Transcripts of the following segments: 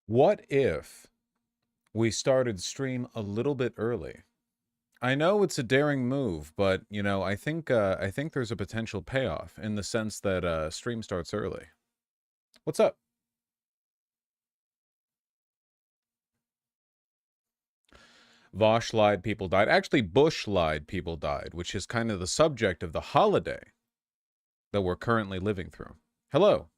What if we started stream a little bit early? I know it's a daring move, but I think there's a potential payoff in the sense that stream starts early. What's up? Vosh lied, people died. Actually, Bush lied, people died, which is kind of the subject of the holiday that we're currently living through. Hello.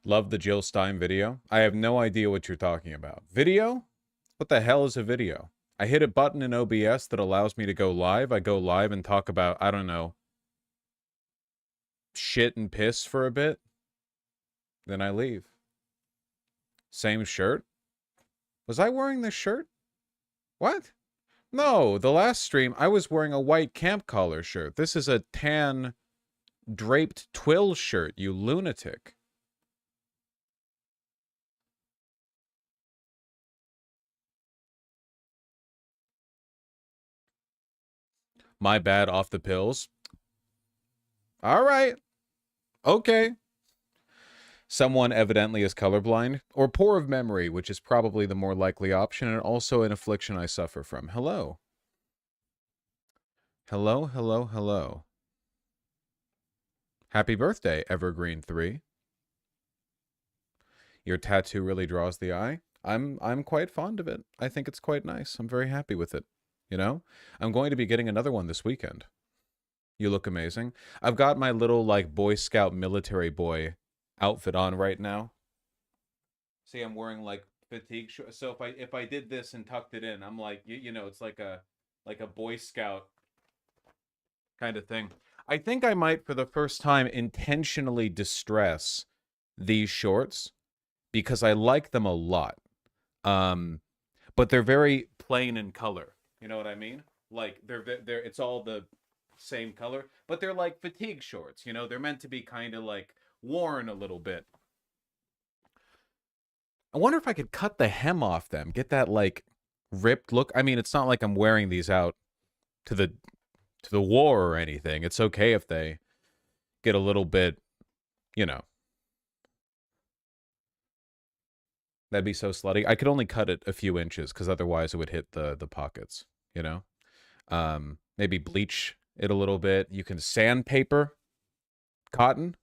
Love the Jill Stein video. I have no idea what you're talking about. Video? What the hell is a video? I hit a button in OBS that allows me to go live. I go live and talk about, I don't know, shit and piss for a bit. Then I leave. Same shirt? Was I wearing this shirt? What? No, the last stream I was wearing a white camp collar shirt. This is a tan draped twill shirt, you lunatic. My bad, off the pills. All right. Okay. Someone evidently is colorblind, or poor of memory, which is probably the more likely option, and also an affliction I suffer from. Hello. Hello, hello, hello. Happy birthday, Evergreen 3. Your tattoo really draws the eye. I'm quite fond of it. I think it's quite nice. I'm very happy with it. You know? I'm going to be getting another one this weekend. You look amazing. I've got my little, like, Boy Scout military boy outfit on right now. See, I'm wearing, like, fatigue shorts. So if I did this and tucked it in, I'm like, you know, it's like a Boy Scout kind of thing. I think I might, for the first time, intentionally distress these shorts because I like them a lot. But they're very plain in color. You know what I mean? Like they're it's all the same color, but they're like fatigue shorts, you know? They're meant to be kind of like worn a little bit. I wonder if I could cut the hem off them, get that like ripped look. I mean, it's not like I'm wearing these out to the war or anything. It's okay if they get a little bit, you know. That'd be so slutty. I could only cut it a few inches because otherwise it would hit the pockets, you know? Maybe bleach it a little bit. You can sandpaper cotton.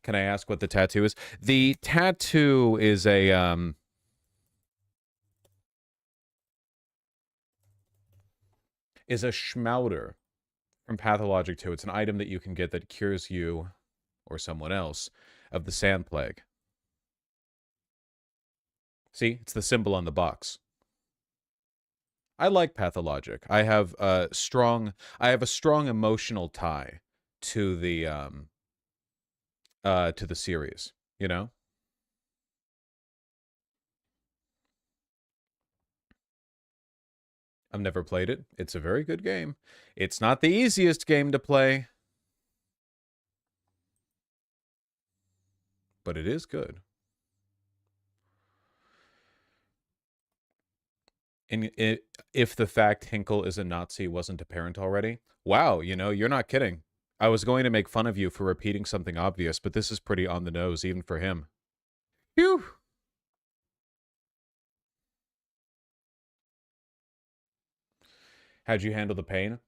Can I ask what the tattoo is? The tattoo is a schmouder from Pathologic 2. It's an item that you can get that cures you or someone else of the sand plague. See, it's the symbol on the box. I like Pathologic. I have a strong emotional tie to the series, you know? I've never played it. It's a very good game. It's not the easiest game to play, but it is good. And if the fact Hinkle is a Nazi wasn't apparent already, wow, you know, you're not kidding. I was going to make fun of you for repeating something obvious, but this is pretty on the nose, even for him. Phew! How'd you handle the pain?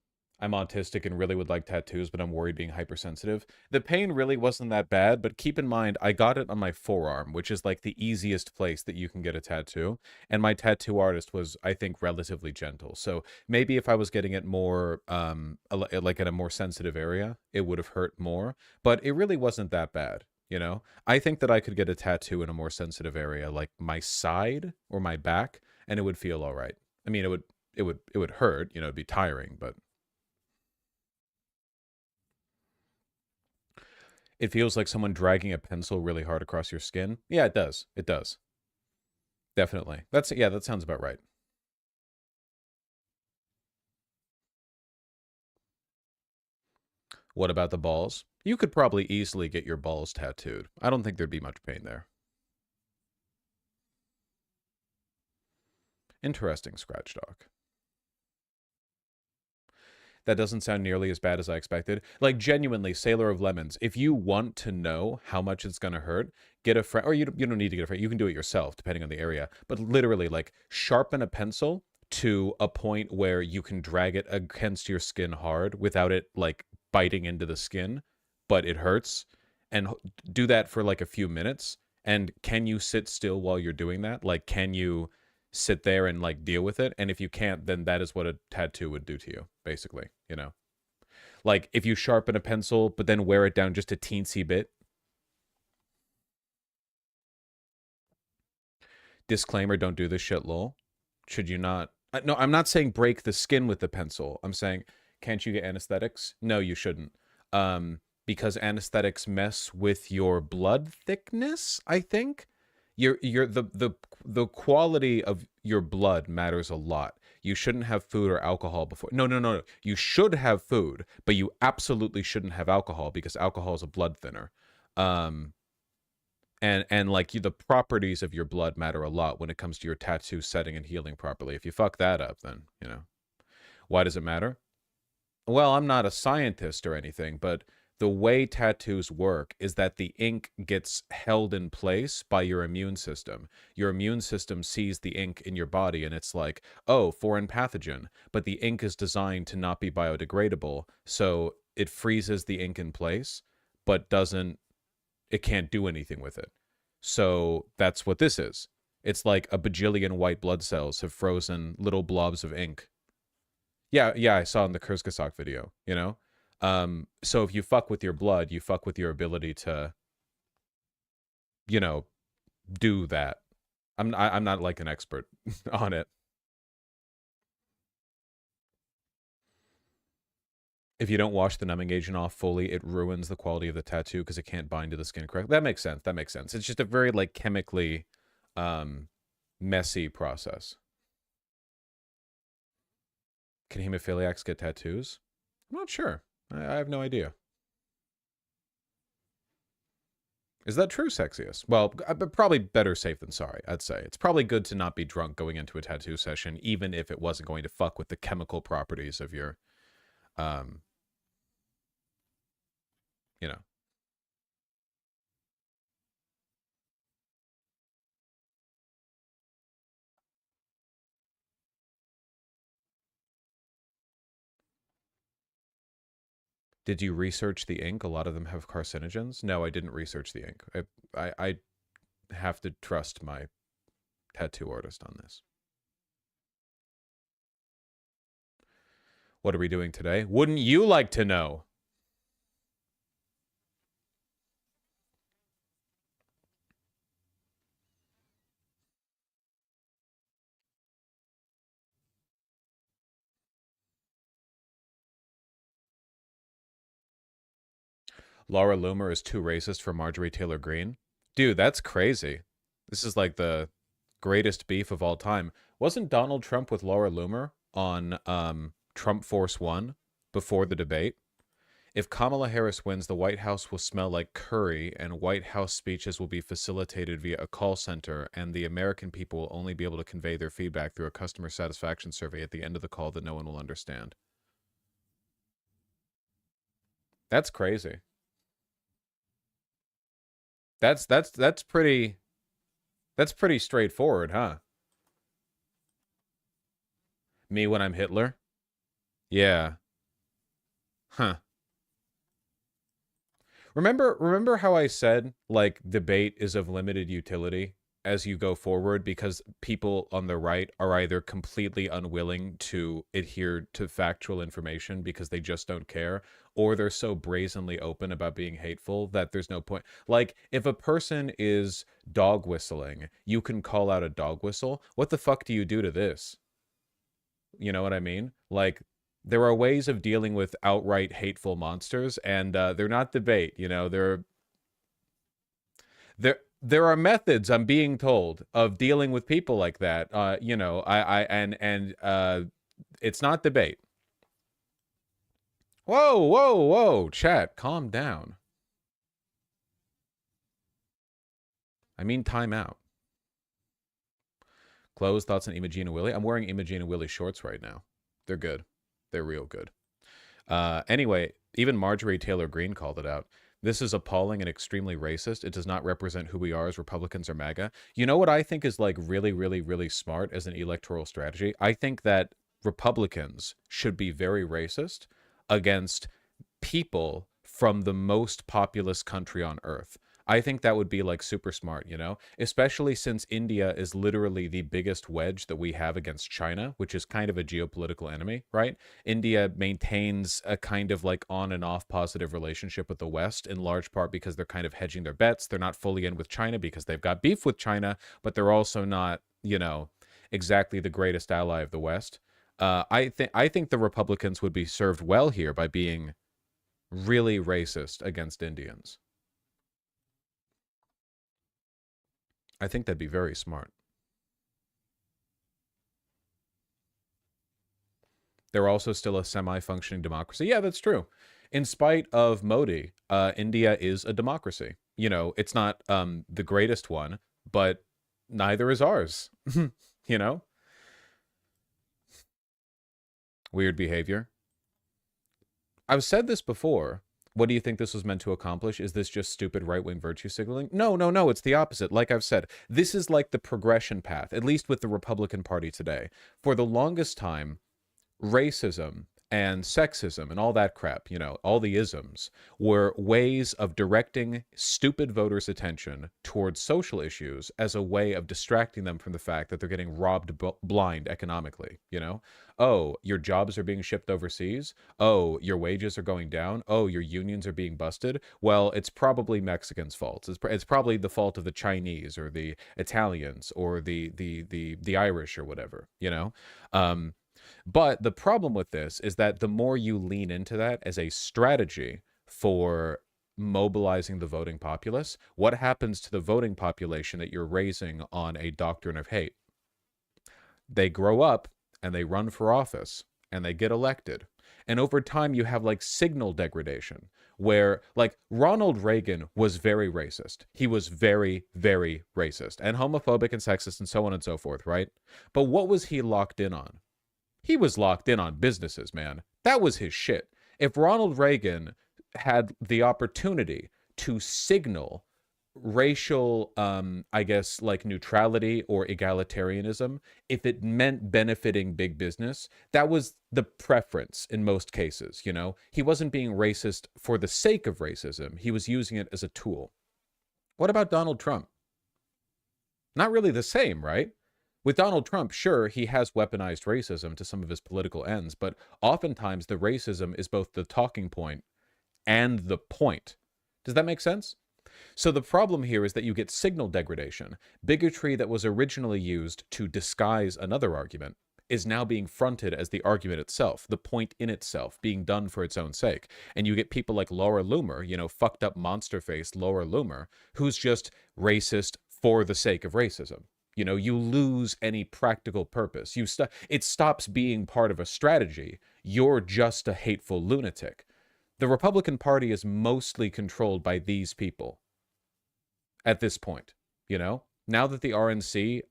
I'm autistic and really would like tattoos, but I'm worried being hypersensitive. The pain really wasn't that bad, but keep in mind, I got it on my forearm, which is like the easiest place that you can get a tattoo. And my tattoo artist was, I think, relatively gentle. So maybe if I was getting it more, like in a more sensitive area, it would have hurt more. But it really wasn't that bad, you know? I think that I could get a tattoo in a more sensitive area, like my side or my back, and it would feel all right. I mean, it would hurt, you know, it'd be tiring, but it feels like someone dragging a pencil really hard across your skin. Yeah, it does. It does. Definitely. Yeah, that sounds about right. What about the balls? You could probably easily get your balls tattooed. I don't think there'd be much pain there. Interesting, Scratch Dog. That doesn't sound nearly as bad as I expected. Like, genuinely, Sailor of Lemons, if you want to know how much it's going to hurt, get a friend, or you don't need to get a friend. You can do it yourself, depending on the area. But literally, like, sharpen a pencil to a point where you can drag it against your skin hard without it, like, biting into the skin, but it hurts. And do that for, like, a few minutes. And can you sit still while you're doing that? Like, can you sit there and like deal with it? And if you can't, then that is what a tattoo would do to you, basically, you know? Like, if you sharpen a pencil but then wear it down just a teensy bit. Disclaimer, don't do this shit, lol. Should you not? No, I'm not saying break the skin with the pencil. I'm saying, can't you get anesthetics? No, you shouldn't. Because anesthetics mess with your blood thickness, I think. The quality of your blood matters a lot. You shouldn't have food or alcohol before. No. You should have food, but you absolutely shouldn't have alcohol because alcohol is a blood thinner. And like the properties of your blood matter a lot when it comes to your tattoo setting and healing properly. If you fuck that up, then, you know, why does it matter? Well, I'm not a scientist or anything, but the way tattoos work is that the ink gets held in place by your immune system. Your immune system sees the ink in your body and it's like, oh, foreign pathogen. But the ink is designed to not be biodegradable. So it freezes the ink in place, but it can't do anything with it. So that's what this is. It's like a bajillion white blood cells have frozen little blobs of ink. Yeah, I saw in the Kurzgesagt video, you know? So if you fuck with your blood, you fuck with your ability to, you know, do that. I'm not like an expert on it. If you don't wash the numbing agent off fully, it ruins the quality of the tattoo because it can't bind to the skin correctly. That makes sense. That makes sense. It's just a very like chemically messy process. Can hemophiliacs get tattoos? I'm not sure. I have no idea. Is that true, Sexiest? Well, probably better safe than sorry, I'd say. It's probably good to not be drunk going into a tattoo session, even if it wasn't going to fuck with the chemical properties of your, you know. Did you research the ink? A lot of them have carcinogens. No, I didn't research the ink. I have to trust my tattoo artist on this. What are we doing today? Wouldn't you like to know? Laura Loomer is too racist for Marjorie Taylor Greene. Dude, that's crazy. This is like the greatest beef of all time. Wasn't Donald Trump with Laura Loomer on Trump Force One before the debate? If Kamala Harris wins, the White House will smell like curry, and White House speeches will be facilitated via a call center, and the American people will only be able to convey their feedback through a customer satisfaction survey at the end of the call that no one will understand. That's crazy. That's pretty straightforward, huh? Me when I'm Hitler? Yeah. Huh. Remember how I said like debate is of limited utility as you go forward because people on the right are either completely unwilling to adhere to factual information because they just don't care, or they're so brazenly open about being hateful that there's no point. Like, if a person is dog whistling, you can call out a dog whistle. What the fuck do you do to this? You know what I mean? Like, there are ways of dealing with outright hateful monsters, and they're not debate. You know, there are methods, I'm being told, of dealing with people like that. You know, it's not debate. Whoa, chat, calm down. I mean, time out. Clothes, thoughts on Imogene and Willie. I'm wearing Imogene and Willie shorts right now. They're good. They're real good. Anyway, even Marjorie Taylor Greene called it out. This is appalling and extremely racist. It does not represent who we are as Republicans or MAGA. You know what I think is like really, really, really smart as an electoral strategy? I think that Republicans should be very racist against people from the most populous country on earth. I think that would be like super smart, you know, especially since India is literally the biggest wedge that we have against China, which is kind of a geopolitical enemy, right? India maintains a kind of like on and off positive relationship with the West in large part because they're kind of hedging their bets. They're not fully in with China because they've got beef with China, but they're also not, you know, exactly the greatest ally of the West. I think the Republicans would be served well here by being really racist against Indians. I think that'd be very smart. They're also still a semi-functioning democracy. Yeah, that's true. In spite of Modi, India is a democracy. You know, it's not the greatest one, but neither is ours. You know, weird behavior. I've said this before. What do you think this was meant to accomplish? Is this just stupid right-wing virtue signaling? No, no, no, it's the opposite. Like I've said, this is like the progression path, at least with the Republican Party today. For the longest time, racism and sexism and all that crap, you know, all the isms, were ways of directing stupid voters' attention towards social issues as a way of distracting them from the fact that they're getting robbed blind economically, you know? Oh, your jobs are being shipped overseas. Oh, your wages are going down. Oh, your unions are being busted. Well, it's probably Mexicans' fault. It's probably the fault of the Chinese or the Italians or the Irish or whatever, you know? But the problem with this is that the more you lean into that as a strategy for mobilizing the voting populace, what happens to the voting population that you're raising on a doctrine of hate? They grow up and they run for office and they get elected. And over time, you have like signal degradation where like Ronald Reagan was very racist. He was very, very racist and homophobic and sexist and so on and so forth, right? But what was he locked in on? He was locked in on businesses, man. That was his shit. If Ronald Reagan had the opportunity to signal racial, I guess, like neutrality or egalitarianism, if it meant benefiting big business, that was the preference in most cases, you know? He wasn't being racist for the sake of racism. He was using it as a tool. What about Donald Trump? Not really the same, right? With Donald Trump, sure, he has weaponized racism to some of his political ends, but oftentimes the racism is both the talking point and the point. Does that make sense? So the problem here is that you get signal degradation. Bigotry that was originally used to disguise another argument is now being fronted as the argument itself, the point in itself, being done for its own sake. And you get people like Laura Loomer, you know, fucked up monster-faced Laura Loomer, who's just racist for the sake of racism. You know, you lose any practical purpose. It stops being part of a strategy. You're just a hateful lunatic. The Republican Party is mostly controlled by these people at this point, you know? Now that the RNC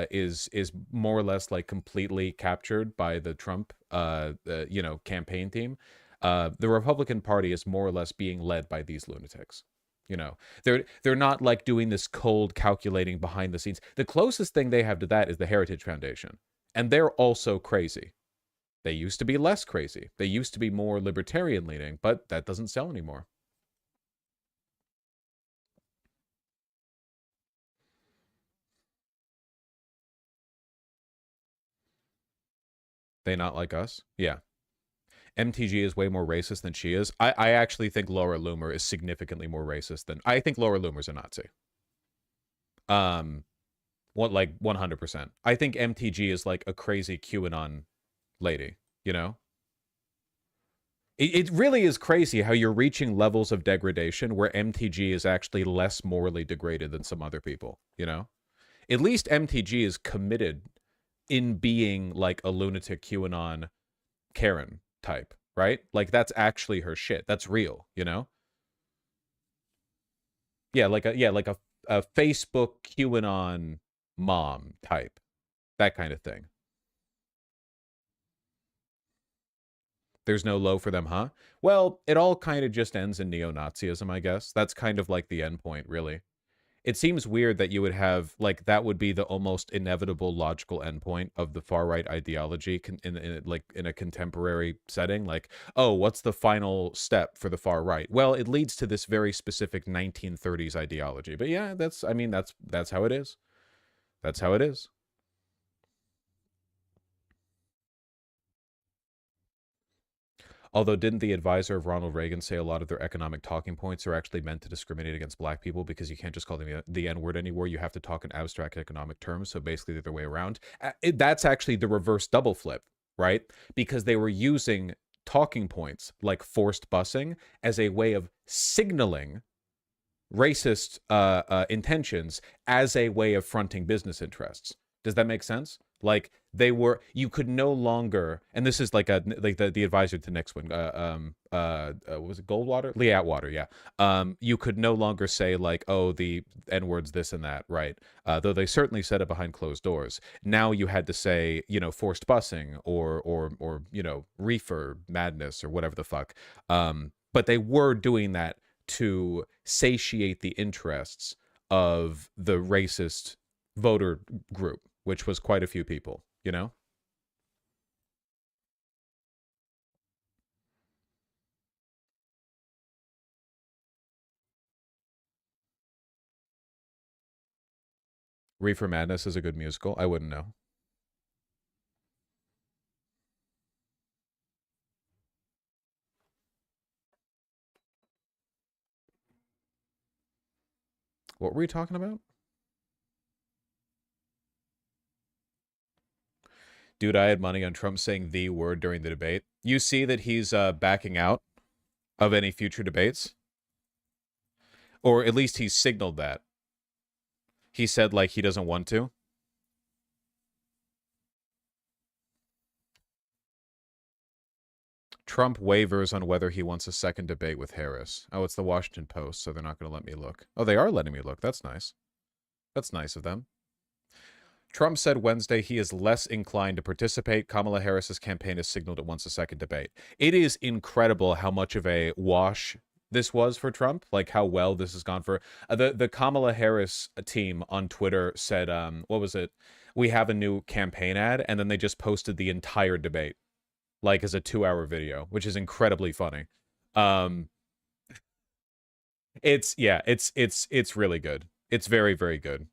is more or less like completely captured by the Trump you know, campaign team, the Republican Party is more or less being led by these lunatics. You know, they're not like doing this cold calculating behind the scenes. The closest thing they have to that is the Heritage Foundation. And they're also crazy. They used to be less crazy. They used to be more libertarian leaning, but that doesn't sell anymore. They not like us? Yeah. MTG is way more racist than she is. I actually think Laura Loomer is significantly more racist than I think Laura Loomer's a Nazi. What, like 100%. I think MTG is like a crazy QAnon lady, you know? It really is crazy how you're reaching levels of degradation where MTG is actually less morally degraded than some other people, you know? At least MTG is committed in being like a lunatic QAnon Karen type, right? Like that's actually her shit. That's real, you know? Yeah, like a Facebook QAnon mom type. That kind of thing. There's no low for them, huh? Well, it all kind of just ends in neo-Nazism, I guess. That's kind of like the end point, really. It seems weird that you would have, like, that would be the almost inevitable logical endpoint of the far-right ideology in a contemporary setting. Like, oh, what's the final step for the far right? Well, it leads to this very specific 1930s ideology. But yeah, that's how it is. That's how it is. Although, didn't the advisor of Ronald Reagan say a lot of their economic talking points are actually meant to discriminate against black people because you can't just call them the N-word anymore? You have to talk in abstract economic terms, so basically the other way around. That's actually the reverse double flip, right? Because they were using talking points like forced busing as a way of signaling racist intentions as a way of fronting business interests. Does that make sense? Like, you could no longer, and this is like the advisor to the next one, was it Goldwater? Lee Atwater, yeah. You could no longer say like, oh, the N-words, this and that, right? Though they certainly said it behind closed doors. Now you had to say, forced busing or reefer madness or whatever the fuck. But they were doing that to satiate the interests of the racist voter group, which was quite a few people, Reefer Madness is a good musical. I wouldn't know. What were we talking about? Dude, I had money on Trump saying the word during the debate. You see that he's backing out of any future debates? Or at least he's signaled that. He said, like, he doesn't want to. Trump wavers on whether he wants a second debate with Harris. Oh, it's the Washington Post, so they're not going to let me look. Oh, they are letting me look. That's nice. That's nice of them. Trump said Wednesday he is less inclined to participate. Kamala Harris's campaign has signaled it wants a second debate. It is incredible how much of a wash this was for Trump, like how well this has gone for the Kamala Harris team on Twitter said, what was it? We have a new campaign ad, and then they just posted the entire debate, like as a 2-hour video, which is incredibly funny. It's really good. It's very, very good.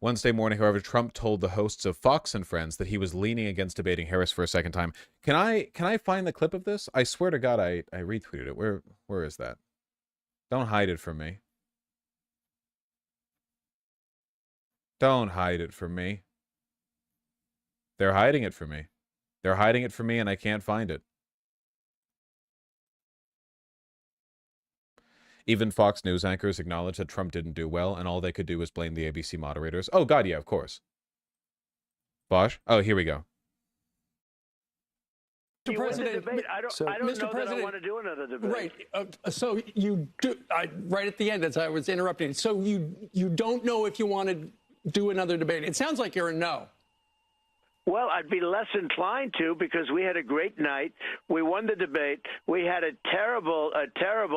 Wednesday morning, however, Trump told the hosts of Fox and Friends that he was leaning against debating Harris for a second time. Can I find the clip of this? I swear to God, I retweeted it. Where is that? Don't hide it from me. Don't hide it from me. They're hiding it from me. They're hiding it from me, and I can't find it. Even Fox News anchors acknowledged that Trump didn't do well, and all they could do was blame the ABC moderators. Oh, God, yeah, of course. Bosch? Oh, here we go. Mr. President, I don't know that I want to do another debate. Right. So you do, right at the end, as I was interrupting, so you don't know if you want to do another debate. It sounds like you're a no. Well, I'd be less inclined to because we had a great night. We won the debate. We had a terrible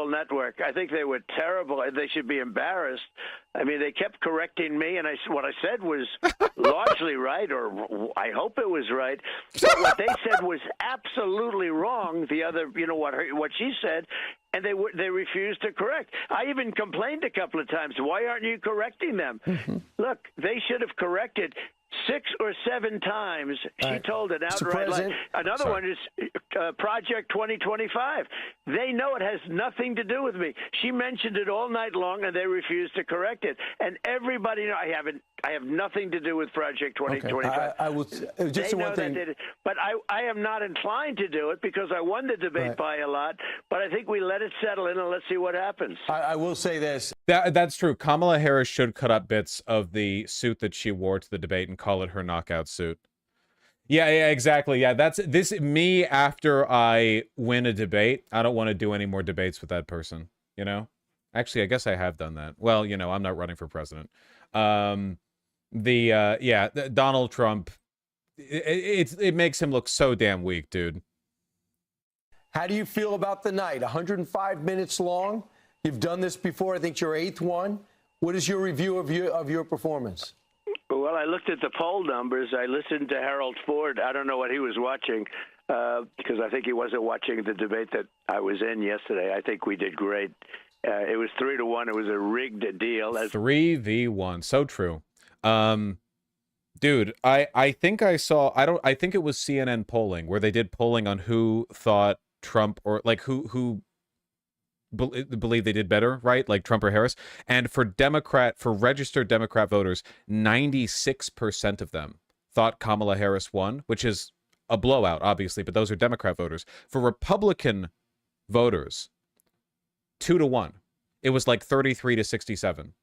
network. I think they were terrible. They should be embarrassed. I mean, they kept correcting me, and what I said was largely right, or I hope it was right. But what they said was absolutely wrong. The other, what she said, and they refused to correct. I even complained a couple of times. Why aren't you correcting them? Mm-hmm. Look, they should have corrected 6 or 7 times. She told an outright lie. Another one is Project 2025. They know it has nothing to do with me. She mentioned it all night long, and they refused to correct it. And everybody knows I have nothing to do with Project 2025. Okay. I will just one thing. But I am not inclined to do it because I won the debate by a lot. But I think we let it settle in and let's see what happens. I will say this. That's true. Kamala Harris should cut up bits of the suit that she wore to the debate and call it her knockout suit. Yeah, exactly. Yeah, that's me after I win a debate. I don't want to do any more debates with that person, Actually, I guess I have done that. Well, I'm not running for president. Donald Trump, it makes him look so damn weak, dude. How do you feel about the night? 105 minutes long. You've done this before. I think your 8th one. What is your review of your performance? Well, I looked at the poll numbers. I listened to Harold Ford. I don't know what he was watching because I think he wasn't watching the debate that I was in yesterday. I think we did great. It was 3-1. It was a rigged deal. 3v1. So true. Dude, I think I saw, I think it was CNN polling where they did polling on who thought Trump or like who believe they did better, right? Like Trump or Harris. And for registered Democrat voters, 96% of them thought Kamala Harris won, which is a blowout, obviously, but those are Democrat voters. For Republican voters, 2-1. It was like 33-67.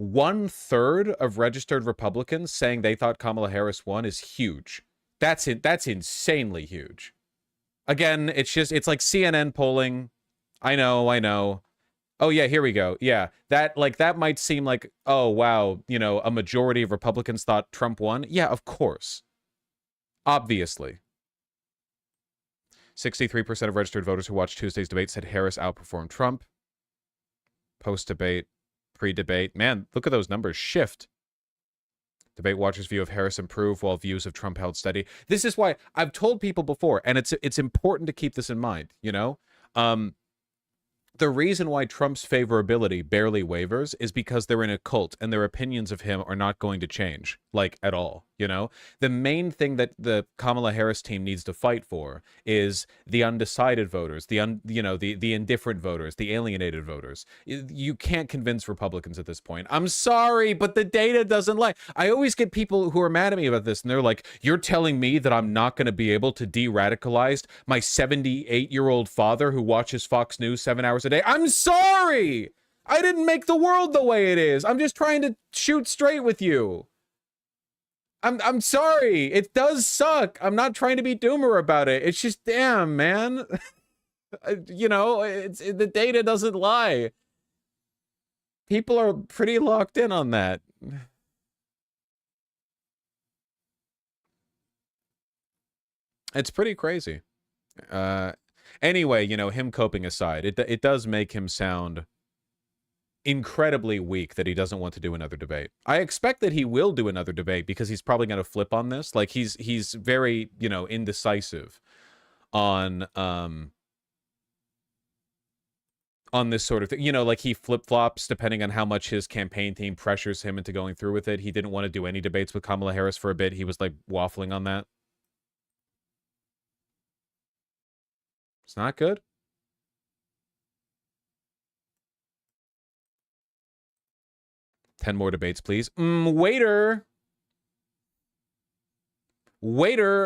1/3 of registered Republicans saying they thought Kamala Harris won is huge. That's insanely huge. Again, it's like CNN polling. I know. Oh yeah, here we go. Yeah, that might seem like, oh wow, a majority of Republicans thought Trump won. Yeah, of course. Obviously. 63% of registered voters who watched Tuesday's debate said Harris outperformed Trump. Post-debate, pre-debate. Man, look at those numbers shift. Debate watchers' view of Harris improved while views of Trump held steady. This is why I've told people before, and it's important to keep this in mind, the reason why Trump's favorability barely wavers is because they're in a cult and their opinions of him are not going to change, like, at all, The main thing that the Kamala Harris team needs to fight for is the undecided voters, the indifferent voters, the alienated voters. You can't convince Republicans at this point. I'm sorry, but the data doesn't lie. I always get people who are mad at me about this, and they're like, you're telling me that I'm not going to be able to de-radicalize my 78-year-old father who watches Fox News 7 hours a day? I'm sorry! I didn't make the world the way it is. I'm just trying to shoot straight with you. I'm sorry. It does suck. I'm not trying to be doomer about it. It's just, damn, man. The data doesn't lie. People are pretty locked in on that. It's pretty crazy. Anyway, him coping aside, it does make him sound incredibly weak that he doesn't want to do another debate. I expect that he will do another debate because he's probably going to flip on this. Like he's very, indecisive on this sort of thing. Like he flip-flops depending on how much his campaign team pressures him into going through with it. He didn't want to do any debates with Kamala Harris for a bit. He was like waffling on that. It's not good. Ten more debates, please. Waiter,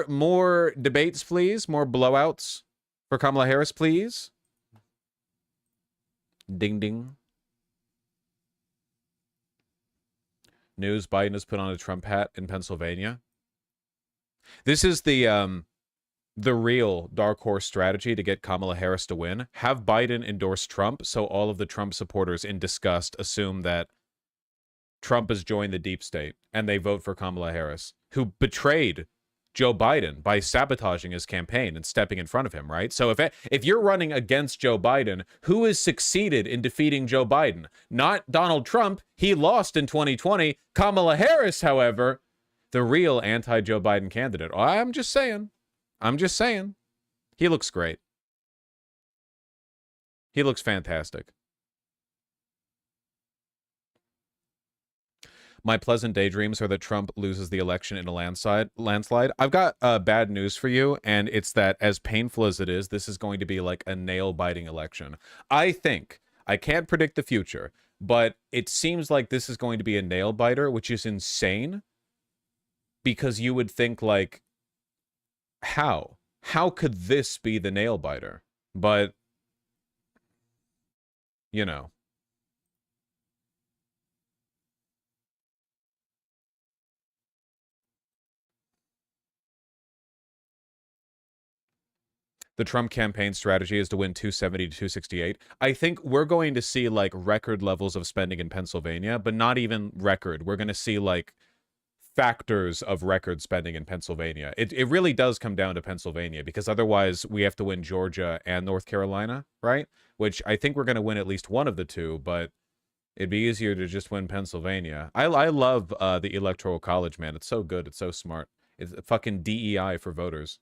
more debates, please. More blowouts for Kamala Harris, please. Ding, ding. News: Biden has put on a Trump hat in Pennsylvania. This is the real dark horse strategy to get Kamala Harris to win. Have Biden endorse Trump so all of the Trump supporters in disgust assume that Trump has joined the deep state and they vote for Kamala Harris, who betrayed Joe Biden by sabotaging his campaign and stepping in front of him, right? So if you're running against Joe Biden, who has succeeded in defeating Joe Biden? Not Donald Trump. He lost in 2020. Kamala Harris, however, the real anti-Joe Biden candidate. I'm just saying. He looks great. He looks fantastic. My pleasant daydreams are that Trump loses the election in a landslide. I've got bad news for you, and it's that as painful as it is, this is going to be like a nail-biting election. I can't predict the future, but it seems like this is going to be a nail-biter, which is insane, because you would think, like, how could this be the nail-biter? But, the Trump campaign strategy is to win 270 to 268. I think we're going to see like record levels of spending in Pennsylvania, but not even record. We're going to see like factors of record spending in Pennsylvania. It really does come down to Pennsylvania, because otherwise we have to win Georgia and North Carolina, right? Which I think we're going to win at least one of the two, but it'd be easier to just win Pennsylvania. I love the Electoral College, man. It's so good. It's so smart. It's a fucking DEI for voters.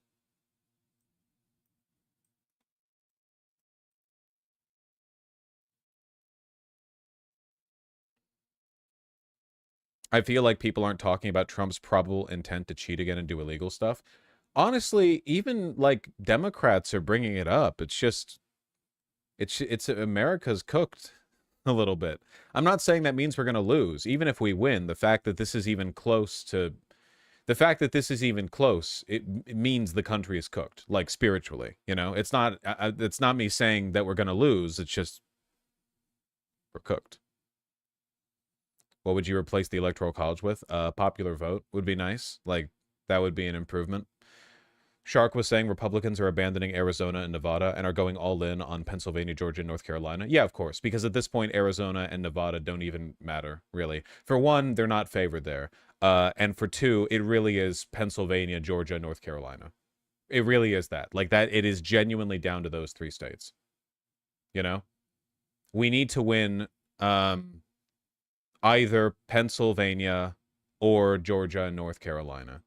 I feel like people aren't talking about Trump's probable intent to cheat again and do illegal stuff. Honestly, even like Democrats are bringing it up. It's just, it's America's cooked a little bit. I'm not saying that means we're going to lose. Even if we win, the fact that this is even close, it means the country is cooked, like spiritually, you know? It's not me saying that we're going to lose. It's just, we're cooked. What would you replace the Electoral College with? Popular vote would be nice. Like, that would be an improvement. Shark was saying Republicans are abandoning Arizona and Nevada and are going all in on Pennsylvania, Georgia, and North Carolina. Yeah, of course, because at this point, Arizona and Nevada don't even matter, really. For one, they're not favored there. And for two, it really is Pennsylvania, Georgia, North Carolina. It really is that. Like, that, it is genuinely down to those three states. You know? We need to win either Pennsylvania or Georgia and North Carolina.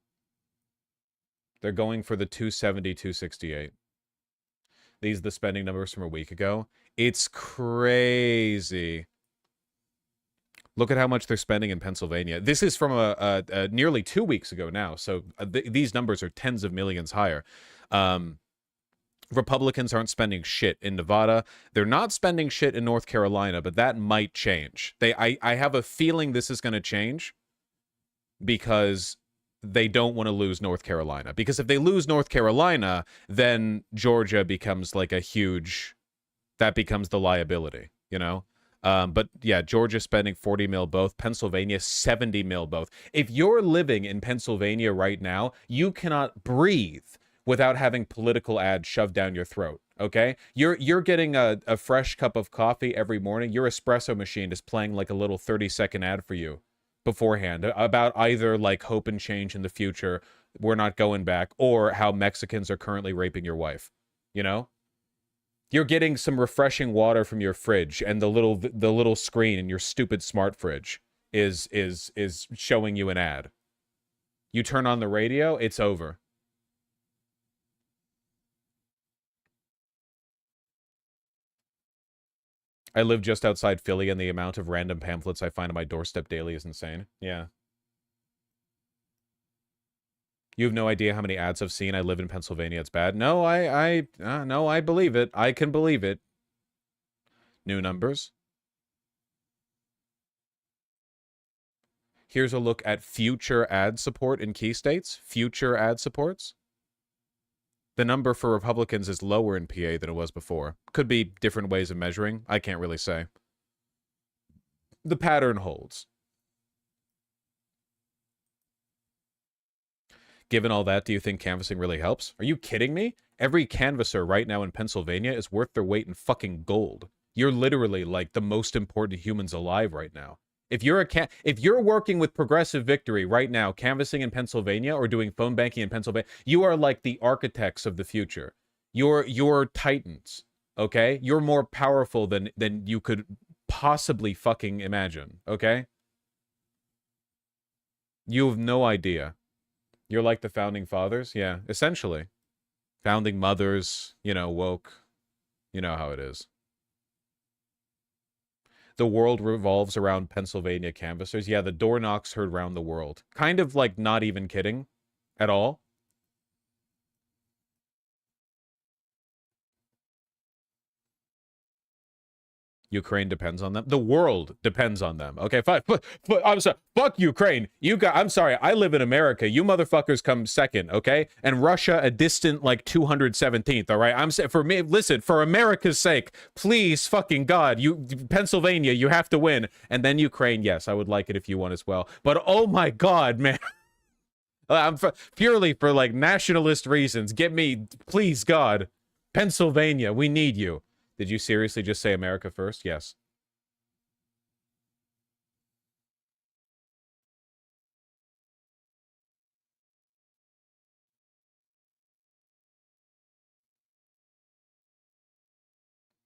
They're going for the 270, 268. These are the spending numbers from a week ago. It's crazy. Look at how much they're spending in Pennsylvania. This is from nearly 2 weeks ago now, so these numbers are tens of millions higher. Republicans aren't spending shit in Nevada. They're not spending shit in North Carolina, but that might change. I have a feeling this is going to change because they don't want to lose North Carolina. Because if they lose North Carolina, then Georgia becomes like a huge... That becomes the liability, you know? But yeah, Georgia spending 40 mil both, Pennsylvania 70 mil both. If you're living in Pennsylvania right now, you cannot breathe without having political ads shoved down your throat, okay? You're getting a fresh cup of coffee every morning. Your espresso machine is playing like a little 30-second ad for you beforehand about either like hope and change in the future, we're not going back, or how Mexicans are currently raping your wife, you know? You're getting some refreshing water from your fridge, and the little screen in your stupid smart fridge is showing you an ad. You turn on the radio, it's over. I live just outside Philly, and the amount of random pamphlets I find on my doorstep daily is insane. Yeah. You have no idea how many ads I've seen. I live in Pennsylvania. It's bad. No, no, I believe it. I can believe it. New numbers. Here's a look at future ad support in key states. Future ad supports. The number for Republicans is lower in PA than it was before. Could be different ways of measuring. I can't really say. The pattern holds. Given all that, do you think canvassing really helps? Are you kidding me? Every canvasser right now in Pennsylvania is worth their weight in fucking gold. You're literally like the most important humans alive right now. If you're working with Progressive Victory right now, canvassing in Pennsylvania or doing phone banking in Pennsylvania, you are like the architects of the future. You're titans, okay? You're more powerful than you could possibly fucking imagine, okay? You have no idea. You're like the founding fathers? Yeah, essentially. Founding mothers, you know, woke. You know how it is. The world revolves around Pennsylvania canvassers. Yeah, the door knocks heard around the world. Kind of like not even kidding at all. Ukraine depends on them. The world depends on them. Okay, fine. But I'm sorry. Fuck Ukraine. I'm sorry. I live in America. You motherfuckers come second, okay? And Russia a distant like 217th, all right? I'm saying for me, listen, for America's sake, please fucking God, Pennsylvania, you have to win. And then Ukraine, yes, I would like it if you won as well. But oh my God, man. I'm purely for like nationalist reasons. Get me, please God. Pennsylvania, we need you. Did you seriously just say America first? Yes.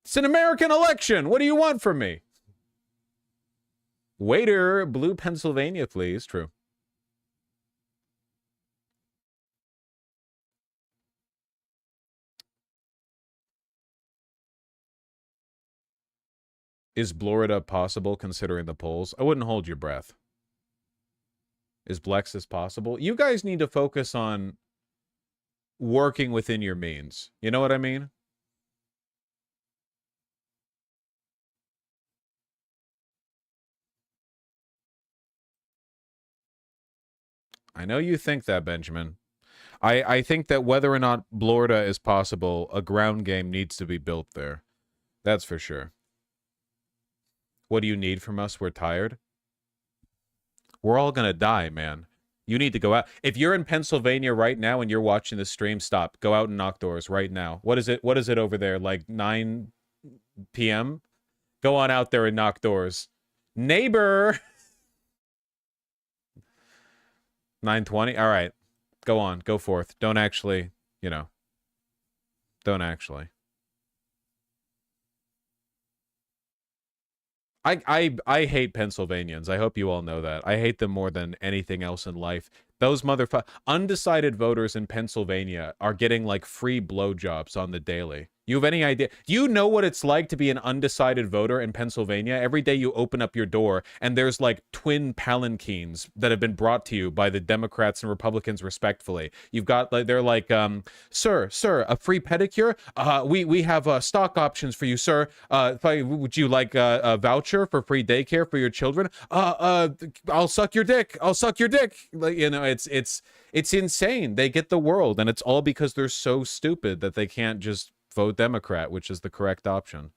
It's an American election. What do you want from me? Waiter, blue Pennsylvania, please. True. Is Florida possible considering the polls? I wouldn't hold your breath. Is Blexus possible? You guys need to focus on working within your means. You know what I mean? I know you think that, Benjamin. I think that whether or not Florida is possible, a ground game needs to be built there. That's for sure. What do you need from us? We're tired. We're all going to die, man. You need to go out. If you're in Pennsylvania right now and you're watching the stream, stop. Go out and knock doors right now. What is it? What is it over there? Like 9 p.m.? Go on out there and knock doors. Neighbor. 9:20? All right. Go on. Go forth. Don't actually, you know. Don't actually. I hate Pennsylvanians. I hope you all know that. I hate them more than anything else in life. Those undecided voters in Pennsylvania are getting like free blowjobs on the daily. You have any idea? Do you know what it's like to be an undecided voter in Pennsylvania? Every day you open up your door and there's like twin palanquins that have been brought to you by the Democrats and Republicans respectfully. You've got like, they're like, sir, a free pedicure? We have stock options for you, sir. Would you like a voucher for free daycare for your children? I'll suck your dick. I'll suck your dick. Like, you know, it's insane. They get the world, and it's all because they're so stupid that they can't just vote Democrat, which is the correct option.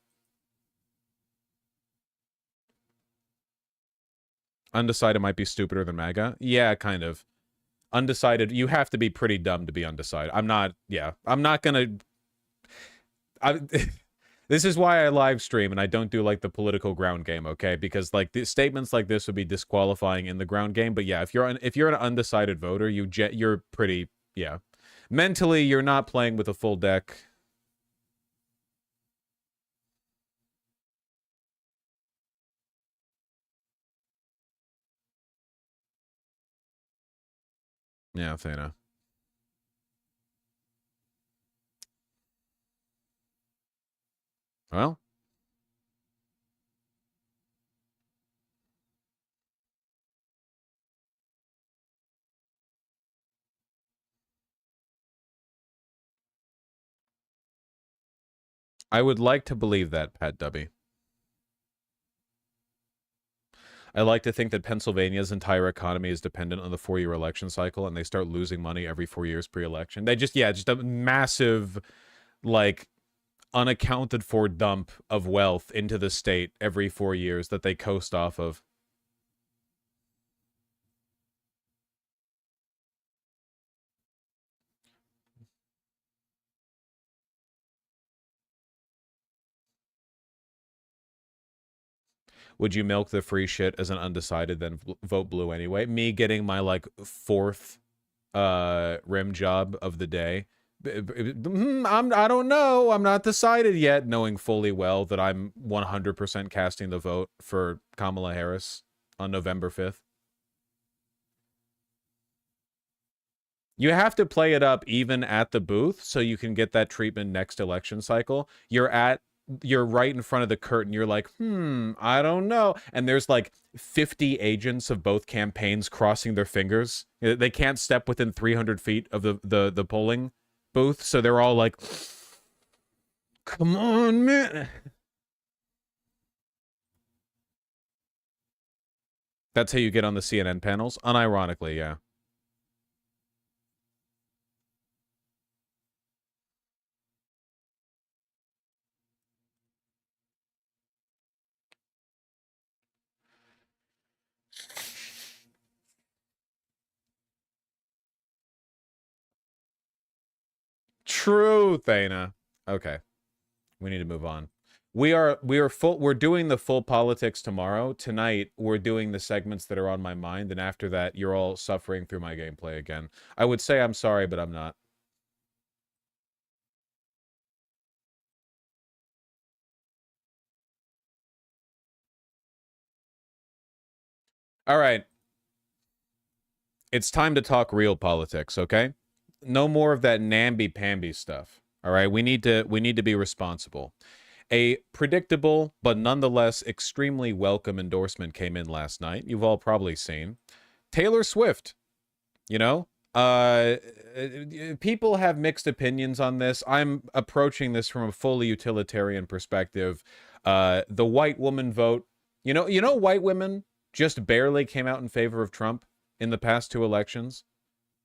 Undecided might be stupider than MAGA. Yeah, kind of. Undecided, you have to be pretty dumb to be undecided. I'm not gonna... This is why I live stream and I don't do like the political ground game, okay? Because like the statements like this would be disqualifying in the ground game. But yeah, if you're an undecided voter, you're pretty, yeah. Mentally, you're not playing with a full deck. Yeah, Thana. Well, I would like to believe that, Pat Dubby. I like to think that Pennsylvania's entire economy is dependent on the 4-year election cycle, and they start losing money every 4 years pre-election. They just a massive, like, unaccounted for dump of wealth into the state every 4 years that they coast off of. Would you milk the free shit as an undecided, then vote blue anyway? Me getting my, like, 4th rim job of the day. I don't know. I'm not decided yet, knowing fully well that I'm 100% casting the vote for Kamala Harris on November 5th. You have to play it up even at the booth so you can get that treatment next election cycle. You're right in front of the curtain. You're like, I don't know. And there's like 50 agents of both campaigns crossing their fingers. They can't step within 300 feet of the polling booth. So they're all like, come on, man. That's how you get on the CNN panels. Unironically, yeah. True, Thana. Okay. We need to move on. We're doing the full politics tomorrow. Tonight, we're doing the segments that are on my mind, and after that, you're all suffering through my gameplay again. I would say I'm sorry, but I'm not. All right. It's time to talk real politics, okay? No more of that namby-pamby stuff. All right? We need to be responsible. A predictable but nonetheless extremely welcome endorsement came in last night. You've all probably seen. Taylor Swift, you know? People have mixed opinions on this. I'm approaching this from a fully utilitarian perspective. The white woman vote, you know, white women just barely came out in favor of Trump in the past 2 elections.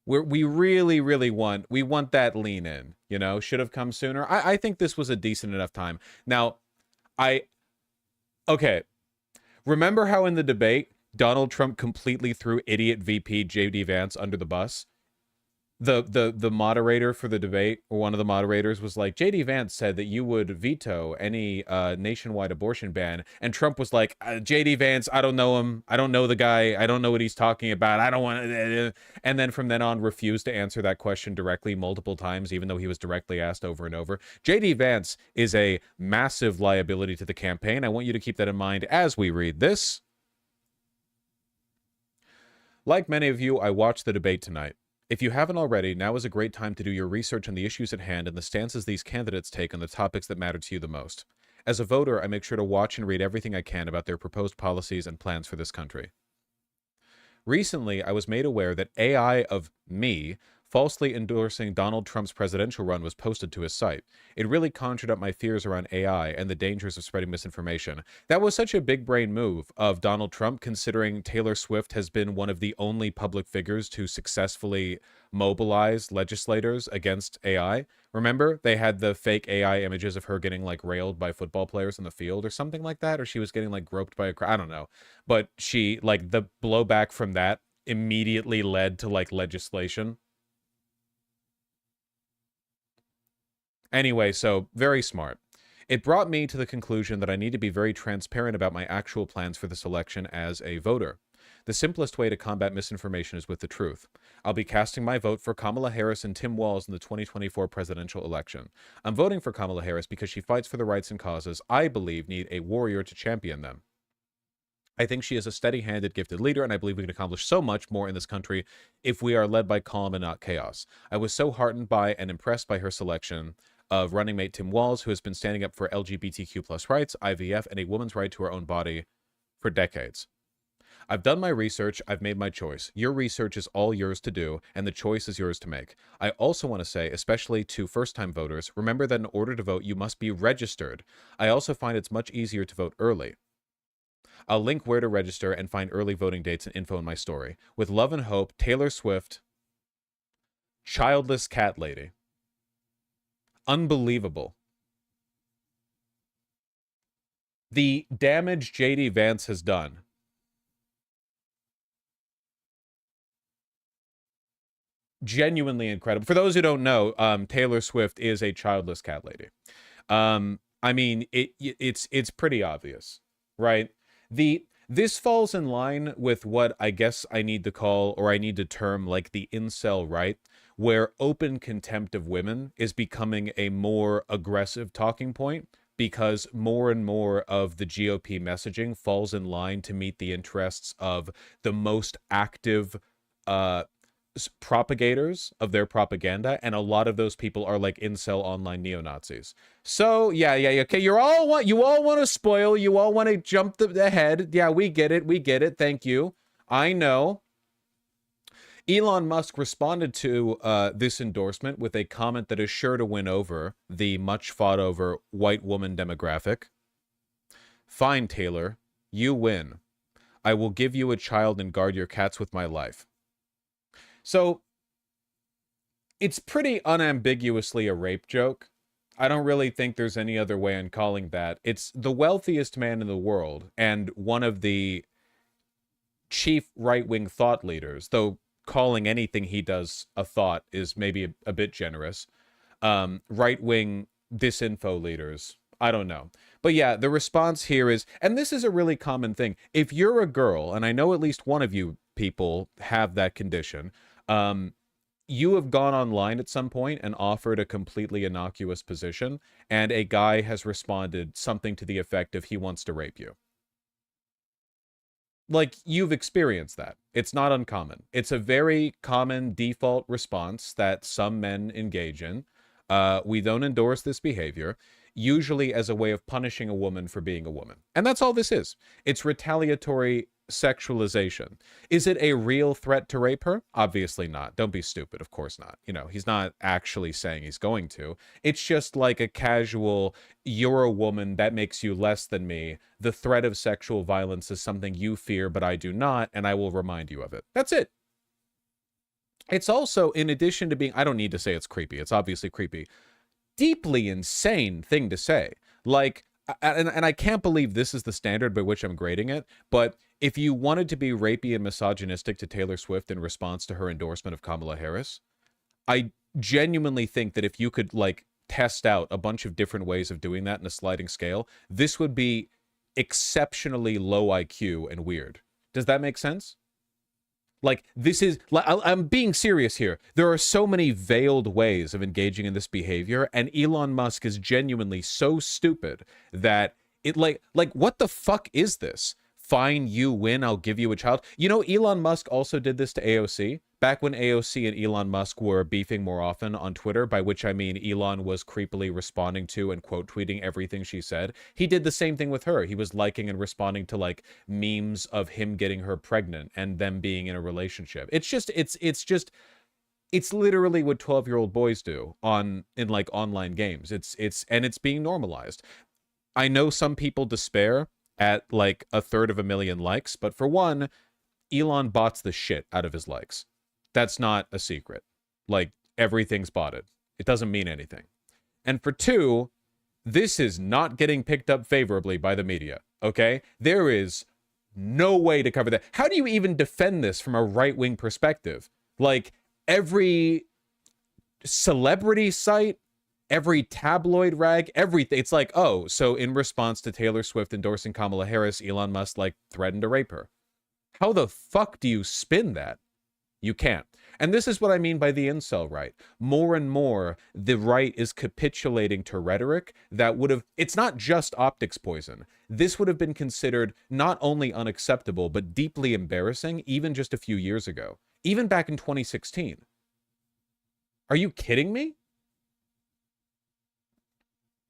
We really want that lean in, you know, should have come sooner. I think this was a decent enough time. Now, okay, remember how in the debate, Donald Trump completely threw idiot VP J.D. Vance under the bus? The moderator for the debate, or one of the moderators, was like, J.D. Vance said that you would veto any nationwide abortion ban, and Trump was like, J.D. Vance, I don't know him, I don't know the guy, I don't know what he's talking about, I don't want to, and then from then on refused to answer that question directly multiple times, even though he was directly asked over and over. J.D. Vance is a massive liability to the campaign. I want you to keep that in mind as we read this. Like many of you, I watched the debate tonight. If you haven't already, now is a great time to do your research on the issues at hand and the stances these candidates take on the topics that matter to you the most. As a voter, I make sure to watch and read everything I can about their proposed policies and plans for this country. Recently, I was made aware that AI of me falsely endorsing Donald Trump's presidential run was posted to his site. It really conjured up my fears around AI and the dangers of spreading misinformation. That was such a big brain move of Donald Trump, considering Taylor Swift has been one of the only public figures to successfully mobilize legislators against AI. Remember, they had the fake AI images of her getting like railed by football players in the field or something like that, or she was getting like groped by a crowd. I don't know. But she, like, the blowback from that immediately led to like legislation. Anyway, so very smart. It brought me to the conclusion that I need to be very transparent about my actual plans for this election as a voter. The simplest way to combat misinformation is with the truth. I'll be casting my vote for Kamala Harris and Tim Walz in the 2024 presidential election. I'm voting for Kamala Harris because she fights for the rights and causes I believe need a warrior to champion them. I think she is a steady-handed, gifted leader, and I believe we can accomplish so much more in this country if we are led by calm and not chaos. I was so heartened by and impressed by her selection of running mate Tim Walz, who has been standing up for LGBTQ+ rights, IVF, and a woman's right to her own body for decades. I've done my research, I've made my choice. Your research is all yours to do, and the choice is yours to make. I also want to say, especially to first-time voters, remember that in order to vote, you must be registered. I also find it's much easier to vote early. I'll link where to register and find early voting dates and info in my story. With love and hope, Taylor Swift, childless cat lady. Unbelievable. The damage J.D. Vance has done. Genuinely incredible. For those who don't know, Taylor Swift is a childless cat lady. I mean, it's pretty obvious, right? This falls in line with what I guess I need to call, or I need to term, like the incel right, where open contempt of women is becoming a more aggressive talking point because more and more of the GOP messaging falls in line to meet the interests of the most active propagators of their propaganda, and a lot of those people are like incel online neo-Nazis. So yeah, okay, you all want to spoil, you all want to jump the head. Yeah, we get it, thank you. I know. Elon Musk responded to this endorsement with a comment that is sure to win over the much fought over white woman demographic. Fine, Taylor, you win. I will give you a child and guard your cats with my life. So it's pretty unambiguously a rape joke. I don't really think there's any other way in calling that. It's the wealthiest man in the world and one of the chief right-wing thought leaders, though calling anything he does a thought is maybe a bit generous. Right-wing disinfo leaders, I don't know. But yeah, the response here is, and this is a really common thing, if you're a girl, and I know at least one of you people have that condition, you have gone online at some point and offered a completely innocuous position, and a guy has responded something to the effect of he wants to rape you. like, you've experienced that. It's not uncommon. It's a very common default response that some men engage in. We don't endorse this behavior, usually as a way of punishing a woman for being a woman. And that's all this is. It's retaliatory sexualization. Is it a real threat to rape her? Obviously not. Don't be stupid. Of course not. You know, he's not actually saying he's going to. It's just like a casual, you're a woman, that makes you less than me. The threat of sexual violence is something you fear, but I do not, and I will remind you of it. That's it. It's also, in addition to being, I don't need to say it's creepy. It's obviously creepy. Deeply insane thing to say. Like, and I can't believe this is the standard by which I'm grading it, but if you wanted to be rapey and misogynistic to Taylor Swift in response to her endorsement of Kamala Harris, I genuinely think that if you could, like, test out a bunch of different ways of doing that in a sliding scale, this would be exceptionally low IQ and weird. Does that make sense? Like, this is, I'm being serious here. There are so many veiled ways of engaging in this behavior, and Elon Musk is genuinely so stupid that it, like, what the fuck is this? Fine, you win, I'll give you a child. You know, Elon Musk also did this to AOC. Back when AOC and Elon Musk were beefing more often on Twitter, by which I mean Elon was creepily responding to and quote tweeting everything she said, he did the same thing with her. He was liking and responding to, like, memes of him getting her pregnant and them being in a relationship. It's literally what 12-year-old boys do in like online games. It's being normalized. I know some people despair at like 1/3 likes, but for one, Elon bots the shit out of his likes. That's not a secret. Like, everything's botted. It doesn't mean anything. And for two, this is not getting picked up favorably by the media, okay? There is no way to cover that. How do you even defend this from a right-wing perspective? Like, every celebrity site, every tabloid rag, everything. It's like, oh, so in response to Taylor Swift endorsing Kamala Harris, Elon Musk, like, threatened to rape her. How the fuck do you spin that? You can't. And this is what I mean by the incel right. More and more, the right is capitulating to rhetoric that would have, it's not just optics poison. This would have been considered not only unacceptable, but deeply embarrassing even just a few years ago. Even back in 2016. Are you kidding me?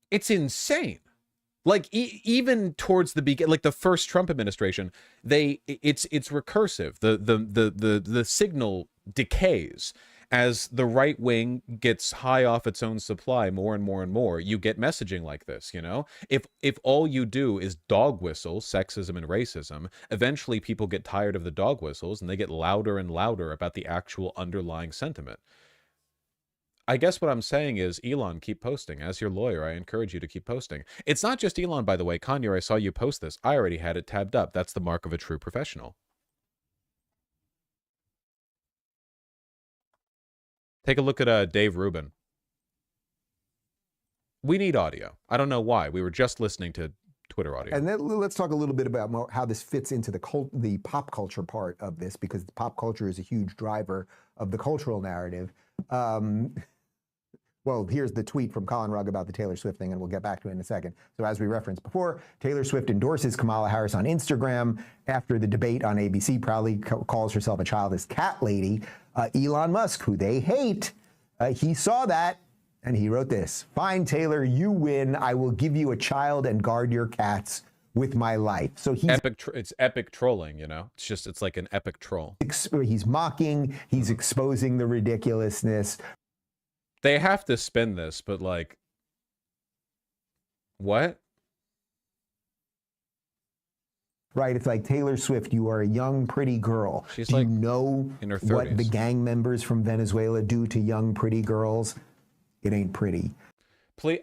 It's insane. Like, even towards the beginning, like the first Trump administration, it's recursive. The signal decays as the right wing gets high off its own supply more and more and more. You get messaging like this, you know? If all you do is dog whistle sexism and racism, eventually people get tired of the dog whistles and they get louder and louder about the actual underlying sentiment. I guess what I'm saying is, Elon, keep posting. As your lawyer, I encourage you to keep posting. It's not just Elon, by the way. Kanye, I saw you post this. I already had it tabbed up. That's the mark of a true professional. Take a look at Dave Rubin. We need audio. I don't know why. We were just listening to Twitter audio. And then let's talk a little bit about how this fits into the pop culture part of this, because pop culture is a huge driver of the cultural narrative. Well, here's the tweet from Colin Rugg about the Taylor Swift thing, and we'll get back to it in a second. So as we referenced before, Taylor Swift endorses Kamala Harris on Instagram after the debate on ABC, proudly calls herself a childless cat lady. Elon Musk, who they hate, he saw that, and he wrote this: "Fine, Taylor, you win. I will give you a child and guard your cats with my life." So he's it's epic trolling, you know? It's like an epic troll. He's mocking, he's exposing the ridiculousness. They have to spin this, but like, what? Right, it's like, Taylor Swift, you are a young, pretty girl. She's do like you know in her 30s. What the gang members from Venezuela do to young, pretty girls? It ain't pretty. Please,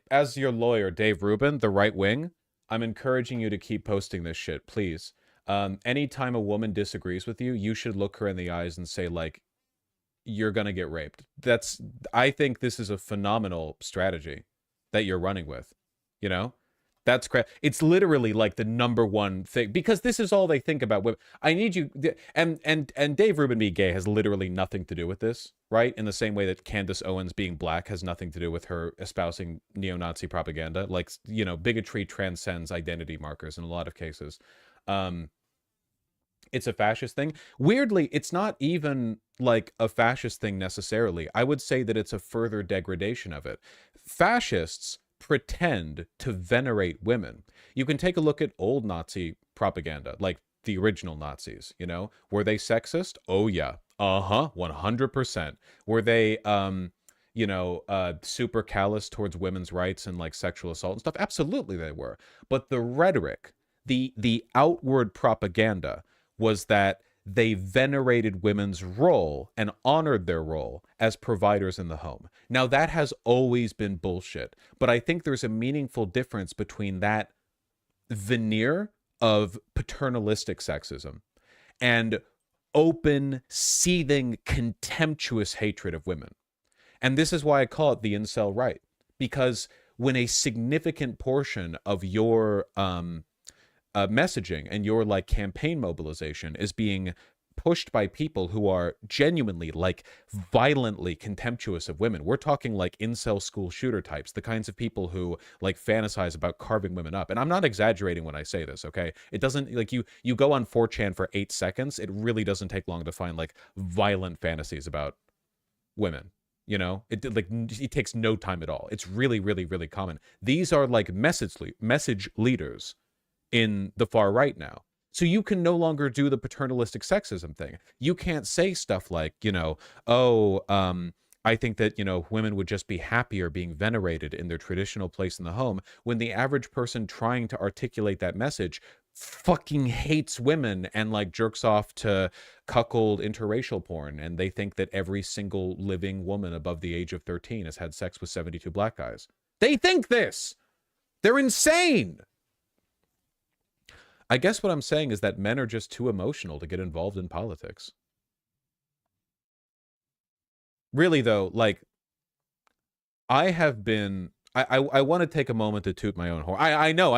as your lawyer, Dave Rubin, the right wing, I'm encouraging you to keep posting this shit, please. Anytime a woman disagrees with you, you should look her in the eyes and say, like, you're gonna get raped. I think this is a phenomenal strategy that you're running with, you know? That's crap. It's literally like the #1 thing, because this is all they think about women. I need you, and Dave Rubin being gay has literally nothing to do with this, right? In the same way that Candace Owens being black has nothing to do with her espousing neo-Nazi propaganda. Like, you know, bigotry transcends identity markers in a lot of cases. it's a fascist thing. Weirdly, it's not even like a fascist thing necessarily. I would say that it's a further degradation of it. Fascists pretend to venerate women. You can take a look at old Nazi propaganda, like the original Nazis, you know? Were they sexist? Oh yeah. 100%. Were they super callous towards women's rights and like sexual assault and stuff? Absolutely they were. But the rhetoric, the outward propaganda was that they venerated women's role and honored their role as providers in the home. Now, that has always been bullshit, but I think there's a meaningful difference between that veneer of paternalistic sexism and open, seething, contemptuous hatred of women. And this is why I call it the incel right, because when a significant portion of your messaging and your like campaign mobilization is being pushed by people who are genuinely like violently contemptuous of women. We're talking like incel school shooter types, the kinds of people who like fantasize about carving women up. And I'm not exaggerating when I say this, okay? It doesn't like you go on 4chan for 8 seconds. It really doesn't take long to find like violent fantasies about women. You know, it takes no time at all. It's really, really, really common. These are like message leaders in the far right now. So you can no longer do the paternalistic sexism thing. You can't say stuff like, I think that, women would just be happier being venerated in their traditional place in the home, when the average person trying to articulate that message fucking hates women and like jerks off to cuckold interracial porn, and they think that every single living woman above the age of 13 has had sex with 72 black guys. They think this. They're insane. I guess what I'm saying is that men are just too emotional to get involved in politics. Really, though, like, I have been... I want to take a moment to toot my own horn. I know.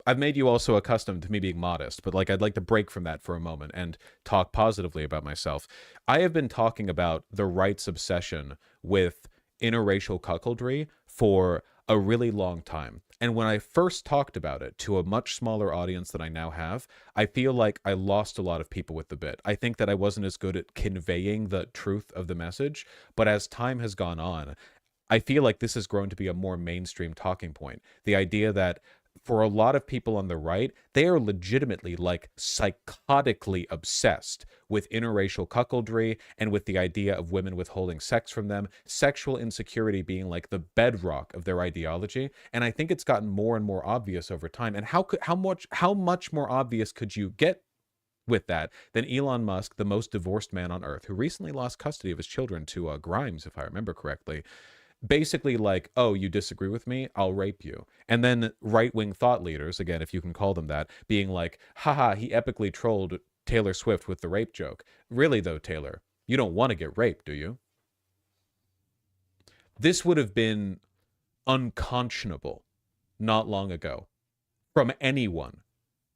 I've made you also accustomed to me being modest, but, like, I'd like to break from that for a moment and talk positively about myself. I have been talking about the right's obsession with interracial cuckoldry for a really long time. And when I first talked about it to a much smaller audience than I now have, I feel like I lost a lot of people with the bit. I think that I wasn't as good at conveying the truth of the message, but as time has gone on, I feel like this has grown to be a more mainstream talking point. The idea that for a lot of people on the right, they are legitimately like psychotically obsessed with interracial cuckoldry and with the idea of women withholding sex from them, sexual insecurity being like the bedrock of their ideology. And I think it's gotten more and more obvious over time. And how much more obvious could you get with that than Elon Musk, the most divorced man on earth, who recently lost custody of his children to Grimes, if I remember correctly. Basically like, oh, you disagree with me? I'll rape you. And then right-wing thought leaders, again, if you can call them that, being like, haha, he epically trolled Taylor Swift with the rape joke. Really, though, Taylor, you don't want to get raped, do you? This would have been unconscionable not long ago from anyone.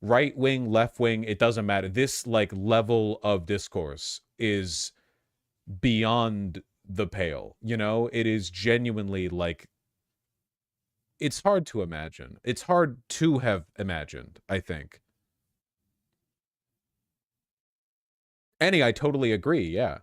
Right-wing, left-wing, it doesn't matter. This, like, level of discourse is beyond the pale, it is genuinely like, it's hard to imagine. It's hard to have imagined, I think. I totally agree, yeah.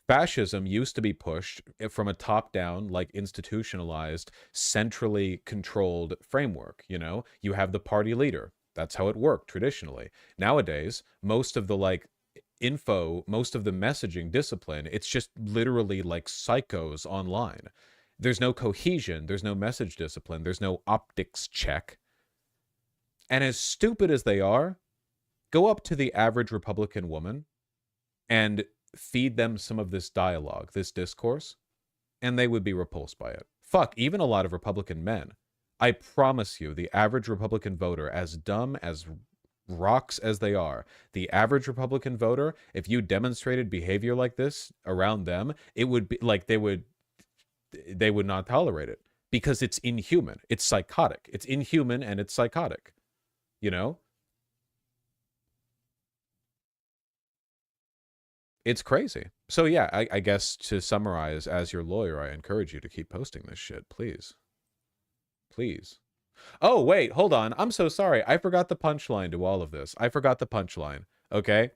Fascism used to be pushed from a top-down, like institutionalized, centrally controlled framework, You have the party leader. That's how it worked traditionally. Nowadays, most of the most of the messaging discipline, it's just literally like psychos online. There's no cohesion, there's no message discipline, there's no optics check. And as stupid as they are, go up to the average Republican woman and feed them some of this dialogue, this discourse, and they would be repulsed by it. Fuck, even a lot of Republican men. I promise you, the average Republican voter, as dumb as rocks as they are, the average Republican voter, if you demonstrated behavior like this around them, it would be like they would not tolerate it, because it's inhuman. It's psychotic. It's inhuman and it's psychotic. It's crazy. So yeah, I guess to summarize, as your lawyer, I encourage you to keep posting this shit, please. Please. Oh, wait, hold on. I'm so sorry. I forgot the punchline to all of this. I forgot the punchline. Okay?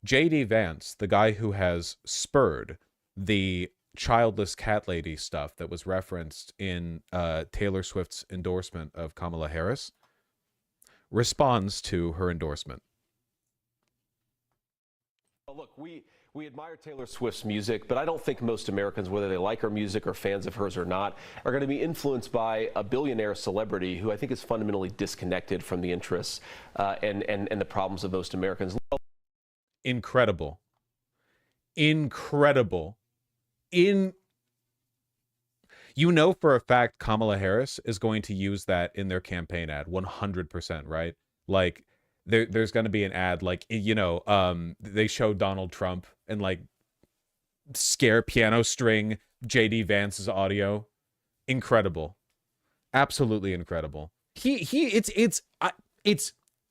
J.D. Vance, the guy who has spurred the childless cat lady stuff that was referenced in Taylor Swift's endorsement of Kamala Harris, responds to her endorsement. Well, look, we admire Taylor Swift's music, but I don't think most Americans, whether they like her music or fans of hers or not, are going to be influenced by a billionaire celebrity who I think is fundamentally disconnected from the interests and the problems of most Americans. Incredible. Incredible. You know for a fact Kamala Harris is going to use that in their campaign ad 100%, right? Like there's going to be an ad like, you know, they show Donald Trump and like scare piano string JD Vance's audio. Incredible. Absolutely incredible. It's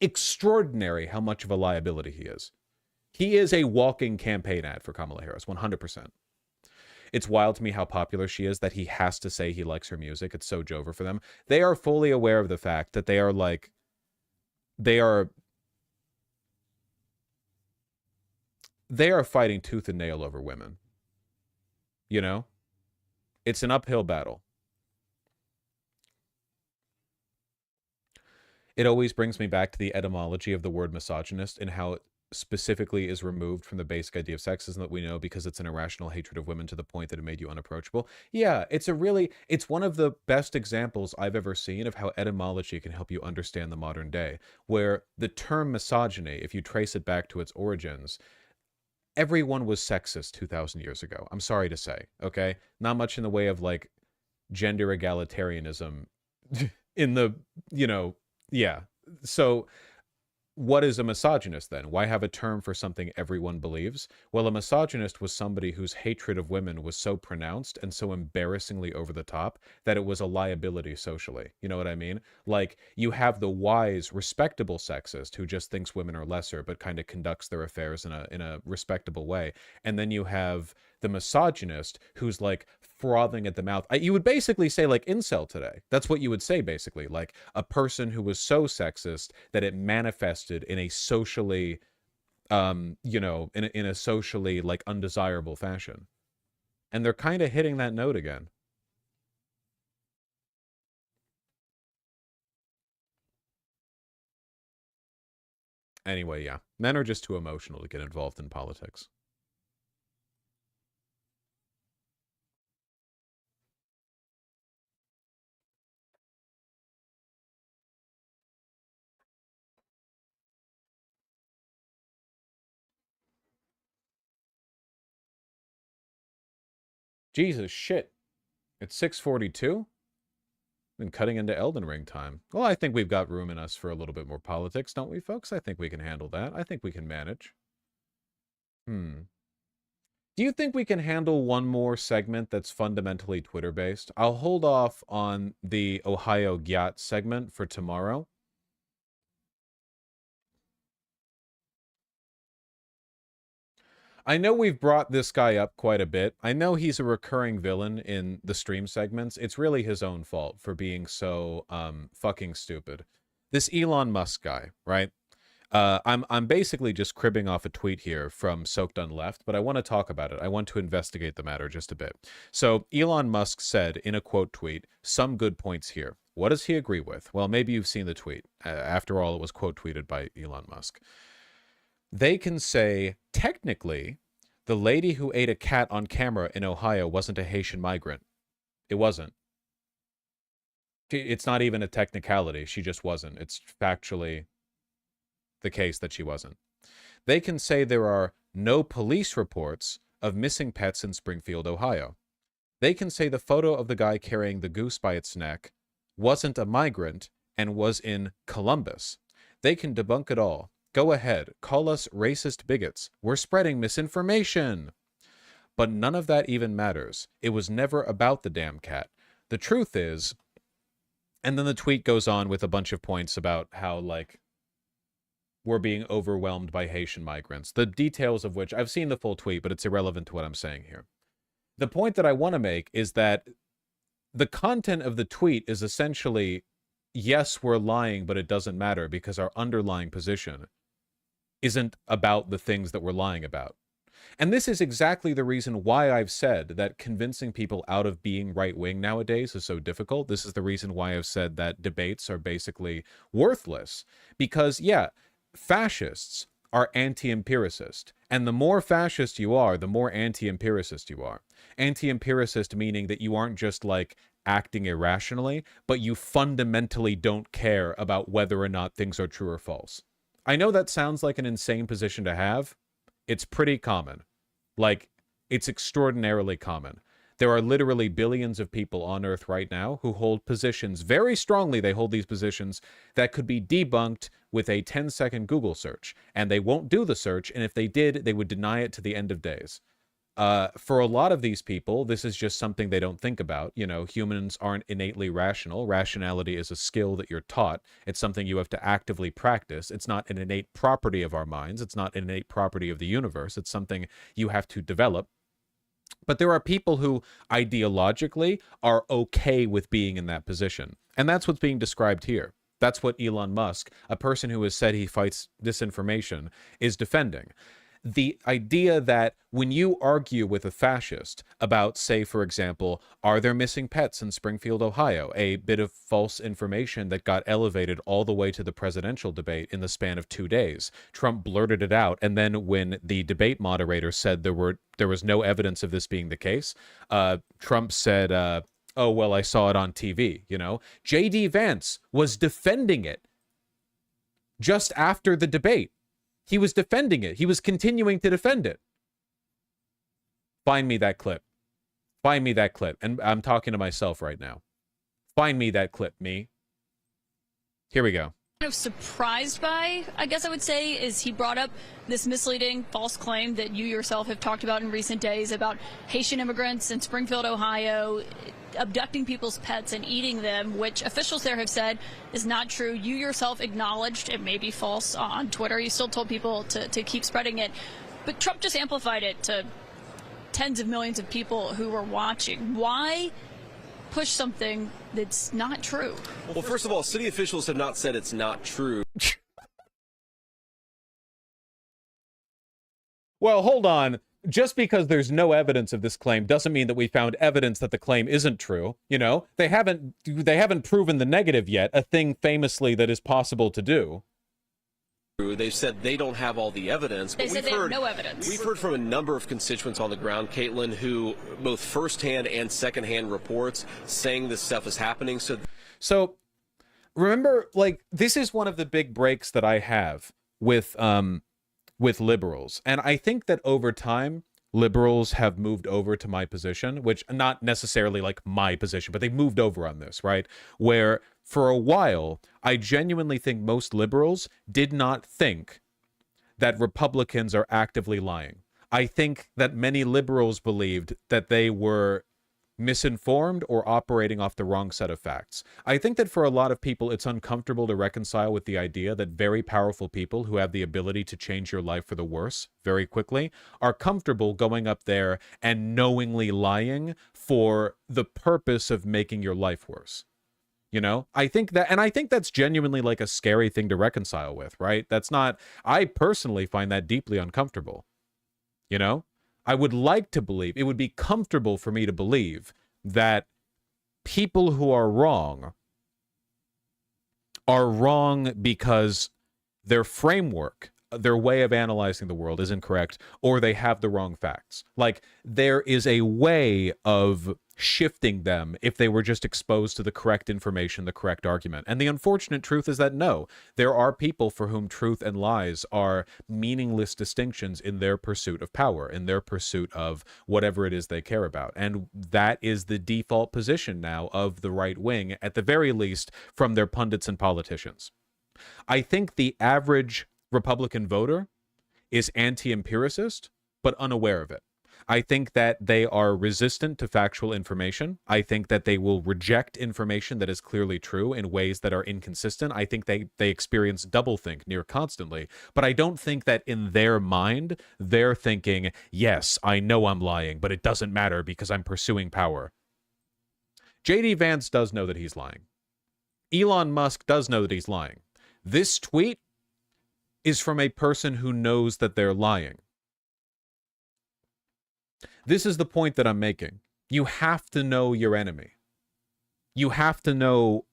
extraordinary how much of a liability he is. He is a walking campaign ad for Kamala Harris, 100%. It's wild to me how popular she is that he has to say he likes her music. It's so Jover for them. They are fully aware of the fact that they are fighting tooth and nail over women. You know? It's an uphill battle. It always brings me back to the etymology of the word misogynist and how it specifically is removed from the basic idea of sexism that we know because it's an irrational hatred of women to the point that it made you unapproachable. Yeah, it's one of the best examples I've ever seen of how etymology can help you understand the modern day, where the term misogyny, if you trace it back to its origins, everyone was sexist 2,000 years ago. I'm sorry to say, okay? Not much in the way of like gender egalitarianism in the, you know, yeah. So what is a misogynist then? Why have a term for something everyone believes? Well, a misogynist was somebody whose hatred of women was so pronounced and so embarrassingly over the top that it was a liability socially. You know what I mean? Like, you have the wise, respectable sexist who just thinks women are lesser but kind of conducts their affairs in a respectable way. And then you have the misogynist who's like frothing at the mouth. You would basically say like incel today. That's what you would say basically. Like a person who was so sexist that it manifested in a socially, you know, in a socially like undesirable fashion. And they're kind of hitting that note again. Anyway, yeah. Men are just too emotional to get involved in politics. Jesus shit. It's 6:42? Been cutting into Elden Ring time. Well, I think we've got room in us for a little bit more politics, don't we, folks? I think we can handle that. I think we can manage. Do you think we can handle one more segment that's fundamentally Twitter-based? I'll hold off on the Ohio Gyat segment for tomorrow. I know we've brought this guy up quite a bit. I know he's a recurring villain in the stream segments. It's really his own fault for being so fucking stupid. This Elon Musk guy, right? I'm basically just cribbing off a tweet here from Soaked on Left, but I want to talk about it. I want to investigate the matter just a bit. So Elon Musk said in a quote tweet, some good points here. What does he agree with? Well, maybe you've seen the tweet. After all, it was quote tweeted by Elon Musk. They can say, technically, the lady who ate a cat on camera in Ohio wasn't a Haitian migrant. It wasn't. It's not even a technicality. She just wasn't. It's factually the case that she wasn't. They can say there are no police reports of missing pets in Springfield, Ohio. They can say the photo of the guy carrying the goose by its neck wasn't a migrant and was in Columbus. They can debunk it all. Go ahead, call us racist bigots. We're spreading misinformation. But none of that even matters. It was never about the damn cat. The truth is, and then the tweet goes on with a bunch of points about how, like, we're being overwhelmed by Haitian migrants. The details of which, I've seen the full tweet, but it's irrelevant to what I'm saying here. The point that I want to make is that the content of the tweet is essentially yes, we're lying, but it doesn't matter because our underlying position isn't about the things that we're lying about. And this is exactly the reason why I've said that convincing people out of being right-wing nowadays is so difficult. This is the reason why I've said that debates are basically worthless. Because, yeah, fascists are anti-empiricist. And the more fascist you are, the more anti-empiricist you are. Anti-empiricist meaning that you aren't just, like, acting irrationally, but you fundamentally don't care about whether or not things are true or false. I know that sounds like an insane position to have. It's pretty common. Like, it's extraordinarily common. There are literally billions of people on Earth right now who hold positions, very strongly they hold these positions, that could be debunked with a 10-second Google search. And they won't do the search, and if they did, they would deny it to the end of days. For a lot of these people, this is just something they don't think about. You know, humans aren't innately rational. Rationality is a skill that you're taught. It's something you have to actively practice. It's not an innate property of our minds. It's not an innate property of the universe. It's something you have to develop. But there are people who ideologically are okay with being in that position. And that's what's being described here. That's what Elon Musk, a person who has said he fights disinformation, is defending. The idea that when you argue with a fascist about, say, for example, are there missing pets in Springfield, Ohio, a bit of false information that got elevated all the way to the presidential debate in the span of 2 days. Trump blurted it out, and then when the debate moderator said there was no evidence of this being the case, Trump said, oh, well, I saw it on TV, you know? J.D. Vance was defending it just after the debate. He was defending it. He was continuing to defend it. Find me that clip. Find me that clip. And I'm talking to myself right now. Find me that clip, me. Here we go. Kind of surprised by, I guess I would say, is he brought up this misleading false claim that you yourself have talked about in recent days about Haitian immigrants in Springfield, Ohio, abducting people's pets and eating them, which officials there have said is not true. You yourself acknowledged it may be false on Twitter. You still told people to keep spreading it. But Trump just amplified it to tens of millions of people who were watching. Why push something that's not true? Well, first of all, city officials have not said it's not true. Well, hold on. Just because there's no evidence of this claim doesn't mean that we found evidence that the claim isn't true. You know, they haven't proven the negative yet, a thing famously that is possible to do. They've said they don't have all the evidence. They said they have no evidence. We've heard from a number of constituents on the ground, Caitlin, who both firsthand and secondhand reports saying this stuff is happening. So remember, like, this is one of the big breaks that I have with liberals. And I think that over time, liberals have moved over to my position, which not necessarily like my position, but they've moved over on this, right? Where for a while, I genuinely think most liberals did not think that Republicans are actively lying. I think that many liberals believed that they were misinformed or operating off the wrong set of facts. I think that for a lot of people, it's uncomfortable to reconcile with the idea that very powerful people who have the ability to change your life for the worse very quickly are comfortable going up there and knowingly lying for the purpose of making your life worse. You know, I think that's genuinely like a scary thing to reconcile with, right? I personally find that deeply uncomfortable. You know? I would like to believe, it would be comfortable for me to believe that people who are wrong because their framework, their way of analyzing the world is incorrect, or they have the wrong facts. Like, there is a way of shifting them if they were just exposed to the correct information, the correct argument. And the unfortunate truth is that no, there are people for whom truth and lies are meaningless distinctions in their pursuit of power, in their pursuit of whatever it is they care about. And that is the default position now of the right wing, at the very least, from their pundits and politicians. I think the average Republican voter is anti-empiricist, but unaware of it. I think that they are resistant to factual information. I think that they will reject information that is clearly true in ways that are inconsistent. I think they experience doublethink near constantly. But I don't think that in their mind, they're thinking, yes, I know I'm lying, but it doesn't matter because I'm pursuing power. J.D. Vance does know that he's lying. Elon Musk does know that he's lying. This tweet is from a person who knows that they're lying. This is the point that I'm making. You have to know your enemy. You have to know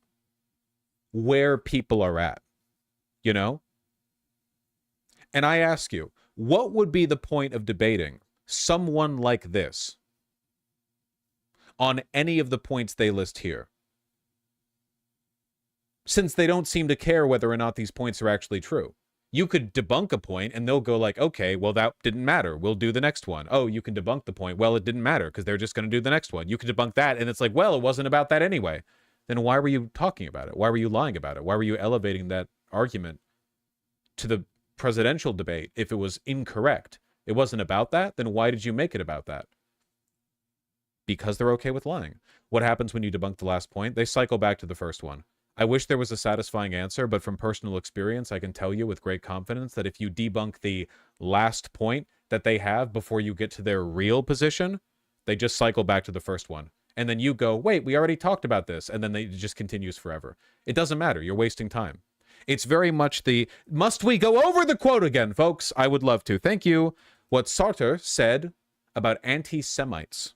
where people are at, you know? And I ask you, what would be the point of debating someone like this on any of the points they list here? Since they don't seem to care whether or not these points are actually true. You could debunk a point and they'll go like, okay, well, that didn't matter. We'll do the next one. Oh, you can debunk the point. Well, it didn't matter because they're just going to do the next one. You could debunk that and it's like, well, it wasn't about that anyway. Then why were you talking about it? Why were you lying about it? Why were you elevating that argument to the presidential debate if it was incorrect? It wasn't about that? Then why did you make it about that? Because they're okay with lying. What happens when you debunk the last point? They cycle back to the first one. I wish there was a satisfying answer, but from personal experience, I can tell you with great confidence that if you debunk the last point that they have before you get to their real position, they just cycle back to the first one. And then you go, wait, we already talked about this. And then it just continues forever. It doesn't matter. You're wasting time. It's very much the, must we go over the quote again, folks? I would love to. Thank you. What Sartre said about anti-Semites.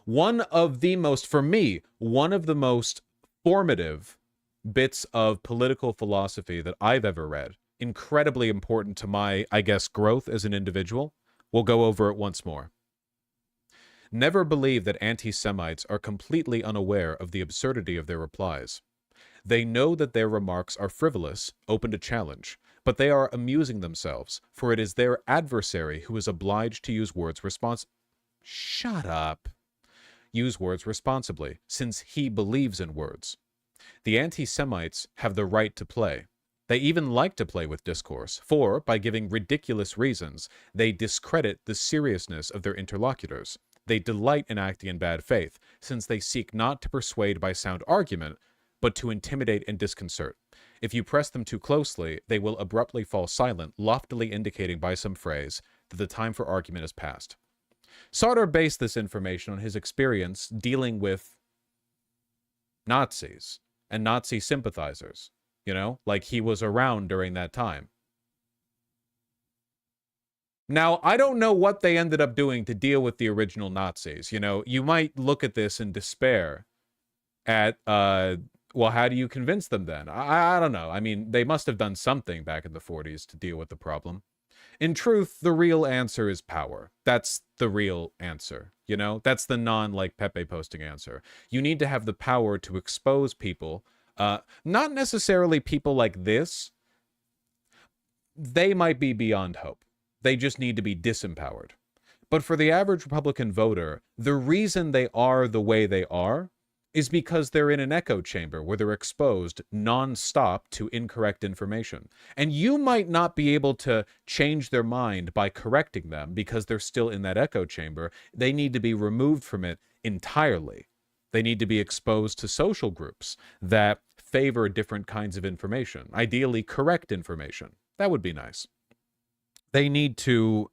One of the most, for me, one of the most formative bits of political philosophy that I've ever read, incredibly important to my, I guess, growth as an individual. We'll go over it once more. Never believe that anti-Semites are completely unaware of the absurdity of their replies. They know that their remarks are frivolous, open to challenge, but they are amusing themselves, for it is their adversary who is obliged to use words Shut up. Use words responsibly, since he believes in words. The anti-Semites have the right to play. They even like to play with discourse, for, by giving ridiculous reasons, they discredit the seriousness of their interlocutors. They delight in acting in bad faith, since they seek not to persuade by sound argument, but to intimidate and disconcert. If you press them too closely, they will abruptly fall silent, loftily indicating by some phrase that the time for argument is past. Sartre based this information on his experience dealing with Nazis and Nazi sympathizers, you know, like he was around during that time. Now, I don't know what they ended up doing to deal with the original Nazis. You know, you might look at this in despair at, well, how do you convince them then? I don't know. I mean, they must have done something back in the 40s to deal with the problem. In truth, the real answer is power. That's the real answer, you know? That's the like Pepe posting answer. You need to have the power to expose people, not necessarily people like this. They might be beyond hope. They just need to be disempowered. But for the average Republican voter, the reason they are the way they are is because they're in an echo chamber where they're exposed non-stop to incorrect information. And you might not be able to change their mind by correcting them because they're still in that echo chamber. They need to be removed from it entirely. They need to be exposed to social groups that favor different kinds of information, ideally correct information. That would be nice. They need to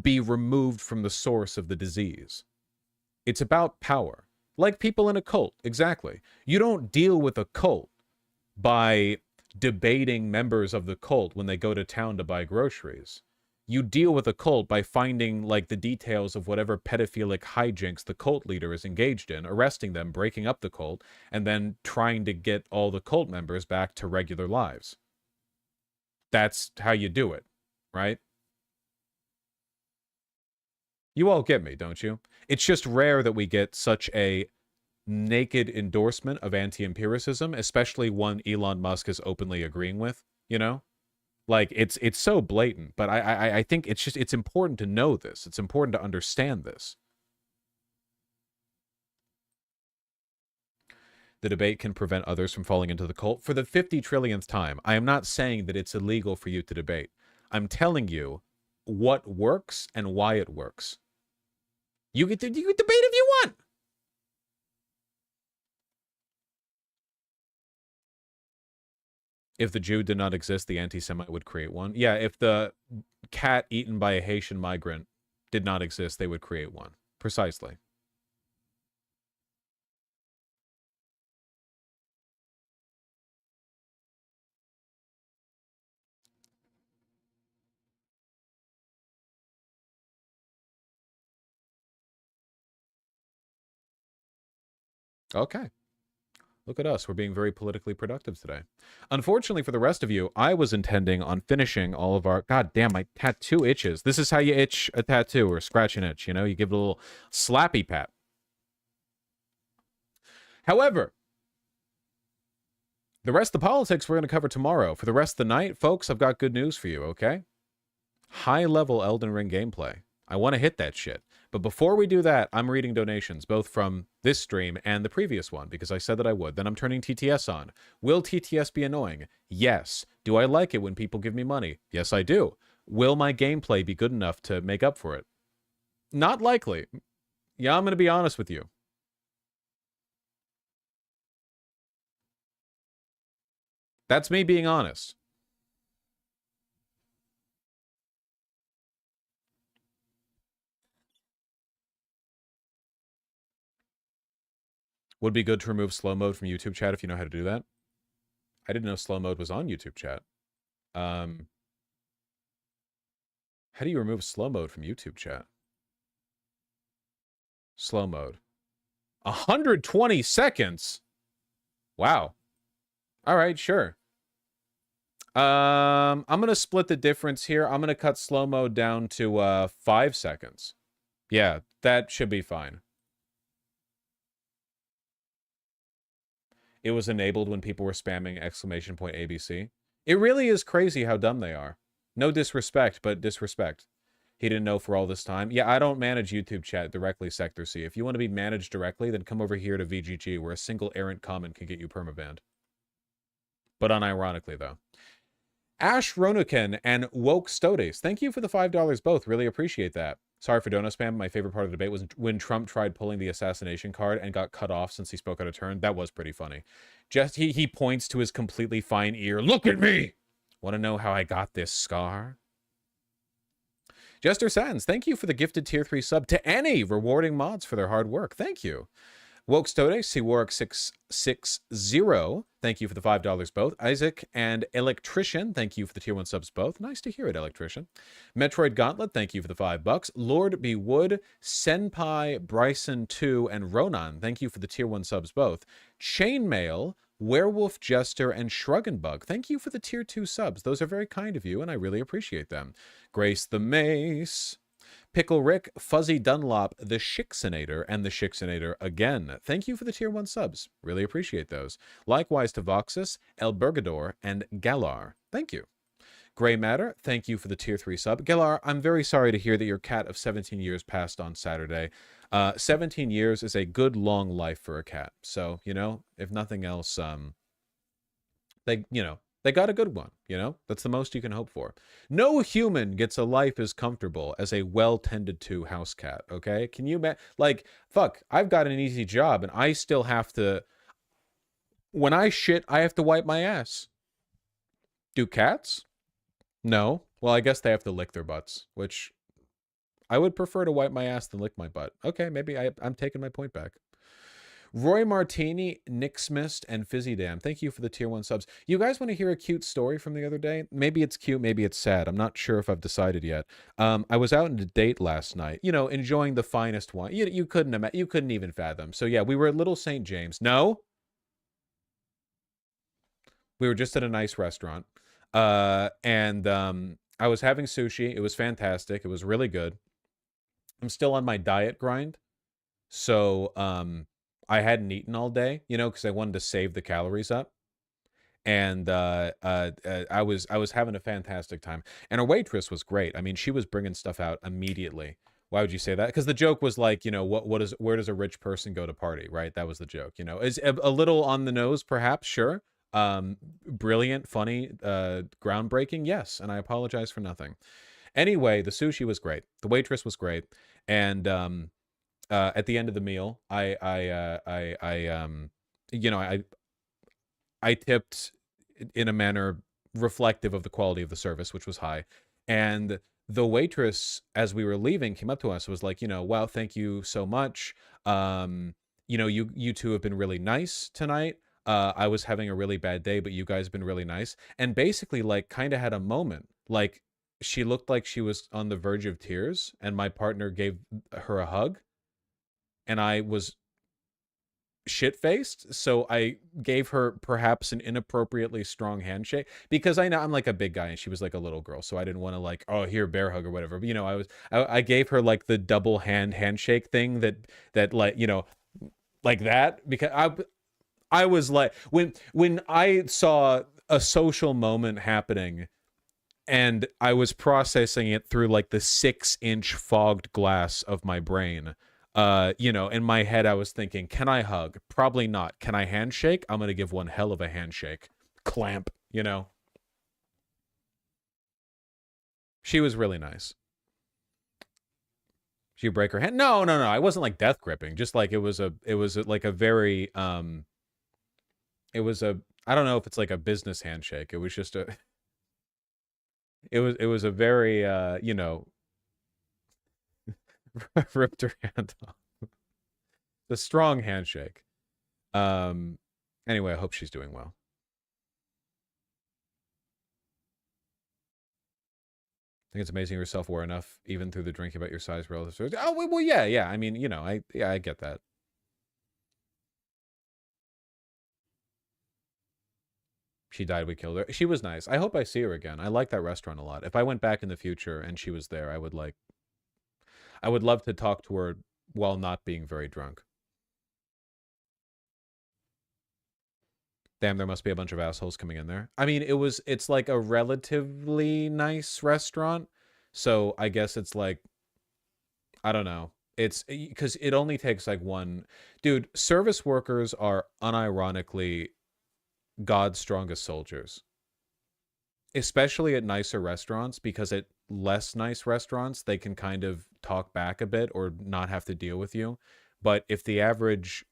be removed from the source of the disease. It's about power. Like people in a cult, exactly. You don't deal with a cult by debating members of the cult when they go to town to buy groceries. You deal with a cult by finding, like, the details of whatever pedophilic hijinks the cult leader is engaged in, arresting them, breaking up the cult, and then trying to get all the cult members back to regular lives. That's how you do it, right? You all get me, don't you? It's just rare that we get such a naked endorsement of anti-empiricism, especially one Elon Musk is openly agreeing with, you know? Like, it's so blatant, but I think it's important to know this. It's important to understand this. The debate can prevent others from falling into the cult. For the 50 trillionth time, I am not saying that it's illegal for you to debate. I'm telling you what works and why it works. You can debate if you want. If the Jew did not exist, the anti-Semite would create one. Yeah, if the cat eaten by a Haitian migrant did not exist, they would create one. Precisely. Okay. Look at us. We're being very politically productive today. Unfortunately for the rest of you, I was intending on finishing all of our... God damn, my tattoo itches. This is how you itch a tattoo or scratch an itch, you know? You give it a little slappy pat. However, the rest of the politics we're going to cover tomorrow. For the rest of the night, folks, I've got good news for you, okay? High-level Elden Ring gameplay. I want to hit that shit. But before we do that, I'm reading donations, both from this stream and the previous one, because I said that I would. Then I'm turning TTS on. Will TTS be annoying? Yes. Do I like it when people give me money? Yes, I do. Will my gameplay be good enough to make up for it? Not likely. Yeah, I'm going to be honest with you. That's me being honest. Would be good to remove slow mode from YouTube chat if you know how to do that. I didn't know slow mode was on YouTube chat. How do you remove slow mode from YouTube chat? Slow mode. 120 seconds? Wow. All right, sure. I'm going to split the difference here. I'm going to cut slow mode down to 5 seconds. Yeah, that should be fine. It was enabled when people were spamming exclamation point ABC. It really is crazy how dumb they are. No disrespect, but disrespect. He didn't know for all this time. Yeah, I don't manage YouTube chat directly, Sector C. If you want to be managed directly, then come over here to VGG, where a single errant comment can get you permabanned. But unironically, though. Ash Ronukin and Woke Stodes, thank you for the $5 both. Really appreciate that. Sorry for dono spam. My favorite part of the debate was when Trump tried pulling the assassination card and got cut off since he spoke out of turn. That was pretty funny. Just he points to his completely fine ear. Look at me! Want to know how I got this scar? Jester Sands, thank you for the gifted tier 3 sub to any rewarding mods for their hard work. Thank you. Woke Stode, Seawark660, thank you for the $5 both. Isaac and Electrician, thank you for the tier 1 subs both. Nice to hear it, Electrician. Metroid Gauntlet, thank you for the $5. Lord B. Wood, Senpai, Bryson 2, and Ronan, thank you for the tier 1 subs both. Chainmail, Werewolf Jester, and Shruggenbug, thank you for the tier 2 subs. Those are very kind of you, and I really appreciate them. Grace the Mace, Pickle Rick, Fuzzy Dunlop, the Shixinator, and the Shixinator again. Thank you for the tier 1 subs. Really appreciate those. Likewise to Voxus, El Burgador, and Galar. Thank you. Grey Matter, thank you for the tier 3 sub. Galar, I'm very sorry to hear that your cat of 17 years passed on Saturday. 17 years is a good long life for a cat. So, you know, if nothing else, they got a good one, you know? That's the most you can hope for. No human gets a life as comfortable as a well-tended to house cat, okay? Can you like, fuck, I've got an easy job and I still have to... When I shit, I have to wipe my ass. Do cats? No. Well, I guess they have to lick their butts, which I would prefer to wipe my ass than lick my butt. Okay, maybe I'm taking my point back. Roy Martini, Nick Mist, and Fizzy Dam, thank you for the tier 1 subs. You guys want to hear a cute story from the other day? Maybe it's cute, maybe it's sad. I'm not sure if I've decided yet. I was out on a date last night, you know, enjoying the finest wine. You couldn't even fathom. So yeah, we were at Little St. James. No, we were just at a nice restaurant, and I was having sushi. It was fantastic. It was really good. I'm still on my diet grind, so I hadn't eaten all day, you know, because I wanted to save the calories up. And I was having a fantastic time. And our waitress was great. I mean, she was bringing stuff out immediately. Why would you say that? Because the joke was like, you know, where does a rich person go to party, right? That was the joke, you know. Is a little on the nose, perhaps, sure. Brilliant, funny, groundbreaking, yes. And I apologize for nothing. Anyway, the sushi was great. The waitress was great. And at the end of the meal, I tipped in a manner reflective of the quality of the service, which was high. And the waitress, as we were leaving, came up to us and was like, you know, wow, thank you so much. You know, you two have been really nice tonight. I was having a really bad day, but you guys have been really nice. And basically, like, kind of had a moment. Like, she looked like she was on the verge of tears, and my partner gave her a hug. And I was shit-faced, so I gave her perhaps an inappropriately strong handshake, because I know I'm like a big guy and she was like a little girl, so I didn't want to like, oh, here, bear hug or whatever. But, you know, I gave her like the double handshake thing that like, you know, like that, because I was like, when I saw a social moment happening and I was processing it through like the 6-inch fogged glass of my brain, you know, in my head I was thinking, can I hug? Probably not. Can I handshake? I'm gonna give one hell of a handshake. Clamp, you know. She was really nice. She break her hand? No. I wasn't like death gripping. Just like it was like a very it was a, I don't know if it's like a business handshake. It was just a it was a very you know, ripped her hand off. The strong handshake. Anyway, I hope she's doing well. I think it's amazing you're self-aware enough, even through the drinking, about your size relative to... Oh, well, yeah. I mean, you know, I get that. She died, we killed her. She was nice. I hope I see her again. I like that restaurant a lot. If I went back in the future and she was there, I would love to talk to her while not being very drunk. Damn, there must be a bunch of assholes coming in there. I mean, it's like a relatively nice restaurant. So I guess it's like, I don't know. It's because it only takes like one. Dude, service workers are unironically God's strongest soldiers. Especially at nicer restaurants, because at less nice restaurants, they can kind of talk back a bit or not have to deal with you. But if the average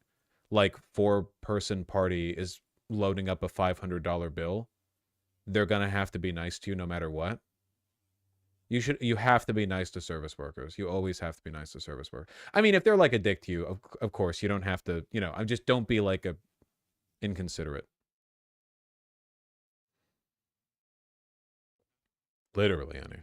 like 4-person party is loading up a $500 bill, they're gonna have to be nice to you no matter what. You have to be nice to service workers. You always have to be nice to service workers. I mean, if they're like a dick to you, of course you don't have to, you know, just don't be like a inconsiderate. Literally, Annie.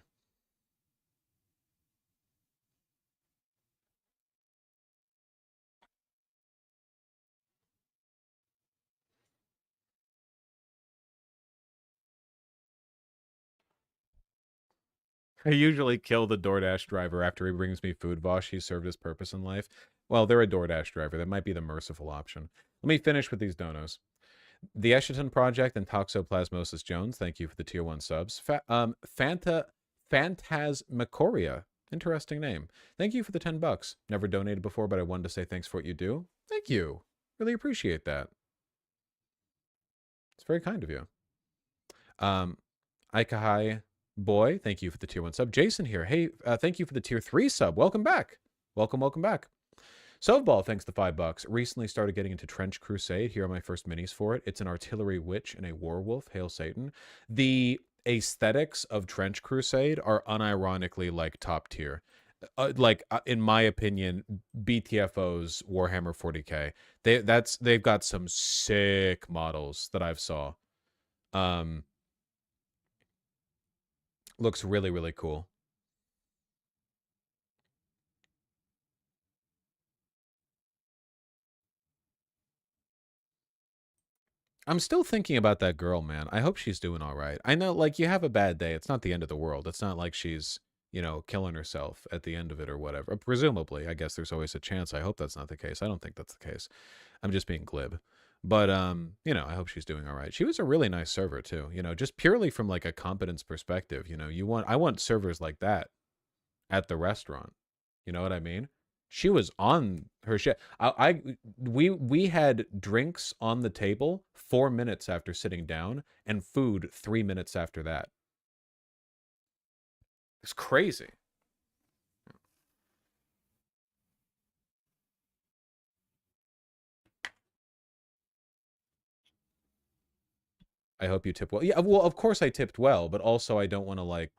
I usually kill the DoorDash driver after he brings me food, Vosh. He served his purpose in life. Well, they're a DoorDash driver. That might be the merciful option. Let me finish with these donos. The Eschaton Project and Toxoplasmosis Jones, thank you for the tier 1 subs. Phantasmacoria, interesting name. Thank you for the $10. Never donated before, but I wanted to say thanks for what you do. Thank you. Really appreciate that. It's very kind of you. Ikahai Boy, thank you for the tier 1 sub. Jason here. Hey, thank you for the tier 3 sub. Welcome back. Welcome back. Sovball, thanks to $5. Recently started getting into Trench Crusade. Here are my first minis for it. It's an artillery witch and a werewolf. Hail Satan. The aesthetics of Trench Crusade are unironically like top tier. In my opinion, BTFO's Warhammer 40K. They've got some sick models that I've saw. Looks really, really cool. I'm still thinking about that girl, man. I hope she's doing all right. I know, like, you have a bad day. It's not the end of the world. It's not like she's, you know, killing herself at the end of it or whatever. Presumably, I guess there's always a chance. I hope that's not the case. I don't think that's the case. I'm just being glib. But, you know, I hope she's doing all right. She was a really nice server, too. You know, just purely from, like, a competence perspective. You know, I want servers like that at the restaurant. You know what I mean? She was on her shit. We had drinks on the table 4 minutes after sitting down and food 3 minutes after that. It's crazy. I hope you tip well. Yeah, well, of course I tipped well, but also I don't want to like...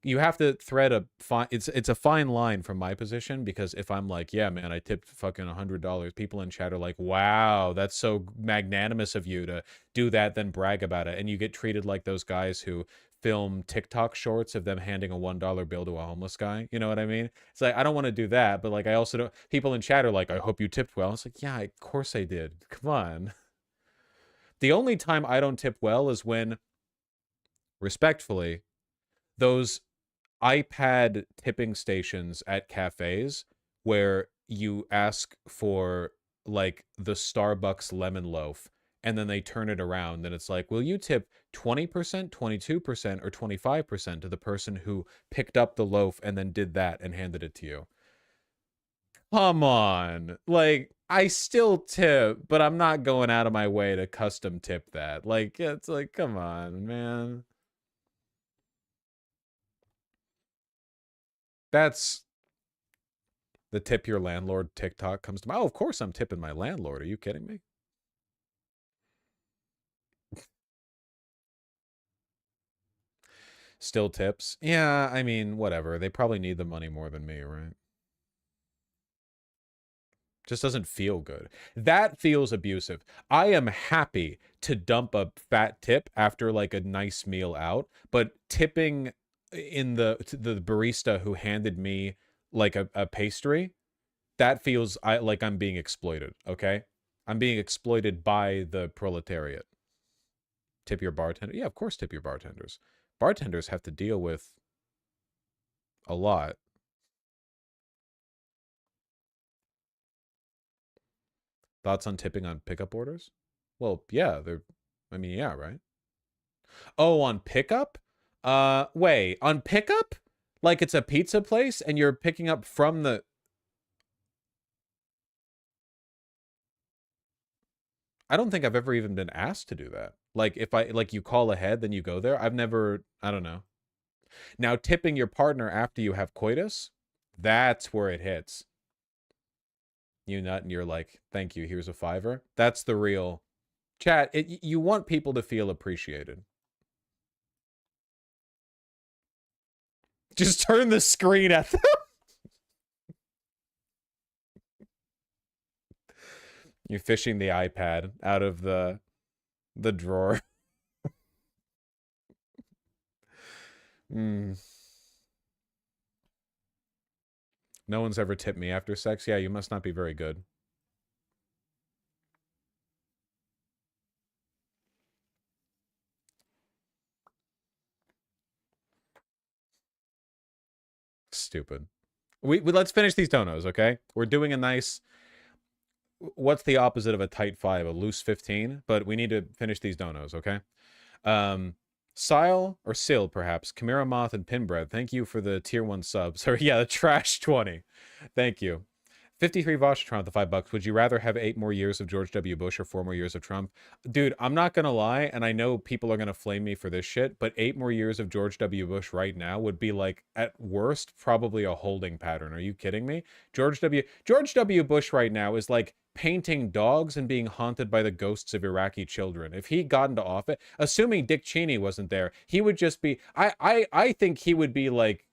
you have to thread a fine, it's a fine line from my position, because if I'm like, yeah, man, I tipped fucking $100, people in chat are like, wow, that's so magnanimous of you to do that, then brag about it. And you get treated like those guys who film TikTok shorts of them handing a $1 bill to a homeless guy. You know what I mean? It's like, I don't want to do that, but like, I also don't, people in chat are like, I hope you tipped well. It's like, yeah, of course I did. Come on. The only time I don't tip well is when, respectfully, those iPad tipping stations at cafes where you ask for like the Starbucks lemon loaf and then they turn it around and it's like, will you tip 20%, 22%, or 25% to the person who picked up the loaf and then did that and handed it to you? Come on. Like, I still tip, but I'm not going out of my way to custom tip that. Like, it's like, come on, man. That's the tip your landlord TikTok comes to mind. Oh, of course I'm tipping my landlord. Are you kidding me? Still tips? Yeah, I mean, whatever. They probably need the money more than me, right? Just doesn't feel good. That feels abusive. I am happy to dump a fat tip after like a nice meal out, but tipping in the barista who handed me like a pastry, that feels like I'm being exploited, okay? I'm being exploited by the proletariat. Tip your bartender? Yeah, of course tip your bartenders. Bartenders have to deal with a lot. Thoughts on tipping on pickup orders? Well, yeah, I mean, yeah, right? Oh, on pickup? Wait, on pickup? Like it's a pizza place and you're picking up from the... I don't think I've ever even been asked to do that. Like if you call ahead, then you go there. I don't know. Now, tipping your partner after you have coitus, that's where it hits. You nut and you're like, thank you, here's a $5. That's the real... Chat, you want people to feel appreciated. Just turn the screen at them. You're fishing the iPad out of the drawer. No one's ever tipped me after sex. Yeah, you must not be very good. Stupid. We let's finish these donos, okay? We're doing a nice... What's the opposite of a tight 5? A loose 15? But we need to finish these donos, okay? Sile or Sil, perhaps. Chimera Moth and Pinbread, thank you for the tier 1 subs. Or yeah, the trash 20. Thank you. 53 Voshatron, the $5. Would you rather have 8 more years of George W. Bush or 4 more years of Trump? Dude, I'm not gonna lie, and I know people are gonna flame me for this shit, but 8 more years of George W. Bush right now would be like, at worst, probably a holding pattern. Are you kidding me? George W. Bush right now is like painting dogs and being haunted by the ghosts of Iraqi children. If he got into office, assuming Dick Cheney wasn't there, he would just be... I think he would be like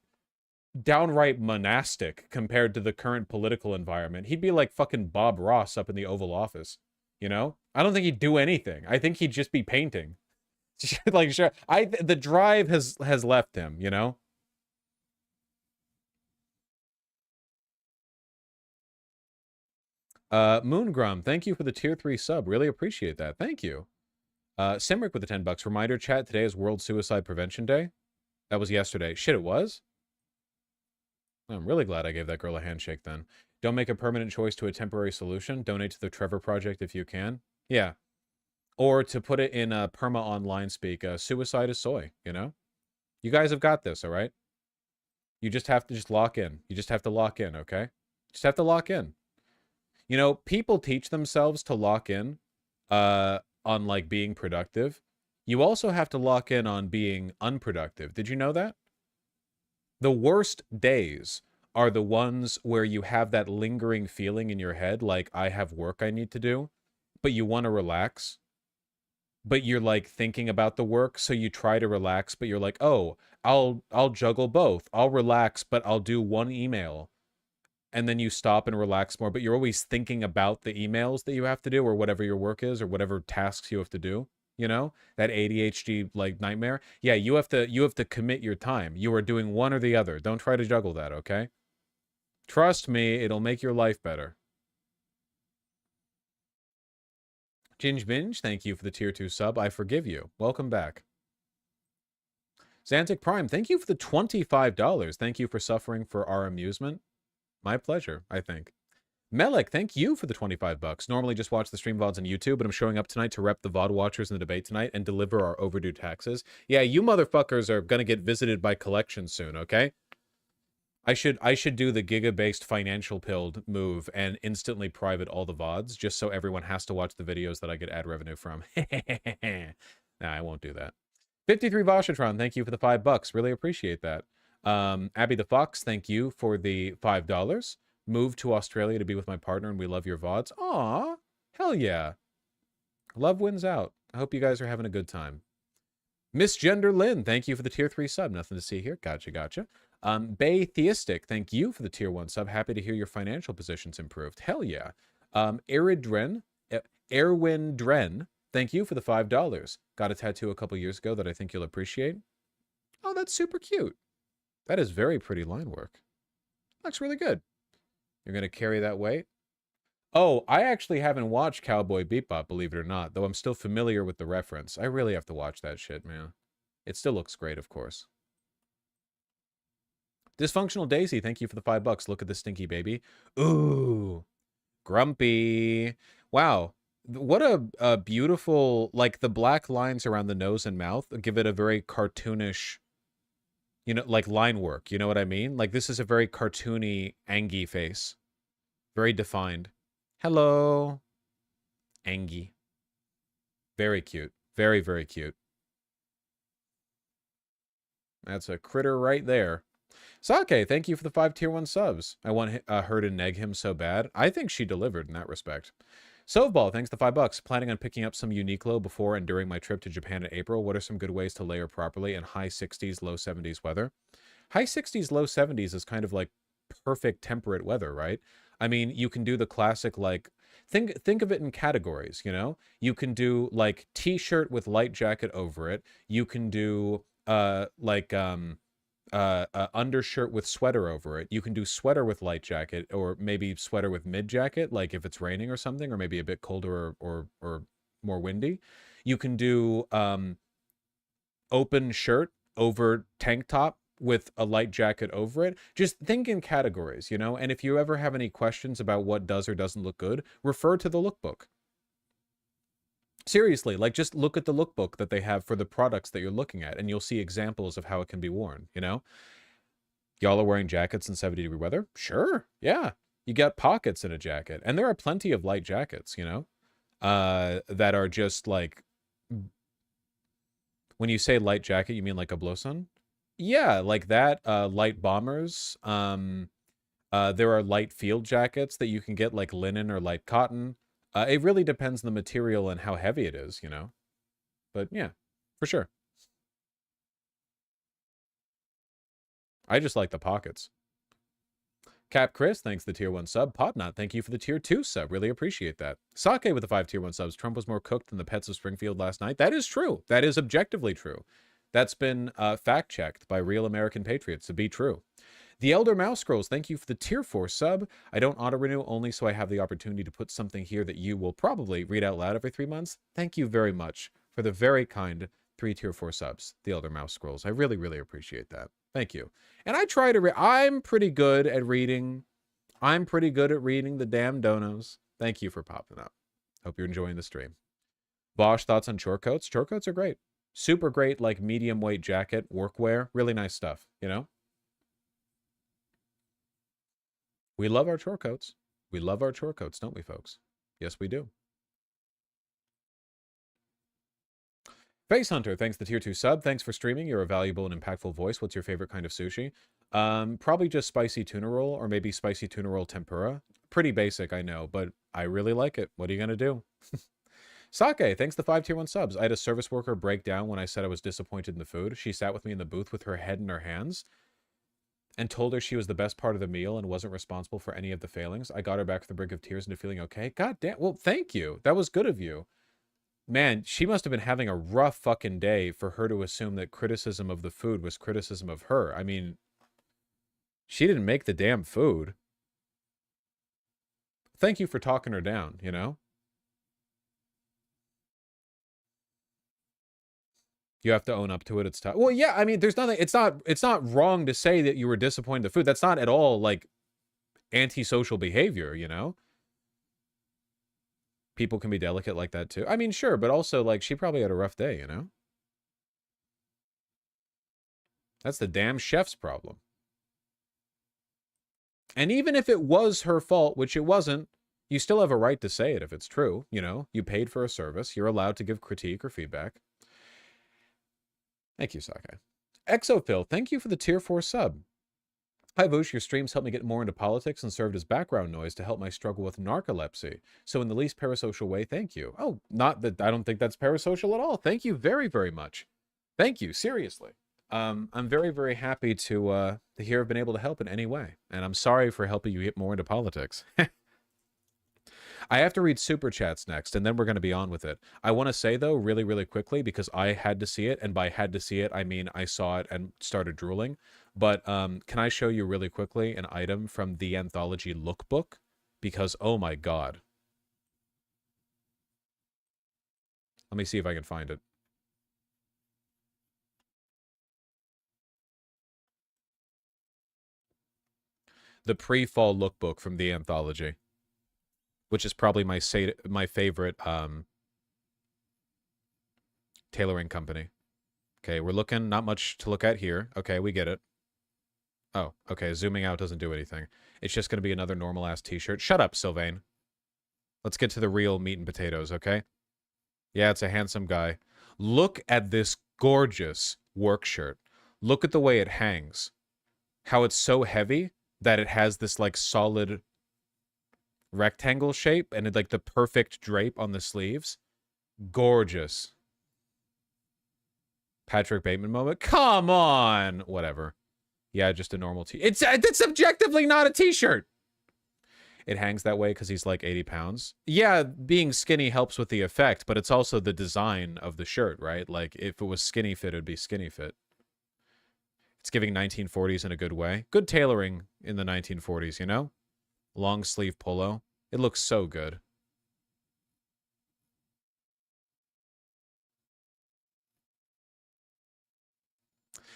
downright monastic compared to the current political environment. He'd be like fucking Bob Ross up in the Oval Office, you know? I don't think he'd do anything. I think he'd just be painting. Like, sure, the drive has left him, you know? Moongrum, thank you for the tier 3 sub. Really appreciate that. Thank you. Simric with the $10. Reminder chat, today is World Suicide Prevention Day. That was yesterday. Shit, it was? I'm really glad I gave that girl a handshake then. Don't make a permanent choice to a temporary solution. Donate to the Trevor Project if you can. Yeah. Or to put it in perma online speak, suicide is soy, you know? You guys have got this, all right? You just have to lock in. You just have to lock in, okay? Just have to lock in. You know, people teach themselves to lock in on, like, being productive. You also have to lock in on being unproductive. Did you know that? The worst days are the ones where you have that lingering feeling in your head, like, I have work I need to do, but you want to relax. but you're like thinking about the work, so you try to relax, but you're like, oh, I'll juggle both. I'll relax, but I'll do one email. And then you stop and relax more, but you're always thinking about the emails that you have to do, or whatever your work is, or whatever tasks you have to do. You know, that ADHD like nightmare. Yeah, you have to commit your time. You are doing one or the other. Don't try to juggle that, okay? Trust me, it'll make your life better. Ginge Binge, thank you for the tier 2 sub. I forgive you. Welcome back. Xantic Prime, thank you for the $25. Thank you for suffering for our amusement. My pleasure, I think. Melek, thank you for the 25 bucks. Normally just watch the stream VODs on YouTube, but I'm showing up tonight to rep the VOD watchers in the debate tonight and deliver our overdue taxes. Yeah, you motherfuckers are gonna get visited by collections soon, okay? I should do the Giga-based financial pilled move and instantly private all the VODs just so everyone has to watch the videos that I get ad revenue from. Nah, I won't do that. 53 Vashatron, thank you for the $5. Really appreciate that. Abby the Fox, thank you for the $5. Moved to Australia to be with my partner and we love your VODs. Aw, hell yeah. Love wins out. I hope you guys are having a good time. Miss Gender Lynn, thank you for the tier 3 sub. Nothing to see here. Gotcha. Bay Theistic, thank you for the tier 1 sub. Happy to hear your financial position's improved. Hell yeah. Erwin Dren, thank you for the $5. Got a tattoo a couple years ago that I think you'll appreciate. Oh, that's super cute. That is very pretty line work. Looks really good. You're going to carry that weight? Oh, I actually haven't watched Cowboy Bebop, believe it or not, though I'm still familiar with the reference. I really have to watch that shit, man. It still looks great, of course. Dysfunctional Daisy, thank you for the $5. Look at this stinky baby. Ooh, grumpy. Wow. What a beautiful, like the black lines around the nose and mouth give it a very cartoonish, you know, like line work. You know what I mean? Like this is a very cartoony, Angie face. Very defined. Hello. Angie. Very cute. Very, very cute. That's a critter right there. Sake, thank you for the 5 tier 1 subs. I want her to neg him so bad. I think she delivered in that respect. Soveball, thanks for the $5. Planning on picking up some Uniqlo before and during my trip to Japan in April. What are some good ways to layer properly in high 60s, low 70s weather? High 60s, low 70s is kind of like perfect temperate weather, right? I mean, you can do the classic, like, think of it in categories, you know? You can do, like, t-shirt with light jacket over it. You can do, undershirt with sweater over it. You can do sweater with light jacket, or maybe sweater with mid jacket, like if it's raining or something, or maybe a bit colder or more windy. You can do open shirt over tank top with a light jacket over it. Just think in categories, you know? And if you ever have any questions about what does or doesn't look good, refer to the lookbook. Seriously, like just look at the lookbook that they have for the products that you're looking at, and you'll see examples of how it can be worn, you know? Y'all are wearing jackets in 70-degree weather? Sure, yeah. You got pockets in a jacket, and there are plenty of light jackets, you know? That are just like... When you say light jacket, you mean like a blouson? Yeah, like that, light bombers. There are light field jackets that you can get, like linen or light cotton. It really depends on the material and how heavy it is, you know? But yeah, for sure. I just like the pockets. Cap Chris, thanks for the tier 1 sub. Podnot, thank you for the tier 2 sub. Really appreciate that. Sake with the 5 tier 1 subs. Trump was more cooked than the pets of Springfield last night. That is true. That is objectively true. That's been fact-checked by real American patriots to be true. The Elder Mouse Scrolls, thank you for the tier 4 sub. I don't auto-renew only so I have the opportunity to put something here that you will probably read out loud every 3 months. Thank you very much for the very kind 3 tier 4 subs, the Elder Mouse Scrolls. I really, really appreciate that. Thank you. And I try to I'm pretty good at reading. I'm pretty good at reading the damn donos. Thank you for popping up. Hope you're enjoying the stream. Bosch, thoughts on chore coats? Chore coats are great. Super great, like medium weight jacket, workwear. Really nice stuff, you know? We love our chore coats. We love our chore coats, don't we, folks? Yes, we do. Face Hunter, thanks the tier 2 sub. Thanks for streaming. You're a valuable and impactful voice. What's your favorite kind of sushi? Probably just spicy tuna roll, or maybe spicy tuna roll tempura. Pretty basic, I know, but I really like it. What are you going to do? Sake, thanks the 5 tier 1 subs. I had a service worker break down when I said I was disappointed in the food. She sat with me in the booth with her head in her hands and told her she was the best part of the meal and wasn't responsible for any of the failings. I got her back from the brink of tears into feeling okay. God damn. Well, thank you. That was good of you. Man, she must have been having a rough fucking day for her to assume that criticism of the food was criticism of her. I mean, she didn't make the damn food. Thank you for talking her down, you know? You have to own up to it. It's tough. Well, yeah, I mean, there's nothing, it's not wrong to say that you were disappointed in the food. That's not at all like antisocial behavior, you know? People can be delicate like that too. I mean, sure, but also like she probably had a rough day, you know? That's the damn chef's problem. And even if it was her fault, which it wasn't, you still have a right to say it if it's true, you know? You paid for a service. You're allowed to give critique or feedback. Thank you, Sake. Exophil, thank you for the tier 4 sub. Hi, Voosh, your streams helped me get more into politics and served as background noise to help my struggle with narcolepsy. So in the least parasocial way, thank you. Oh, not that I don't think that's parasocial at all. Thank you very, very much. Thank you, seriously. I'm very, very happy to hear I've been able to help in any way. And I'm sorry for helping you get more into politics. I have to read Super Chats next, and then we're going to be on with it. I want to say, though, really, really quickly, because I had to see it, and by had to see it, I mean I saw it and started drooling. But can I show you really quickly an item from the Anthology Lookbook? Because, oh my god. Let me see if I can find it. The pre-fall lookbook from the Anthology, which is probably my favorite tailoring company. Okay, we're looking, not much to look at here. Okay, we get it. Oh, okay, zooming out doesn't do anything. It's just going to be another normal-ass t-shirt. Shut up, Sylvain. Let's get to the real meat and potatoes, okay? Yeah, it's a handsome guy. Look at this gorgeous work shirt. Look at the way it hangs. How it's so heavy that it has this, like, solid rectangle shape and like the perfect drape on the sleeves. Gorgeous. Patrick Bateman moment. Come on. Whatever. Yeah, just a normal it's objectively not a t-shirt. It hangs that way because he's like 80 pounds. Yeah, being skinny helps with the effect, but it's also the design of the shirt, right? Like, if it was skinny fit, it would be skinny fit. It's giving 1940s in a good way. Good tailoring in the 1940s, you know? Long sleeve polo. It looks so good.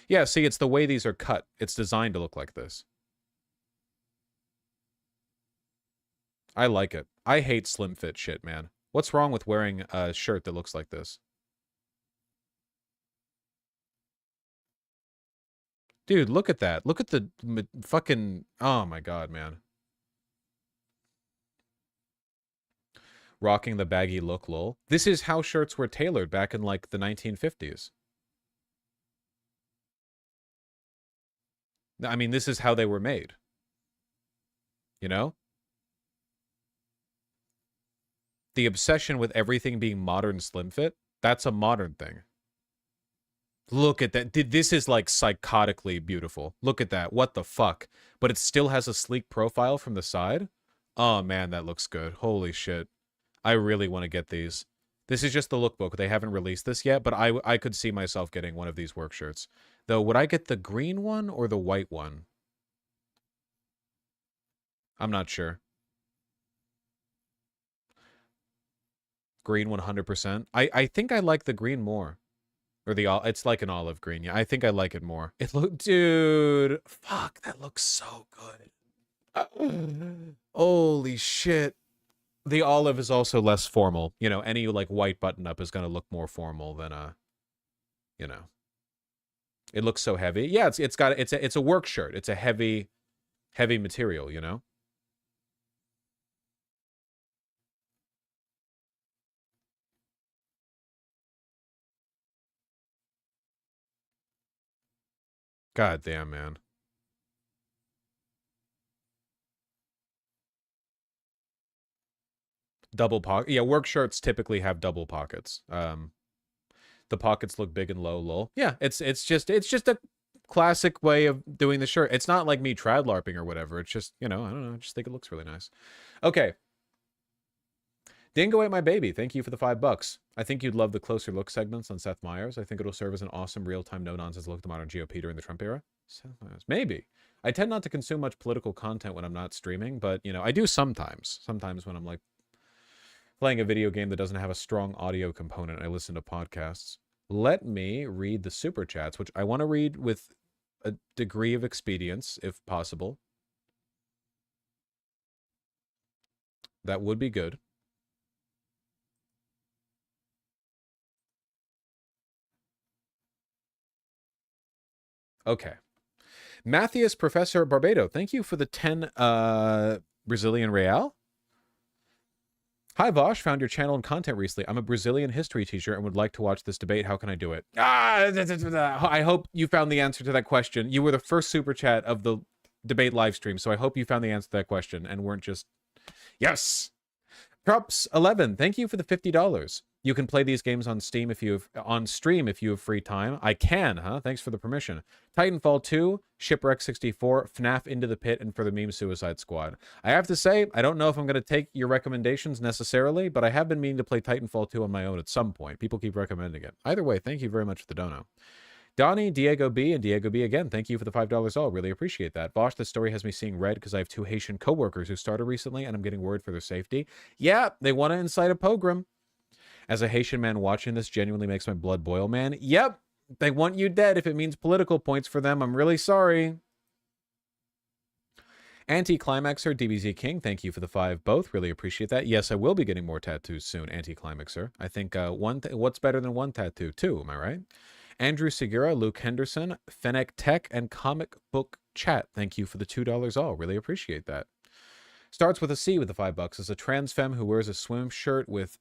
Yeah, see, it's the way these are cut. It's designed to look like this. I like it. I hate slim fit shit, man. What's wrong with wearing a shirt that looks like this? Dude, look at that. Look at the fucking... Oh my god, man. Rocking the baggy look, lol. This is how shirts were tailored back in, like, the 1950s. I mean, this is how they were made. You know? The obsession with everything being modern slim fit, that's a modern thing. Look at that. This is, like, psychotically beautiful. Look at that. What the fuck? But it still has a sleek profile from the side? Oh, man, that looks good. Holy shit. I really want to get these. This is just the lookbook. They haven't released this yet, but I could see myself getting one of these work shirts. Though, would I get the green one or the white one? I'm not sure. Green 100%. I think I like the green more. Or it's like an olive green. Yeah, I think I like it more. Dude, fuck, that looks so good. Holy shit. The olive is also less formal. You know, any like white button up is going to look more formal than you know. It looks so heavy. Yeah, it's a work shirt. It's a heavy material, you know? God damn, man. double pocket. Yeah, work shirts typically have double pockets. The pockets look big and low, lol. Yeah, it's just a classic way of doing the shirt. It's not like me trad larping or whatever. It's just, you know, I don't know. I just think it looks really nice. Okay. Dingo ate my baby. Thank you for the $5. I think you'd love the closer look segments on Seth Meyers. I think it'll serve as an awesome real-time no-nonsense look at the modern GOP during the Trump era. Seth Meyers. Maybe. I tend not to consume much political content when I'm not streaming, but, you know, I do sometimes. Sometimes when I'm, like, playing a video game that doesn't have a strong audio component, I listen to podcasts. Let me read the super chats, which I want to read with a degree of expedience, if possible. That would be good. Okay. Matthias Professor Barbado, thank you for the 10 Brazilian real. Hi, Vosh. Found your channel and content recently. I'm a Brazilian history teacher and would like to watch this debate. How can I do it? I hope you found the answer to that question. You were the first super chat of the debate live stream, so I hope you found the answer to that question and weren't just... Yes! Props 11, thank you for the $50. You can play these games on Steam if you have stream if you have free time. I can, huh? Thanks for the permission. Titanfall 2, Shipwreck 64, FNAF Into the Pit, and for the Meme Suicide Squad. I have to say, I don't know if I'm going to take your recommendations necessarily, but I have been meaning to play Titanfall 2 on my own at some point. People keep recommending it. Either way, thank you very much for the dono. Donnie, Diego B, and Diego B again, thank you for the $5 all. Really appreciate that. Vosh, this story has me seeing red because I have 2 Haitian coworkers who started recently, and I'm getting worried for their safety. Yeah, they want to incite a pogrom. As a Haitian man watching this genuinely makes my blood boil, man. Yep, they want you dead if it means political points for them. I'm really sorry. Anti-Climaxer, DBZ King, thank you for the 5 both. Really appreciate that. Yes, I will be getting more tattoos soon, Anti-Climaxer. I think what's better than 1 tattoo? 2, am I right? Andrew Segura, Luke Henderson, Fennec Tech, and Comic Book Chat, thank you for the $2 all. Really appreciate that. Starts with a C with the $5. As a trans femme who wears a swim shirt with...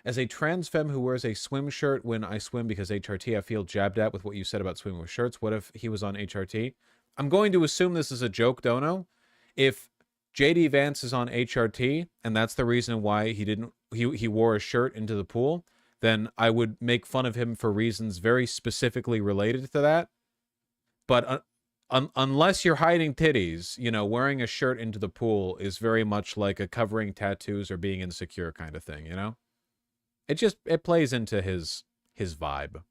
As a trans femme who wears a swim shirt when I swim because HRT, I feel jabbed at with what you said about swimming with shirts. What if he was on HRT? I'm going to assume this is a joke, Dono. If JD Vance is on HRT, and that's the reason why he wore a shirt into the pool, then I would make fun of him for reasons very specifically related to that. But unless you're hiding titties, you know, wearing a shirt into the pool is very much like a covering tattoos or being insecure kind of thing, you know? It plays into his vibe.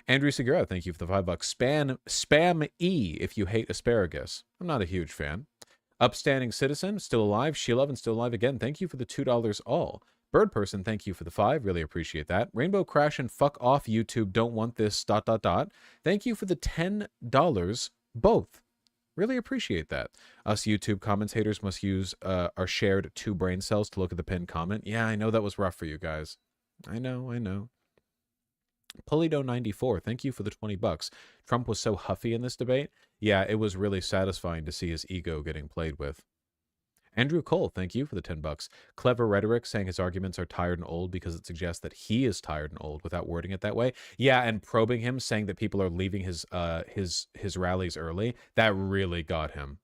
Andrew Segura, thank you for the $5. Spam E if you hate asparagus. I'm not a huge fan. Upstanding Citizen, still alive. Shilov and still alive again. Thank you for the $2 all. Bird Person, thank you for the 5. Really appreciate that. Rainbow Crash and fuck off YouTube. Don't want this. ... Thank you for the $10 both. Really appreciate that. Us YouTube commentators must use our shared 2 brain cells to look at the pinned comment. Yeah, I know that was rough for you guys. I know. Pulido94, thank you for the $20. Trump was so huffy in this debate. Yeah, it was really satisfying to see his ego getting played with. Andrew Cole, thank you for the $10. Clever rhetoric saying his arguments are tired and old because it suggests that he is tired and old without wording it that way. Yeah, and probing him, saying that people are leaving his rallies early. That really got him.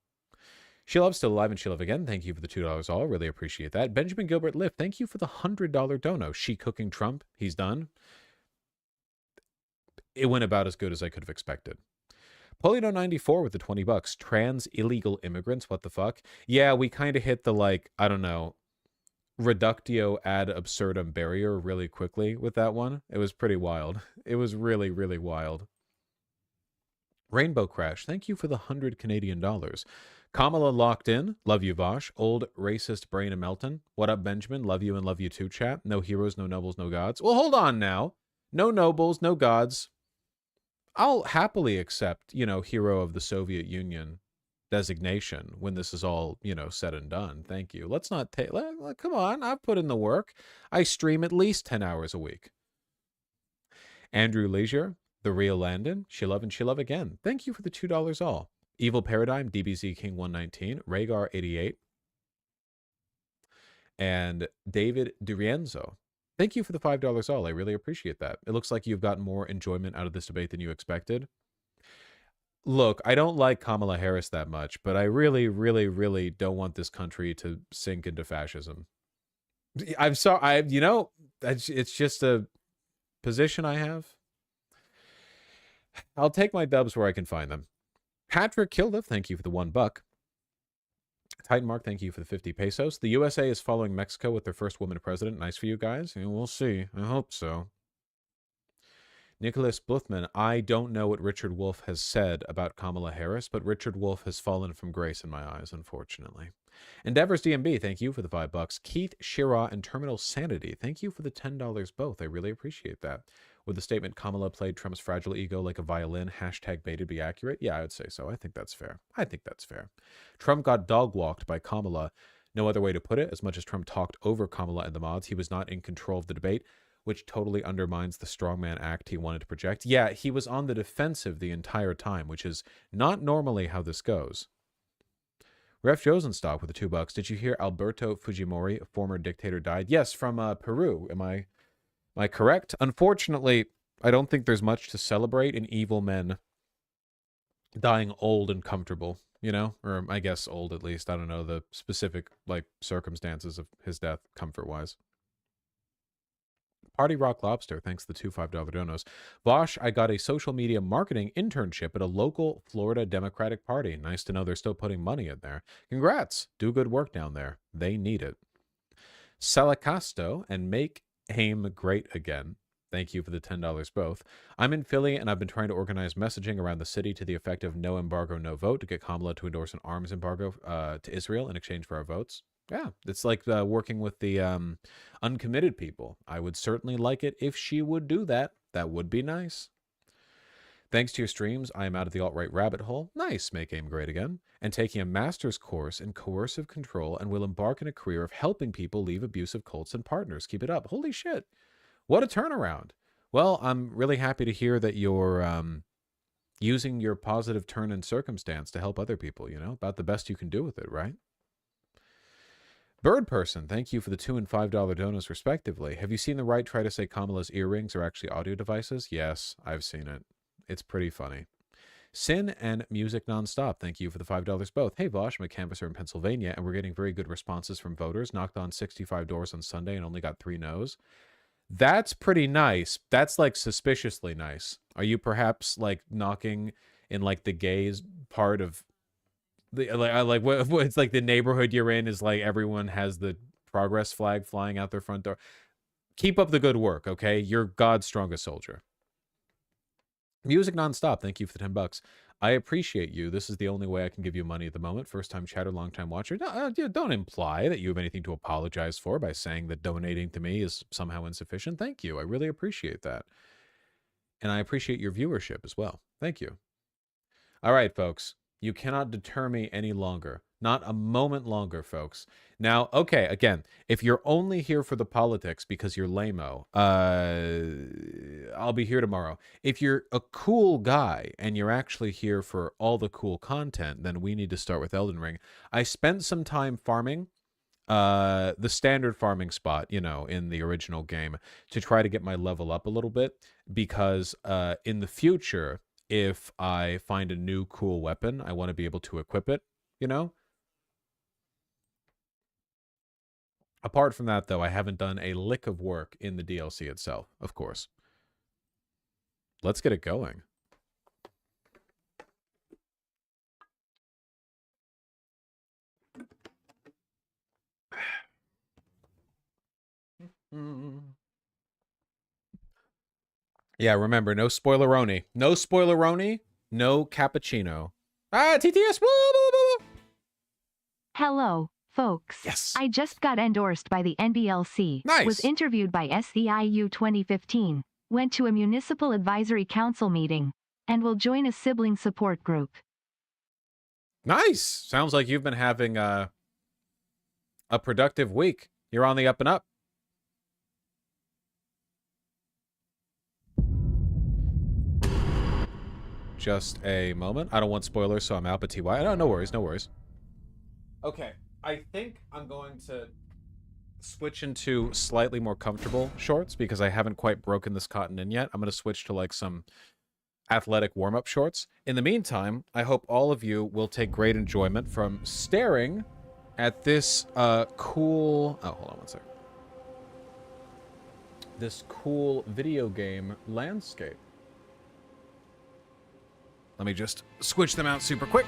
Shelove's still alive and Shelove again. Thank you for the $2 all. Really appreciate that. Benjamin Gilbert Lift, thank you for the $100 dono. She cooking Trump. He's done. It went about as good as I could have expected. Polino94 with the $20. Trans illegal immigrants. What the fuck? Yeah, we kind of hit the, like, I don't know, reductio ad absurdum barrier really quickly with that one. It was pretty wild. It was really, really wild. Rainbow Crash, thank you for the $100 Canadian. Kamala locked in. Love you, Vosh. Old racist brain of Melton. What up, Benjamin? Love you and love you too, chat. No heroes, no nobles, no gods. Well, hold on now. No nobles, no gods. I'll happily accept, you know, hero of the Soviet Union designation when this is all, you know, said and done. Thank you. Let's not take... Come on, I've put in the work. I stream at least 10 hours a week. Andrew Leisure, The Real Landon, Shilove and Shilove again. Thank you for the $2 all. Evil Paradigm, DBZ King 119, Rhaegar 88, and David Durienzo. Thank you for the $5 all. I really appreciate that. It looks like you've gotten more enjoyment out of this debate than you expected. Look, I don't like Kamala Harris that much, but I really, really, really don't want this country to sink into fascism. I'm sorry. You know, it's just a position I have. I'll take my dubs where I can find them. Patrick Kilda, thank you for the $1. Titan Mark, thank you for the 50 pesos. The USA is following Mexico with their first woman president. Nice for you guys. Yeah, we'll see. I hope so. Nicholas Bluthman, I don't know what Richard Wolff has said about Kamala Harris, but Richard Wolff has fallen from grace in my eyes, unfortunately. Endeavors DMB, thank you for the $5. Keith Shira and Terminal Sanity, thank you for the $10 both. I really appreciate that. Would the statement Kamala played Trump's fragile ego like a violin, #baited, be accurate? Yeah, I would say so. I think that's fair. I think that's fair. Trump got dog-walked by Kamala. No other way to put it. As much as Trump talked over Kamala and the mods, he was not in control of the debate, which totally undermines the strongman act he wanted to project. Yeah, he was on the defensive the entire time, which is not normally how this goes. Ref Josenstock with the $2. Did you hear Alberto Fujimori, a former dictator, died? Yes, from Peru. Am I correct? Unfortunately, I don't think there's much to celebrate in evil men dying old and comfortable, you know? Or I guess old at least. I don't know the specific circumstances of his death comfort-wise. Party Rock Lobster, thanks for the 2 $5 donos. Bosch, I got a social media marketing internship at a local Florida Democratic Party. Nice to know they're still putting money in there. Congrats. Do good work down there. They need it. Salacasto and Make AIM Great Again. Thank you for the $10 both. I'm in Philly, and I've been trying to organize messaging around the city to the effect of no embargo, no vote to get Kamala to endorse an arms embargo to Israel in exchange for our votes. Yeah, it's like working with the uncommitted people. I would certainly like it if she would do that. That would be nice. Thanks to your streams, I am out of the alt-right rabbit hole. Nice, Make AIM Great Again. And taking a master's course in coercive control and will embark in a career of helping people leave abusive cults and partners. Keep it up. Holy shit. What a turnaround. Well, I'm really happy to hear that you're using your positive turn in circumstance to help other people, you know, about the best you can do with it, right? Bird Person, thank you for the $2 and $5 donos respectively. Have you seen the right try to say Kamala's earrings are actually audio devices? Yes, I've seen it. It's pretty funny. Sin and Music Nonstop, thank you for the $5 both. Hey Vosh, I'm a canvasser in Pennsylvania, and we're getting very good responses from voters. Knocked on 65 doors on Sunday and only got 3 no's. That's pretty nice. That's like suspiciously nice. Are you perhaps like knocking in like the gays part of it's like the neighborhood you're in is like everyone has the progress flag flying out their front door? Keep up the good work, okay? You're God's strongest soldier. Music Nonstop, thank you for the $10. I appreciate you. This is the only way I can give you money at the moment. First time chatter, long time watcher. Don't imply that you have anything to apologize for by saying that donating to me is somehow insufficient. Thank you. I really appreciate that. And I appreciate your viewership as well. Thank you. All right, folks. You cannot deter me any longer. Not a moment longer, folks. Now, okay, again, if you're only here for the politics because you're lame-o, I'll be here tomorrow. If you're a cool guy and you're actually here for all the cool content, then we need to start with Elden Ring. I spent some time farming the standard farming spot, you know, in the original game to try to get my level up a little bit because in the future, if I find a new cool weapon, I want to be able to equip it, you know? Apart from that, though, I haven't done a lick of work in the DLC itself, of course. Let's get it going. Yeah, remember, no spoileroni. No spoileroni, no cappuccino. Ah, TTS! Woo, woo, woo. Hello, folks. Yes. I just got endorsed by the NBLC. Nice. Was interviewed by SEIU 2015. Went to a municipal advisory council meeting. And will join a sibling support group. Nice. Sounds like you've been having a productive week. You're on the up and up. Just a moment. I don't want spoilers, so I'm out, but TY. No worries, no worries. Okay, I think I'm going to switch into slightly more comfortable shorts because I haven't quite broken this cotton in yet. I'm going to switch to like some athletic warm-up shorts. In the meantime, I hope all of you will take great enjoyment from staring at this cool... Oh, hold on one sec. this cool video game landscape. Let me just switch them out super quick.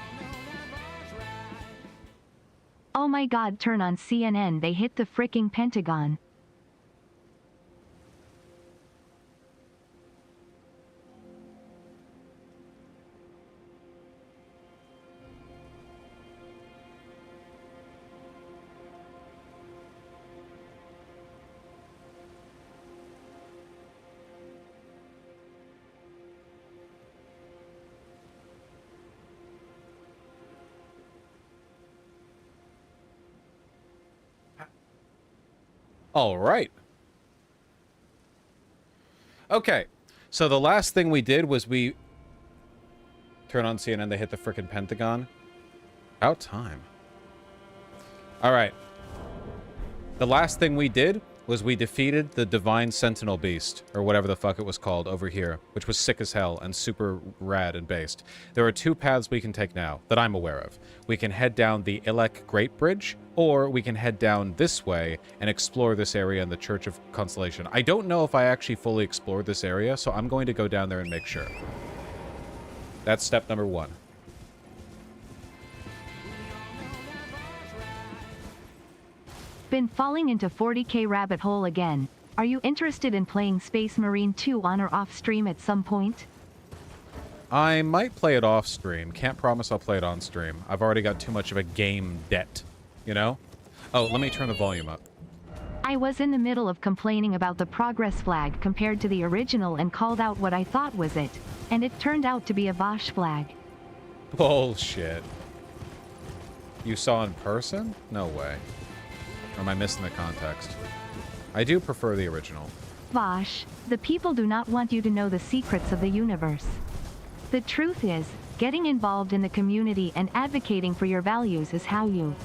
Oh my god, turn on CNN, they hit the fricking Pentagon. All right. Okay. So the last thing we did was we turn on CNN, they hit the frickin' Pentagon. About time. All right. The last thing we did was we defeated the Divine Sentinel Beast, or whatever the fuck it was called over here, which was sick as hell and super rad and based. There are two paths we can take now that I'm aware of. We can head down the Ilek Great Bridge, or we can head down this way and explore this area in the Church of Constellation. I don't know if I actually fully explored this area, so I'm going to go down there and make sure. That's step number 1. Been falling into 40k rabbit hole again. Are you interested in playing Space Marine 2 on or off stream at some point? I might play it off stream. Can't promise I'll play it on stream. I've already got too much of a game debt, you know? Oh, let me turn the volume up. I was in the middle of complaining about the progress flag compared to the original and called out what I thought was it. And it turned out to be a Vosh flag. Bullshit. You saw in person? No way. Or am I missing the context? I do prefer the original. Vosh, the people do not want you to know the secrets of the universe. The truth is, getting involved in the community and advocating for your values is how you...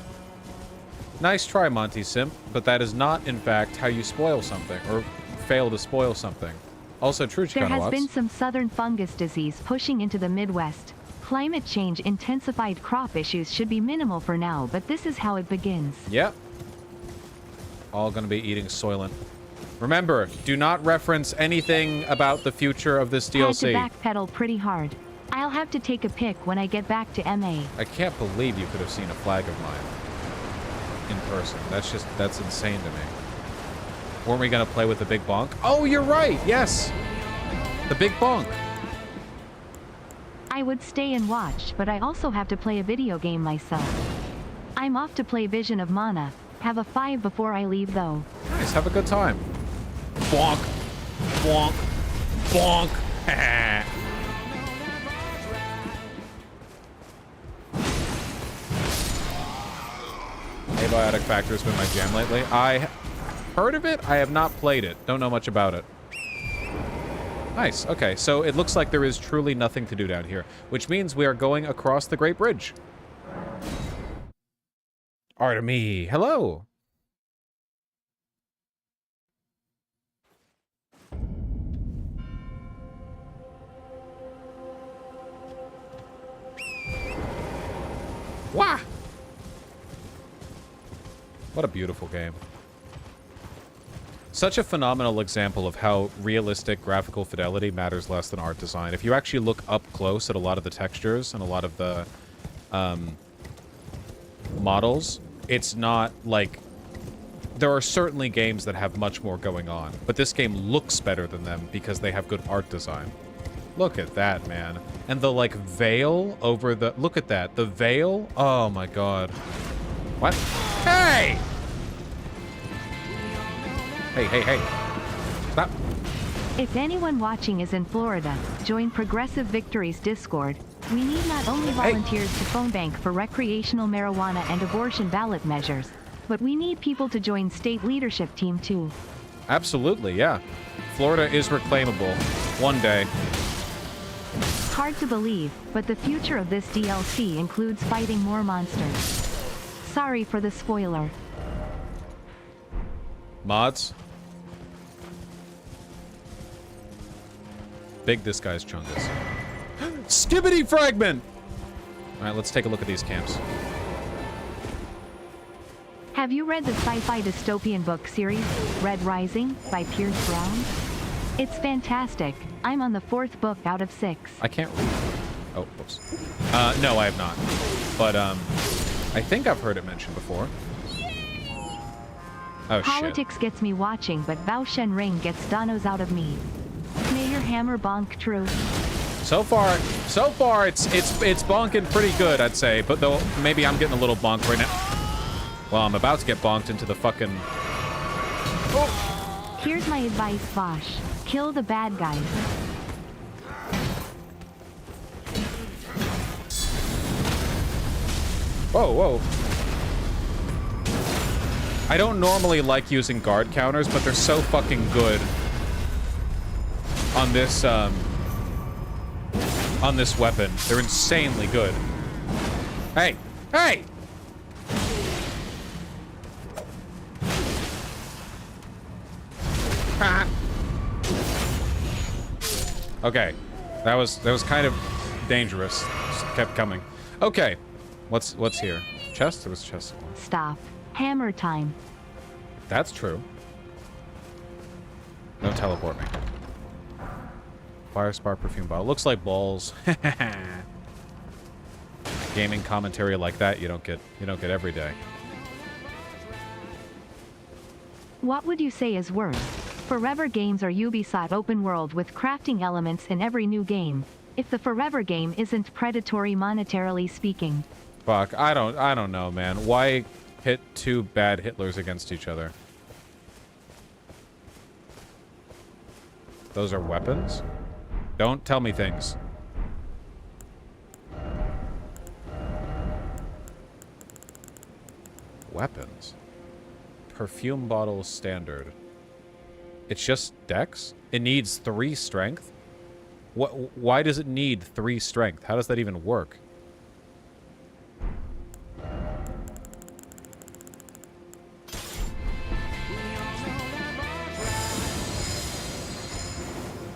Nice try, Monty Simp, but that is not, in fact, how you spoil something, or fail to spoil something. Also true, There has Chicanawats. been some southern fungus disease pushing into the Midwest. Climate change intensified crop issues should be minimal for now, but this is how it begins. Yep. All gonna be eating Soylent. Remember, do not reference anything about the future of this DLC. Had to backpedal pretty hard. I'll have to take a pic when I get back to MA. I can't believe you could have seen a flag of mine in person. That's insane to me. Weren't we gonna play with the big bonk? Oh, you're right. Yes, the big bonk. I would stay and watch, but I also have to play a video game myself. I'm off to play Vision of Mana. Have a 5 before I leave, though. Nice. Have a good time. Bonk, bonk, bonk. Abiotic Factor has been my jam lately. I heard of it. I have not played it. Don't know much about it. Nice. Okay, so it looks like there is truly nothing to do down here, which means we are going across the Great Bridge. Artemy, hello. Wah! What a beautiful game. Such a phenomenal example of how realistic graphical fidelity matters less than art design. If you actually look up close at a lot of the textures and a lot of the models, it's not like... There are certainly games that have much more going on, but this game looks better than them because they have good art design. Look at that, man. And the, like, veil over the... Look at that. The veil? Oh, my God. What? Hey! Hey, hey, hey. Stop. If anyone watching is in Florida, join Progressive Victory's Discord. We need not only volunteers to phone bank for recreational marijuana and abortion ballot measures, but we need people to join state leadership team too. Absolutely, yeah. Florida is reclaimable. One day. Hard to believe, but the future of this DLC includes fighting more monsters. Sorry for the spoiler. Mods. Big this guy's chungus. Skibbity fragment! Alright, let's take a look at these camps. Have you read the sci-fi dystopian book series, Red Rising, by Pierce Brown? It's fantastic. I'm on the 4th book out of 6. I can't read. Oh, whoops. No, I have not. But, I think I've heard it mentioned before. Oh, Politics gets me watching, but Bao Shen Ring gets donos out of me. May your hammer bonk true. So far, it's bonking pretty good, I'd say. But though, maybe I'm getting a little bonked right now. Well, I'm about to get bonked into the fucking... Oh. Here's my advice, Vosh. Kill the bad guys. Whoa, whoa. I don't normally like using guard counters, but they're so fucking good on this weapon. They're insanely good. Hey! Hey! Okay, that was kind of dangerous. Just kept coming. Okay, what's here? Chest? There was chest. Stop. Hammer time. That's true. Don't teleport me. Fire spark perfume bottle. Looks like balls. Gaming commentary like that you don't get every day. What would you say is worse? Forever games or Ubisoft open world with crafting elements in every new game? If the Forever game isn't predatory monetarily speaking. Fuck, I don't know, man. Why pit two bad Hitlers against each other? Those are weapons? Don't tell me things. Weapons. Perfume bottle standard. It's just dex? It needs 3 strength? Why does it need 3 strength? How does that even work?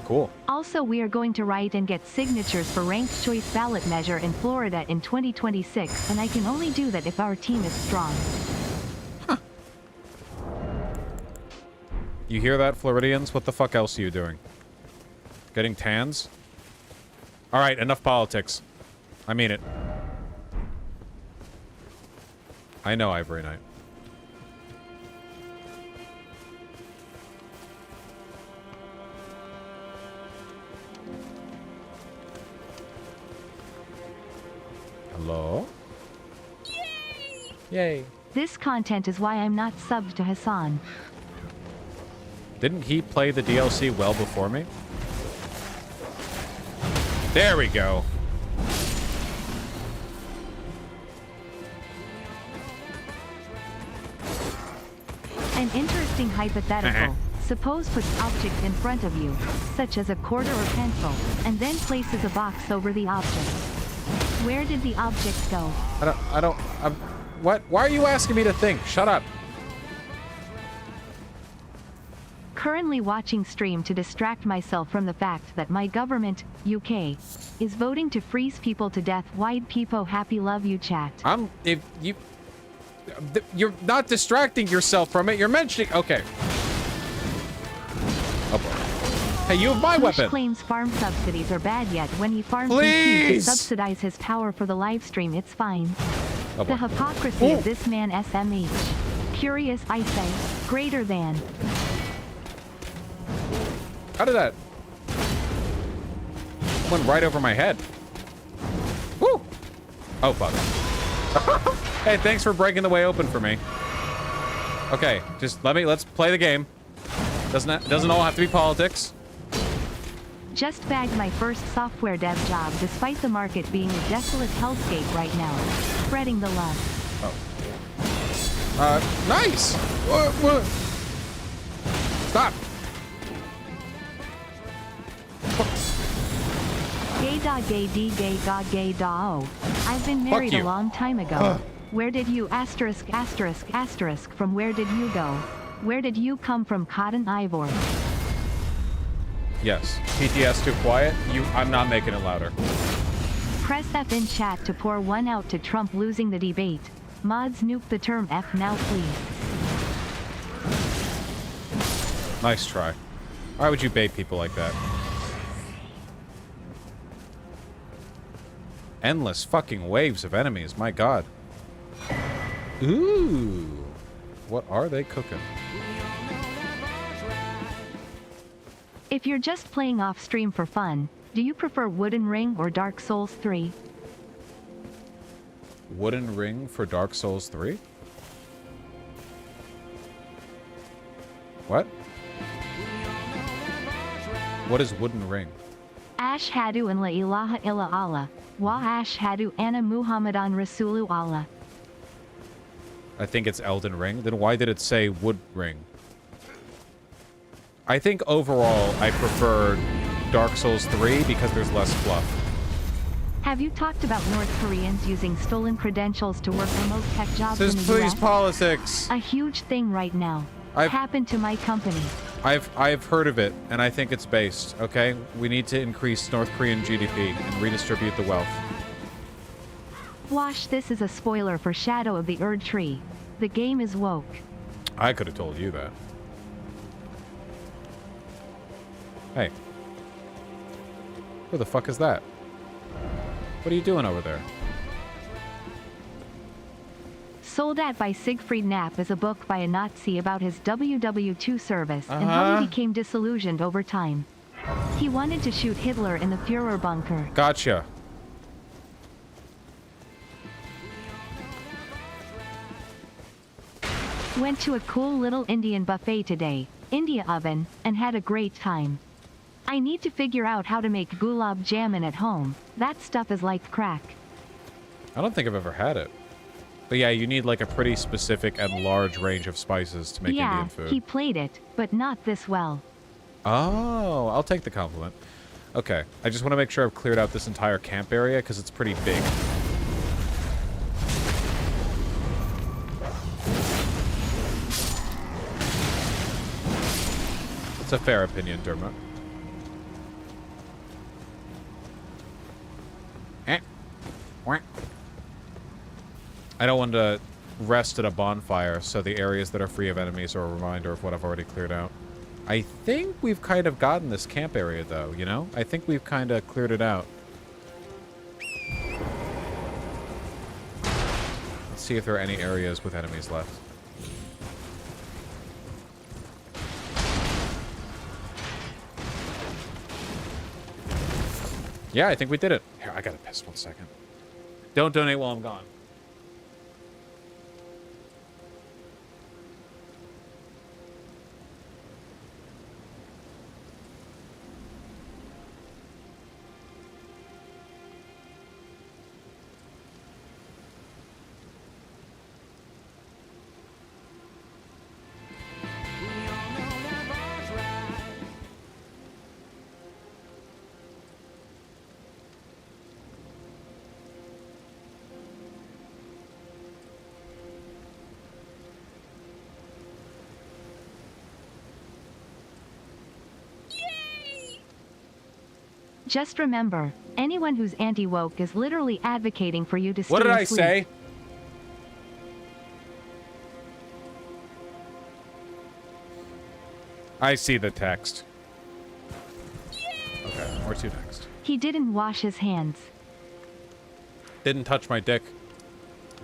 Cool. Also, we are going to write and get signatures for ranked choice ballot measure in Florida in 2026, and I can only do that if our team is strong. Huh. You hear that, Floridians? What the fuck else are you doing? Getting tans? Alright, enough politics. I mean it. I know, Ivory Knight. Hello? Yay! This content is why I'm not subbed to Hassan. Didn't he play the DLC well before me? There we go. An interesting hypothetical. Suppose puts object in front of you, such as a quarter or pencil, and then places a box over the object. Where did the object go? What? Why are you asking me to think? Shut up. Currently watching stream to distract myself from the fact that my government, UK, is voting to freeze people to death. Wide peepo happy love you chat. You're not distracting yourself from it. You're mentioning. Okay. Oh boy. Hey, you have my Bush weapon. Claims farm subsidies are bad, yet when he farms Please. BP to subsidize his power for the live stream, it's fine. Oh The hypocrisy of this man SMH. Curious, I say. Greater than. How did that? Went right over my head. Woo! Oh fuck. Hey, thanks for breaking the way open for me. Okay, just let's play the game. Doesn't all have to be politics. Just bagged my first software dev job despite the market being a desolate hellscape right now. Spreading the love. Oh. Nice! What? Stop! Gay da gay d gay god gay da oh. I've been married a long time ago. Where did you asterisk asterisk asterisk from where did you go? Where did you come from, Cotton Ivor? Yes. PTS too quiet? I'm not making it louder. Press F in chat to pour one out to Trump losing the debate. Mods nuke the term F now, please. Nice try. Why would you bait people like that? Endless fucking waves of enemies, my god. Ooh. What are they cooking? If you're just playing off stream for fun, do you prefer Wooden Ring or Dark Souls 3? Wooden Ring for Dark Souls 3? What? What is Wooden Ring? Ashhadu an la ilaha illa Allah, wa ashhadu anna Muhammadan Rasulu Allah. I think it's Elden Ring. Then why did it say Wood Ring? I think overall I prefer Dark Souls 3 because there's less fluff. Have you talked about North Koreans using stolen credentials to work remote tech jobs in the Please US? politics. A huge thing right now. Happened to my company. I've heard of it, and I think it's based, okay? We need to increase North Korean GDP and redistribute the wealth. Wash, this is a spoiler for Shadow of the Erd Tree. The game is woke. I could have told you that. Hey. Who the fuck is that? What are you doing over there? Sold At by Siegfried Knapp is a book by a Nazi about his WW2 service and how he became disillusioned over time. He wanted to shoot Hitler in the Führer bunker. Gotcha. Went to a cool little Indian buffet today, India oven, and had a great time. I need to figure out how to make gulab jamun at home. That stuff is like crack. I don't think I've ever had it. But yeah, you need like a pretty specific and large range of spices to make Indian food. Yeah, he played it, but not this well. Oh, I'll take the compliment. Okay, I just want to make sure I've cleared out this entire camp area because it's pretty big. It's a fair opinion, Dermot. I don't want to rest at a bonfire, so the areas that are free of enemies are a reminder of what I've already cleared out. I think we've kind of gotten this camp area, though, you know? I think we've kind of cleared it out. Let's see if there are any areas with enemies left. Yeah, I think we did it. Here, I gotta piss 1 second. Don't donate while I'm gone. Just remember, anyone who's anti-woke is literally advocating for you to stay What did I asleep. say? I see the text. Okay, where to next? He didn't wash his hands. Didn't touch my dick.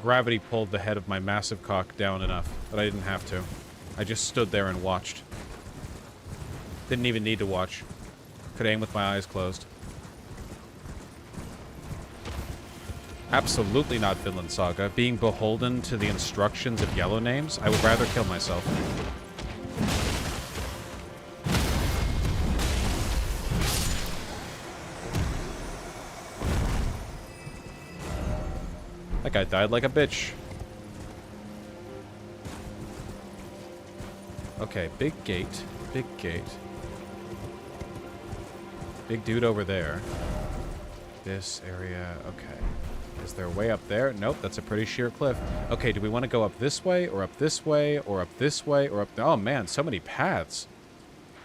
Gravity pulled the head of my massive cock down enough that I didn't have to. I just stood there and watched. Didn't even need to watch. Could aim with my eyes closed. Absolutely not Vinland Saga. Being beholden to the instructions of yellow names, I would rather kill myself. That guy died like a bitch. Okay, big gate. Big gate. Big dude over there. This area, okay. Is there a way up there? Nope, that's a pretty sheer cliff. Okay, do we want to go up this way, or up this way, or up this way, or up... Oh, man, so many paths.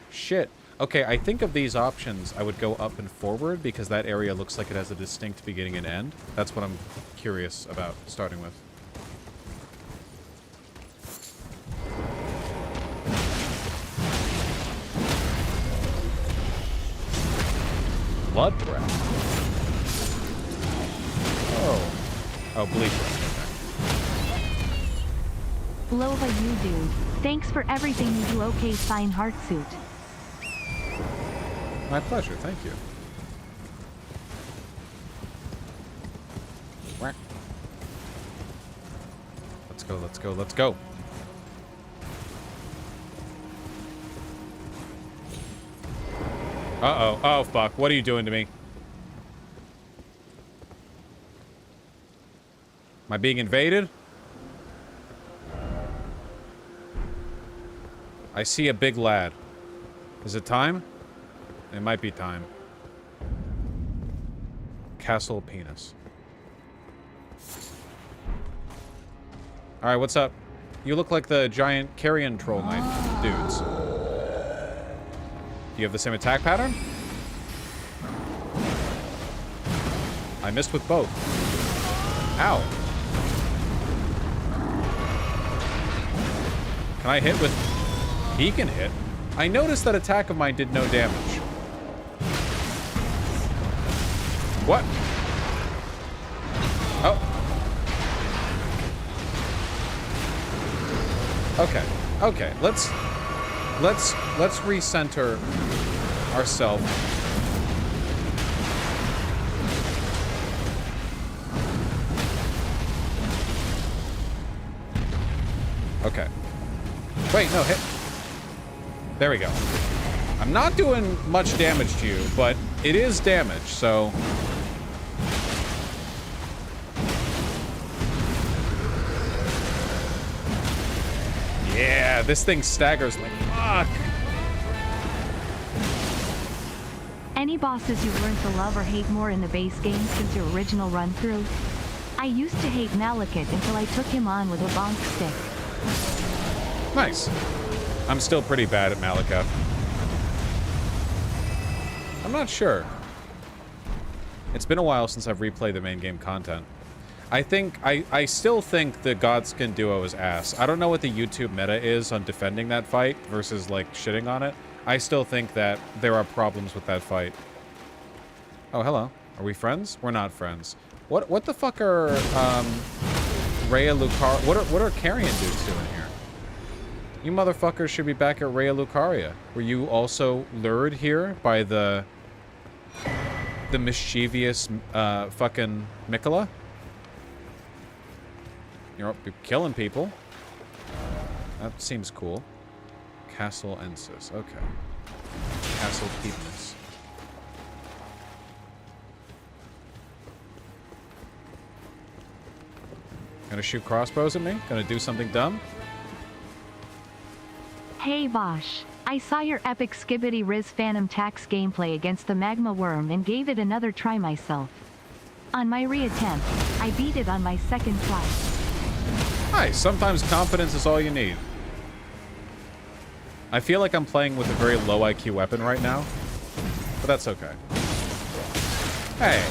Shit. Okay, I think of these options, I would go up and forward, because that area looks like it has a distinct beginning and end. That's what I'm curious about starting with. Blood breath. Oh. Oh, bleed breath. Lova you dude. Thanks for everything you do. Okay, fine heart suit. My pleasure, thank you. Whack. Let's go, let's go, let's go. Uh-oh. Oh, fuck. What are you doing to me? Am I being invaded? I see a big lad. Is it time? It might be time. Castle penis. Alright, what's up? You look like the giant carrion troll knight dudes. Do you have the same attack pattern? I missed with both. Ow. Can I hit with... He can hit. I noticed that attack of mine did no damage. What? Oh. Okay. Okay. Let's recenter ourselves. Okay. Wait, no, hit. There we go. I'm not doing much damage to you, but it is damage, so... Yeah, this thing staggers like fuck. Any bosses you've learned to love or hate more in the base game since your original run-through? I used to hate Malekith until I took him on with a bonk stick. Nice. I'm still pretty bad at Malekith. I'm not sure. It's been a while since I've replayed the main game content. I still think the Godskin duo is ass. I don't know what the YouTube meta is on defending that fight versus, like, shitting on it. I still think that there are problems with that fight. Oh, hello. Are we friends? We're not friends. What the fuck are, Rhea Lucaria... What are carrion dudes doing here? You motherfuckers should be back at Rhea Lucaria. Were you also lured here by the mischievous, fucking Mikola? You're killing people. That seems cool. Castle Ensis. Okay. Castle Peepness. Gonna shoot crossbows at me? Gonna do something dumb? Hey Vosh, I saw your epic Skibbity Riz Phantom Tax gameplay against the Magma Worm and gave it another try myself. On my reattempt, I beat it on my second try. Nice. Sometimes confidence is all you need. I feel like I'm playing with a very low IQ weapon right now, but that's okay. Hey.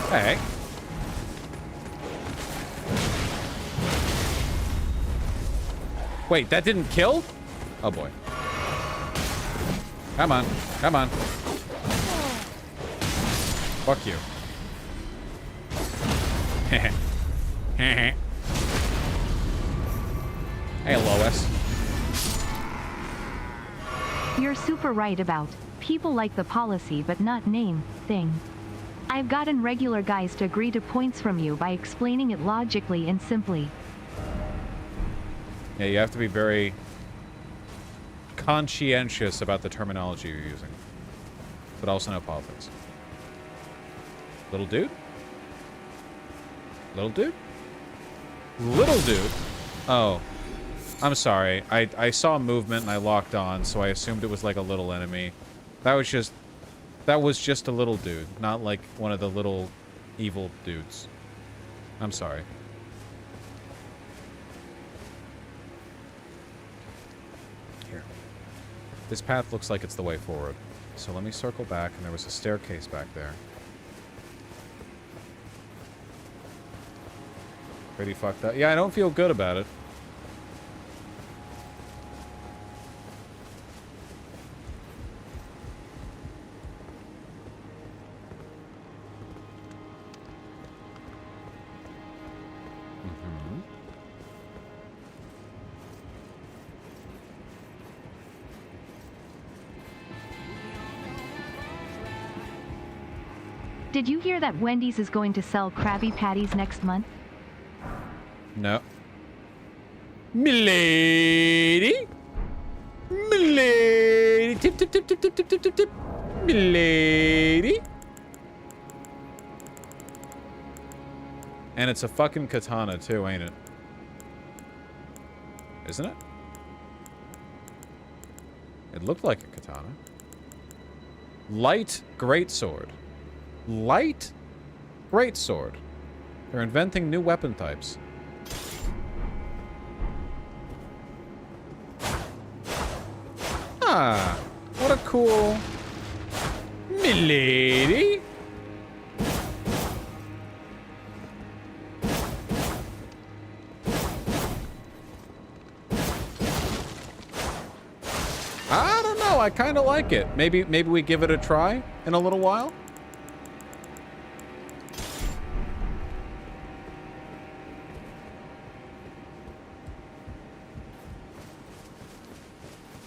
Hey. Wait, that didn't kill? Oh boy. Come on. Come on. Fuck you. Hey, Lois. You're super right about people like the policy but not name thing. I've gotten regular guys to agree to points from you by explaining it logically and simply. Yeah, you have to be very conscientious about the terminology you're using. But also no politics. Little dude? Little dude? Little dude? Oh. I'm sorry. I saw movement and I locked on, so I assumed it was like a little enemy. That was just a little dude, not like one of the little evil dudes. I'm sorry. Here. This path looks like it's the way forward. So let me circle back, and there was a staircase back there. Pretty fucked up. Yeah, I don't feel good about it. Did you hear that Wendy's is going to sell Krabby Patties next month? No. Milady! Milady! Tip, tip, tip, tip, tip, tip, tip, tip, tip. Milady! And it's a fucking katana too, ain't it? Isn't it? It looked like a katana. Light greatsword. Light greatsword. They're inventing new weapon types. Ah, what a cool milady. I don't know. I kind of like it. Maybe we give it a try in a little while.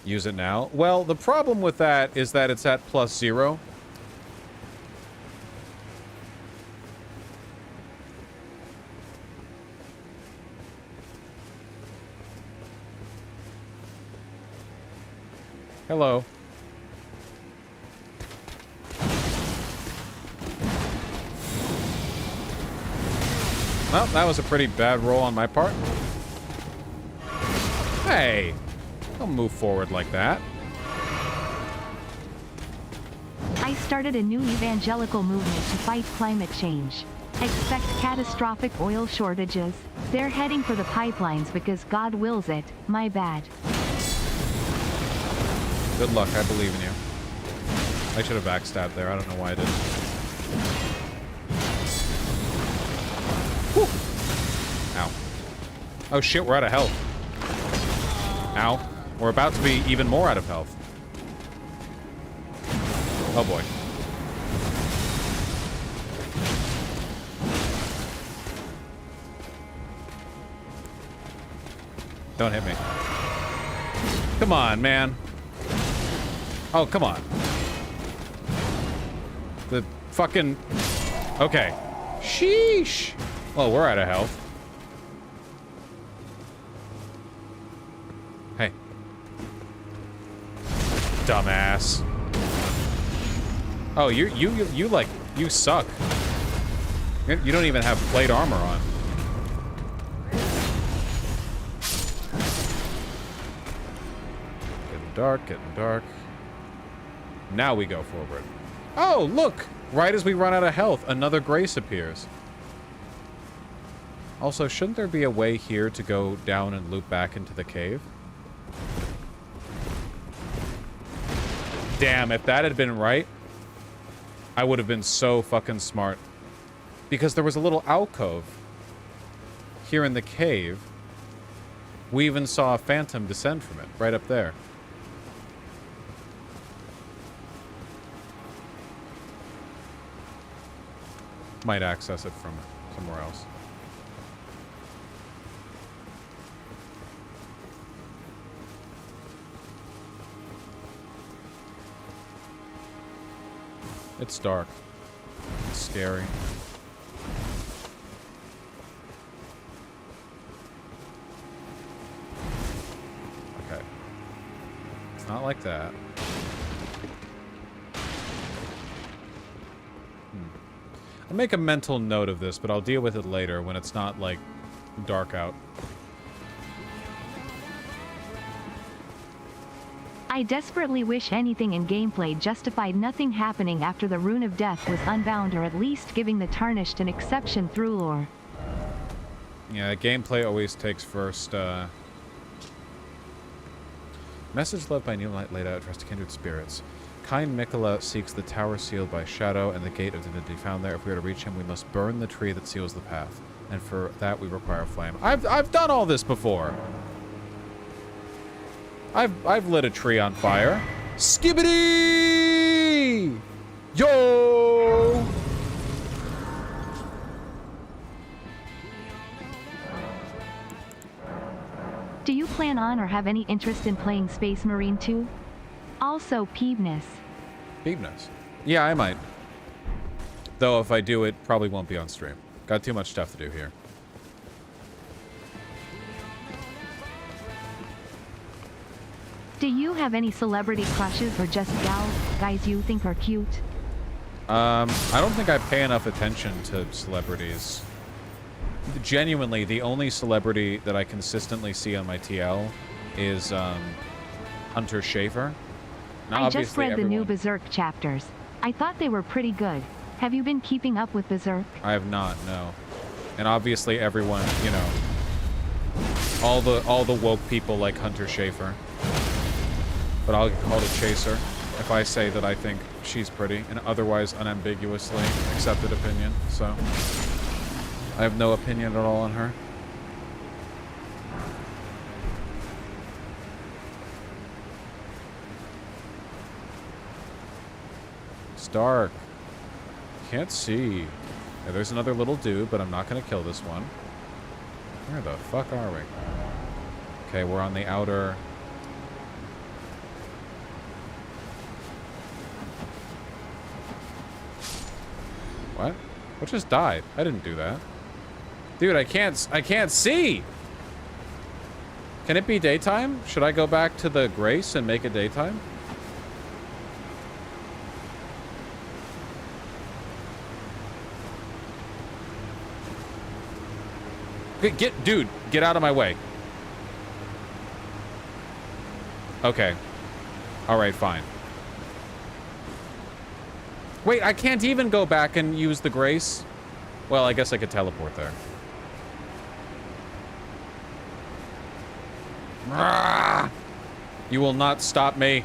Use it now. Well, the problem with that is that it's at +0. Hello. Well, that was a pretty bad roll on my part. Hey, don't move forward like that. I started a new evangelical movement to fight climate change. Expect catastrophic oil shortages. They're heading for the pipelines because God wills it. My bad. Good luck, I believe in you. I should have backstabbed there. I don't know why I didn't. Whew. Ow. Oh shit, we're out of health. Ow. We're about to be even more out of health. Oh boy. Don't hit me. Come on, man. Oh, come on. The fucking... Okay. Sheesh. Well, we're out of health. Hey. Dumbass. Oh, you like, you suck. You don't even have plate armor on. Getting dark, getting dark. Now we go forward. Oh, look! Right as we run out of health, another grace appears. Also, shouldn't there be a way here to go down and loop back into the cave? Damn, if that had been right, I would have been so fucking smart. Because there was a little alcove here in the cave. We even saw a phantom descend from it, right up there. Might access it from somewhere else. It's dark. It's scary. Okay. It's not like that. I'll make a mental note of this, but I'll deal with it later when it's not, like, dark out. I desperately wish anything in gameplay justified nothing happening after the Rune of Death was unbound, or at least giving the Tarnished an exception through lore. Yeah, gameplay always takes first, Message left by Neil laid out addressed to kindred spirits. Kind Mikola seeks the tower sealed by shadow and the gate of divinity found there. If we are to reach him, we must burn the tree that seals the path. And for that, we require flame. I've done all this before. I've lit a tree on fire. Skibbity! Yo! Do you plan on or have any interest in playing Space Marine 2? Also, Peebness. Peebness. Yeah, I might. Though if I do, it probably won't be on stream. Got too much stuff to do here. Do you have any celebrity crushes or just gals, guys you think are cute? I don't think I pay enough attention to celebrities. Genuinely, the only celebrity that I consistently see on my TL is Hunter Schafer. Now, I just read the new Berserk chapters. I thought they were pretty good. Have you been keeping up with Berserk? I have not, no. And obviously everyone, you know, all the woke people like Hunter Schafer. But I'll get called a chaser if I say that I think she's pretty, an otherwise unambiguously accepted opinion, so I have no opinion at all on her. It's dark. Can't see. Yeah, there's another little dude, but I'm not going to kill this one. Where the fuck are we? Okay, we're on the outer... What? What just died? I didn't do that. Dude, I can't see! Can it be daytime? Should I go back to the Grace and make it daytime? Dude, get out of my way. Okay. Alright, fine. Wait, I can't even go back and use the Grace? Well, I guess I could teleport there. You will not stop me.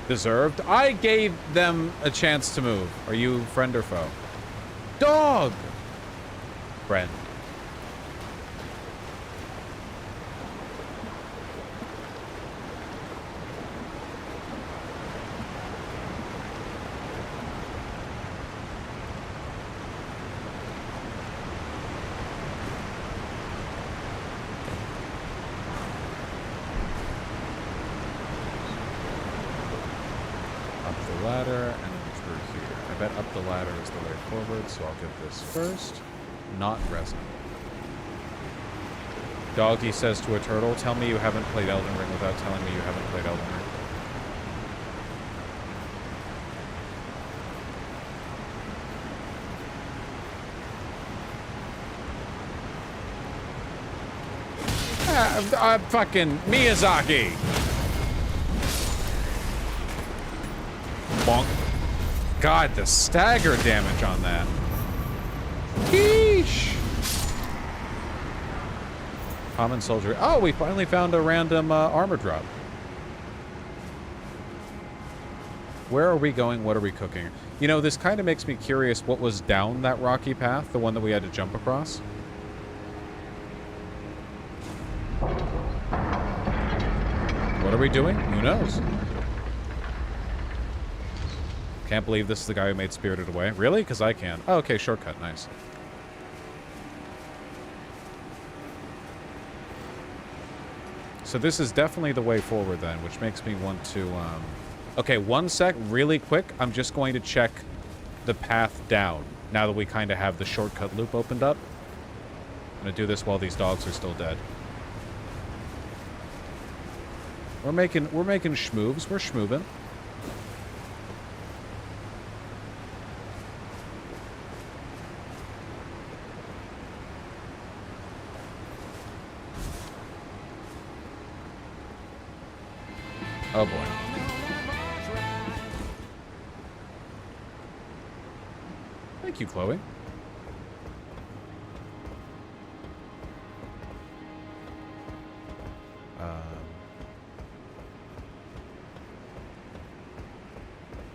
Deserved? I gave them a chance to move. Are you friend or foe? Dog! Friend. Ladder and then through here. I bet up the ladder is the way forward, so I'll get this first. Not resin. Doggy says to a turtle, tell me you haven't played Elden Ring without telling me you haven't played Elden Ring. Fucking Miyazaki! Bonk. God, the stagger damage on that. Yeesh. Common soldier. Oh, we finally found a random armor drop. Where are we going? What are we cooking? You know, this kind of makes me curious what was down that rocky path, the one that we had to jump across. What are we doing? Who knows? Can't believe this is the guy who made Spirited Away. Really? Because I can. Oh, okay, shortcut. Nice. So this is definitely the way forward then, which makes me want to... Okay, one sec. Really quick. I'm just going to check the path down now that we kind of have the shortcut loop opened up. I'm going to do this while these dogs are still dead. We're making schmoves. We're schmoovin'. Oh boy. Thank you, Chloe.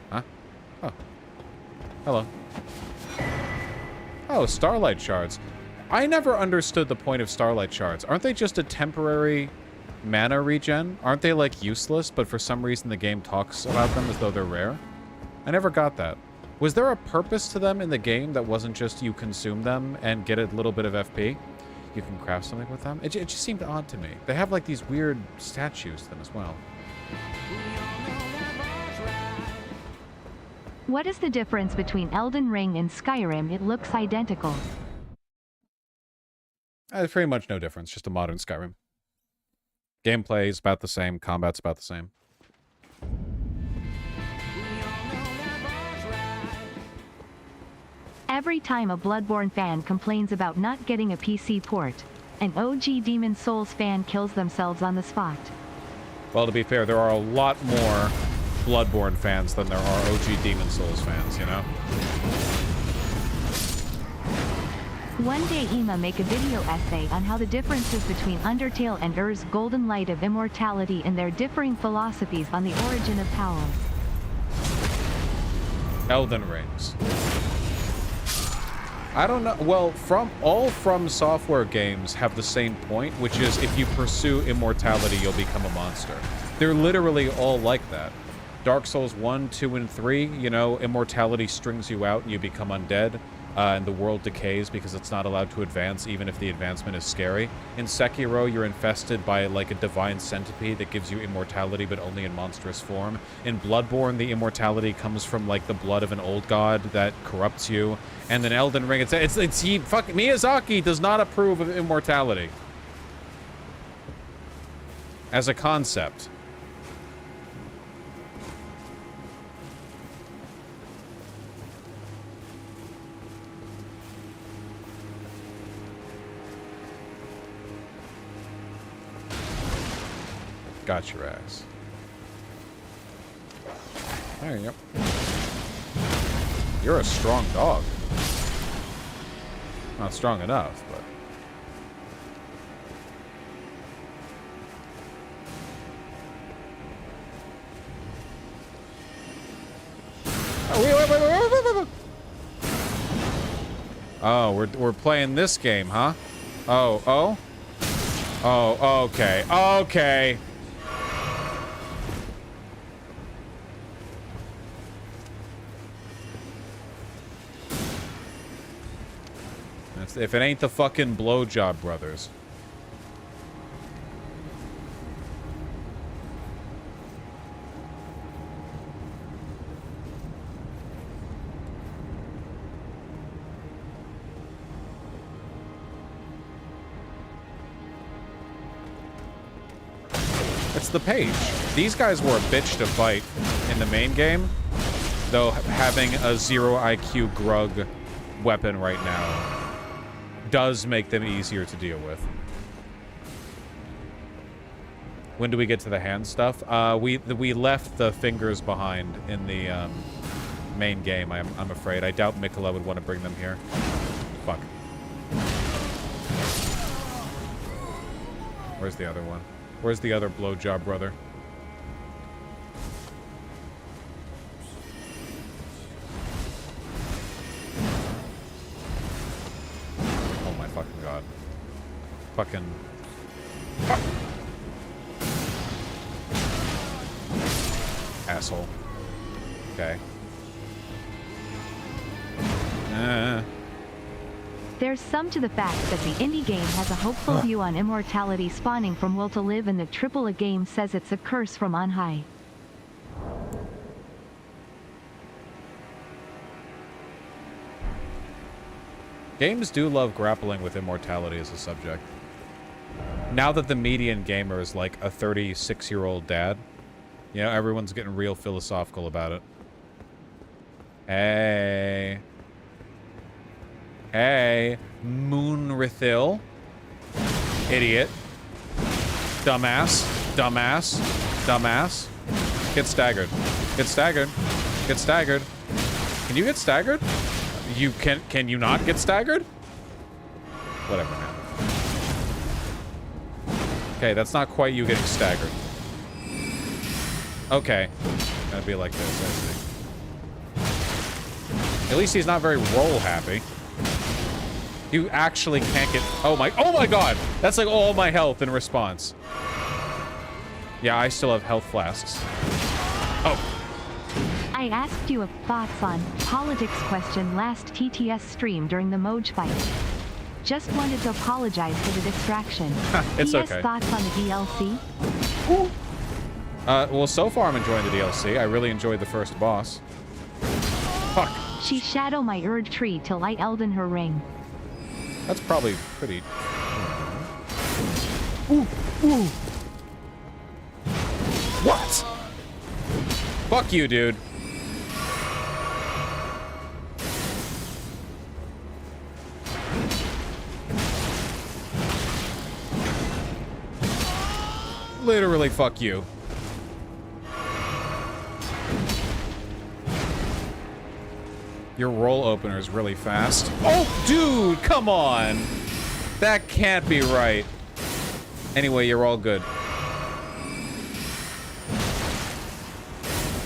Huh? Oh. Hello. Oh, starlight shards. I never understood the point of starlight shards. Aren't they just a temporary mana regen? Aren't they, like, useless, but for some reason the game talks about them as though they're rare? I never got that. Was there a purpose to them in the game that wasn't just you consume them and get a little bit of FP? You can craft something with them? It just seemed odd to me. They have like these weird statues to them as well. What is the difference between Elden Ring and Skyrim? It looks identical. There's pretty much no difference, just a modern Skyrim. Gameplay is about the same, combat's about the same. Every time a Bloodborne fan complains about not getting a PC port, an OG Demon Souls fan kills themselves on the spot. Well, to be fair, there are a lot more Bloodborne fans than there are OG Demon Souls fans, you know? One day Ema make a video essay on how the differences between Undertale and Ur's Golden Light of Immortality and their differing philosophies on the origin of power. Elden Rings. I don't know. Well, From Software games have the same point, which is if you pursue immortality, you'll become a monster. They're literally all like that. Dark Souls 1, 2, and 3, you know, immortality strings you out and you become undead, and the world decays because it's not allowed to advance, even if the advancement is scary. In Sekiro, you're infested by, like, a divine centipede that gives you immortality, but only in monstrous form. In Bloodborne, the immortality comes from, like, the blood of an old god that corrupts you. And in Elden Ring, Miyazaki does not approve of immortality as a concept. Got your ass. There you go. You're a strong dog. Not strong enough, but... Oh, we're playing this game, huh? Oh, okay. Okay. If it ain't the fucking Blowjob Brothers. It's the page. These guys were a bitch to fight in the main game, though having a 0 IQ Grug weapon right now does make them easier to deal with. When do we get to the hand stuff? We left the fingers behind in the main game, I'm afraid. I doubt Mikola would want to bring them here. Fuck. Where's the other one? Where's the other blowjob brother? Oh my fucking god. Fucking... Fuck. Asshole. Okay. There's some to the fact that the indie game has a hopeful view on immortality spawning from will to live, and the AAA game says it's a curse from on high. Games do love grappling with immortality as a subject. Now that the median gamer is like a 36-year-old dad, you know, everyone's getting real philosophical about it. Hey. Hey. Moonrithil. Idiot. Dumbass. Dumbass. Dumbass. Get staggered. Get staggered. Get staggered. Can you get staggered? You can you not get staggered? Whatever, man. Okay, that's not quite you getting staggered. Okay. Gotta be like this, I see. At least he's not very roll happy. You actually can't get... Oh my god! That's like all my health in response. Yeah, I still have health flasks. Oh. I I asked you thoughts on politics question last TTS stream during the Moj fight. Just wanted to apologize for the distraction. It's PS okay. thoughts on the DLC? Well, so far I'm enjoying the DLC. I really enjoyed the first boss. Fuck. She shadow my Erd tree till I Elden her ring. That's probably pretty... What? Fuck you, dude. Literally, fuck you. Your roll opener is really fast. Oh, dude, come on. That can't be right. Anyway, you're all good.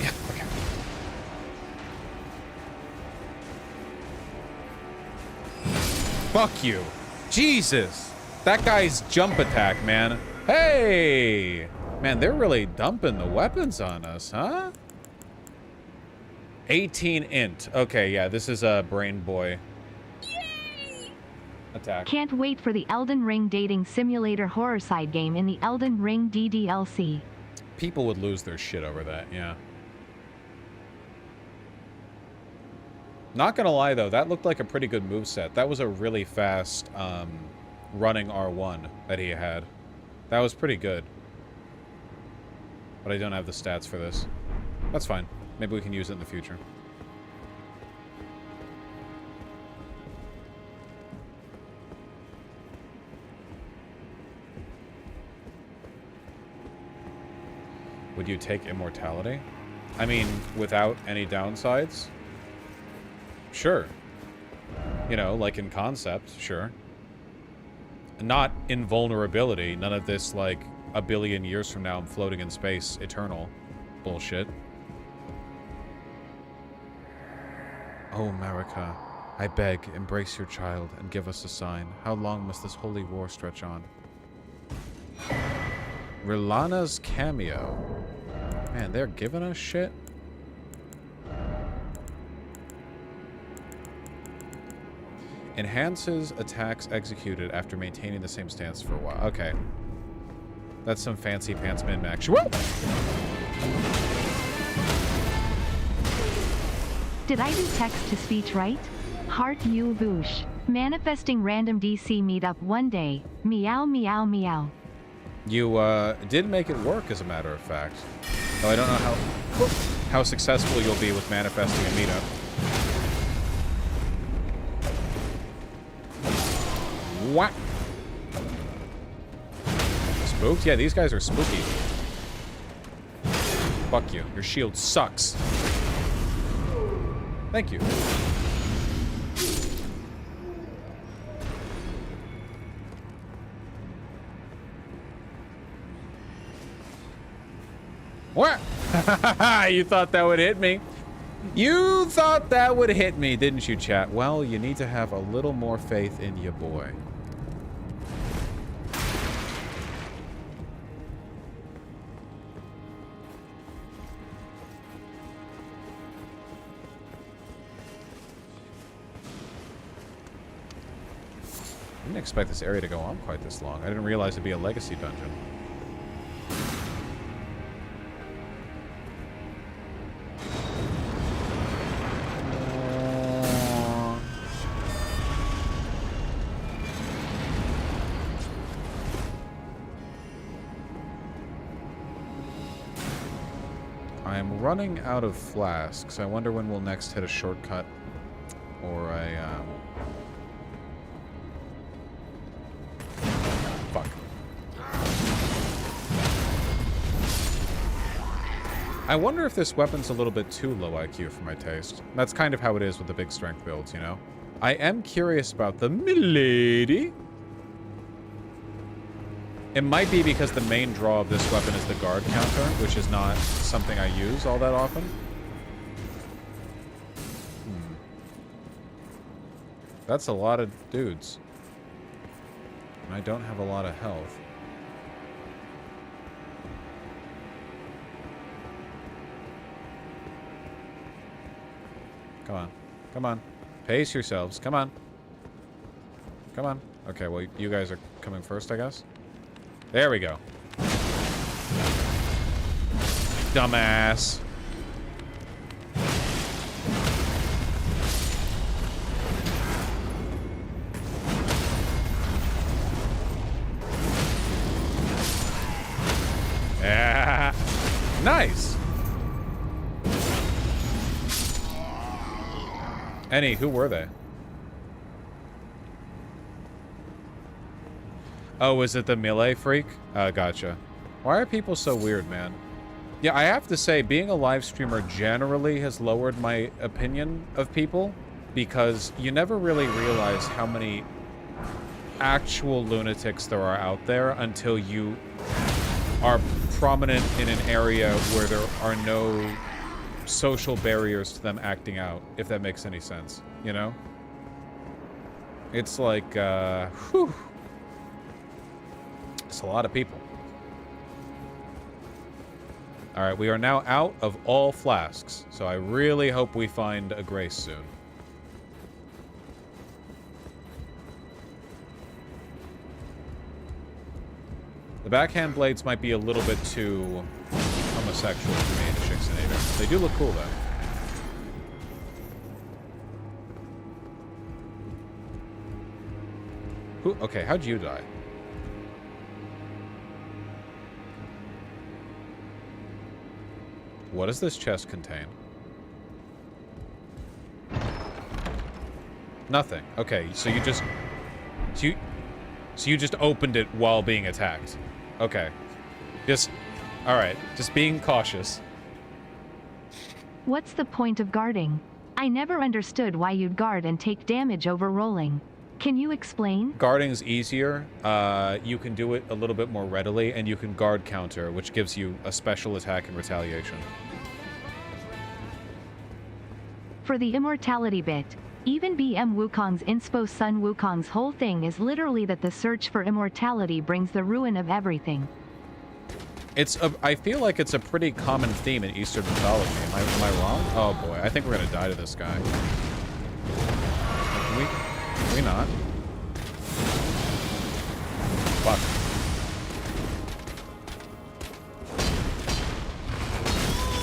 Yeah, okay. Fuck you. Jesus. That guy's jump attack, man. Hey! Man, they're really dumping the weapons on us, huh? 18 int. Okay, yeah, this is a brain boy. Yay! Attack. Can't wait for the Elden Ring dating simulator horror side game in the Elden Ring DDLC. People would lose their shit over that, yeah. Not gonna lie, though, that looked like a pretty good moveset. That was a really fast running R1 that he had. That was pretty good. But I don't have the stats for this. That's fine. Maybe we can use it in the future. Would you take immortality? I mean, without any downsides? Sure. You know, like in concept, sure. Not invulnerability. None of this, like, a billion years from now I'm floating in space, eternal bullshit. Oh, Marika, I beg, embrace your child and give us a sign. How long must this holy war stretch on? Rilana's cameo. Man, they're giving us shit. Enhances attacks executed after maintaining the same stance for a while. Okay. That's some fancy pants min-max. Woo! Did I do text-to-speech right? Heart you boosh. Manifesting random DC meetup one day. Meow meow meow. You did make it work, as a matter of fact. Though I don't know how successful you'll be with manifesting a meetup. What? Spooked? Yeah, these guys are spooky. Fuck you. Your shield sucks. Thank you. What? You thought that would hit me? You thought that would hit me, didn't you, chat? Well, you need to have a little more faith in your boy. I didn't expect this area to go on quite this long. I didn't realize it'd be a legacy dungeon. I'm running out of flasks. I wonder when we'll next hit a shortcut or a fuck. I wonder if this weapon's a little bit too low IQ for my taste. That's kind of how it is with the big strength builds, you know? I am curious about the milady. It might be because the main draw of this weapon is the guard counter, which is not something I use all that often. That's a lot of dudes. And I don't have a lot of health. Come on. Come on. Pace yourselves. Come on. Come on. Okay, well, you guys are coming first, I guess. There we go. Dumbass. Yeah. Nice. Who were they? Oh, is it the melee freak? Gotcha. Why are people so weird, man? Yeah, I have to say, being a live streamer generally has lowered my opinion of people because you never really realize how many actual lunatics there are out there until you are prominent in an area where there are no social barriers to them acting out, if that makes any sense, you know? It's like, whew. It's a lot of people. Alright, we are now out of all flasks, so I really hope we find a Grace soon. The backhand blades might be a little bit too homosexual for me in a Shixinator. They do look cool, though. Okay, how'd you die? What does this chest contain? Nothing. Okay, so you just... So you just opened it while being attacked. Okay. Just... Alright, just being cautious. What's the point of guarding? I never understood why you'd guard and take damage over rolling. Can you explain? Guarding's easier. You can do it a little bit more readily, and you can guard counter, which gives you a special attack and retaliation. For the immortality bit, even BM Wukong's inspo Sun Wukong's whole thing is literally that the search for immortality brings the ruin of everything. I feel like it's a pretty common theme in Eastern mythology. Am I wrong? Oh boy, I think we're gonna die to this guy. Can we not? Fuck.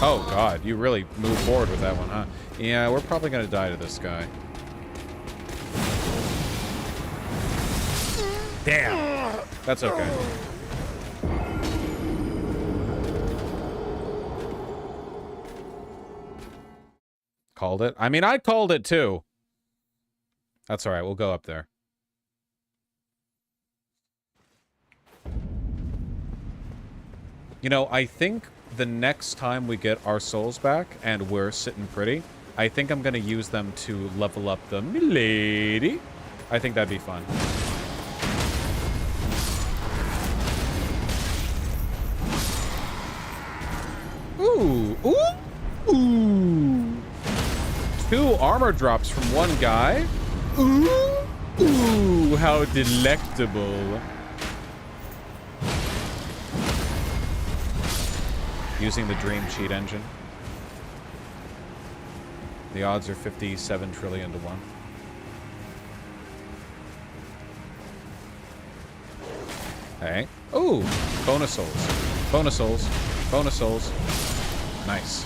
Oh god, you really moved forward with that one, huh? Yeah, we're probably gonna die to this guy. Damn. That's okay. Called it? I mean, I called it too. That's alright, we'll go up there. You know, I think the next time we get our souls back and we're sitting pretty, I think I'm gonna use them to level up the milady. I think that'd be fun. Ooh, ooh, ooh. 2 armor drops from one guy. Ooh, ooh, how delectable. Using the Dream Cheat engine. The odds are 57 trillion to 1. Hey. Ooh, bonus souls. Bonus souls. Bonus souls. Nice.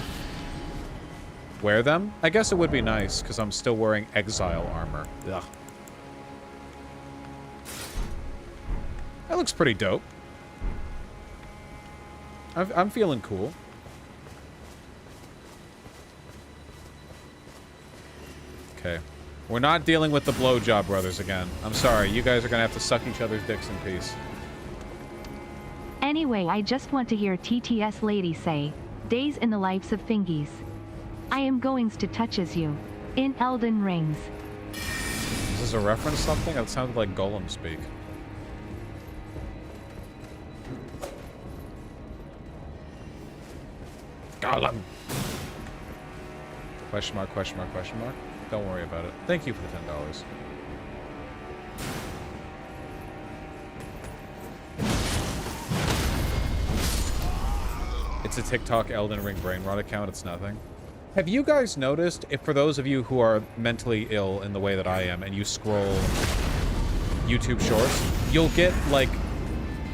Wear them? I guess it would be nice, because I'm still wearing exile armor. Ugh. That looks pretty dope. I'm feeling cool. Okay. We're not dealing with the blowjob brothers again. I'm sorry. You guys are going to have to suck each other's dicks in peace. Anyway, I just want to hear TTS lady say, days in the lives of fingies. I am goings to touches you. In Elden Rings. Is this a reference to something? That sounded like Golem speak. Golem. Question mark, question mark, question mark. Don't worry about it. Thank you for the $10. It's a TikTok Elden Ring brain rot account. It's nothing. Have you guys noticed, if for those of you who are mentally ill in the way that I am, and you scroll YouTube Shorts, you'll get, like,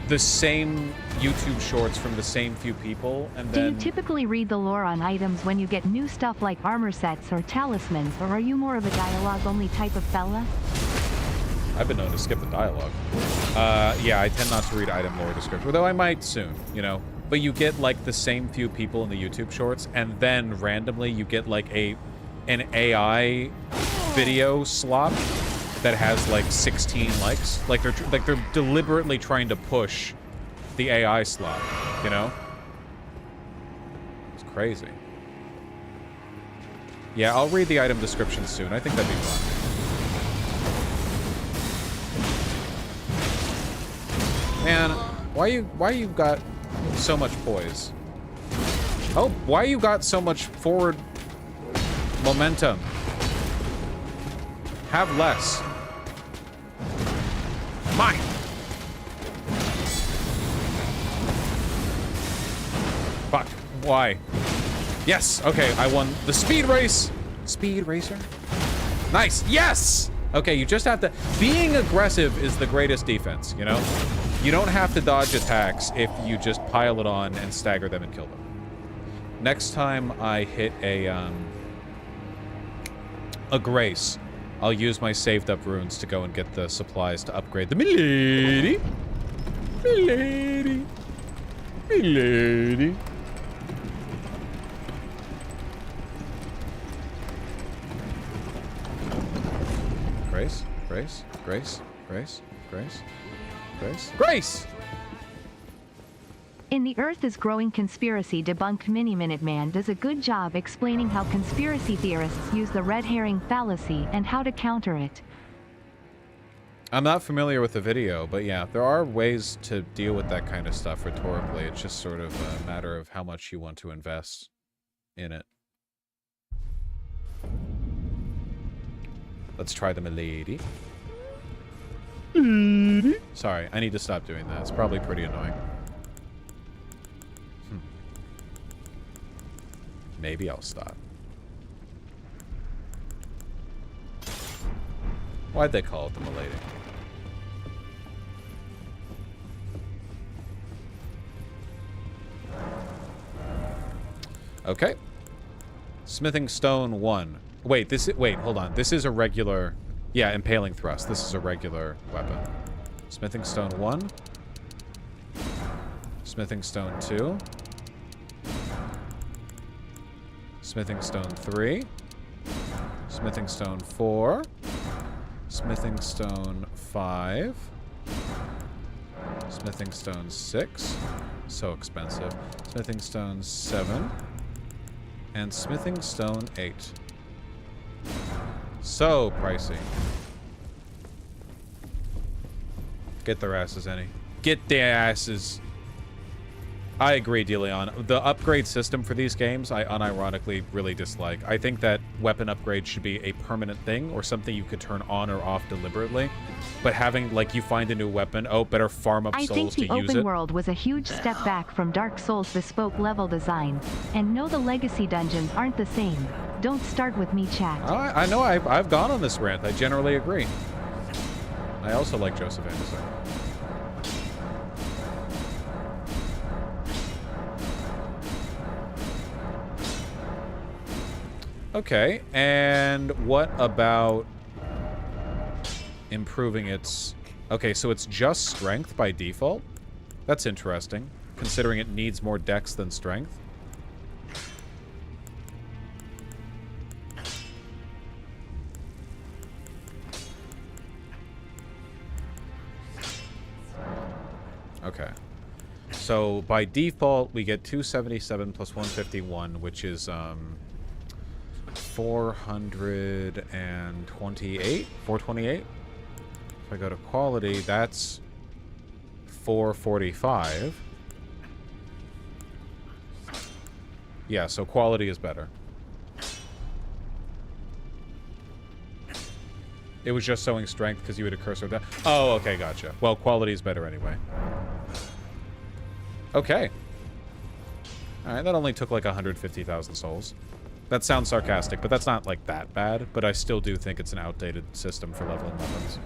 the same YouTube Shorts from the same few people, and then... Do you typically read the lore on items when you get new stuff like armor sets or talismans, or are you more of a dialogue-only type of fella? I've been known to skip the dialogue. Yeah, I tend not to read item lore description, although I might soon, you know? But you get, like, the same few people in the YouTube Shorts, and then randomly you get, like, an AI video slop that has, like, 16 likes. Like, they're deliberately trying to push the AI slop, you know? It's crazy. Yeah, I'll read the item description soon. I think that'd be fun. Man, why you got so much poise? Oh, why you got so much forward momentum? Have less. Mine. Fuck. Why? Yes. Okay, I won the speed race. Speed racer. Nice. Yes. Okay, you just have to... Being aggressive is the greatest defense, you know? You don't have to dodge attacks if you just pile it on and stagger them and kill them. Next time I hit a grace, I'll use my saved up runes to go and get the supplies to upgrade the milady. Milady. Milady. Grace, grace, grace, grace, grace. Grace! In the Earth is Growing Conspiracy Debunked Mini-Minute Man does a good job explaining how conspiracy theorists use the red herring fallacy and how to counter it. I'm not familiar with the video, but yeah, there are ways to deal with that kind of stuff rhetorically. It's just sort of a matter of how much you want to invest in it. Let's try the milady. Sorry, I need to stop doing that. It's probably pretty annoying. Maybe I'll stop. Why'd they call it the milady? Okay. Smithing stone 1. Wait, wait, hold on. This is a regular... Yeah, impaling thrust. This is a regular weapon. Smithing stone 1. Smithing stone 2. Smithing stone 3. Smithing stone 4. Smithing stone 5. Smithing stone 6. So expensive. Smithing stone 7. And smithing stone 8. So pricey. Get their asses, any. Get their asses. I agree, DeLeon. The upgrade system for these games, I unironically really dislike. I think that weapon upgrade should be a permanent thing or something you could turn on or off deliberately. But having, like, you find a new weapon, oh, better farm up souls to use it. I think the open world was a huge step back from Dark Souls' bespoke level design. And no, the legacy dungeons aren't the same. Don't start with me, chat. I know I've gone on this rant. I generally agree. I also like Joseph Anderson. Okay, and what about improving its... Okay, so it's just strength by default? That's interesting, considering it needs more dex than strength. Okay. So by default, we get 277 plus 151, which is 428? 428? If I go to quality, that's 445. Yeah, so quality is better. It was just showing strength because you had a cursor down. Oh, okay, gotcha. Well, quality is better anyway. Okay. Alright, that only took like 150,000 souls. That sounds sarcastic, but that's not like that bad. But I still do think it's an outdated system for leveling weapons.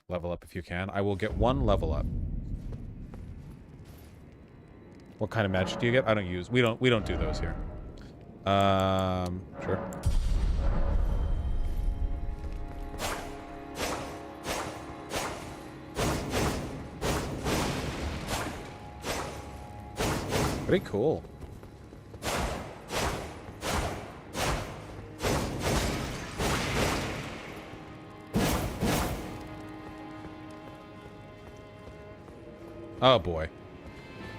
Level up if you can. I will get 1 level up. What kind of magic do you get? I don't use. We don't do those here. Sure. Pretty cool. Oh boy.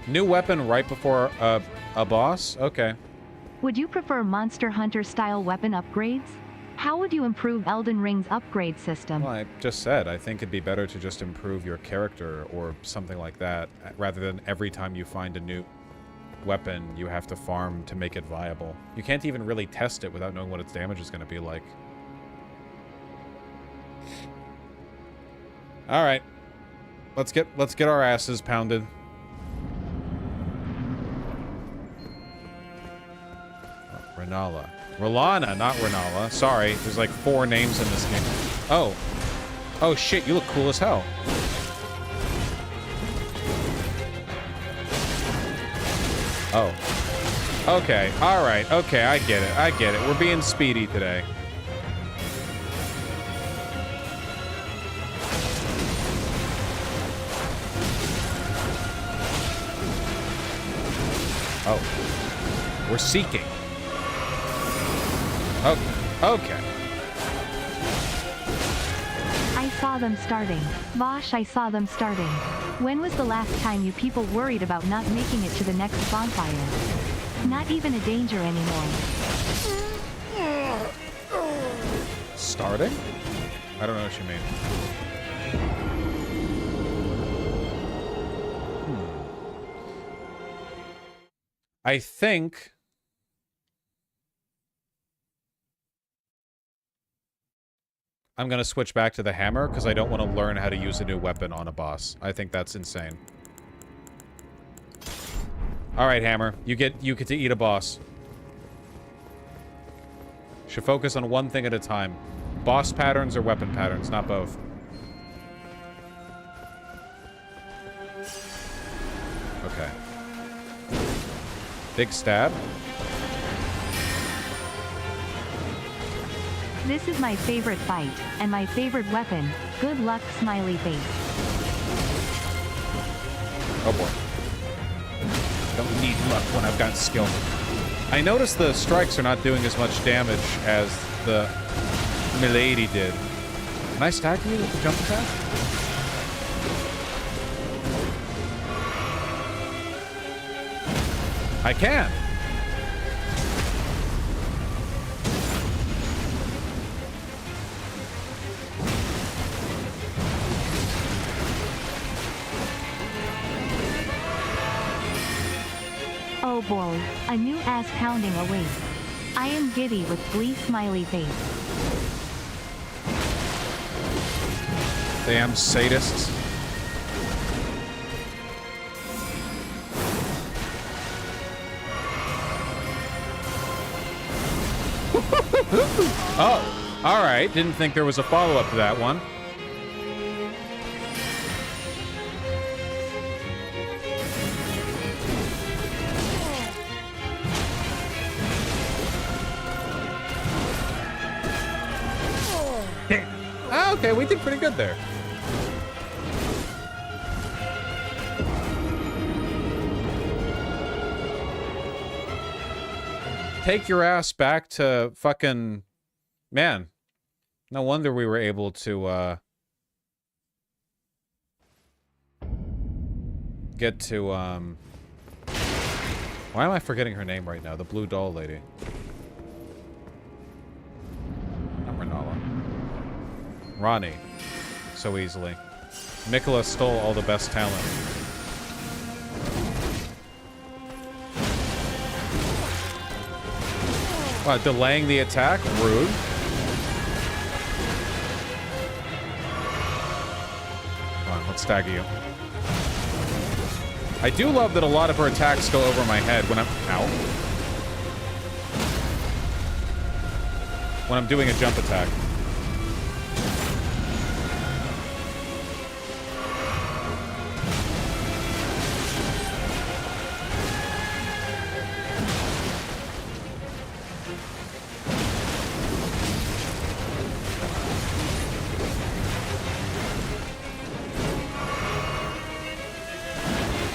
New weapon right before a boss? Okay. Would you prefer Monster Hunter style weapon upgrades? How would you improve Elden Ring's upgrade system? Well, I just said, I think it'd be better to just improve your character or something like that, rather than every time you find a new weapon, you have to farm to make it viable. You can't even really test it without knowing what its damage is going to be like. All right. Let's get our asses pounded. Oh, Renala. Rolana, not Renala. Sorry, there's like 4 names in this game. Oh. Oh shit, you look cool as hell. Oh. Okay, alright, okay, I get it. We're being speedy today. Oh. We're seeking. Oh, okay. I saw them starting. Vosh, I saw them starting. When was the last time you people worried about not making it to the next bonfire? Not even a danger anymore. Starting? I don't know what you mean. I think... I'm gonna switch back to the hammer, because I don't want to learn how to use a new weapon on a boss. I think that's insane. Alright, hammer. You get to eat a boss. Should focus on one thing at a time. Boss patterns or weapon patterns, not both. Okay. Big stab. This is my favorite fight, and my favorite weapon. Good luck, smiley face. Oh boy. Don't need luck when I've got skill. I noticed the strikes are not doing as much damage as the milady did. Can I stack you with the jump attack? I can. Oh boy, a new ass pounding awaits. I am giddy with glee, smiley face. Damn sadists. Oh, alright. Didn't think there was a follow-up to that one. Ah, okay, we did pretty good there. Take your ass back to fucking... Man. No wonder we were able to, get to, Why am I forgetting her name right now? The blue doll lady. Not Renala. Ronnie. So easily. Mikola stole all the best talent. Wow, delaying the attack? Rude. Come on, let's stagger you. I do love that a lot of her attacks go over my head when I'm... Ow. When I'm doing a jump attack.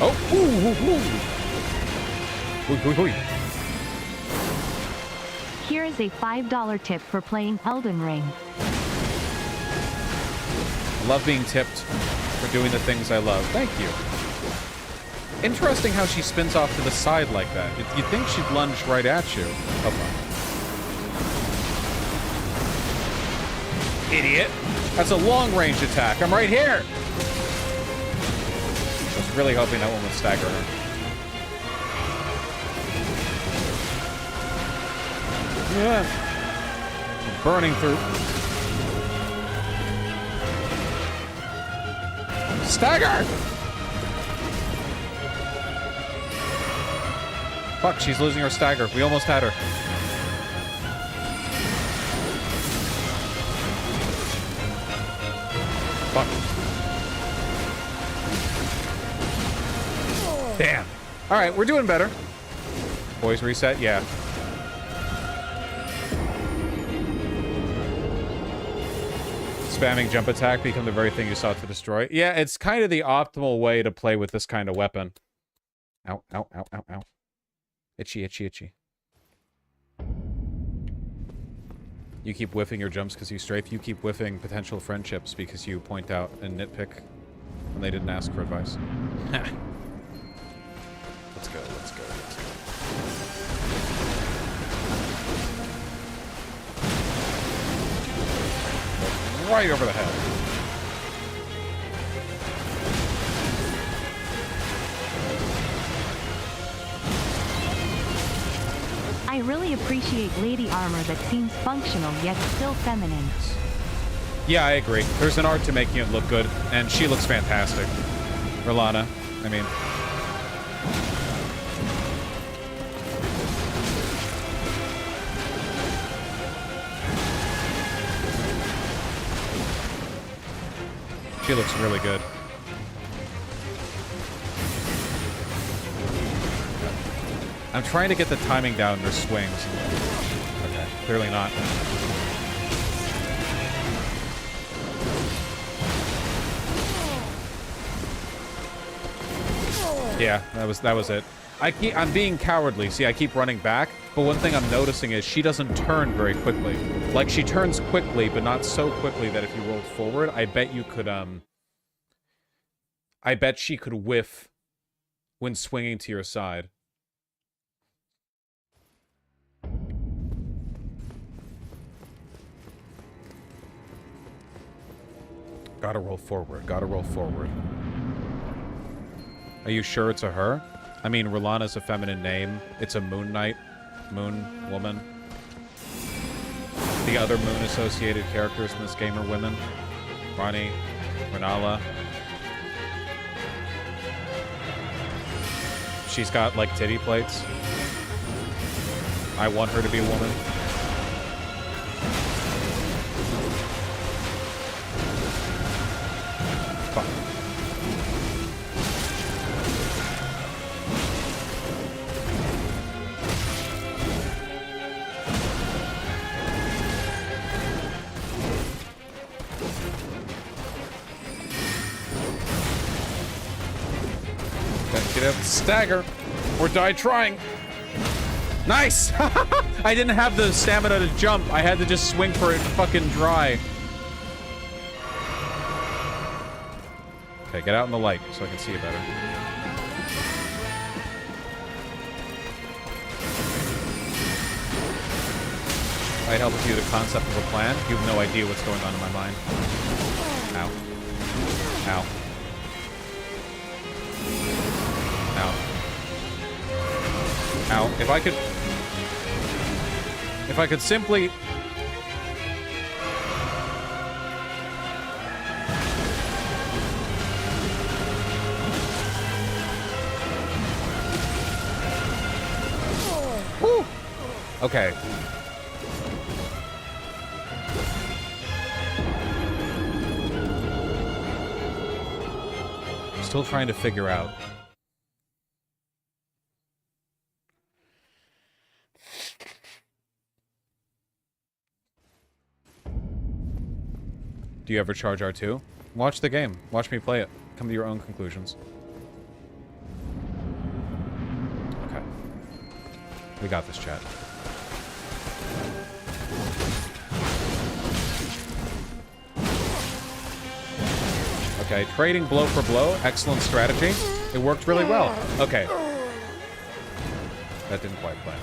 Oh, ooh. Here is a $5 tip for playing Elden Ring. I love being tipped for doing the things I love. Thank you. Interesting how she spins off to the side like that. You'd think she'd lunge right at you. Come on. Idiot. That's a long-range attack. I'm right here. I was really hoping that one would stagger her. Yeah. I'm burning through. Stagger! Fuck, she's losing her stagger. We almost had her. Fuck. Damn. Alright, we're doing better. Boys reset? Yeah. Spamming jump attack become the very thing you sought to destroy. Yeah, it's kind of the optimal way to play with this kind of weapon. Ow, ow, ow, ow, ow. Itchy, itchy, itchy. You keep whiffing your jumps because you strafe. You keep whiffing potential friendships because you point out and nitpick when they didn't ask for advice. Let's go, let's go, let's go. Right over the head. I really appreciate lady armor that seems functional yet still feminine. Yeah, I agree. There's an art to making it look good, and she looks fantastic. Rolana, I mean... She looks really good. I'm trying to get the timing down in her swings. Okay, clearly not. Yeah, that was it. I'm being cowardly. See, I keep running back, but one thing I'm noticing is she doesn't turn very quickly. Like, she turns quickly, but not so quickly that if you rolled forward, I bet you could, I bet she could whiff when swinging to your side. Gotta roll forward, gotta roll forward. Are you sure it's a her? I mean, Rolana's a feminine name. It's a Moon Knight. Moon woman. The other moon-associated characters in this game are women. Rani, Renala. She's got, like, titty plates. I want her to be a woman. Fuck. Get out the stagger or die trying. Nice! I didn't have the stamina to jump. I had to just swing for it fucking dry. Okay, get out in the light so I can see you better. Might help with you the concept of a plan. You have no idea what's going on in my mind. Ow. Ow. Ow. Ow. If I could simply... Okay. Still trying to figure out. Do you ever charge R2? Watch the game. Watch me play it. Come to your own conclusions. Okay. We got this, chat. Okay, trading blow for blow. Excellent strategy. It worked really well. Okay. That didn't quite play.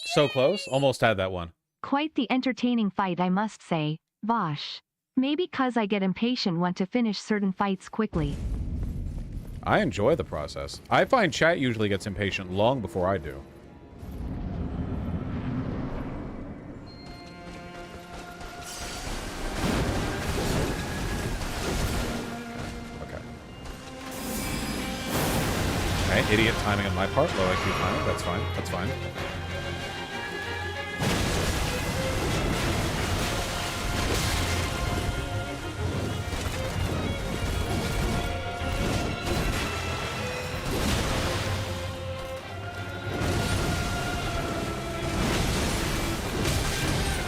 So close. Almost had that one. Quite the entertaining fight, I must say. Vosh. Maybe 'cause I get impatient, want to finish certain fights quickly. I enjoy the process. I find chat usually gets impatient long before I do. Okay, idiot timing on my part. Low IQ timing. That's fine. That's fine.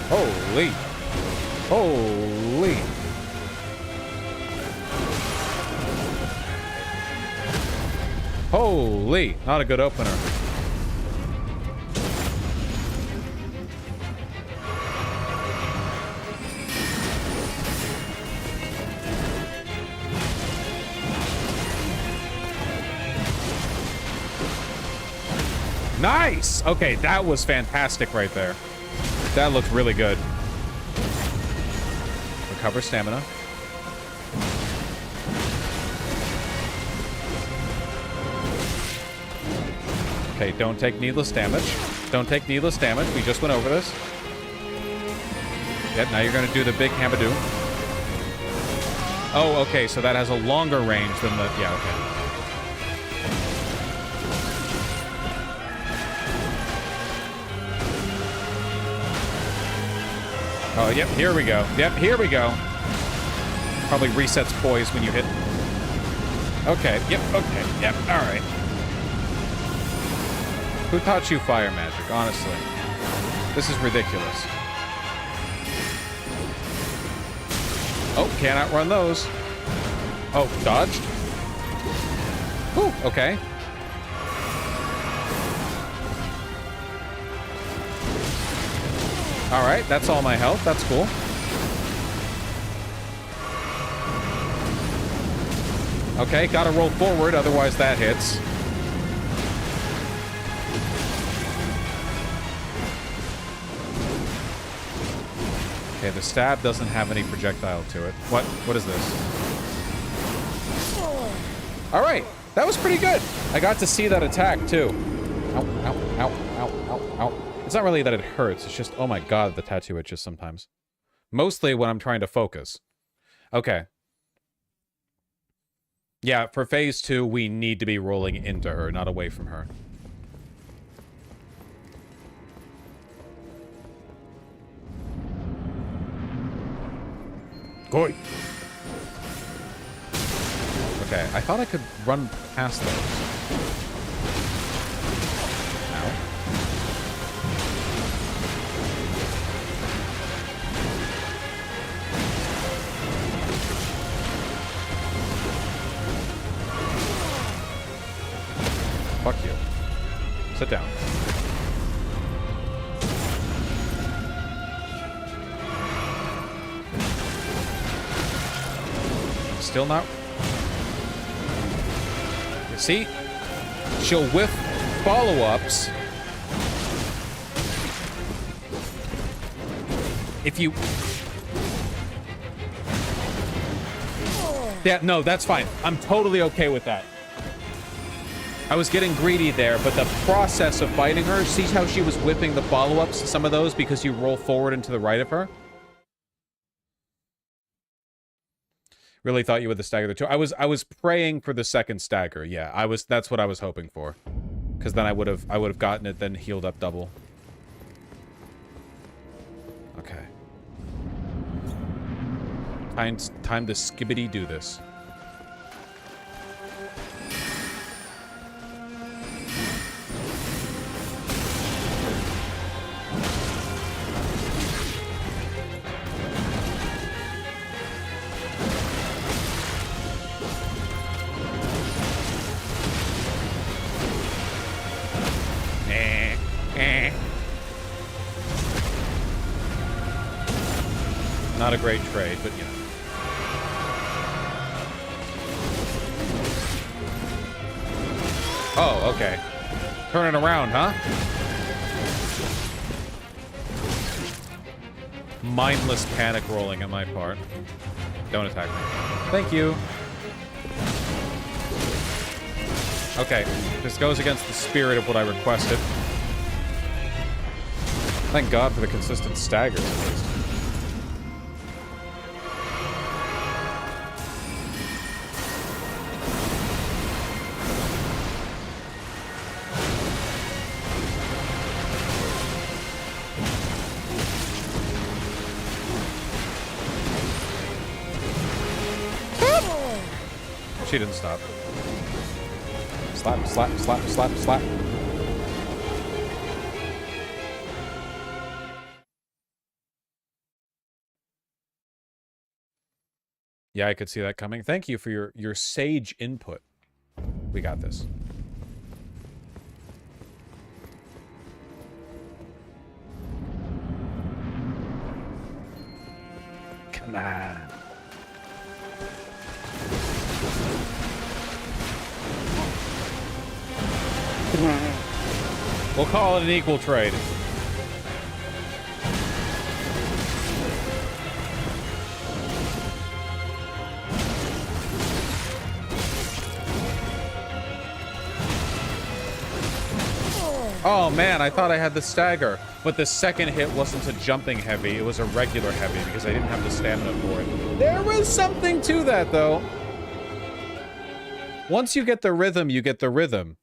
Holy. Holy. Holy. Not a good opener. Nice! Okay, that was fantastic right there. That looked really good. Recover stamina. Okay, don't take needless damage. Don't take needless damage. We just went over this. Yep, now you're going to do the big Hamadoo. Oh, okay, so that has a longer range than the... Yeah, okay. Oh, yep, here we go. Yep, here we go. Probably resets poise when you hit. Okay, yep, okay, yep, alright. Who taught you fire magic, honestly? This is ridiculous. Oh, can't outrun those. Oh, dodged? Whew, okay. Alright, that's all my health. That's cool. Okay, gotta roll forward, otherwise that hits. Okay, the stab doesn't have any projectile to it. What is this? Alright, that was pretty good. I got to see that attack, too. Ow, ow, ow, ow, ow, ow. It's not really that it hurts, it's just, oh my god, the tattoo itches sometimes. Mostly when I'm trying to focus. Okay. Yeah, for phase 2, we need to be rolling into her, not away from her. Goi! Okay, I thought I could run past those. Ow. Fuck you. Sit down. Still not... You see? She'll whiff follow-ups. If you... Yeah, no, that's fine. I'm totally okay with that. I was getting greedy there, but the process of fighting her, see how she was whipping the follow-ups, some of those, because you roll forward and to the right of her? Really thought you would the stagger the two. I was praying for the second stagger. Yeah, that's what I was hoping for. Because then I would have gotten it, then healed up double. Okay. Time to skibbity do this. Not a great trade, but you know. Oh, okay. Turn it around, huh? Mindless panic rolling on my part. Don't attack me. Thank you. Okay, this goes against the spirit of what I requested. Thank God for the consistent staggers, at least. She didn't stop. Slap, slap, slap, slap, slap. Yeah, I could see that coming. Thank you for your sage input. We got this. Come on. We'll call it an equal trade. Oh man, I thought I had the stagger, but the second hit wasn't a jumping heavy, it was a regular heavy because I didn't have the stamina for it. There was something to that though. Once you get the rhythm, you get the rhythm.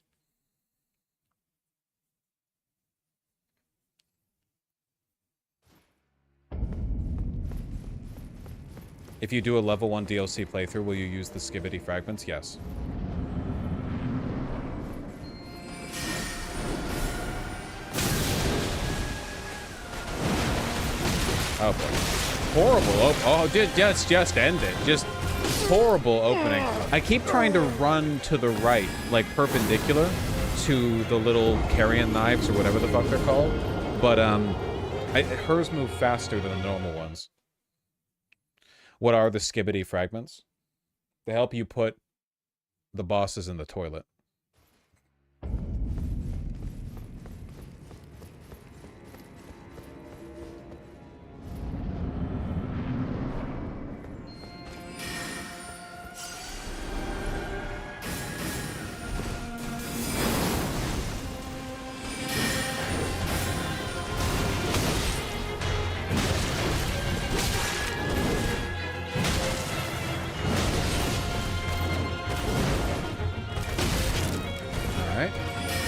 If you do a level 1 DLC playthrough, will you use the skibbity fragments? Yes. Oh boy. Horrible oh, just end it. Just horrible opening. I keep trying to run to the right, like perpendicular to the little carrion knives or whatever the fuck they're called. But hers move faster than the normal ones. What are the skibbity fragments? They help you put the bosses in the toilet.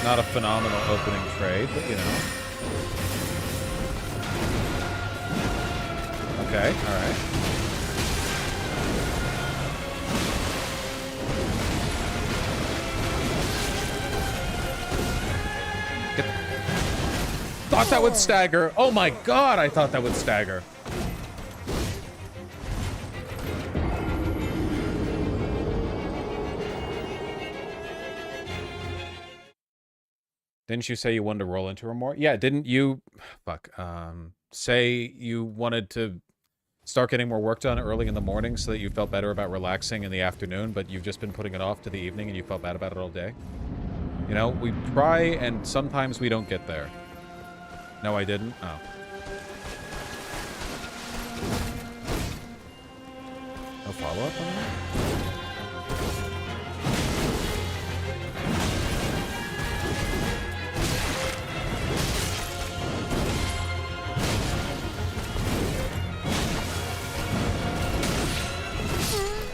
Not a phenomenal opening trade, but you know. Okay, alright. Thought that would stagger. Oh my god, I thought that would stagger. Didn't you say you wanted to roll into her more? Yeah, didn't you... Fuck. Say you wanted to start getting more work done early in the morning so that you felt better about relaxing in the afternoon, but you've just been putting it off to the evening and you felt bad about it all day? You know, we try and sometimes we don't get there. No, I didn't? Oh. No follow-up on that?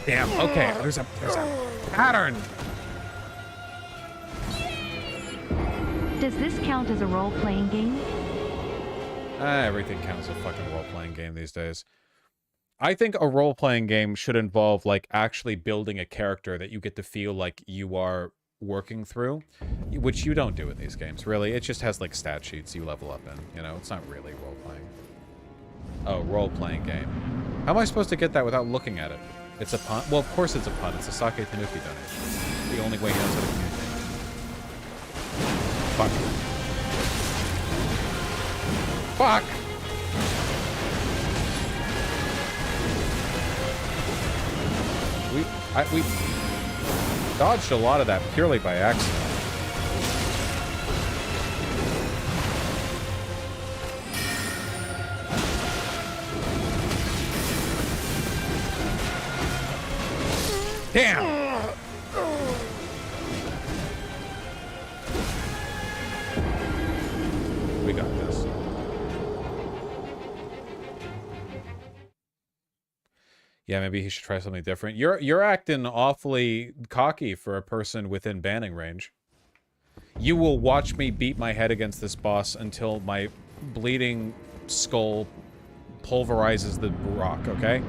Damn, okay, there's a pattern. Does this count as a role-playing game? Everything counts as a fucking role-playing game these days. I think a role-playing game should involve, like, actually building a character that you get to feel like you are working through, which you don't do in these games, really. It just has, like, stat sheets you level up in, you know? It's not really role-playing. Oh, role-playing game. How am I supposed to get that without looking at it? It's a pun? Well, of course it's a pun. It's a Sake Tanuki donation. It's the only way he knows how to communicate. Fuck. Fuck! We dodged a lot of that purely by accident. Damn! We got this. Yeah, maybe he should try something different. You're acting awfully cocky for a person within banning range. You will watch me beat my head against this boss until my bleeding skull pulverizes the rock, okay?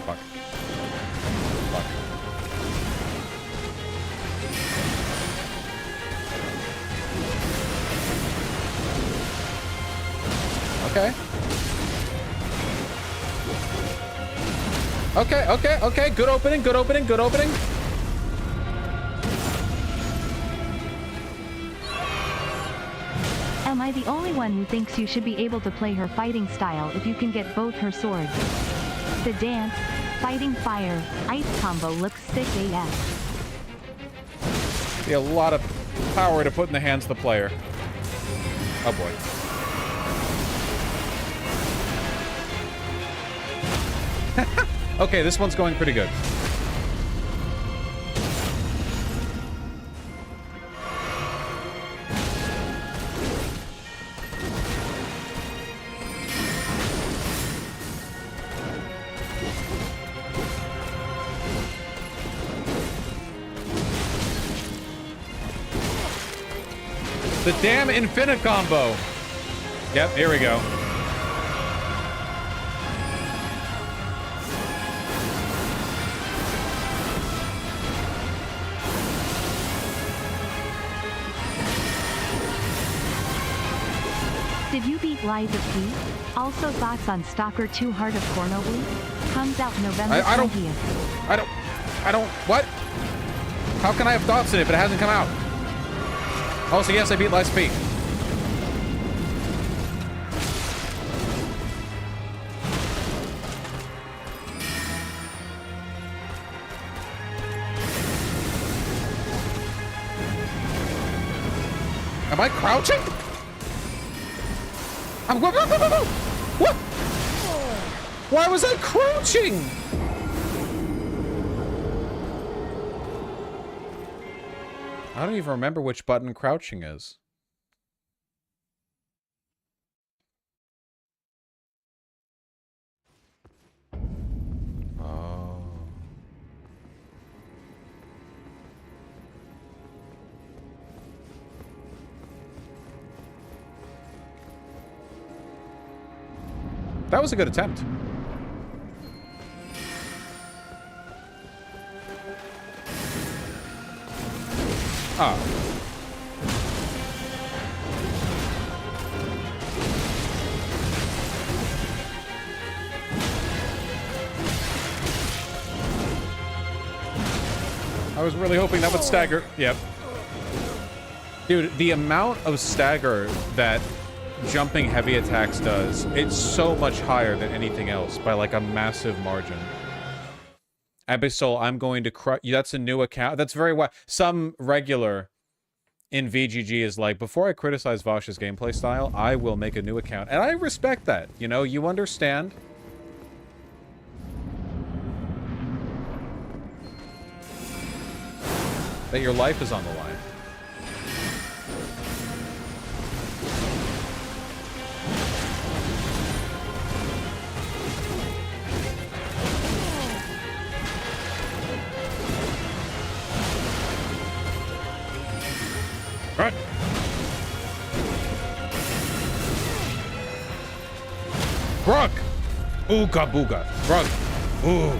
Fuck. Fuck. Okay. Okay. Good opening, good opening, good opening. Am I the only one who thinks you should be able to play her fighting style if you can get both her swords? The dance, fighting fire, ice combo looks sick AF. Be a lot of power to put in the hands of the player. Oh boy. Okay, this one's going pretty good. The damn infinite combo. Yep, here we go. Did you beat Lies of P? Also thoughts on Stalker 2 Heart of Cornwall? Comes out November 20th. I don't, what? How can I have thoughts in it if it hasn't come out? Also, yes, I beat Lies of P. Am I crouching? What? Why was I crouching? I don't even remember which button crouching is. Oh. That was a good attempt. Ah. I was really hoping that would stagger. Yep. Dude, the amount of stagger that jumping heavy attacks does, it's so much higher than anything else by like a massive margin. Abyssal, I'm going to crush. That's a new account. That's very wide. Some regular in VGG is like, before I criticize Vosh's gameplay style, I will make a new account. And I respect that. You know, you understand. That your life is on the line. Grug! Ooga booga. Grug. Ooh.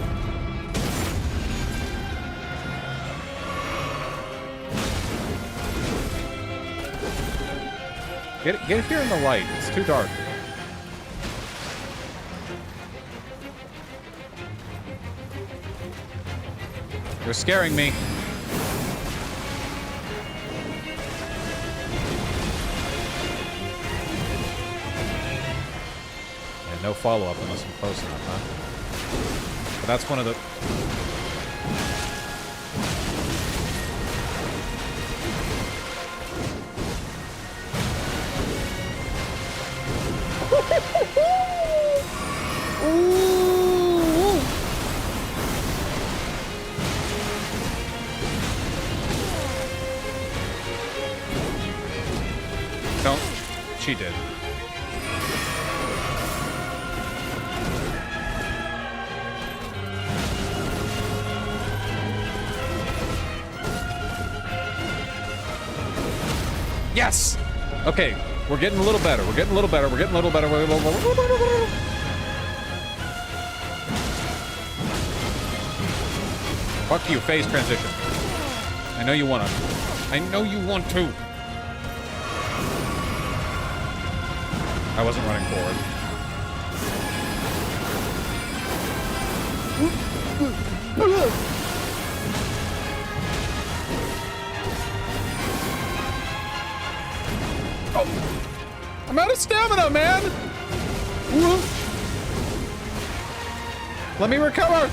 Get here in the light. It's too dark. You're scaring me. And no follow-up unless I'm close enough, huh? But that's one of the... Don't. She did. Yes! Okay, we're getting a little better. We're getting a little better. We're getting a little better. Fuck you, phase transition. I know you wanna. I know you want to. I wasn't running forward. Oh. I'm out of stamina, man! Let me recover!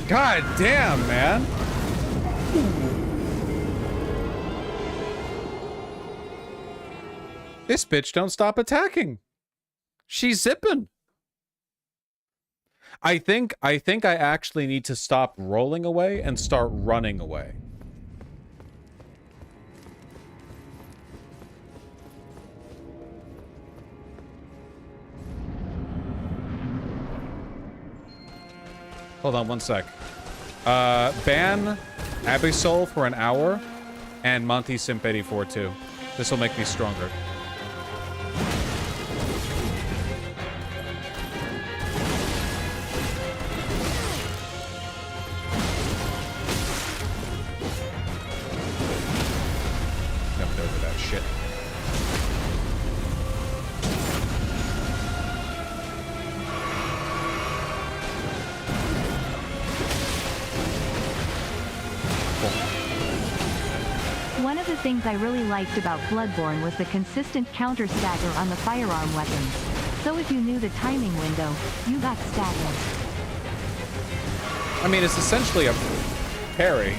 God damn, man. This bitch don't stop attacking. She's zipping. I think I actually need to stop rolling away and start running away. Hold on one sec. Ban Abyssal for an hour and Monty Simp 84 too. This will make me stronger. Jumped over that shit. One of the things I really liked about Bloodborne was the consistent counter stagger on the firearm weapons. So if you knew the timing window, you got staggered. I mean, it's essentially a parry.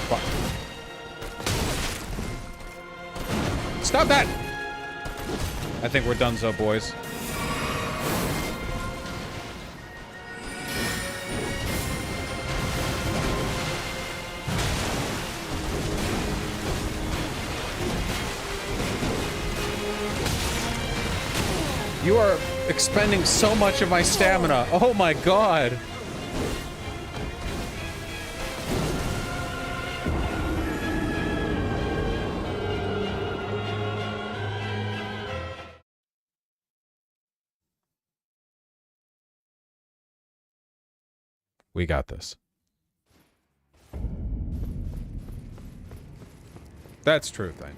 Fuck. Stop that! I think we're donezo, boys. You are expending so much of my stamina. Oh my god. We got this. That's truth, I know.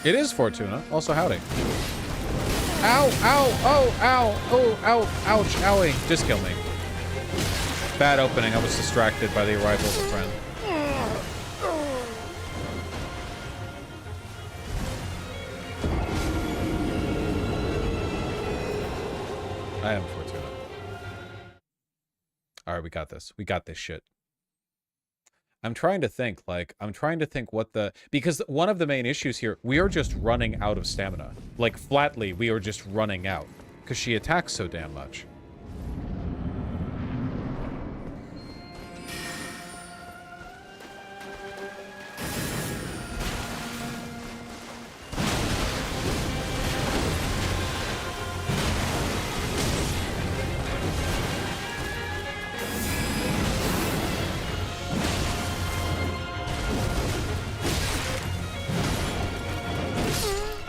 It is Fortuna. Also, howdy. Ow, ow, oh, ow, oh, ow, ouch, owie. Just kill me. Bad opening. I was distracted by the arrival of a friend. I am Fortuna. All right, we got this. We got this shit. I'm trying to think, like, what the... Because one of the main issues here, we are just running out of stamina. Like, flatly, we are just running out. Because she attacks so damn much.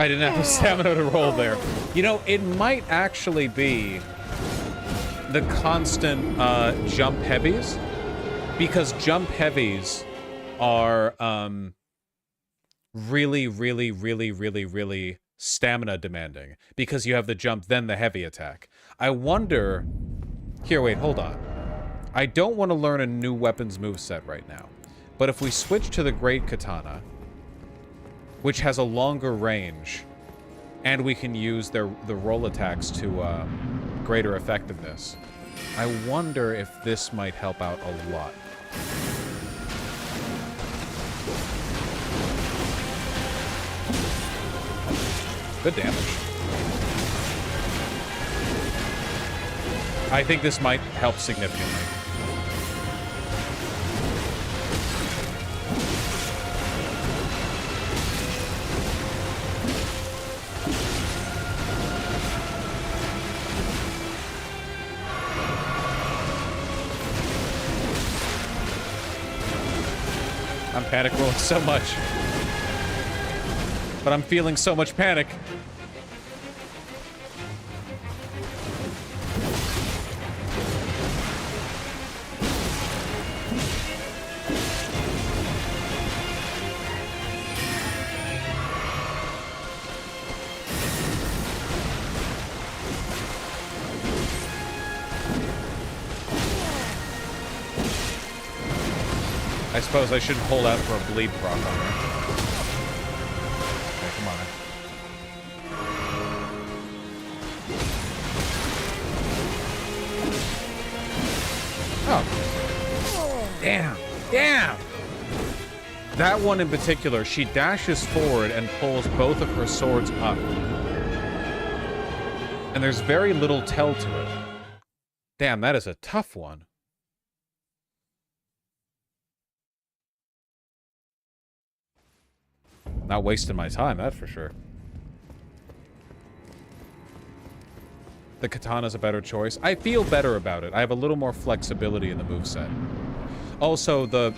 I didn't have the stamina to roll there. You know, it might actually be the constant jump heavies, because jump heavies are really stamina demanding, because you have the jump, then the heavy attack. I wonder... Here, wait, hold on. I don't want to learn a new weapons moveset right now, but if we switch to the Great Katana, which has a longer range, and we can use the roll attacks to greater effectiveness. I wonder if this might help out a lot. Good damage. I think this might help significantly. I'm panic rolling so much. But I'm feeling so much panic. I suppose I shouldn't hold out for a bleed proc on her. Okay, come on. Oh. Damn. Damn! That one in particular, she dashes forward and pulls both of her swords up. And there's very little tell to it. Damn, that is a tough one. Not wasting my time, that's for sure. The katana's a better choice. I feel better about it. I have a little more flexibility in the moveset. Also, the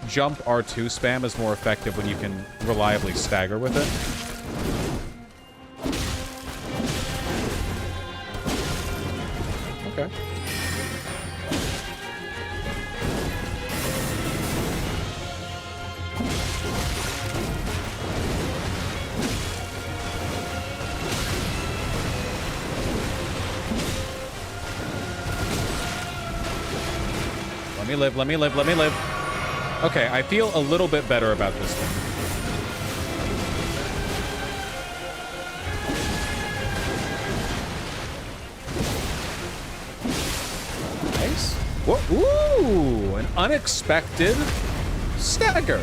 jump R2 spam is more effective when you can reliably stagger with it. Okay. Let me live, let me live, let me live. Okay, I feel a little bit better about this one. Nice. Whoa, ooh, an unexpected stagger.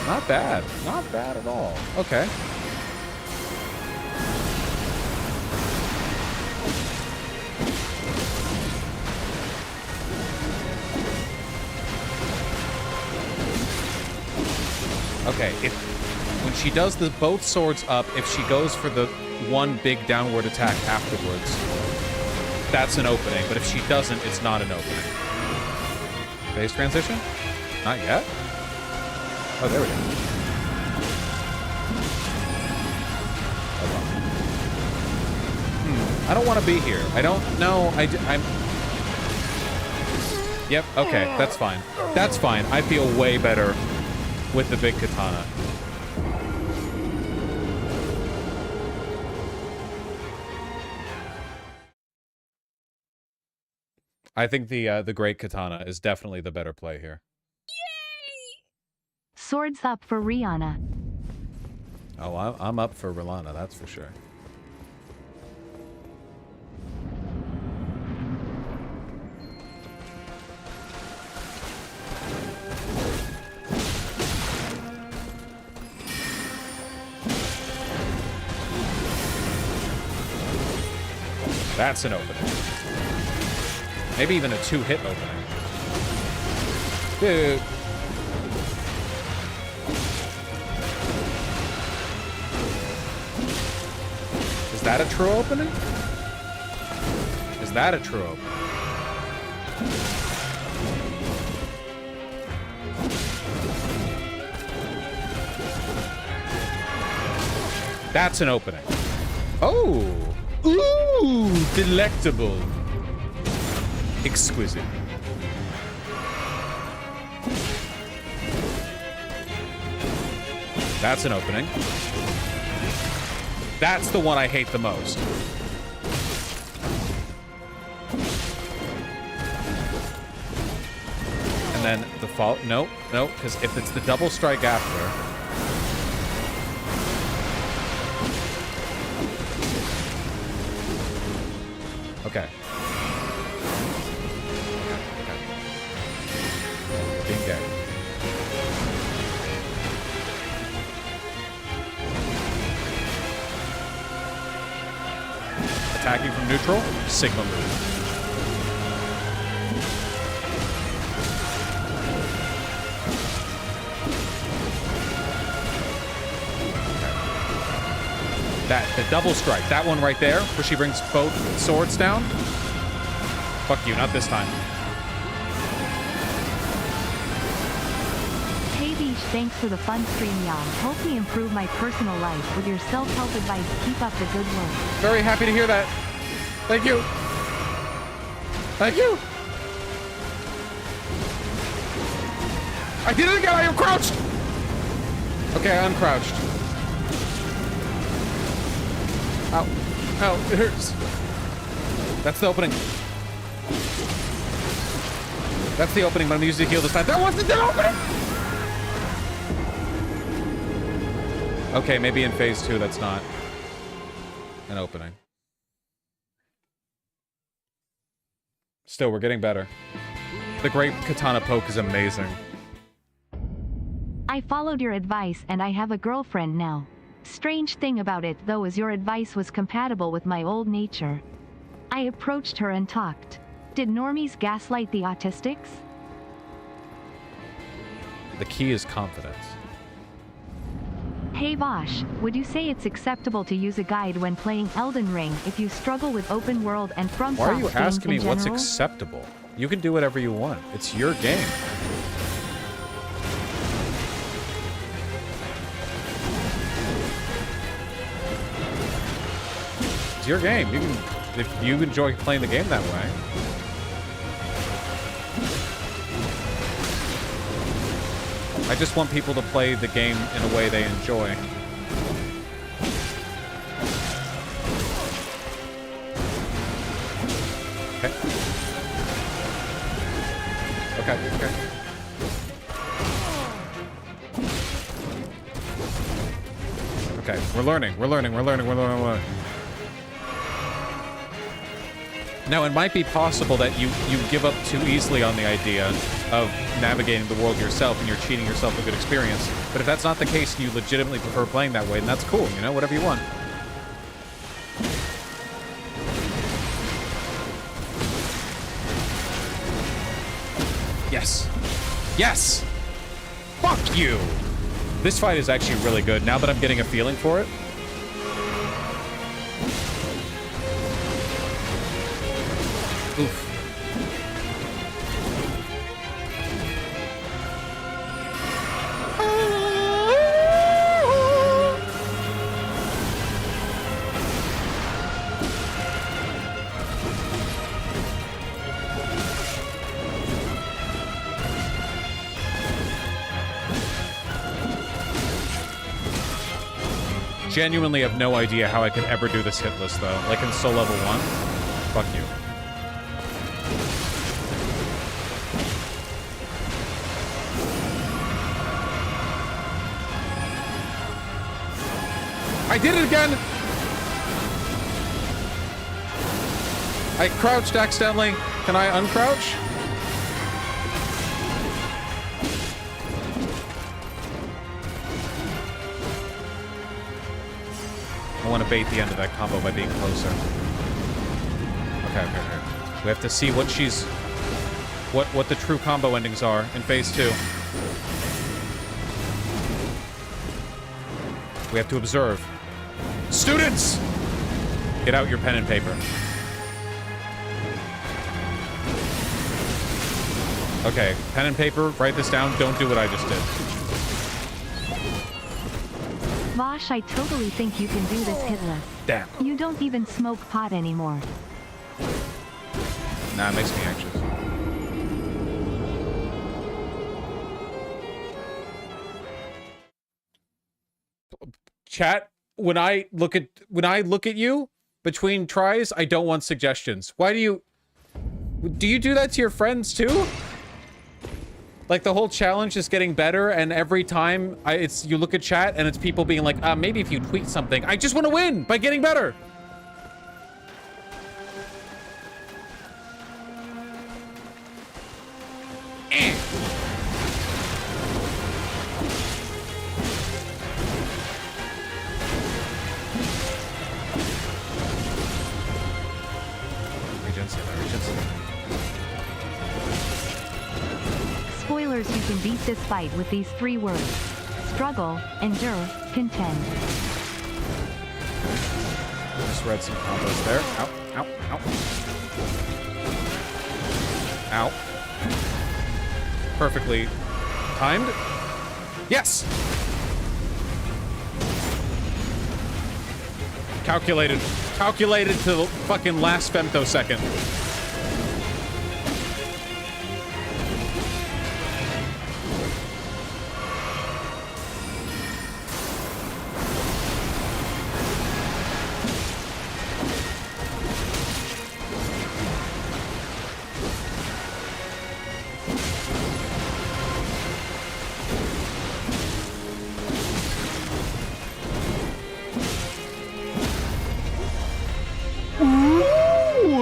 Not bad. Not bad at all. Okay. Okay, when she does the both swords up, if she goes for the one big downward attack afterwards, that's an opening. But if she doesn't, it's not an opening. Phase transition? Not yet? Oh, there we go. I don't want to be here. I don't know. I'm... Yep, okay, that's fine. That's fine. I feel way better with the big katana. I think the great katana is definitely the better play here. Swords up for Rihanna. Oh, I'm up for Rolana, that's for sure. That's an opening. Maybe even a 2-hit opening. Dude. Is that a true opening? Is that a true opening? That's an opening. Oh! Ooh! Delectable. Exquisite. That's an opening. That's the one I hate the most. And then the fall. No, no, because if it's the double strike after. Okay. Being gay. Attacking from neutral, Sigma move. The double strike, that one right there, where she brings both swords down. Fuck you, not this time. Hey Beach, thanks for the fun stream, y'all. Help me improve my personal life with your self-help advice. Keep up the good work. Very happy to hear that. Thank you. Thank you. I did it again, I am crouched. Okay, I'm crouched. Ow. Ow, it hurts. That's the opening. That's the opening, but I'm using heal this time. That wasn't the opening! Okay, maybe in phase 2 that's not an opening. Still, we're getting better. The great katana poke is amazing. I followed your advice and I have a girlfriend now. Strange thing about it though is your advice was compatible with my old nature. I approached her and talked. Did normies gaslight the autistics? The key is confidence. Hey Vosh, would you say it's acceptable to use a guide when playing Elden Ring if you struggle with open world and FromSoft Why are you games asking me in what's general? acceptable? You can do whatever you want. It's your game. It's your game. You can, if you enjoy playing the game that way. I just want people to play the game in a way they enjoy. Okay. Okay, okay. Okay, we're learning. Now, it might be possible that you give up too easily on the idea of navigating the world yourself and you're cheating yourself a good experience. But if that's not the case and you legitimately prefer playing that way, then that's cool, you know? Whatever you want. Yes. Yes! Fuck you! This fight is actually really good, now that I'm getting a feeling for it. Oof. Genuinely have no idea how I could ever do this hit list, though. Like in Soul Level 1. Fuck you. I did it again! I crouched accidentally. Can I uncrouch? I want to bait the end of that combo by being closer. Okay. We have to see what she's... What the true combo endings are in phase 2. We have to observe. Students! Get out your pen and paper. Okay, pen and paper, write this down. Don't do what I just did. Vosh, I totally think you can do this hitless. Damn. You don't even smoke pot anymore. Nah, it makes me anxious. Chat, when I look at you between tries, I don't want suggestions. Why do you do that to your friends too? Like the whole challenge is getting better, and every time you look at chat and it's people being like, maybe if you tweet something. I just want to win by getting better. Spoilers, you can beat this fight with these 3 words. Struggle, endure, contend. Just read some combos there. Ow, ow, ow. Ow. Perfectly timed. Yes! Calculated to the fucking last femtosecond.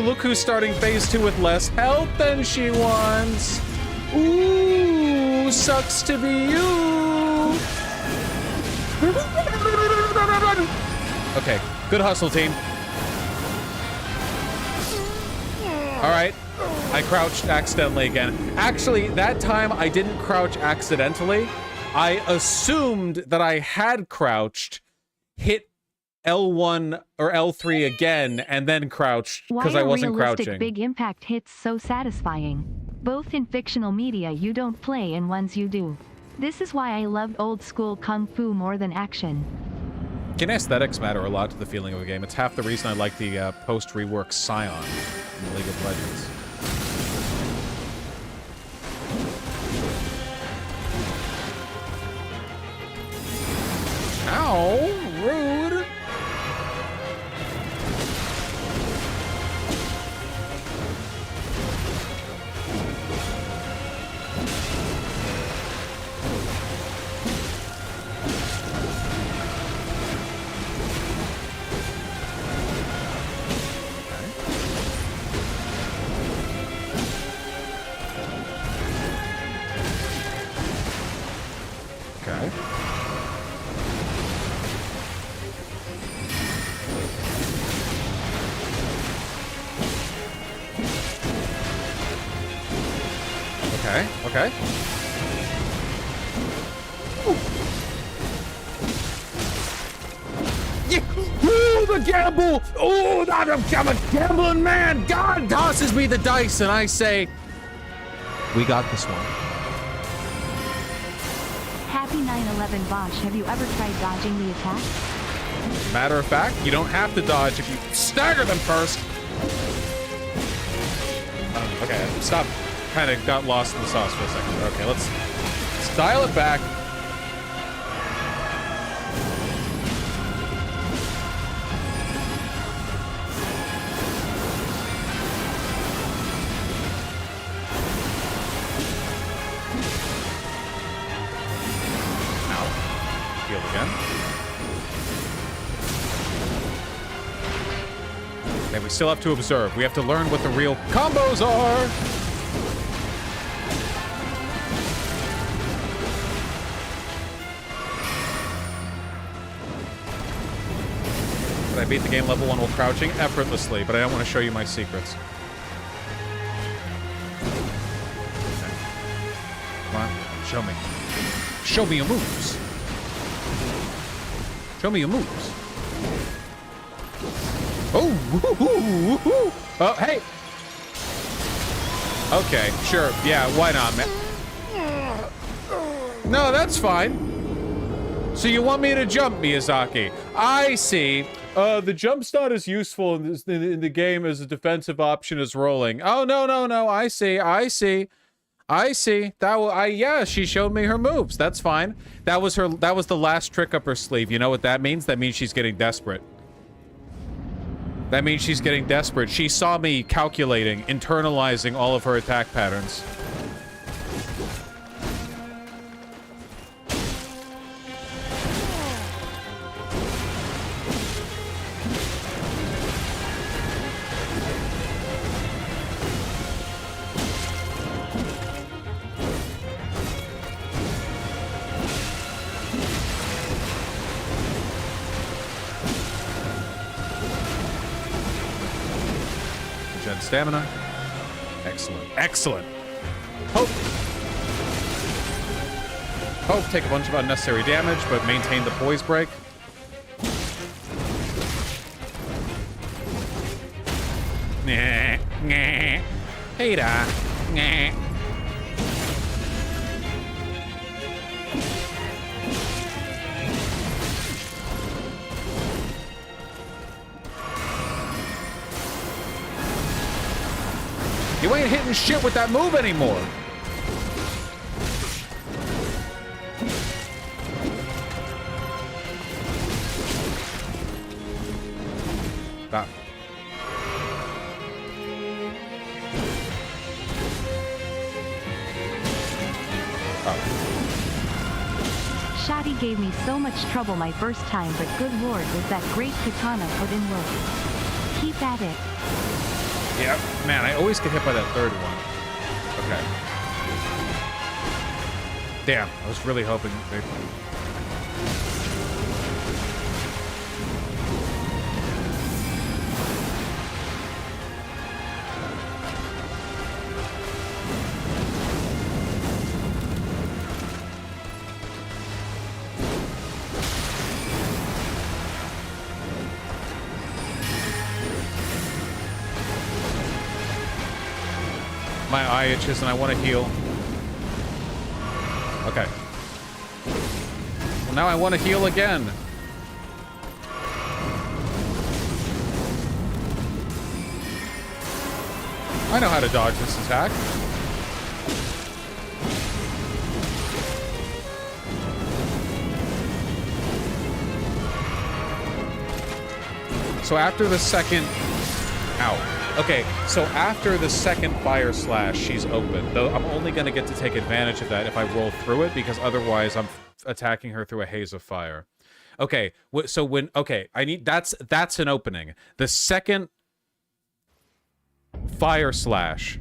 Look who's starting phase 2 with less health than she wants. Ooh, sucks to be you. Okay, good hustle, team. All right, I crouched accidentally again. Actually, that time I didn't crouch accidentally. I assumed that I had crouched, hit L1 or L3 again, and then crouched because I wasn't crouching. Why are realistic big impact hits so satisfying? Both in fictional media you don't play and ones you do. This is why I loved old school kung fu more than action. Kinesthetics matter a lot to the feeling of a game. It's half the reason I like the post-rework Scion in League of Legends. Ow! Rude! Okay. Okay, okay. Yeah. Ooh, the gamble! Oh, I'm a gambling man! God tosses me the dice, and I say, we got this one. Happy 9/11 Vosh, have you ever tried dodging the attack? Matter of fact, you don't have to dodge if you stagger them first. Okay, stop. Kind of got lost in the sauce for a second. Okay, let's dial it back. Ow. Heal again. we still have to observe. We have to learn what the real combos are. But I beat the game level 1 while crouching effortlessly, but I don't want to show you my secrets. Okay. Come on, show me. Show me your moves. Show me your moves. Oh, woohoo, woohoo. Oh, hey. Okay, sure. Yeah, why not, man? No, that's fine. So you want me to jump, Miyazaki? I see. The jump's not as useful in the game as a defensive option as rolling. Oh, no, no, no. I see. I see. I see. Yeah, she showed me her moves. That's fine. That was the last trick up her sleeve. You know what that means? That means she's getting desperate. That means she's getting desperate. She saw me calculating, internalizing all of her attack patterns. Stamina. Excellent. Excellent. Hope. Hope take a bunch of unnecessary damage, but maintain the poise break. Nah. Nah. Hey da. Nah. You ain't hitting shit with that move anymore. Stop. Shotty gave me so much trouble my first time, but good lord, was that great katana put in work. Keep at it. Yeah, man, I always get hit by that third one. Okay. Damn, I was really hoping they... My eye itches and I want to heal. Okay. Well, now I want to heal again. I know how to dodge this attack. So after the second... Ow. Okay, so after the second fire slash, she's open. Though I'm only going to get to take advantage of that if I roll through it, because otherwise I'm attacking her through a haze of fire. Okay, so when... Okay, I need... That's an opening. The second fire slash...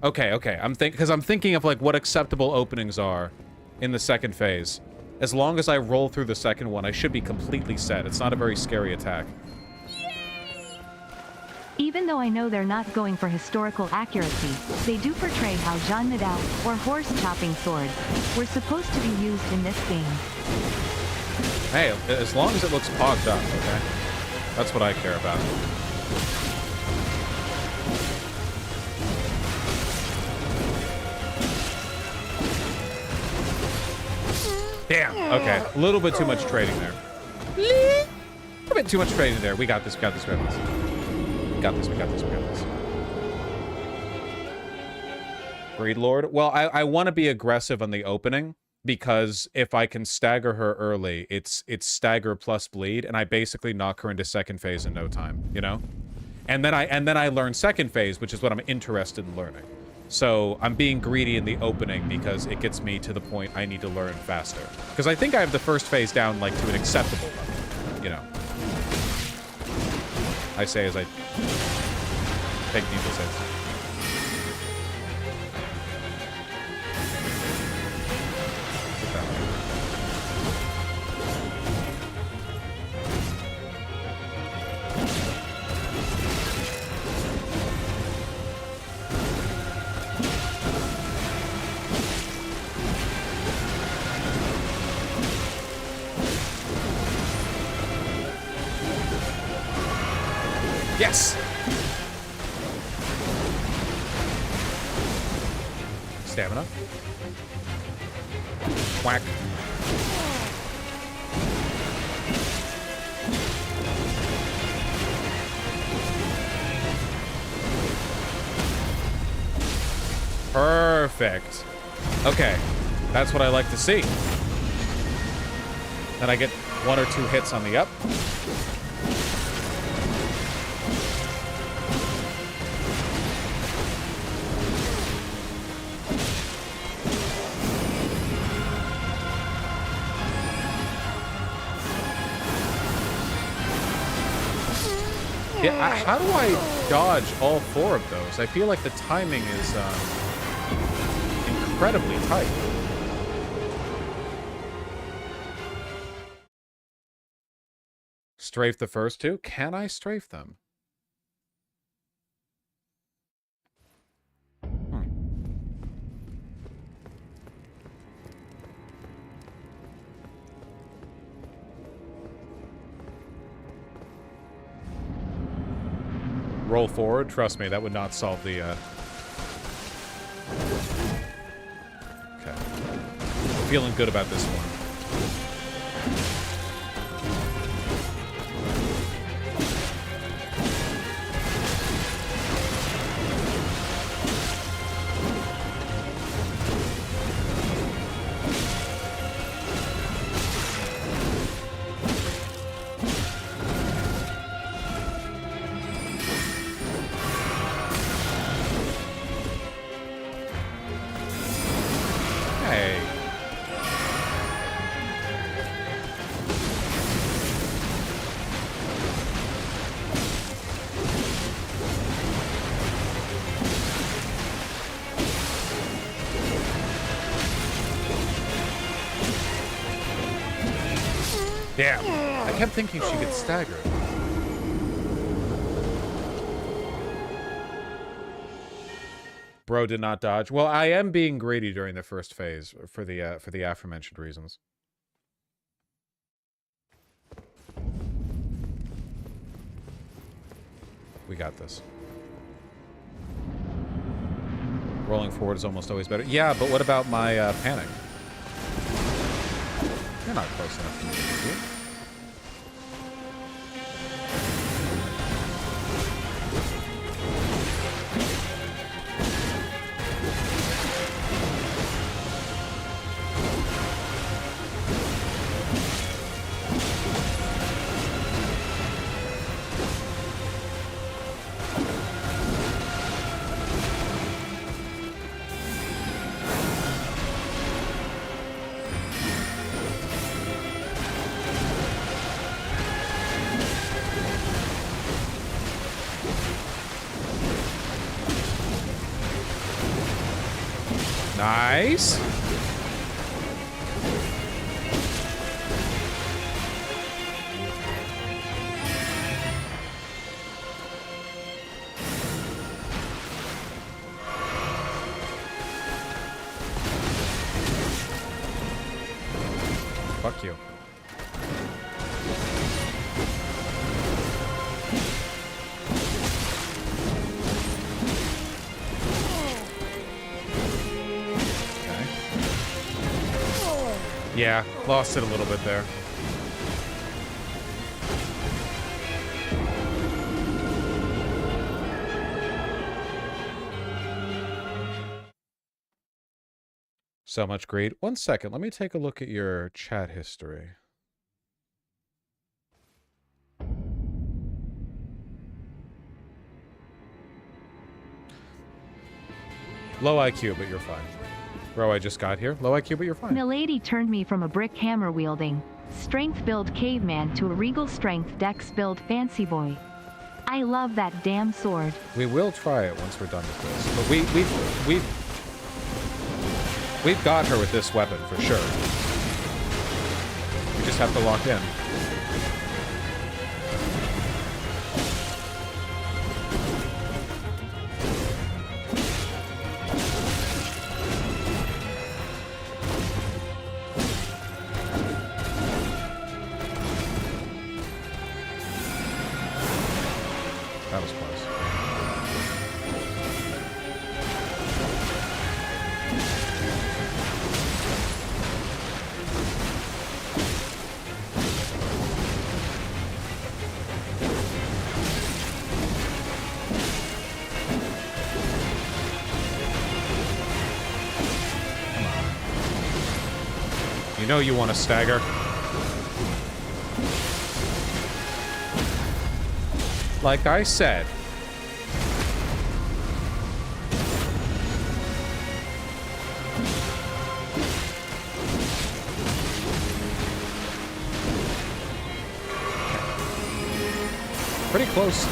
Okay, I'm thinking of, like, what acceptable openings are in the second phase. As long as I roll through the second one, I should be completely set. It's not a very scary attack. Even though I know they're not going for historical accuracy, they do portray how Jean Nadal, or horse-chopping swords, were supposed to be used in this game. Hey, as long as it looks pogged up, okay? That's what I care about. Damn, okay. A little bit too much trading there. A bit too much trading there. We got this, we got this, we got this. We got this. Greed Lord. Well, I want to be aggressive on the opening, because if I can stagger her early, it's stagger plus bleed, and I basically knock her into second phase in no time, you know? And then I learn second phase, which is what I'm interested in learning. So I'm being greedy in the opening because it gets me to the point I need to learn faster. Because I think I have the first phase down, like, to an acceptable level, you know? I say as I Take needless hits. Get that one. Yes! Stamina. Whack. Perfect. Okay. That's what I like to see. Then I get 1 or 2 hits on the up. Yeah, how do I dodge all 4 of those? I feel like the timing is incredibly tight. Strafe the first 2? Can I strafe them? Roll forward. Trust me, that would not solve the, Okay. Feeling good about this one. Damn. I kept thinking she gets staggered. Bro did not dodge. Well, I am being greedy during the first phase for the aforementioned reasons. We got this. Rolling forward is almost always better. Yeah, but what about my panic? You're not close enough to me, are you? Nice. Fuck you. Yeah, lost it a little bit there. So much greed. 1 second, let me take a look at your chat history. Low IQ, but you're fine. Bro, I just got here. Low IQ, but you're fine. Milady turned me from a brick hammer wielding, strength build caveman to a regal strength dex build fancy boy. I love that damn sword. We will try it once we're done with this. But we've got her with this weapon for sure. We just have to lock in. That was close. You know you want to stagger. Like I said. Pretty close.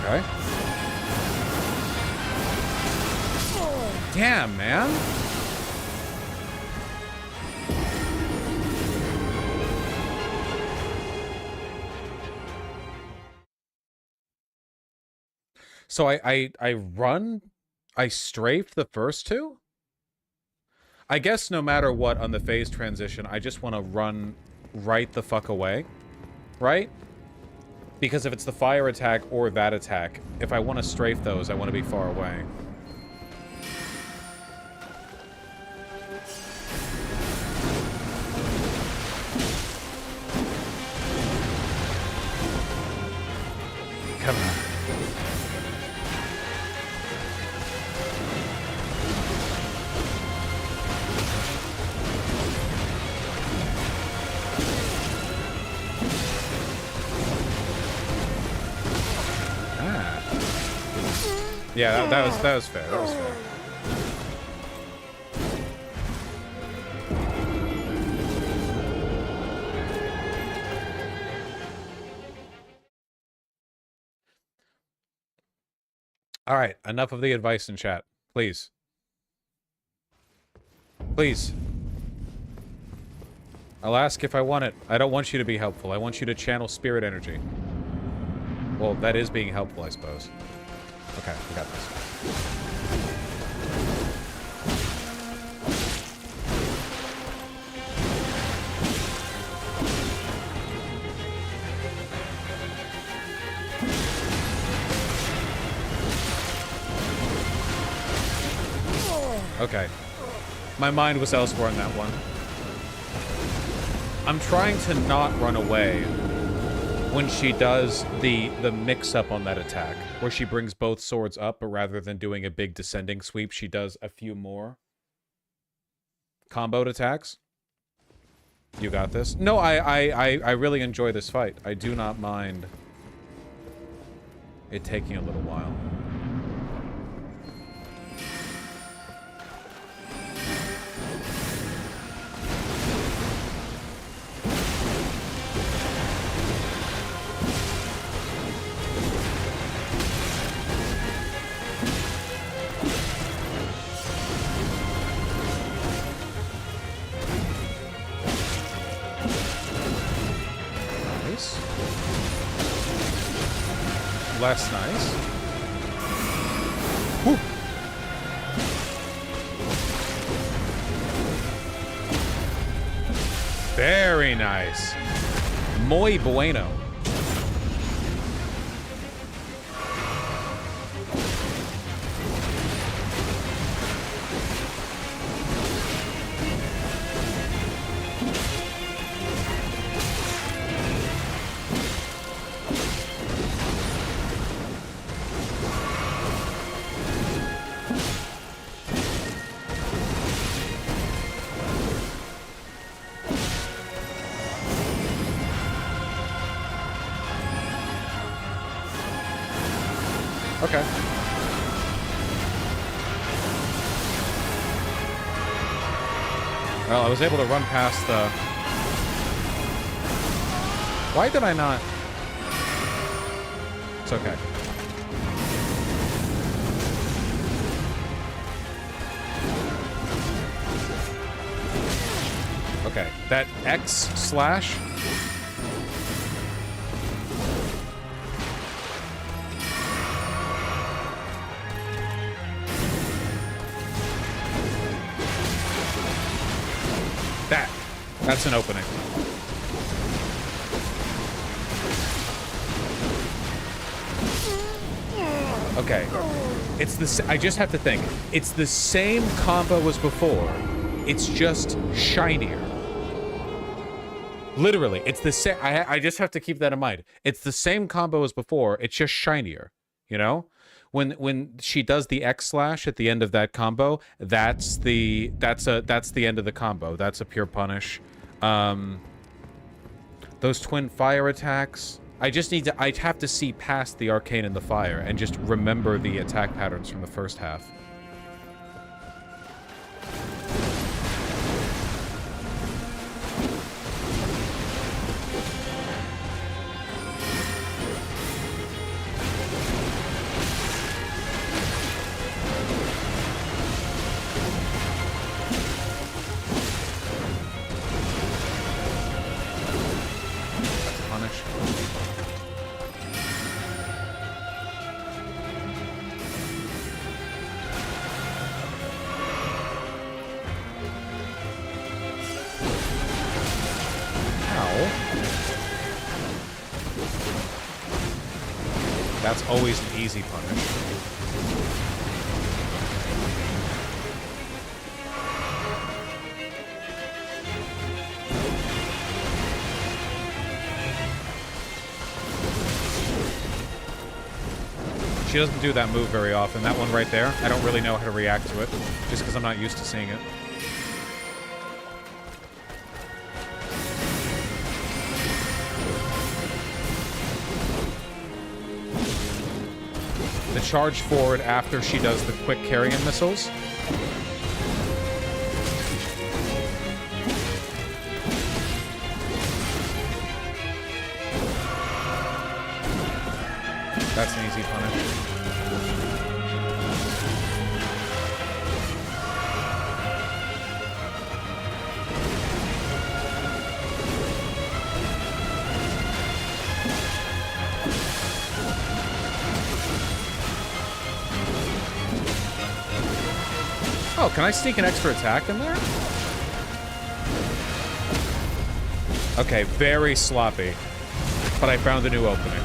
Okay. Damn, man. So I strafed the first two? I guess no matter what on the phase transition, I just want to run right the fuck away, right? Because if it's the fire attack or that attack, if I want to strafe those, I want to be far away. Come on. Yeah, that was fair. That was fair. All right, enough of the advice in chat, please. Please. I'll ask if I want it. I don't want you to be helpful. I want you to channel spirit energy. Well, that is being helpful, I suppose. Okay, we got this. Okay. My mind was elsewhere on that one. I'm trying to not run away when she does the mix-up on that attack, where she brings both swords up, but rather than doing a big descending sweep, she does a few more comboed attacks. You got this. No, I really enjoy this fight. I do not mind it taking a little while. Less nice. Whew. Very nice. Muy bueno. Okay. Well, I was able to run past the... Why did I not... It's okay. Okay, that X slash... That's an opening. Okay. It's the... I just have to think. It's the same combo as before. It's just shinier. Literally, it's the same... I just have to keep that in mind. It's the same combo as before. It's just shinier. You know? When she does the X slash at the end of that combo, that's the end of the combo. That's a pure punish. Those twin fire attacks, I'd have to see past the arcane and the fire and just remember the attack patterns from the first half. That's always an easy punish. She doesn't do that move very often. That one right there, I don't really know how to react to it, just because I'm not used to seeing it. The charge forward after she does the quick carrying missiles. That's an easy punish. Oh, can I sneak an extra attack in there? Okay, very sloppy. But I found a new opening.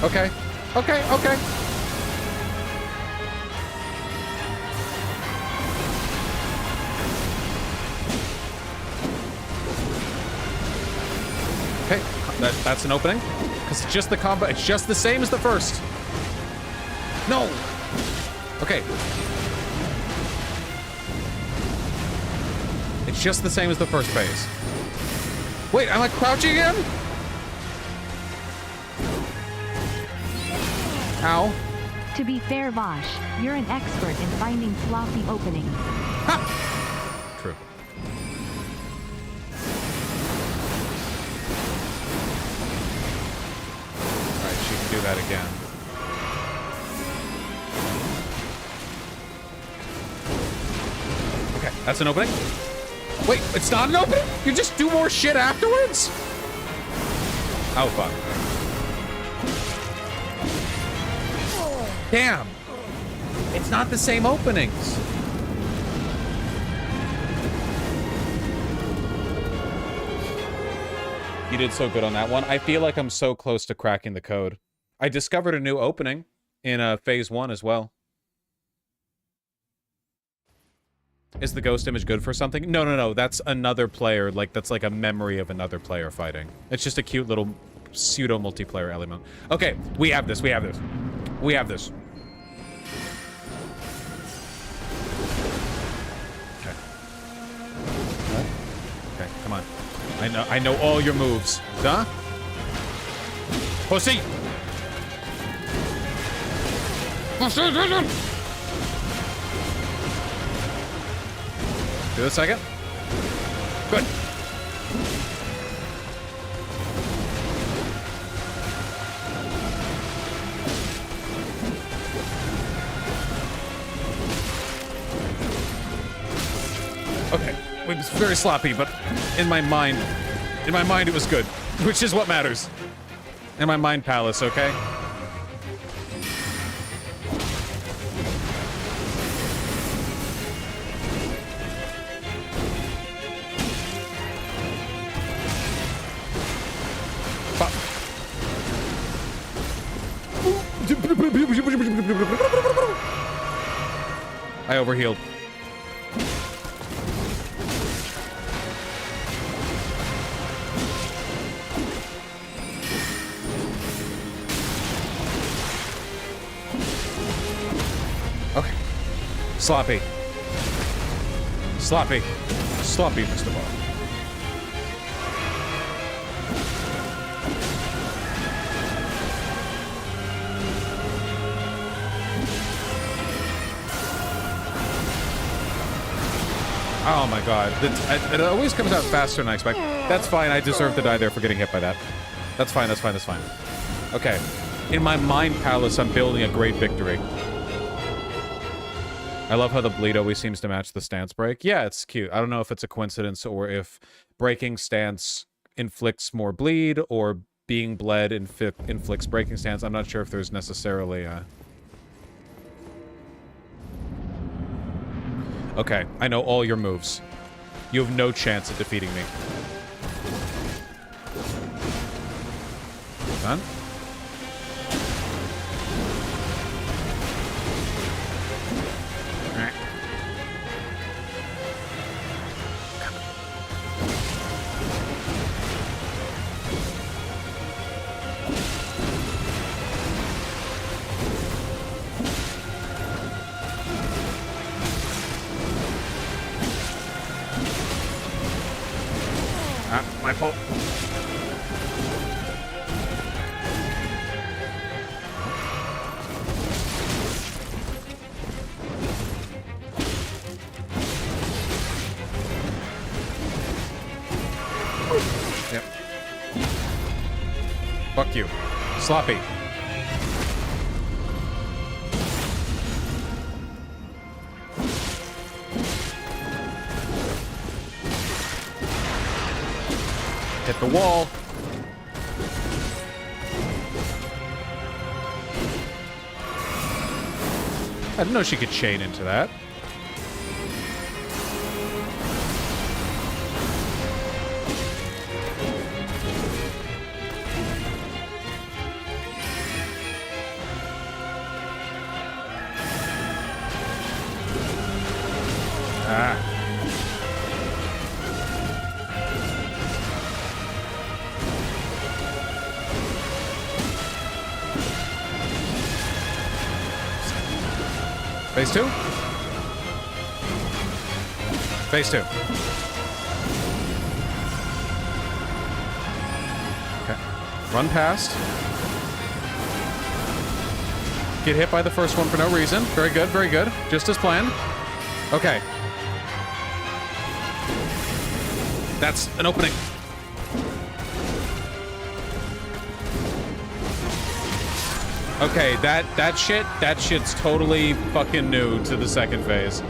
Okay. Okay, okay. Okay, that's an opening. Because it's just the combo. It's just the same as the first. No! Okay. It's just the same as the first phase. Wait, am I crouching again? Ow. To be fair, Vosh, you're an expert in finding sloppy openings. Ha! True. Alright, she can do that again. Okay, that's an opening. Wait, it's not an opening? You just do more shit afterwards? Oh, fuck. Damn! It's not the same openings. You did so good on that one. I feel like I'm so close to cracking the code. I discovered a new opening in phase 1 as well. Is the ghost image good for something? No, no, no. That's another player. Like, that's like a memory of another player fighting. It's just a cute little pseudo multiplayer element. Okay, we have this. We have this. We have this. Okay. Okay, come on. I I know all your moves. Huh? Pussy! Do a second. Good. Okay. It was very sloppy, but in my mind it was good, which is what matters. In my mind palace, okay? I overhealed. Okay. Sloppy. Sloppy. Sloppy, Mr. Ball. Oh my god. It always comes out faster than I expect. That's fine. I deserve to die there for getting hit by that. That's fine. That's fine. That's fine. Okay. In my mind palace, I'm building a great victory. I love how the bleed always seems to match the stance break. Yeah, it's cute. I don't know if it's a coincidence or if breaking stance inflicts more bleed or being bled inflicts breaking stance. I'm not sure if there's necessarily a... Okay, I know all your moves. You have no chance at defeating me. Done? Alright. My fault. Yep. Fuck you. Sloppy. Hit the wall. I didn't know she could chain into that. Ah. Phase 2? Phase 2. Okay. Run past. Get hit by the first one for no reason. Very good, very good. Just as planned. Okay. That's an opening. Okay, that shit's totally fucking new to the second phase.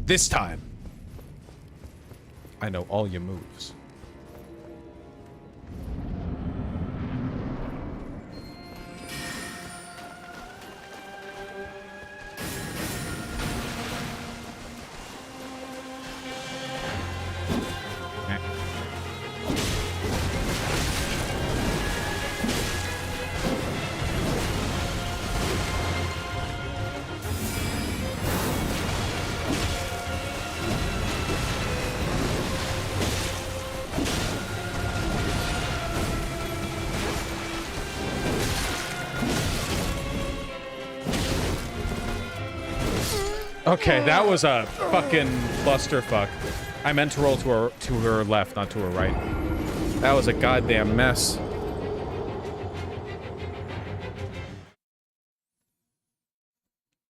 This time, I know all your moves. Okay, that was a fucking clusterfuck. I meant to roll to her left, not to her right. That was a goddamn mess.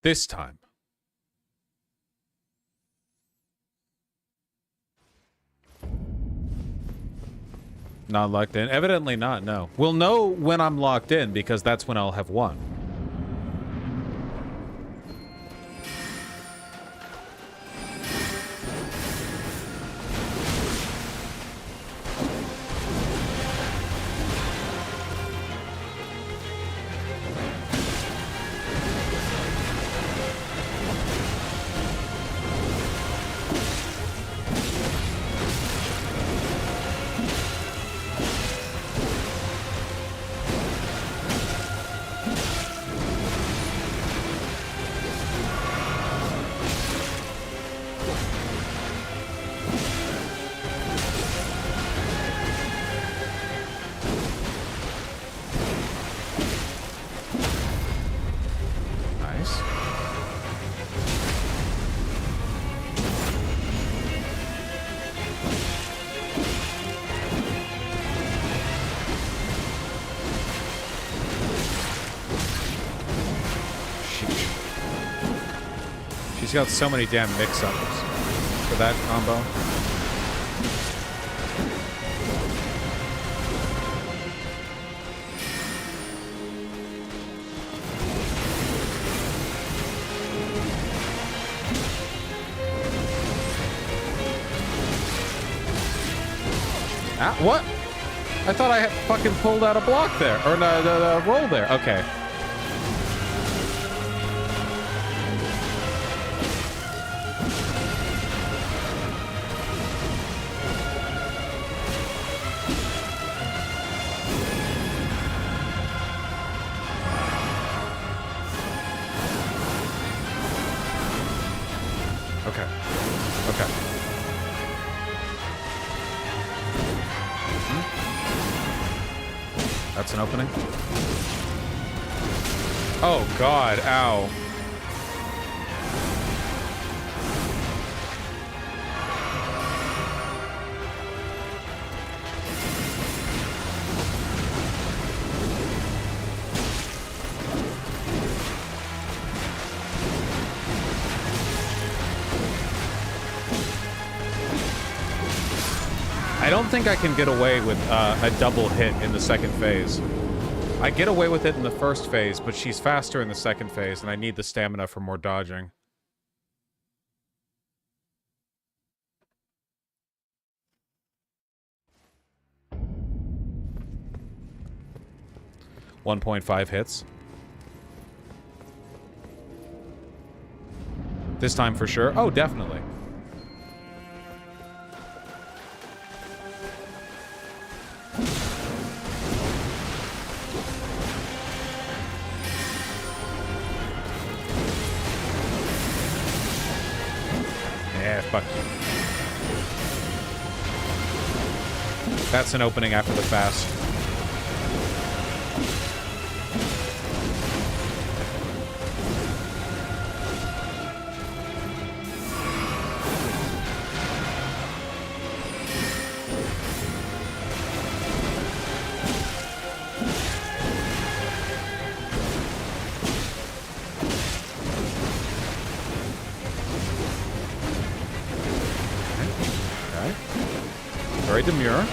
This time. Not locked in? Evidently not, no. We'll know when I'm locked in, because that's when I'll have won. She's got so many damn mix-ups for that combo. Ah, what? I thought I had fucking pulled out a block there. Or the roll there. Okay. Okay. Okay. That's an opening. Oh god, ow. I don't think I can get away with a double hit in the second phase. I get away with it in the first phase, but she's faster in the second phase, and I need the stamina for more dodging. .5 hits. This time for sure. Oh, definitely. Yeah, fuck you. That's an opening after the fast. Very demure.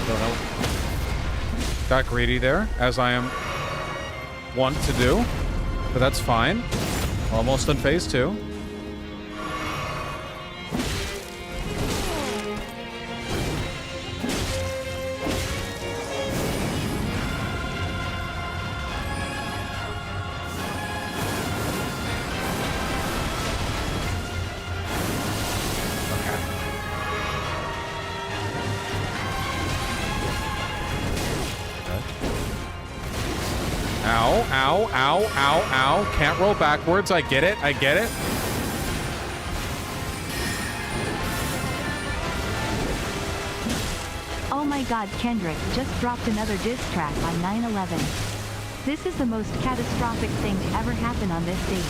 Don't know. Got greedy there, as I am wont to do, but that's fine. Almost on phase 2. Ow, ow, ow, ow. Can't roll backwards. I get it. I get it. Oh my god, Kendrick just dropped another diss track on 9/11. This is the most catastrophic thing to ever happen on this date.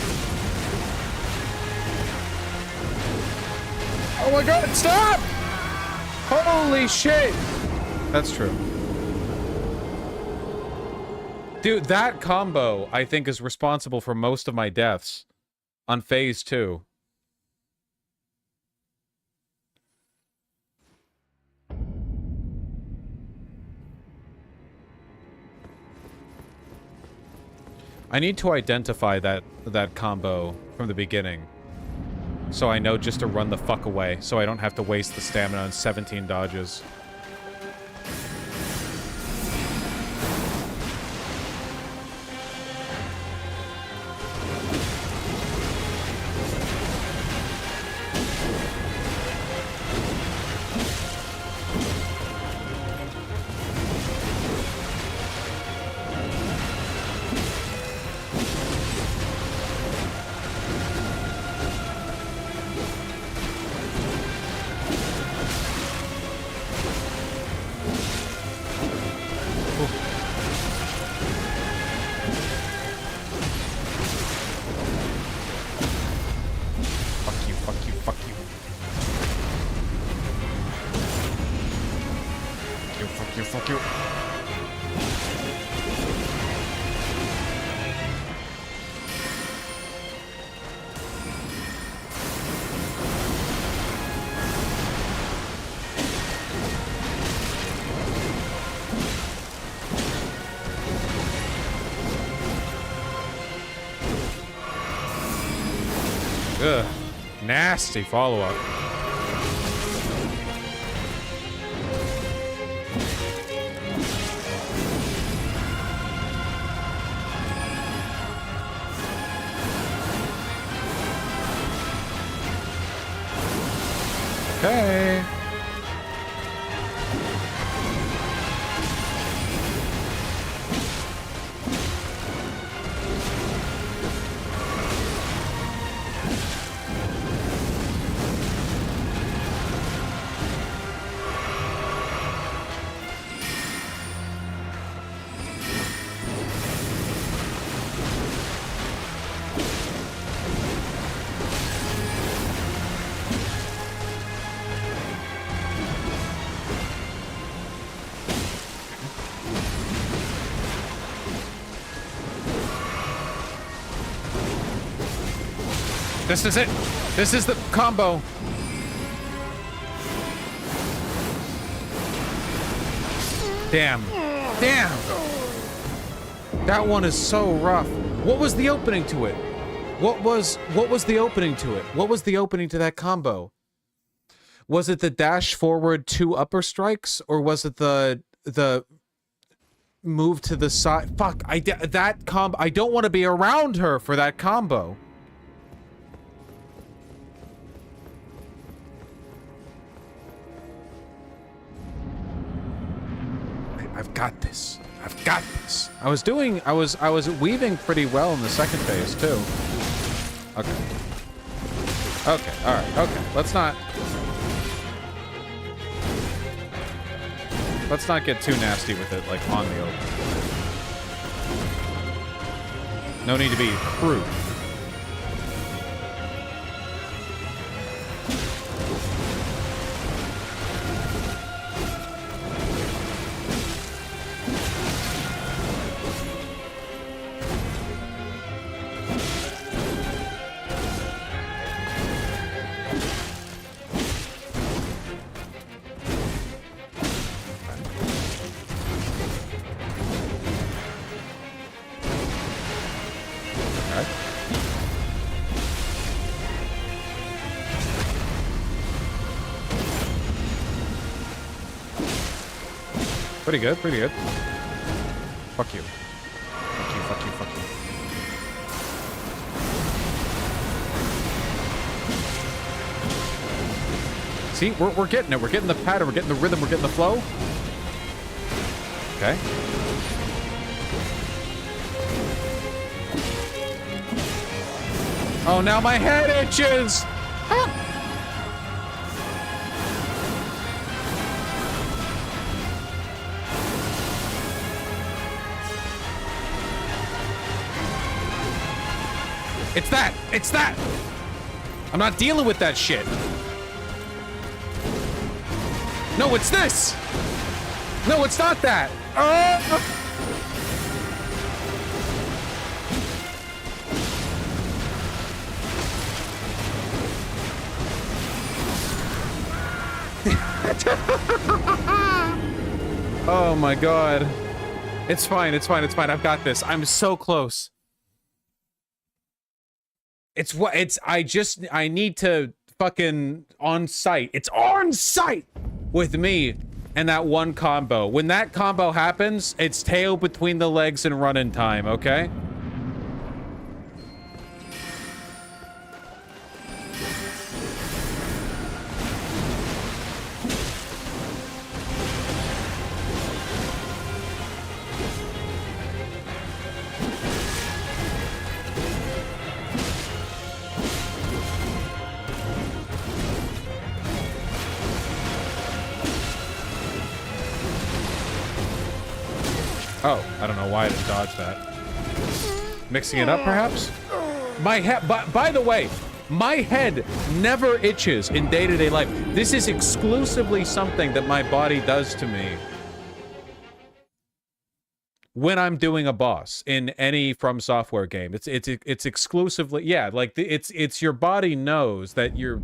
Oh my god, stop! Holy shit! That's true. Dude, that combo, I think, is responsible for most of my deaths on phase 2. I need to identify that combo from the beginning, so I know just to run the fuck away, so I don't have to waste the stamina on 17 dodges. Ugh. Nasty follow-up. Okay. This is it. This is the combo. Damn. Damn. That one is so rough. What was the opening to it? What was the opening to it? What was the opening to that combo? Was it the dash forward 2 upper strikes, or was it the move to the side? Fuck, that combo. I don't want to be around her for that combo. I've got this. I've got this. I was weaving pretty well in the second phase too. Okay. Okay, alright, okay. Let's not get too nasty with it, like, on the open. No need to be crude. Pretty good, pretty good. Fuck you. Fuck you, fuck you, fuck you. See, we're getting it. We're getting the pattern, we're getting the rhythm, we're getting the flow. Okay. Oh, now my head itches! Ah! It's that! It's that! I'm not dealing with that shit. No, it's this! No, it's not that! Oh my god. It's fine, it's fine, it's fine. I've got this. I'm so close. I need to fucking on site. It's on site with me and that one combo. When that combo happens, it's tail between the legs and running time, okay? Oh, I don't know why I didn't dodge that. Mixing it up, perhaps? My head, by the way, my head never itches in day-to-day life. This is exclusively something that my body does to me when I'm doing a boss in any From Software game. It's exclusively, yeah, like it's your body knows that you're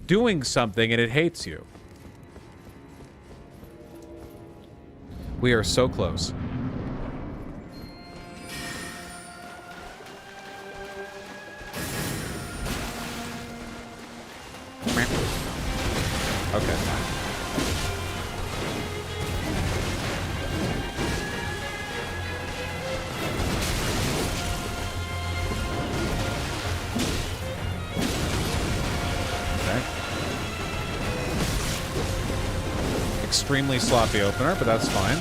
doing something and it hates you. We are so close. Okay. Extremely sloppy opener, but that's fine.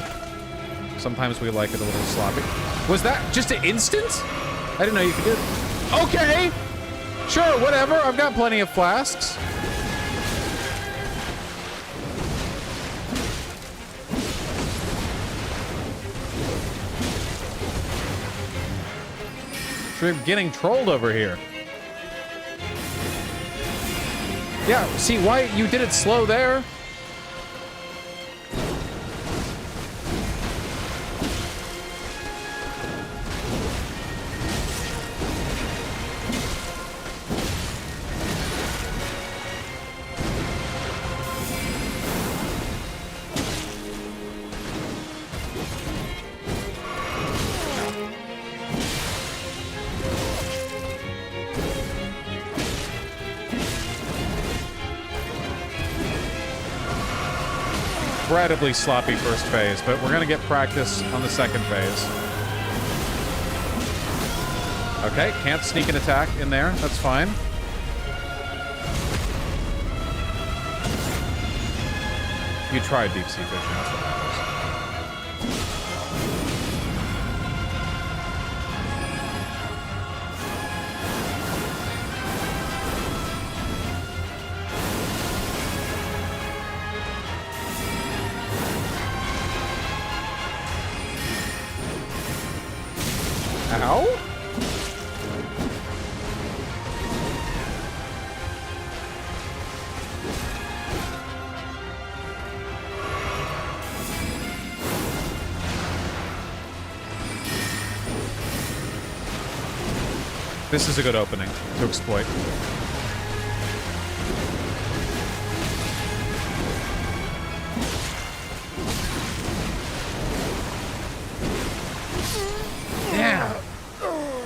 Sometimes we like it a little sloppy. Was that just an instant? I didn't know you could do it. Okay! Sure, whatever. I've got plenty of flasks. We're getting trolled over here. Yeah, see why you did it slow there? Incredibly sloppy first phase, but we're gonna get practice on the second phase. Okay, can't sneak an attack in there. That's fine. You tried deep sea fishing, that's what matters. Ow? This is a good opening to exploit. Yeah.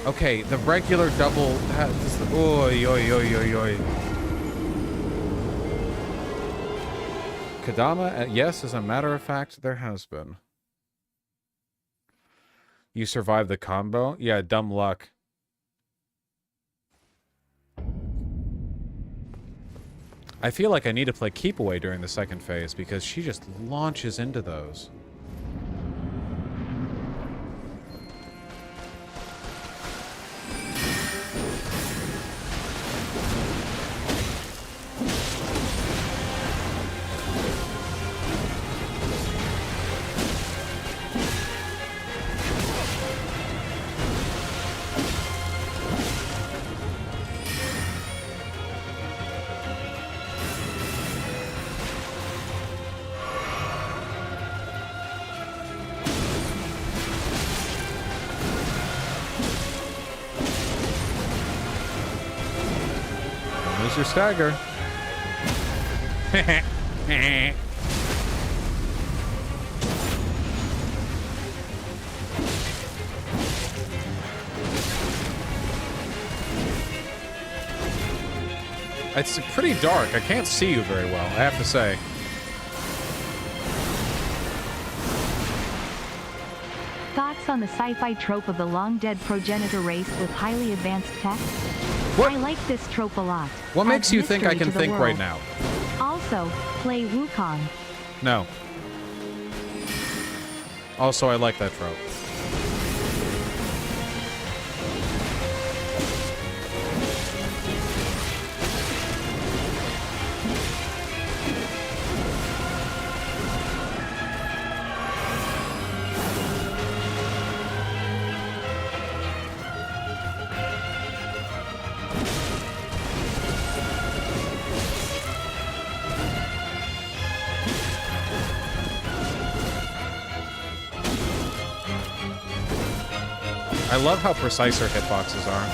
Okay, the regular double. Oi, oi, oi, oi, oi. Kadama, yes, as a matter of fact, there has been. You survived the combo? Yeah, dumb luck. I feel like I need to play Keep Away during the second phase because she just launches into those. There's your stagger. It's pretty dark. I can't see you very well, I have to say. Thoughts on the sci-fi trope of the long-dead progenitor race with highly advanced tech? What? I like this trope a lot. What makes Adds you think I mystery can to the think right world. now? Also, play Wukong. No. Also, I like that trope. I love how precise her hitboxes are.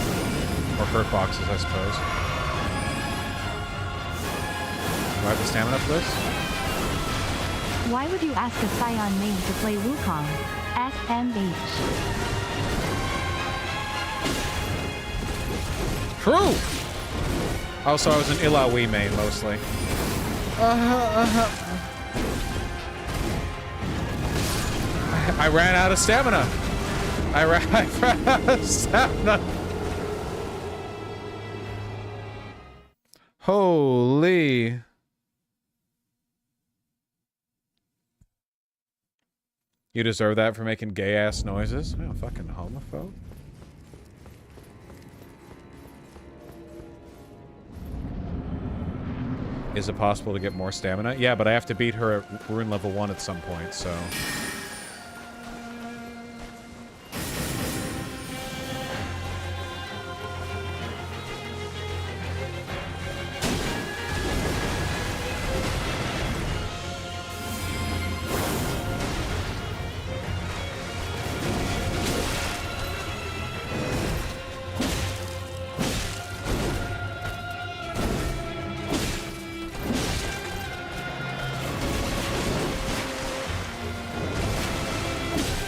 Or hurt boxes, I suppose. Do I have the stamina for this? Why would you ask a Scion main to play Wukong? SMH. True! Also, I was an Ilaoi main, mostly. I ran out of stamina. I ran out of stamina. Holy. You deserve that for making gay-ass noises? Oh, fucking homophobe. Is it possible to get more stamina? Yeah, but I have to beat her at Rune level 1 at some point, so...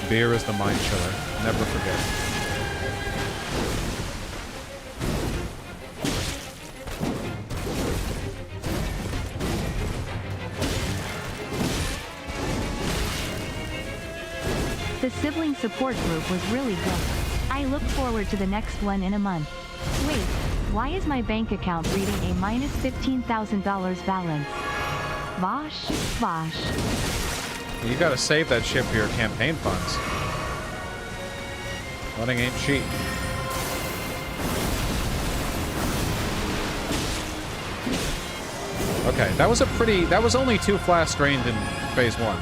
Beer is the mind chiller. Never forget. The sibling support group was really good. I look forward to the next one in a month. Wait, why is my bank account reading a minus $15,000 balance? Bosh, bosh. You gotta save that shit for your campaign funds. Running ain't cheap. Okay, that was only 2 flasks drained in phase 1.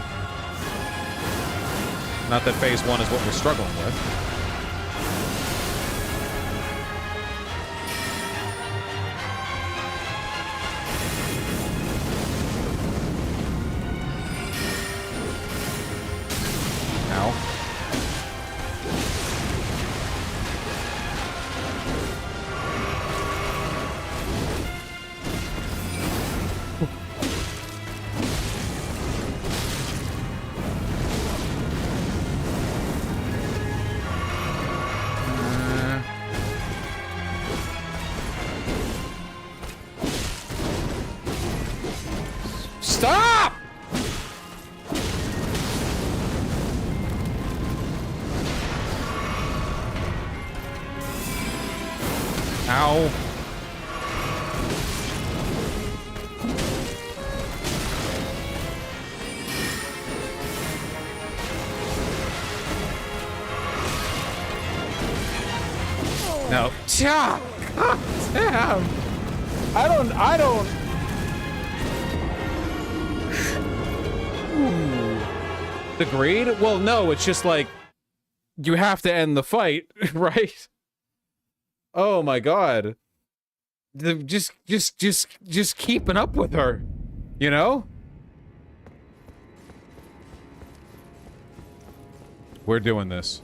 Not that phase 1 is what we're struggling with. Stop! Ow. No. God damn. I don't. The greed? Well, no, it's just like you have to end the fight, right? Oh my god. Just keeping up with her, you know? We're doing this.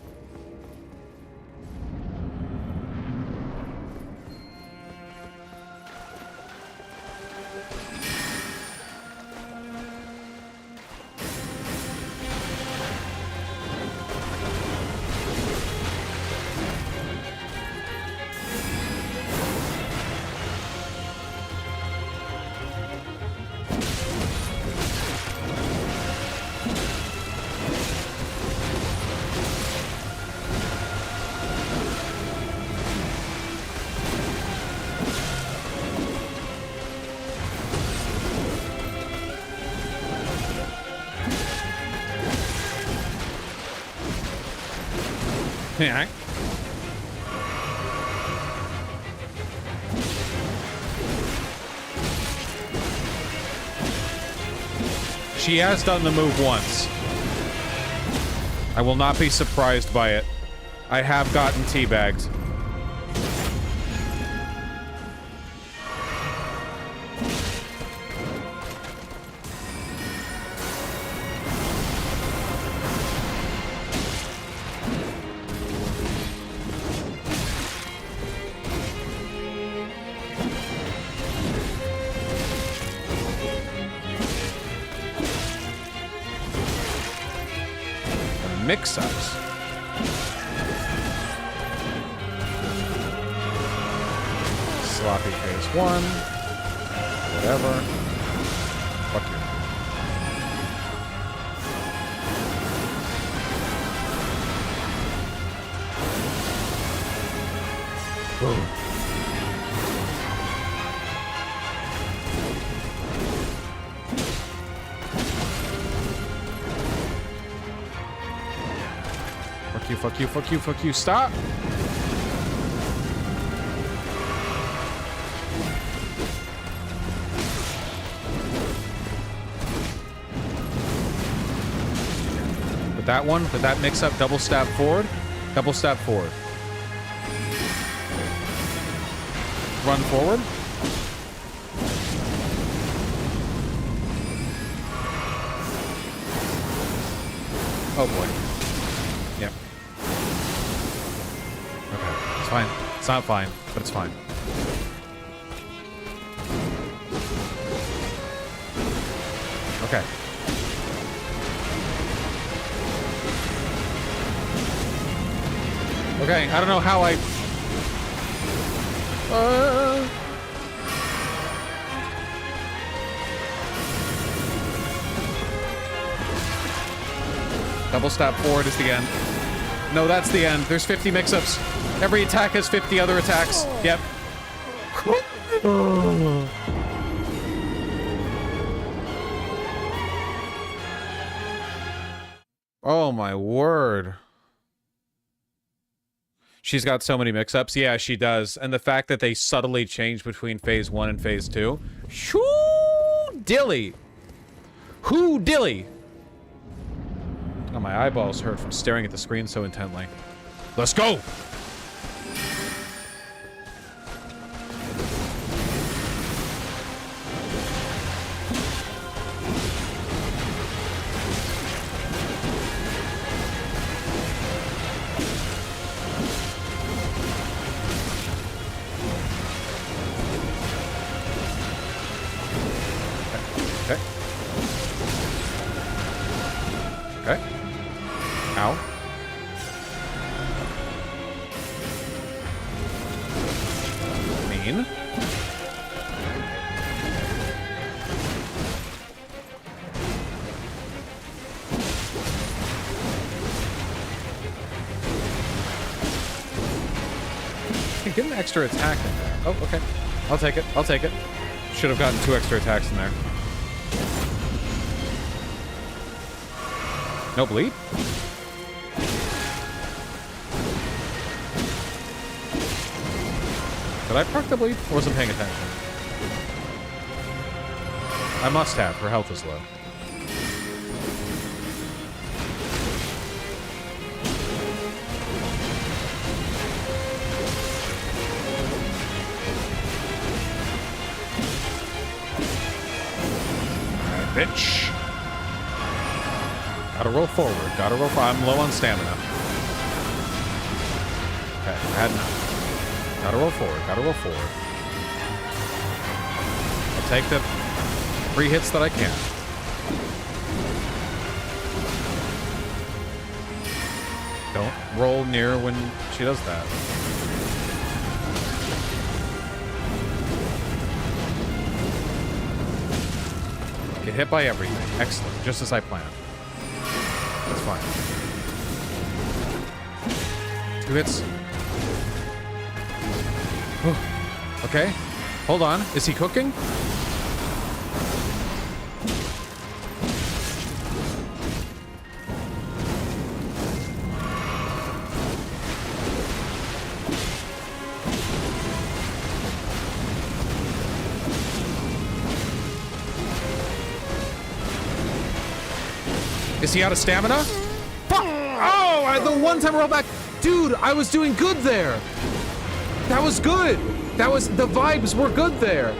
Yeah. She has done the move once. I will not be surprised by it. I have gotten teabagged. Mix-ups. Sloppy phase 1. Whatever. Fuck you. Boom. Fuck you, fuck you, fuck you, fuck you, stop! With that one, with that mix-up, double stab forward, double stab forward. Run forward. Oh boy. Yep. Okay, it's fine. It's not fine, but it's fine. Okay. Okay, I don't know how I... Double stab forward is the end. No, that's the end. There's 50 mix-ups. Every attack has 50 other attacks. Yep. Oh my word. She's got so many mix-ups. Yeah, she does. And the fact that they subtly change between phase 1 and phase 2. Shoo dilly. Who dilly? Oh, my eyeballs hurt from staring at the screen so intently. Let's go! Okay. Okay. Ow. Mean. Hey, get an extra attack in there. Oh, okay. I'll take it. I'll take it. Should have gotten 2 extra attacks in there. No bleed? Did I proc the bleed? I wasn't paying attention. I must have. Her health is low. Alright, bitch. Gotta roll forward. Gotta roll forward. I'm low on stamina. Okay, I had enough. Gotta roll forward. Gotta roll forward. I'll take the 3 hits that I can. Don't roll near when she does that. Get hit by everything. Excellent. Just as I planned. That's fine. 2 hits. Okay. Hold on. Is he cooking? Is he out of stamina? Fuck! Oh, the one time rollback. Dude, I was doing good there. That was good. That was, the vibes were good there.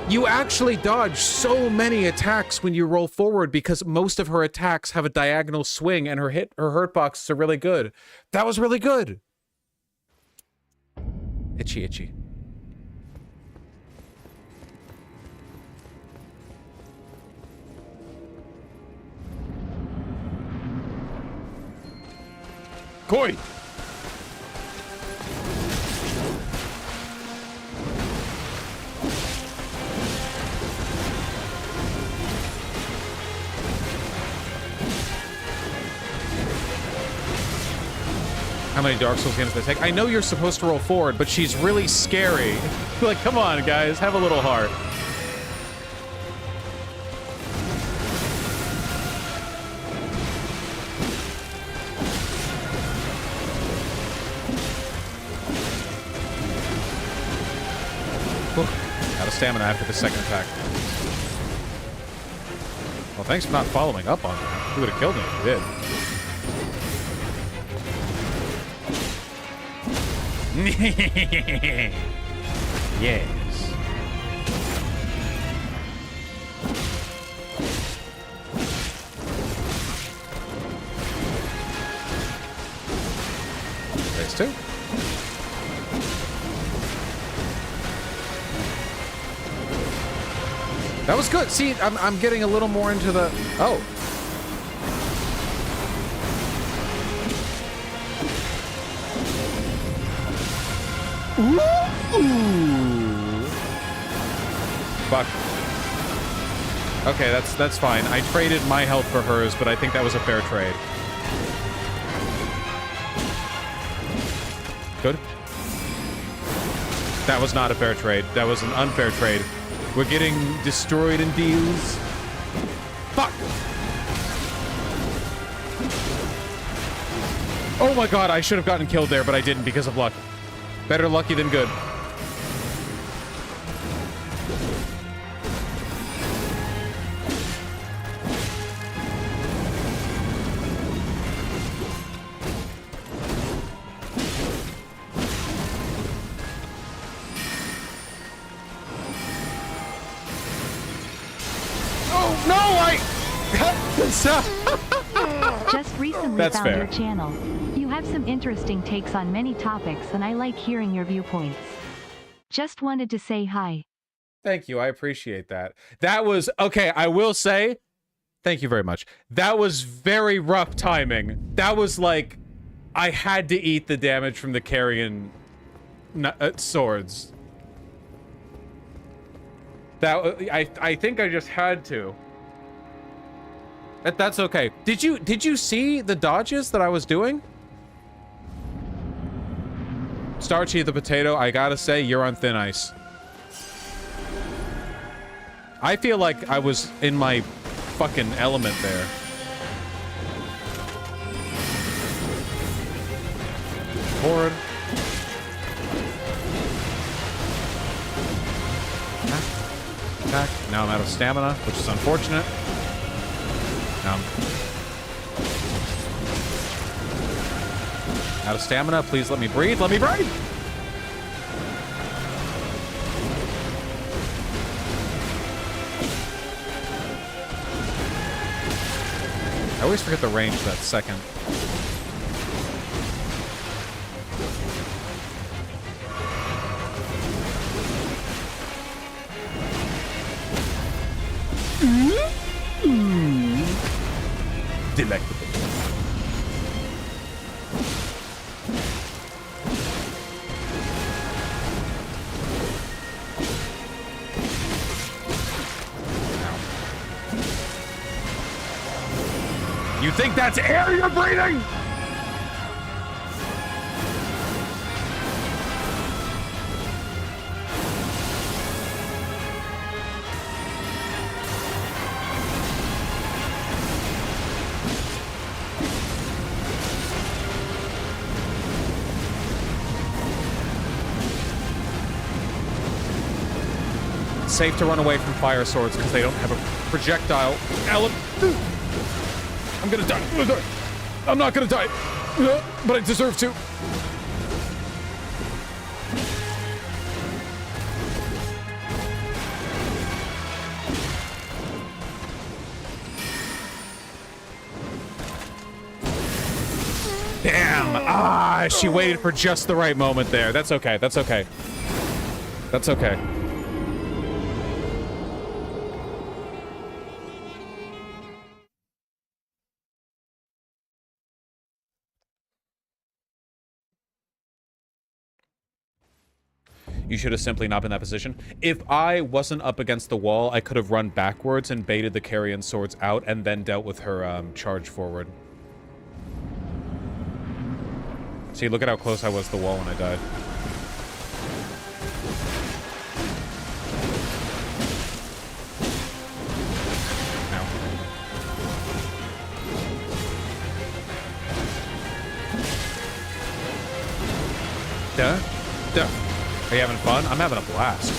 You actually dodge so many attacks when you roll forward because most of her attacks have a diagonal swing and her hurt boxes are really good. That was really good. Itchy, itchy. Koi! How many Dark Souls games does that take? I know you're supposed to roll forward, but she's really scary. Like, come on, guys, have a little heart. Out of stamina after the second attack. Well, thanks for not following up on that. You would have killed me if you did. Yes. Phase 2. That was good. See, I'm getting a little more into the... Oh. Ooh. Fuck. Okay, that's fine. I traded my health for hers, but I think that was a fair trade. Good. That was not a fair trade. That was an unfair trade. We're getting destroyed in deals. Fuck! Oh my god, I should have gotten killed there, but I didn't because of luck. Better lucky than good. Oh no, I cut this up. Just recently That's found fair. your channel. You have some interesting takes on many topics and I like hearing your viewpoints. Just wanted to say hi. Thank you. I appreciate that. That was, okay, I will say, thank you very much. That was very rough timing. That was like, I had to eat the damage from the carrion swords. That, I think I just had to. That's okay. Did you see the dodges that I was doing? Starchy the potato, I gotta say, you're on thin ice. I feel like I was in my fucking element there. Forward. Attack. Now I'm out of stamina, which is unfortunate. Out of stamina, please let me breathe. Let me breathe! I always forget the range of that second. Delectable. You think that's air you're breathing? Safe to run away from fire swords because they don't have a projectile element. I'm gonna die. I'm not gonna die. But I deserve to. Damn! Ah, she waited for just the right moment there. That's okay. That's okay. That's okay. You should have simply not been in that position. If I wasn't up against the wall, I could have run backwards and baited the carrion swords out and then dealt with her charge forward. See, look at how close I was to the wall when I died. Duh. Are you having fun? I'm having a blast.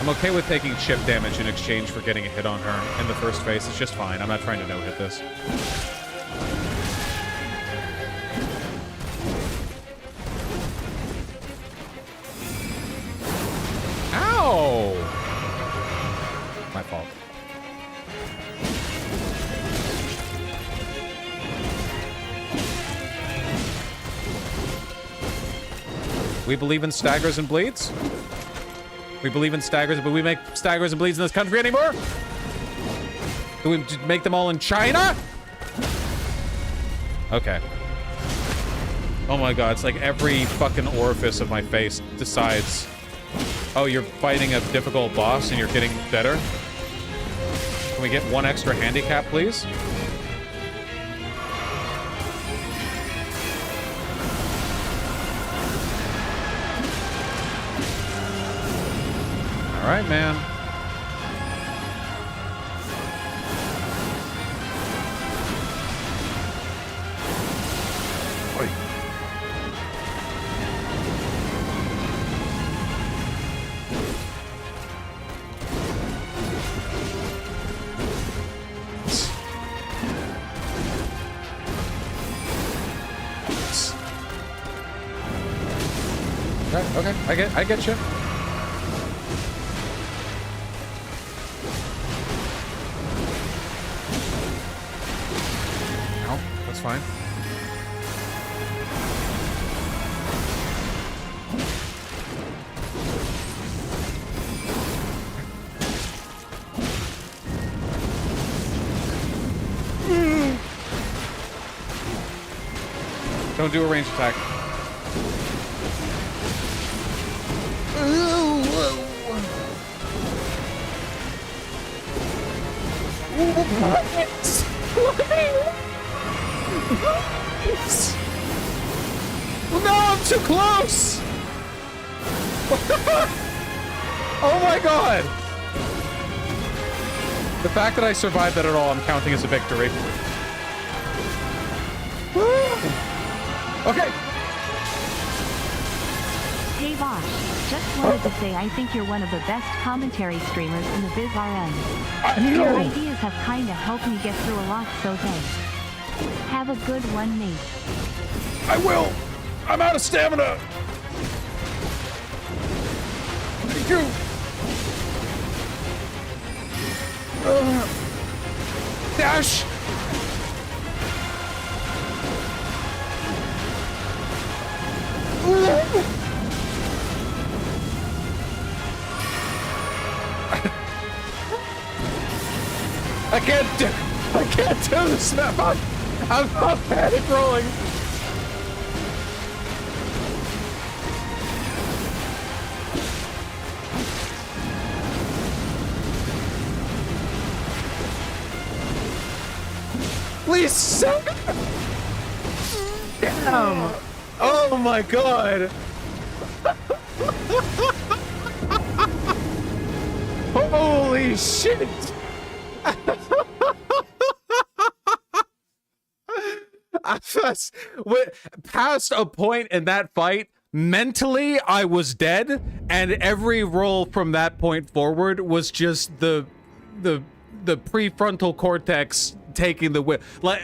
I'm okay with taking chip damage in exchange for getting a hit on her in the first phase. It's just fine. I'm not trying to no-hit this. Ow! My fault. We believe in staggers and bleeds? We believe in staggers, but we make staggers and bleeds in this country anymore? Do we make them all in China? Okay. Oh my god, it's like every fucking orifice of my face decides, oh, you're fighting a difficult boss and you're getting better? Can we get one extra handicap, please? All right, man. Oi. Okay, I get you. No, that's fine. Don't do a ranged attack. No, I'm too close! Oh my god! The fact that I survived that at all, I'm counting as a victory. Okay. Hey Bosh, just wanted to say I think you're one of the best commentary streamers in the BizRN. Your ideas have kinda helped me get through a lot, so thanks. Have a good one, mate. I will! I'm out of stamina! Thank you! Dash! I can't do this now! I'm not panic rolling! Please stop! Damn! Oh my god! Holy shit! Past a point in that fight, mentally I was dead, and every roll from that point forward was just the prefrontal cortex taking the whip, like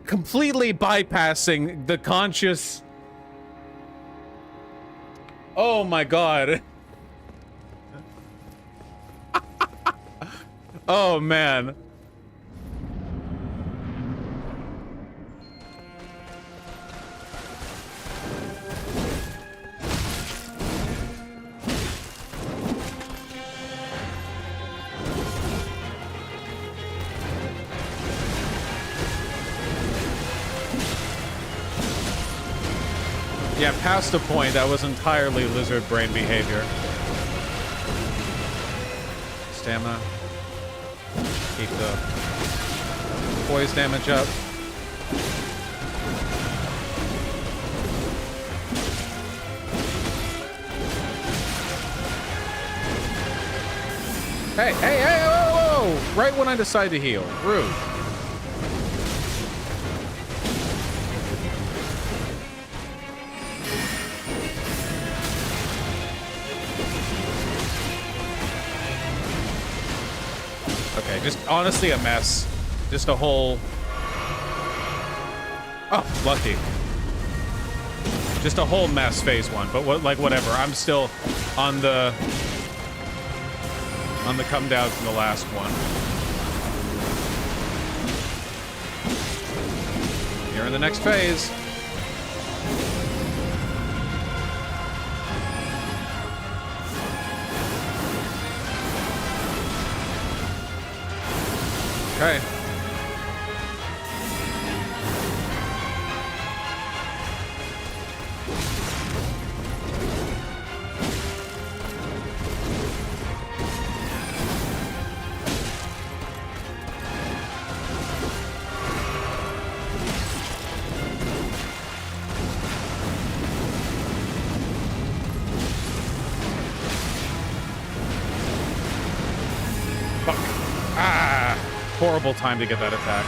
completely bypassing the conscious. Oh my god. Oh man. Yeah, past a point, that was entirely lizard brain behavior. Stamina. Keep the poise damage up. Hey, hey, hey, whoa, whoa! Right when I decide to heal. Rude. Okay, just honestly a mess. Just a whole... Oh, lucky. Just a whole mess phase one, but what, like whatever. I'm still on the come down from the last one. You're in the next phase. Okay. Fuck. Ah! Horrible time to get that attack.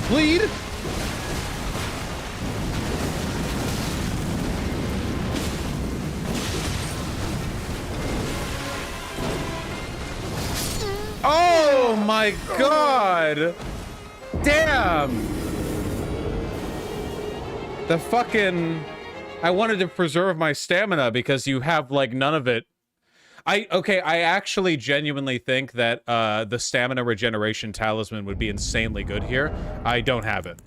Bleed? Oh my god! Damn! The fucking... I wanted to preserve my stamina because you have, like, none of it. I actually genuinely think that the stamina regeneration talisman would be insanely good here. I don't have it.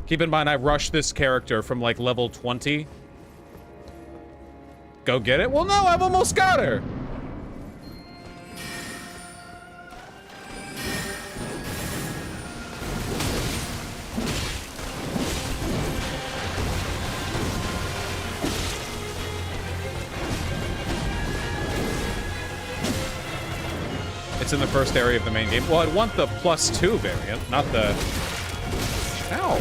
Keep in mind, I rushed this character from, like, level 20. Go get it? Well, no, I've almost got her! It's in the first area of the main game. Well, I'd want the +2 variant, not the... Ow!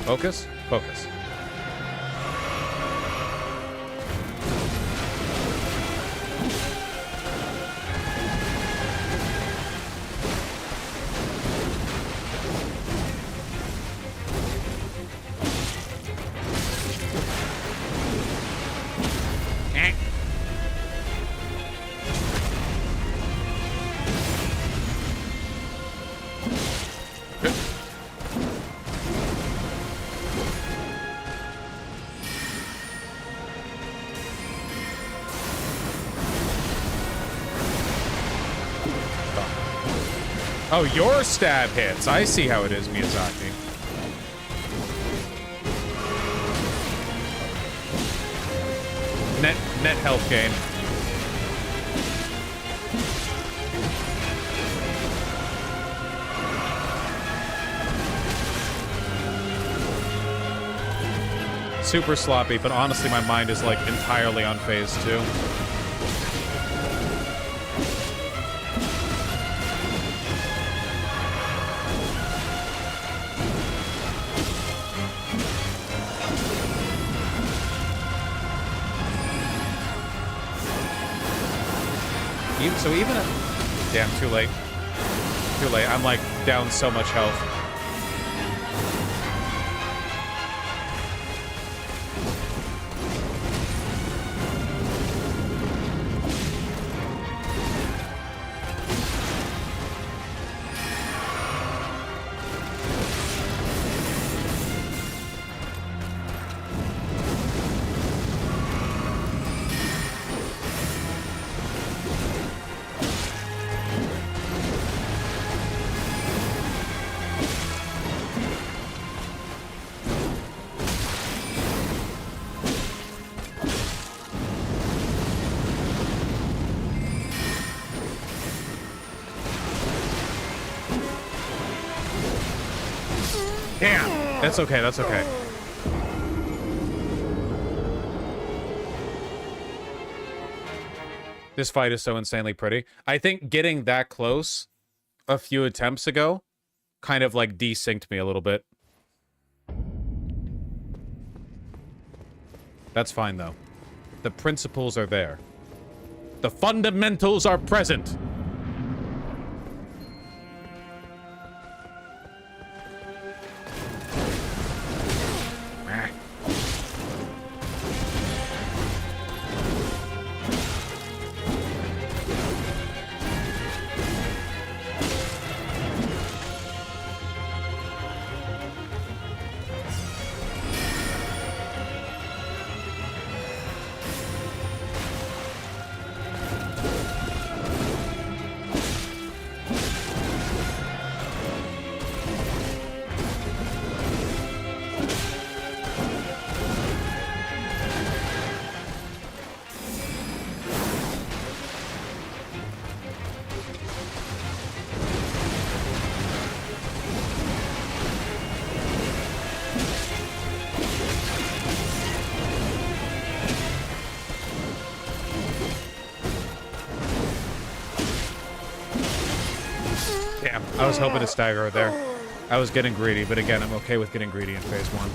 Focus? Focus. Oh, your stab hits. I see how it is, Miyazaki. Net health gain. Super sloppy, but honestly my mind is like entirely on phase 2. So even at... Damn, too late. Too late. I'm, like, down so much health. Damn! That's okay, that's okay. This fight is so insanely pretty. I think getting that close a few attempts ago kind of like desynced me a little bit. That's fine though. The principles are there. The fundamentals are present. I was hoping to stagger there. I was getting greedy, but again, I'm okay with getting greedy in phase 1.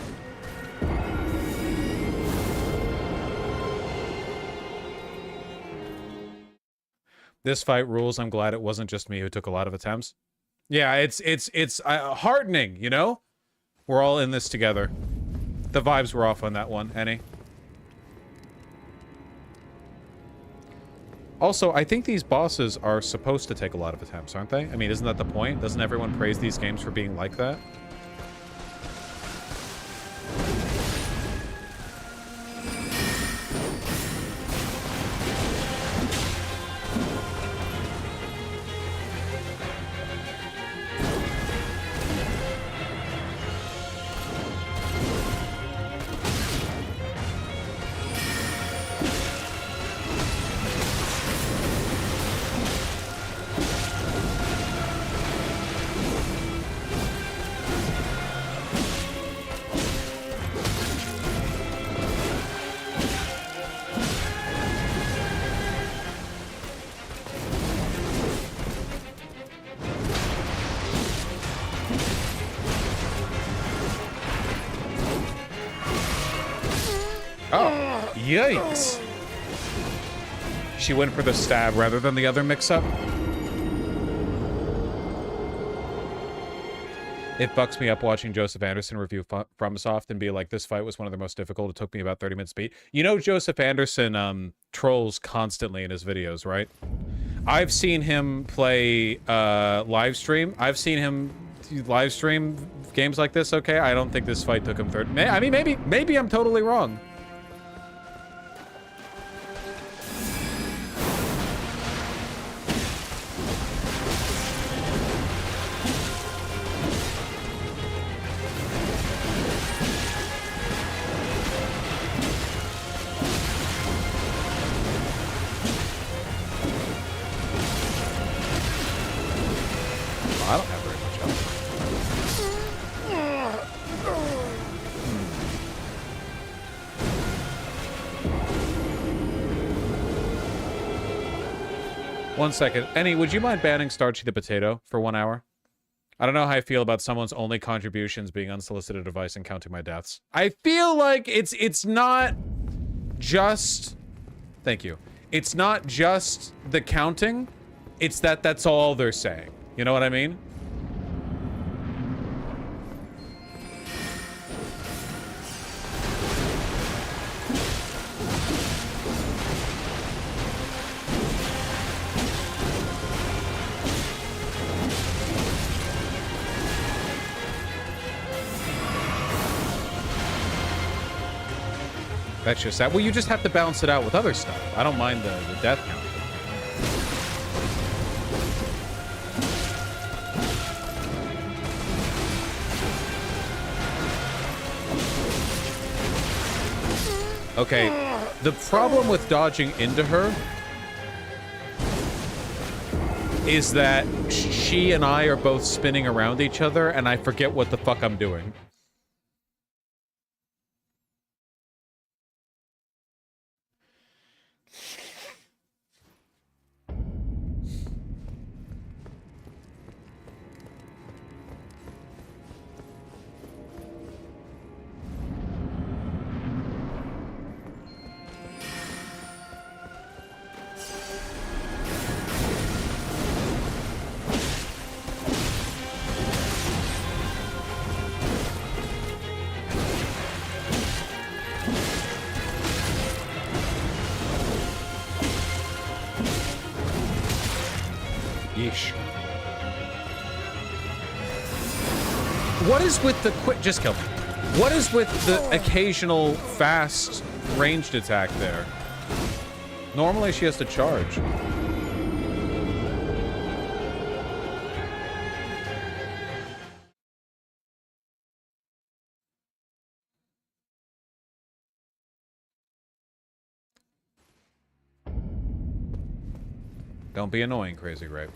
This fight rules. I'm glad it wasn't just me who took a lot of attempts. Yeah, it's heartening, you know? We're all in this together. The vibes were off on that one, Annie. Also, I think these bosses are supposed to take a lot of attempts, aren't they? I mean, isn't that the point? Doesn't everyone praise these games for being like that? Oh, yikes. She went for the stab rather than the other mix-up. It bucks me up watching Joseph Anderson review FromSoft and be like, this fight was one of the most difficult. It took me about 30 minutes to beat. You know Joseph Anderson trolls constantly in his videos, right? I've seen him play live stream. I've seen him live stream games like this, okay? I don't think this fight took him 30... I mean, maybe I'm totally wrong. I don't have very much health. One second. Annie, would you mind banning Starchy the Potato for 1 hour? I don't know how I feel about someone's only contributions being unsolicited advice and counting my deaths. I feel like it's not just... Thank you. it's not just the counting, it's that that's all they're saying. You know what I mean? That's just that. Well, you just have to balance it out with other stuff. I don't mind the death count. Okay, the problem with dodging into her is that she and I are both spinning around each other, and I forget what the fuck I'm doing. Yeesh. What is with the quick... Just kill me. What is with the occasional fast ranged attack there? Normally she has to charge. Don't be annoying, Crazy Grape.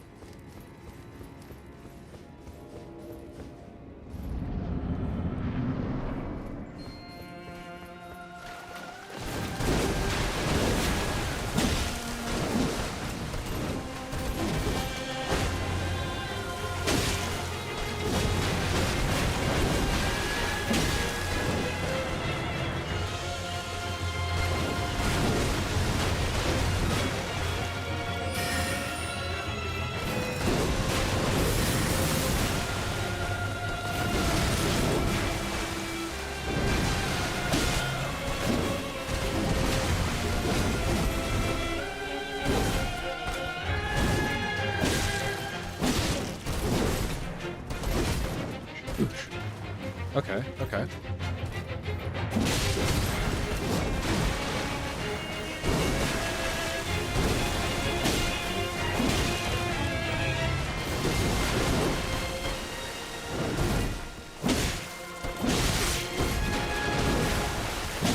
Okay, okay.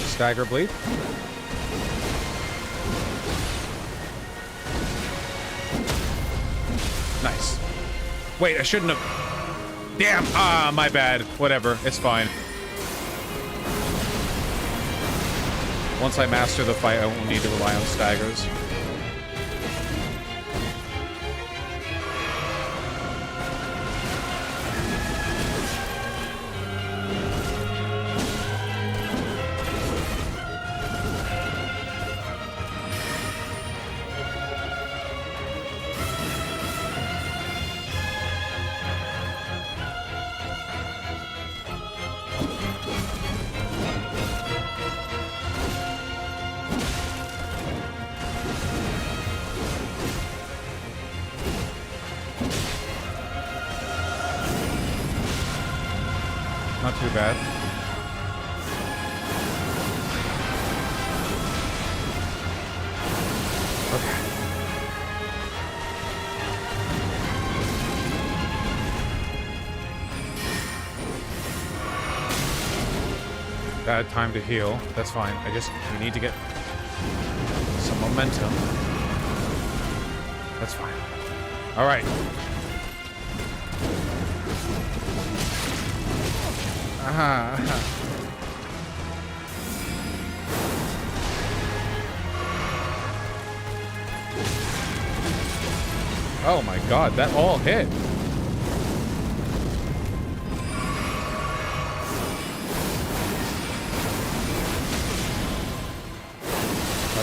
Stagger bleed. Nice. Wait, I shouldn't have... Damn! Ah, my bad. Whatever. It's fine. Once I master the fight, I won't need to rely on staggers. Not too bad. Okay. Bad time to heal. That's fine. We need to get some momentum. That's fine. All right. Oh my god, that all hit.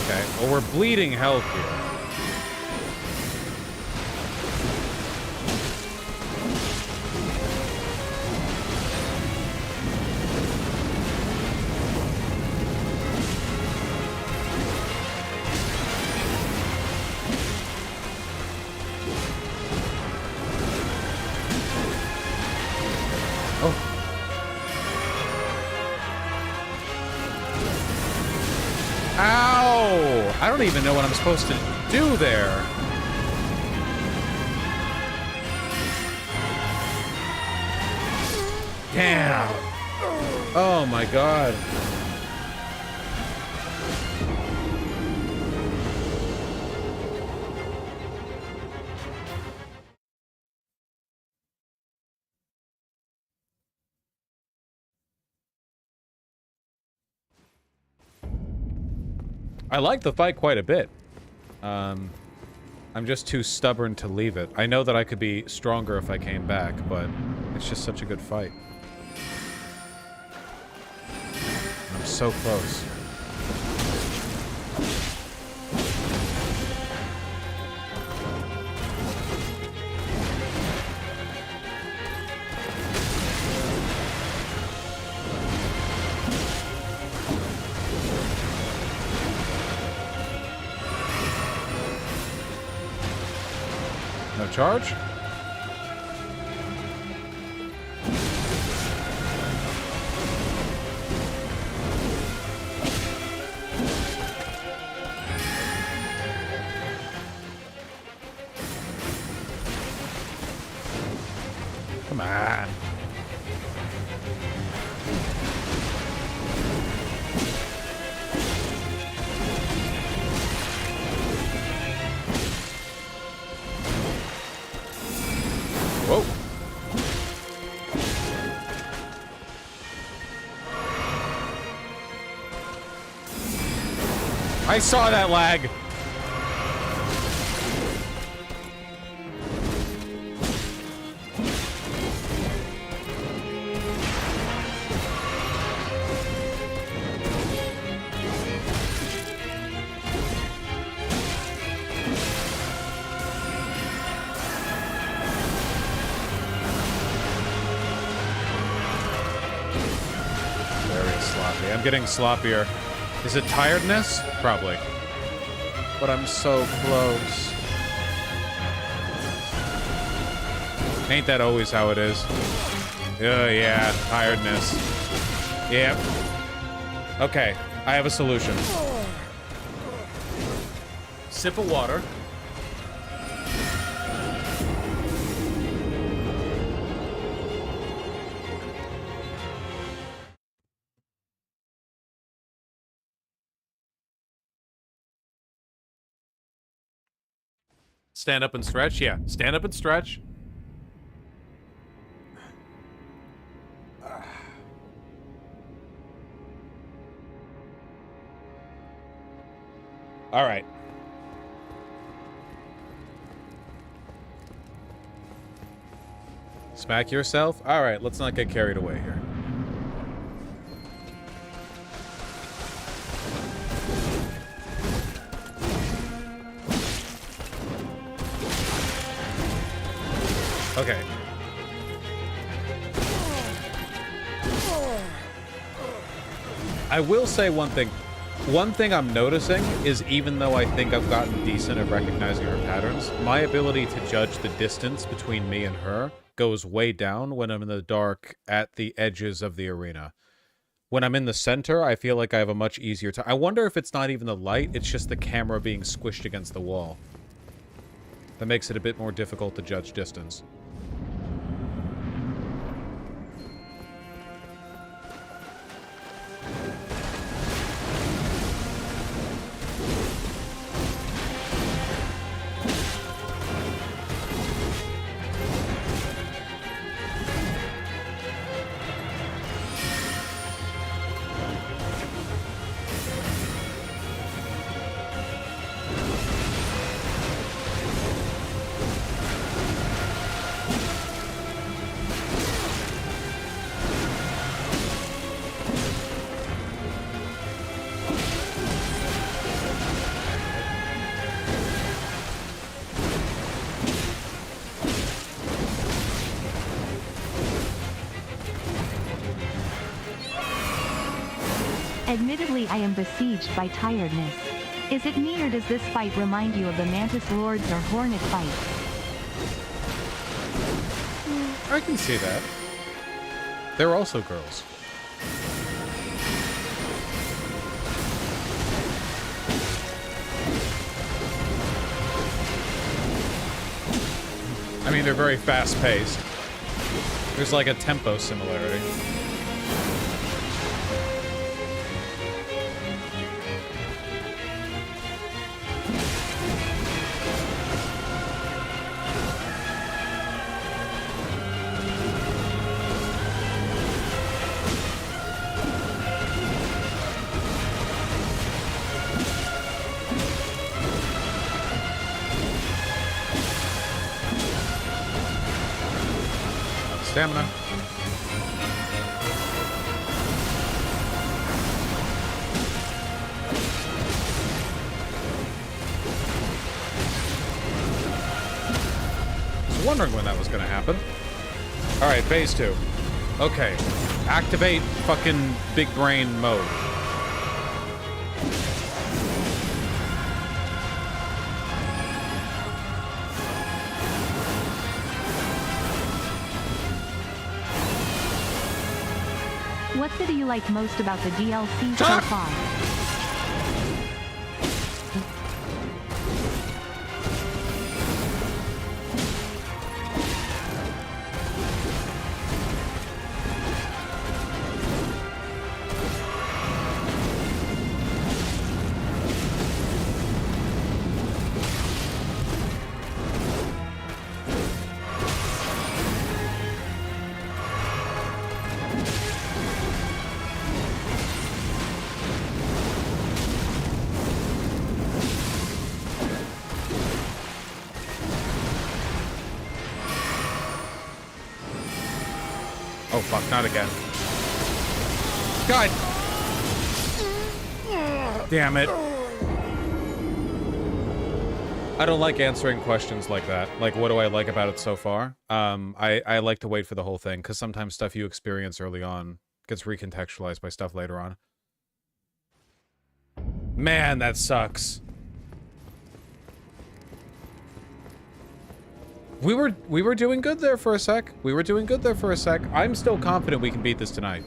Okay, well, we're bleeding health here. Ow! I don't even know what I'm supposed to do there. Damn. Oh my god. I like the fight quite a bit. I'm just too stubborn to leave it. I know that I could be stronger if I came back, but it's just such a good fight. I'm so close. No charge? Come on. Whoa. I saw that lag. I'm getting sloppier. Is it tiredness? Probably. But I'm so close. Ain't that always how it is? Oh, yeah. Tiredness. Yep. Okay. I have a solution. Sip of water. Stand up and stretch? Yeah, stand up and stretch. All right. Smack yourself? All right, let's not get carried away here. Okay. I will say one thing. One thing I'm noticing is even though I think I've gotten decent at recognizing her patterns, my ability to judge the distance between me and her goes way down when I'm in the dark at the edges of the arena. When I'm in the center, I feel like I have a much easier time. I wonder if it's not even the light, it's just the camera being squished against the wall. That makes it a bit more difficult to judge distance. Admittedly, I am besieged by tiredness. Is it me, or does this fight remind you of the Mantis Lords or Hornet fight? I can see that. They're also girls. I mean, they're very fast-paced. There's like a tempo similarity. Stamina. I was wondering when that was going to happen. All right, phase 2. Okay, activate fucking big brain mode. What do you like most about the DLC so far? Oh fuck, not again. God! Damn it. I don't like answering questions like that. Like, what do I like about it so far? I like to wait for the whole thing, because sometimes stuff you experience early on gets recontextualized by stuff later on. Man, that sucks. We were doing good there for a sec. I'm still confident we can beat this tonight.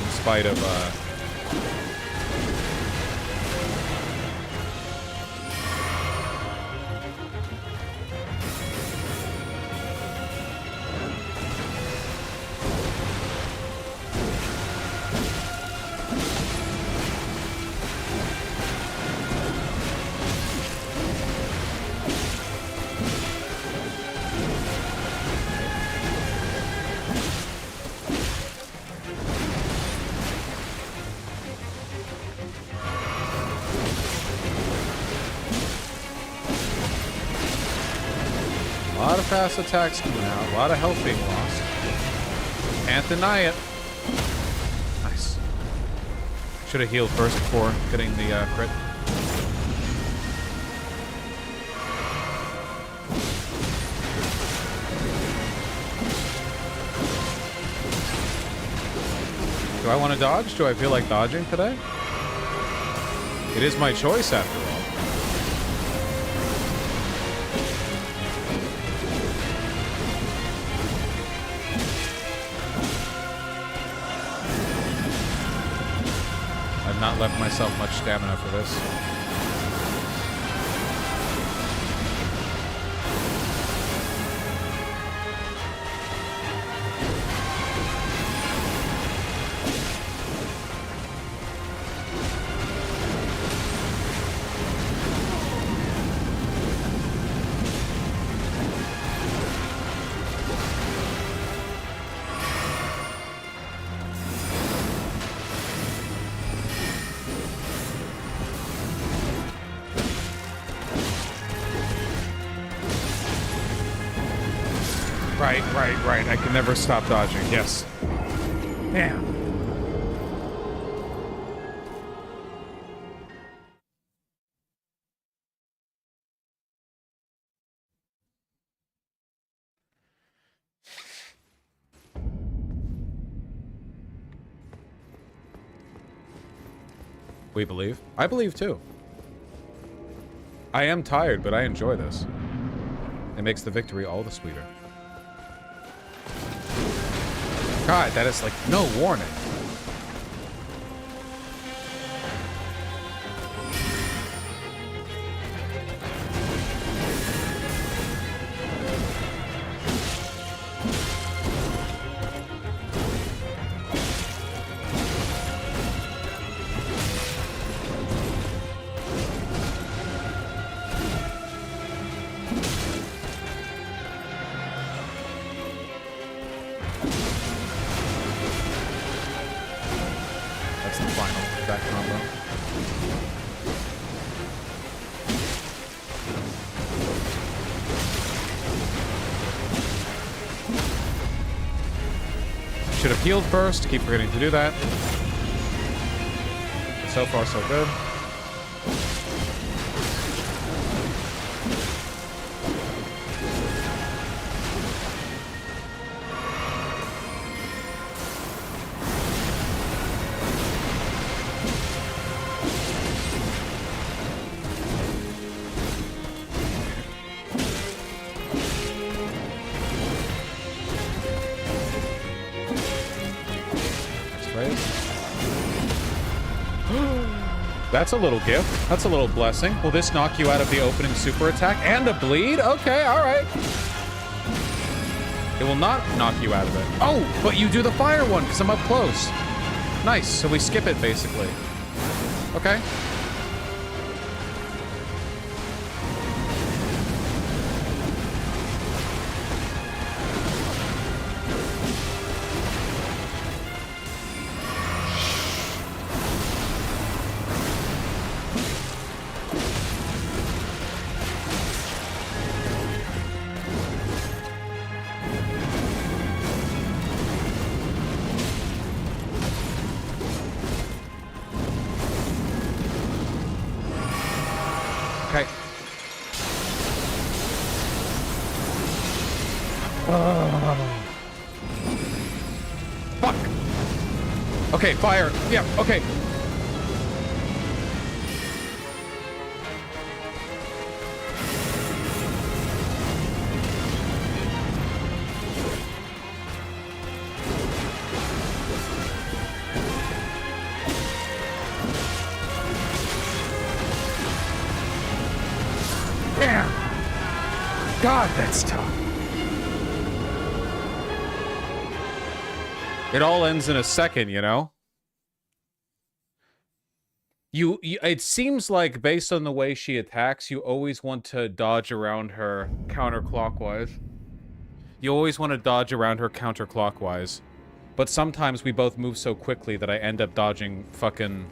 In spite of a lot of fast attacks coming out, a lot of health being lost. Can't deny it. Nice. Should have healed first before getting the crit. Do I want to dodge? Do I feel like dodging today? It is my choice after all. I've not left myself much stamina for this. Right. I can never stop dodging. Yes. Damn. We believe. I believe too. I am tired, but I enjoy this. It makes the victory all the sweeter. God, that is like no warning. Should have healed first. Keep forgetting to do that. So far, so good. That's a little gift. That's a little blessing. Will this knock you out of the opening super attack and a bleed? Okay, all right. It will not knock you out of it. Oh, but you do the fire one because I'm up close. Nice. So we skip it basically. Okay. Fuck. Okay, fire. Yeah, okay. Damn. God, that's tough. It all ends in a second, you know? It seems like, based on the way she attacks, you always want to dodge around her counterclockwise. You always want to dodge around her counterclockwise. But sometimes we both move so quickly that I end up dodging fucking...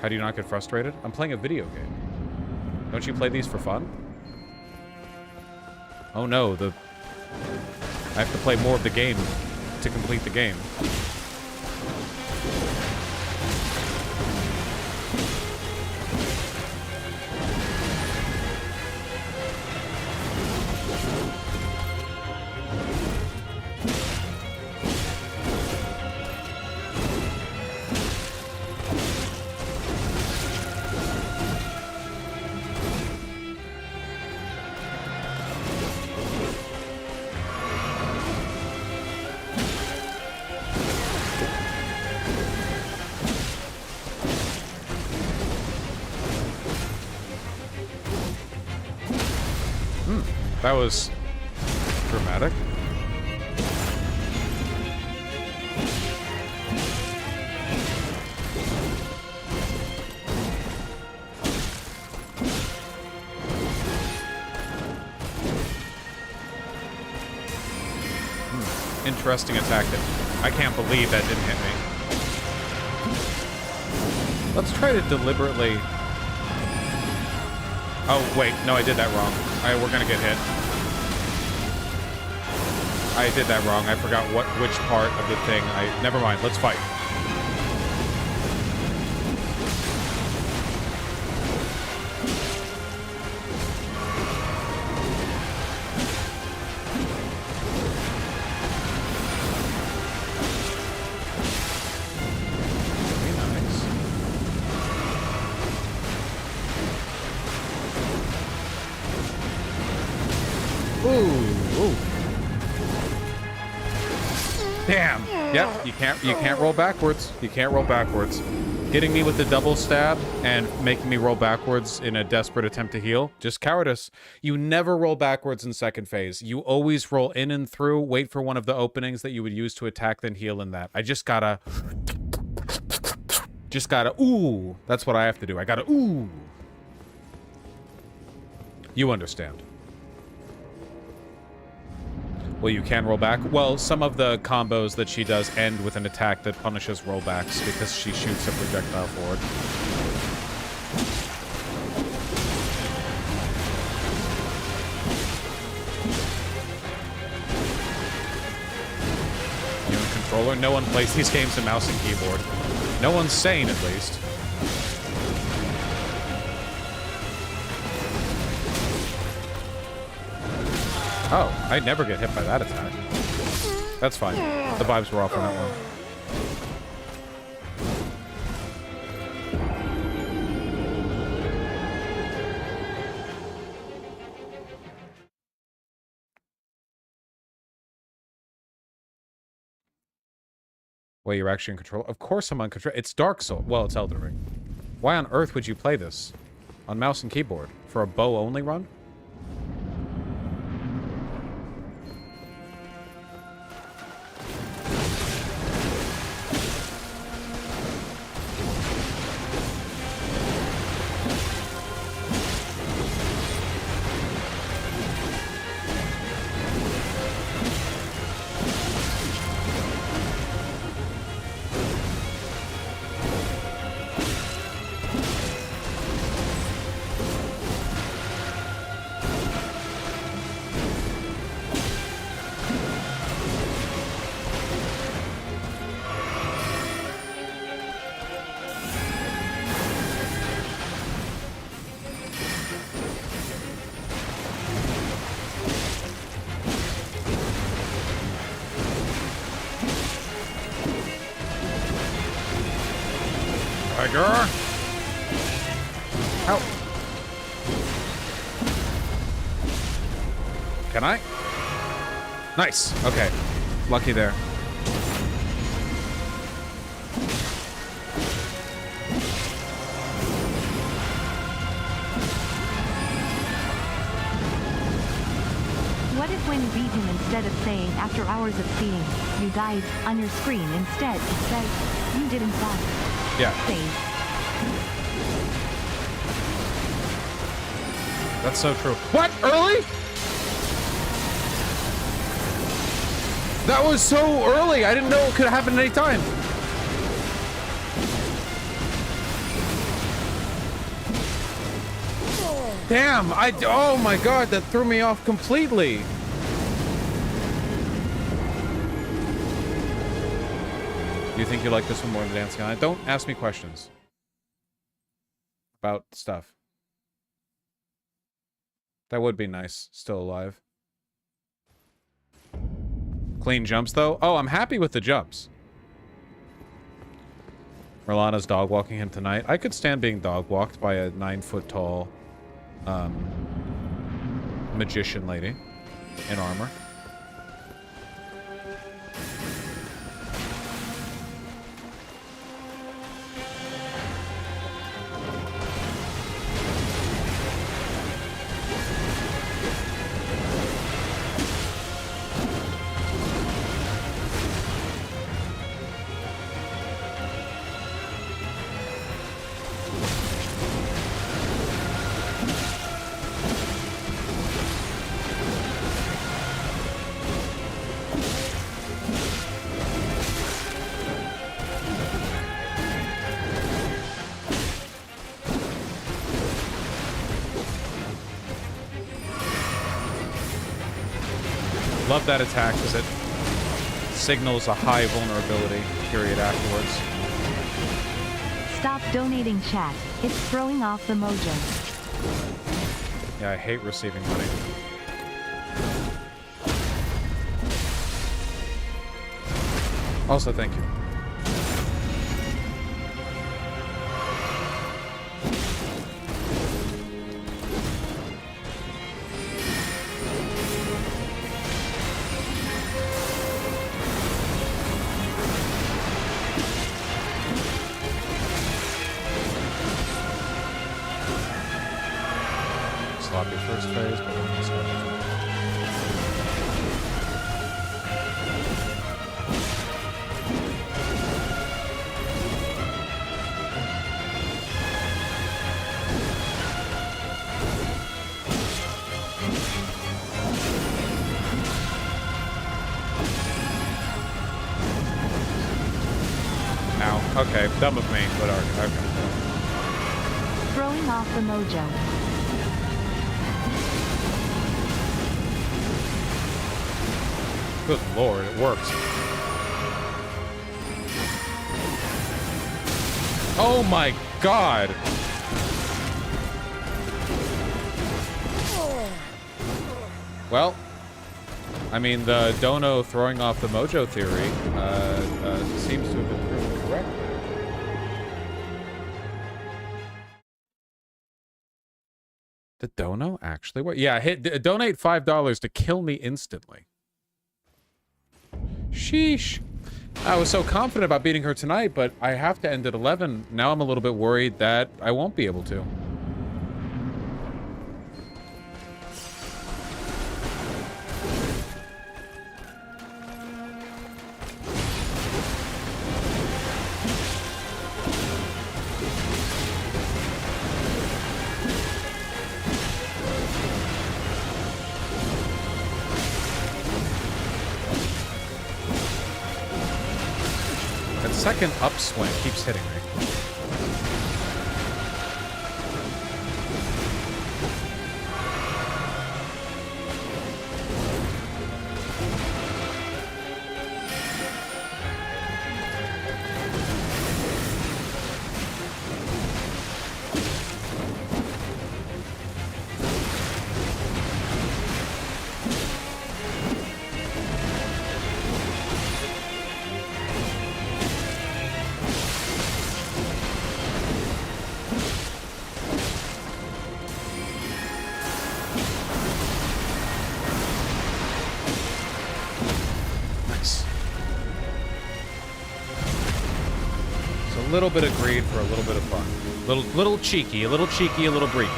How do you not get frustrated? I'm playing a video game. Don't you play these for fun? Oh no, I have to play more of the game to complete the game. That was dramatic. Interesting attack. I can't believe that didn't hit me. Let's try to deliberately... Oh, wait. No, I did that wrong. We're gonna get hit. I did that wrong. I forgot which part of the thing never mind. Let's fight. Ooh, ooh. Damn. Yep, you can't roll backwards. You can't roll backwards. Getting me with the double stab and making me roll backwards in a desperate attempt to heal, just cowardice. You never roll backwards in second phase. You always roll in and through, wait for one of the openings that you would use to attack, then heal in that. I just gotta, ooh. That's what I have to do. I gotta, ooh. You understand. Well, you can roll back. Well, some of the combos that she does end with an attack that punishes rollbacks because she shoots a projectile forward. You and controller? No one plays these games in mouse and keyboard. No one's sane, at least. Oh, I never get hit by that attack. That's fine. The vibes were off on that one. Wait, you're actually in control? Of course I'm on control. It's Dark Souls. Well, it's Elden Ring. Why on earth would you play this on mouse and keyboard? For a bow-only run? Tiger! Help! Can I? Nice. Okay. Lucky there. What if when you beat him, instead of saying after hours of seeing, you died on your screen, instead it says you didn't die? Yeah. Save. That's so true. What? Early? That was so early. I didn't know it could happen at any time. Damn, oh my god, that threw me off completely. Do you think you like this one more than Dancing on It? Don't ask me questions about stuff. That would be nice, still alive. Clean jumps, though? Oh, I'm happy with the jumps. Merlana's dog walking him tonight. I could stand being dog walked by a 9-foot-tall magician lady in armor. Love that attack because it signals a high vulnerability period afterwards. Stop donating, chat. It's throwing off the mojo. Yeah, I hate receiving money. Also, thank you. first phase, but we'll discuss it. Ow. Okay, dumb of me, but okay. Throwing off the mojo. Good lord, it works. Oh my god! Well, I mean, the Dono throwing off the mojo theory seems to have been proven correct. The Dono actually work? Yeah, donate $5 to kill me instantly. Sheesh. I was so confident about beating her tonight, but I have to end at 11. Now I'm a little bit worried that I won't be able to. Second upswing keeps hitting me. A little bit of greed for a little bit of fun. Little cheeky, a little breaky.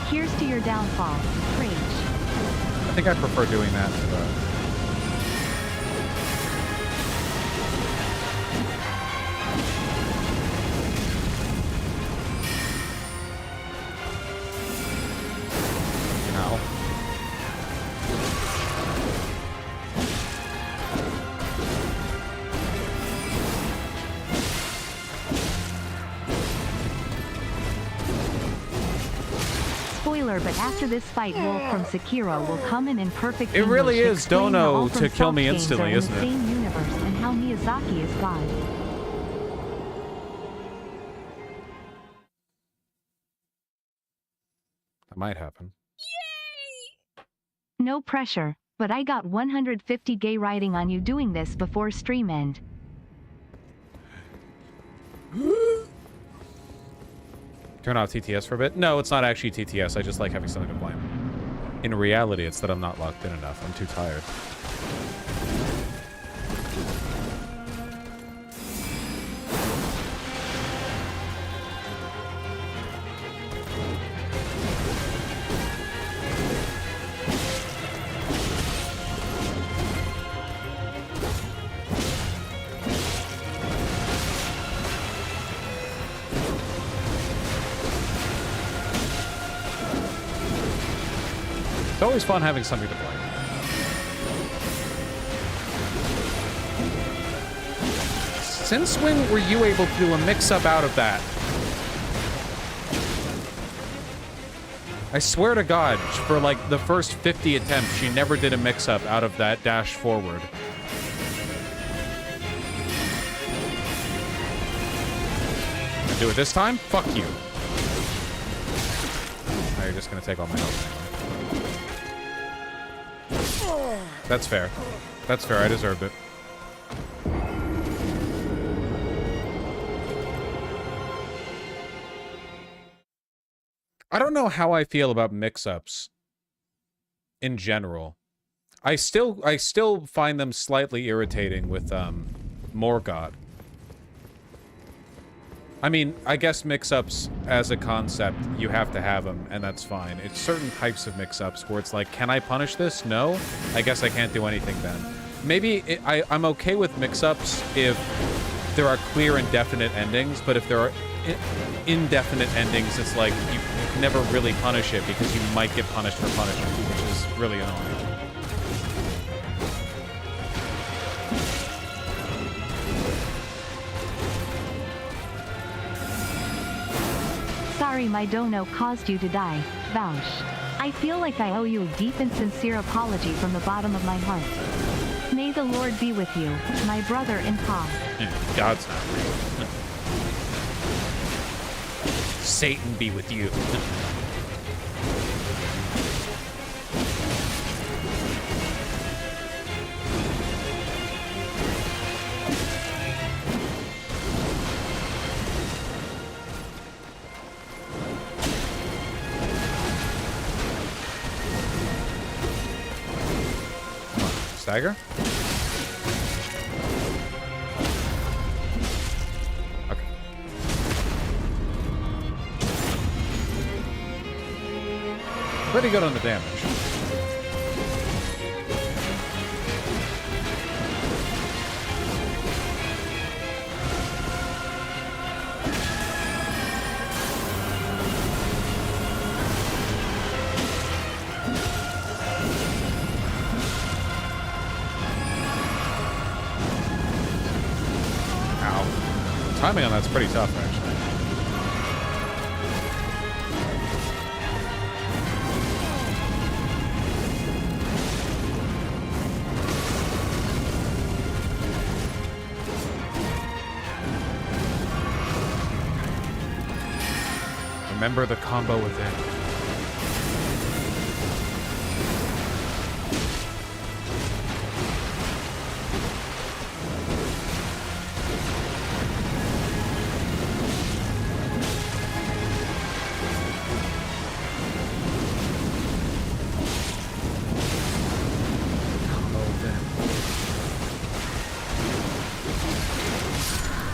Here's to your downfall, Rage. I think I prefer doing that to But after this fight, Wolf from Sekiro will come in perfect It really English, is Dono to kill me games instantly, are in isn't the it? same universe and how Miyazaki is God. That might happen. No pressure, but I got 150 gay writing on you doing this before stream end. Turn off TTS for a bit? No, it's not actually TTS. I just like having something to blame. In reality, it's that I'm not locked in enough. I'm too tired. It's always fun having something to blame. Since when were you able to do a mix-up out of that? I swear to God, for like the first 50 attempts, she never did a mix-up out of that dash forward. Gonna do it this time? Fuck you. Now you're just gonna take all my health anyway. That's fair. That's fair. I deserved it. I don't know how I feel about mix-ups in general. I still find them slightly irritating with Morgott. I mean, I guess mix-ups as a concept, you have to have them, and that's fine. It's certain types of mix-ups where it's like, can I punish this? No? I guess I can't do anything then. Maybe I'm okay with mix-ups if there are clear and definite endings, but if there are indefinite endings, it's like you can never really punish it because you might get punished for punishment, which is really annoying. Sorry my dono caused you to die, Vaush. I feel like I owe you a deep and sincere apology from the bottom of my heart. May the Lord be with you, my brother in paw. God's not real. Satan be with you. Stagger? Okay. Pretty good on the damage. Timing on that's pretty tough, actually. Remember the combo within.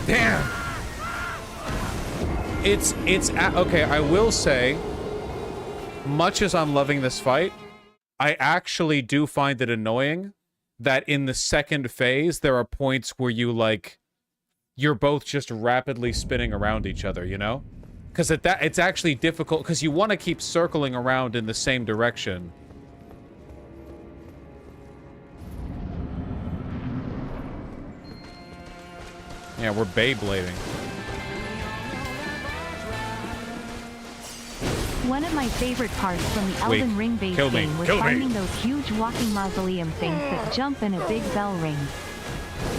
Damn. Okay, I will say, much as I'm loving this fight, I actually do find it annoying that in the second phase, there are points where you're both just rapidly spinning around each other, you know? Because it's actually difficult, because you want to keep circling around in the same direction. Yeah, we're Beyblading. One of my favorite parts from the Elden Ring base game was finding those huge walking mausoleum things that jump and a big bell rings.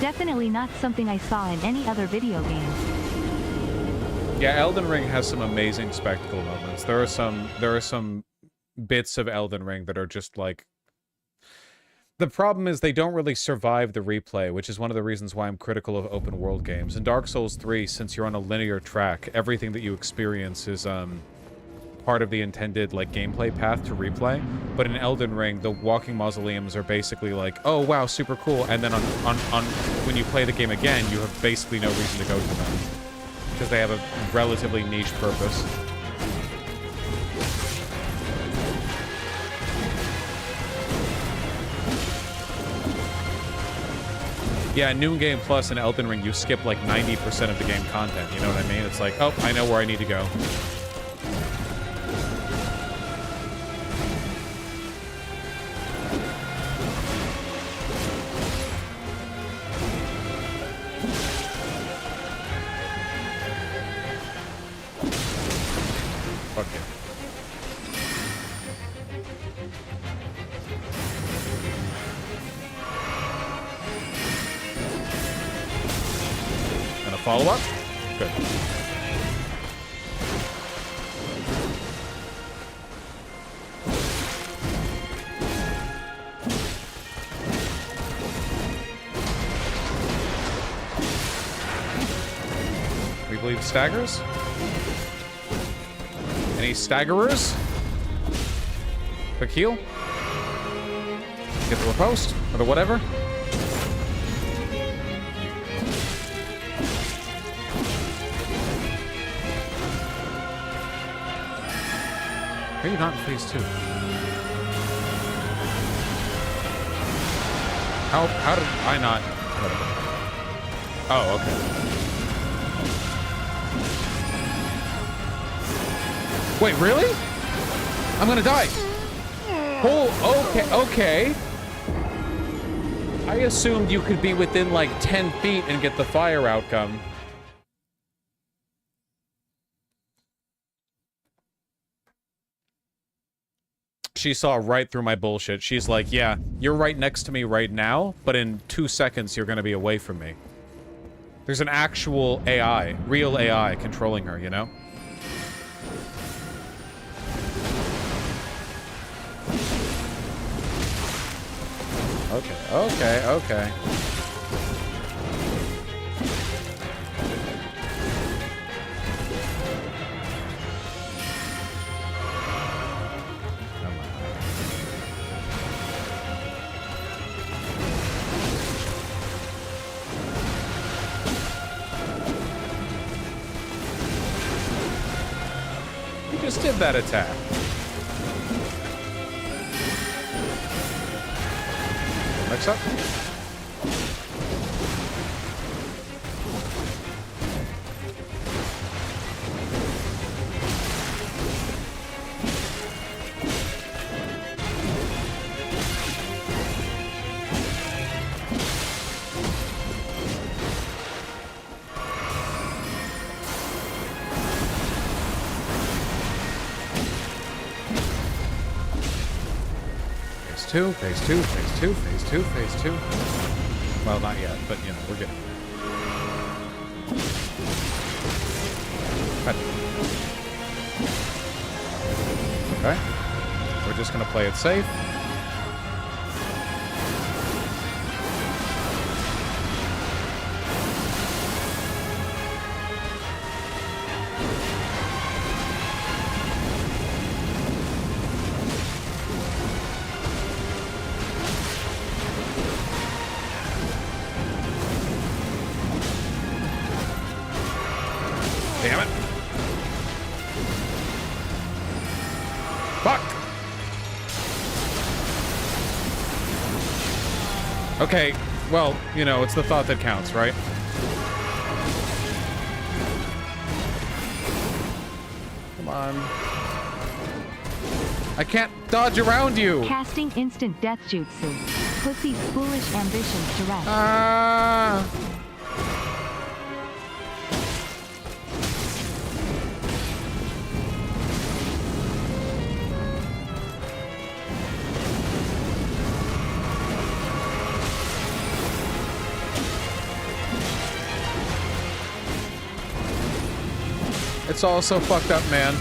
Definitely not something I saw in any other video game. Yeah, Elden Ring has some amazing spectacle moments. There are some bits of Elden Ring that are just like... The problem is they don't really survive the replay, which is one of the reasons why I'm critical of open world games. In Dark Souls 3, since you're on a linear track, everything that you experience is part of the intended like gameplay path to replay. But in Elden Ring, the walking mausoleums are basically like, oh wow, super cool, and then on when you play the game again, you have basically no reason to go to them because they have a relatively niche purpose. Yeah, New Game Plus and Elden Ring, you skip like 90% of the game content, you know what I mean? It's like, oh, I know where I need to go. Fuck it. Follow-up? Good. We believe staggers? Any staggerers? Quick heal? Get the riposte? Or the whatever? Are you not in phase 2? How did I not? Oh, okay. Wait, really? I'm gonna die. Oh, okay. I assumed you could be within like 10 feet and get the fire outcome. She saw right through my bullshit. She's like, yeah, you're right next to me right now, but in 2 seconds you're gonna be away from me. There's an actual AI, real AI controlling her, you know? Okay. You just did that attack. Mix up. Phase two. Well, not yet, but you know, we're getting there. Okay. We're just gonna play it safe. Damn it. Fuck. Okay, well, you know, it's the thought that counts, right? Come on. I can't dodge around you. Casting instant death jutsu. Put these foolish ambitions to rest. It's all so fucked up, man.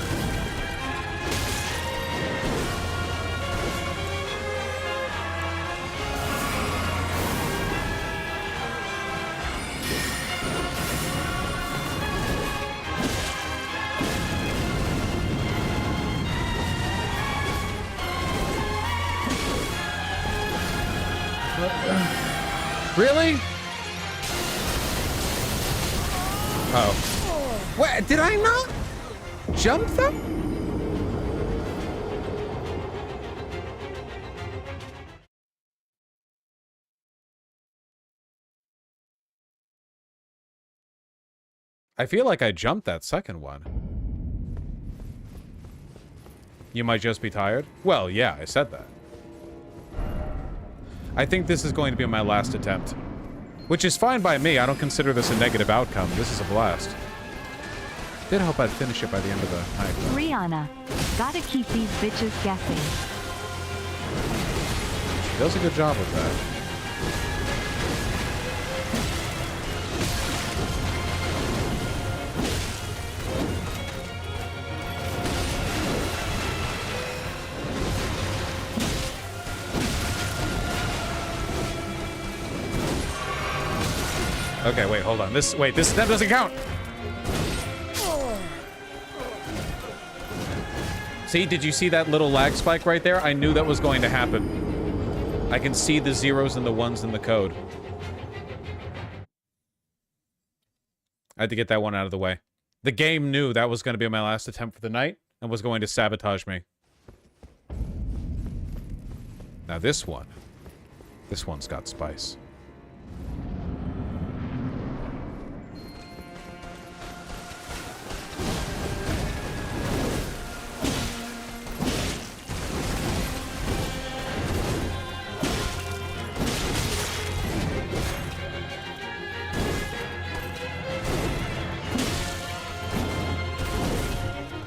Really? Oh. What? Did I not jump them? I feel like I jumped that second one. You might just be tired? Well, yeah, I said that. I think this is going to be my last attempt. Which is fine by me. I don't consider this a negative outcome. This is a blast. Did hope I'd finish it by the end of the night. Rihanna. Gotta keep these bitches guessing. She does a good job with that. Okay, wait, hold on. That doesn't count. See, did you see that little lag spike right there? I knew that was going to happen. I can see the zeros and the ones in the code. I had to get that one out of the way. The game knew that was going to be my last attempt for the night and was going to sabotage me. Now this one's got spice.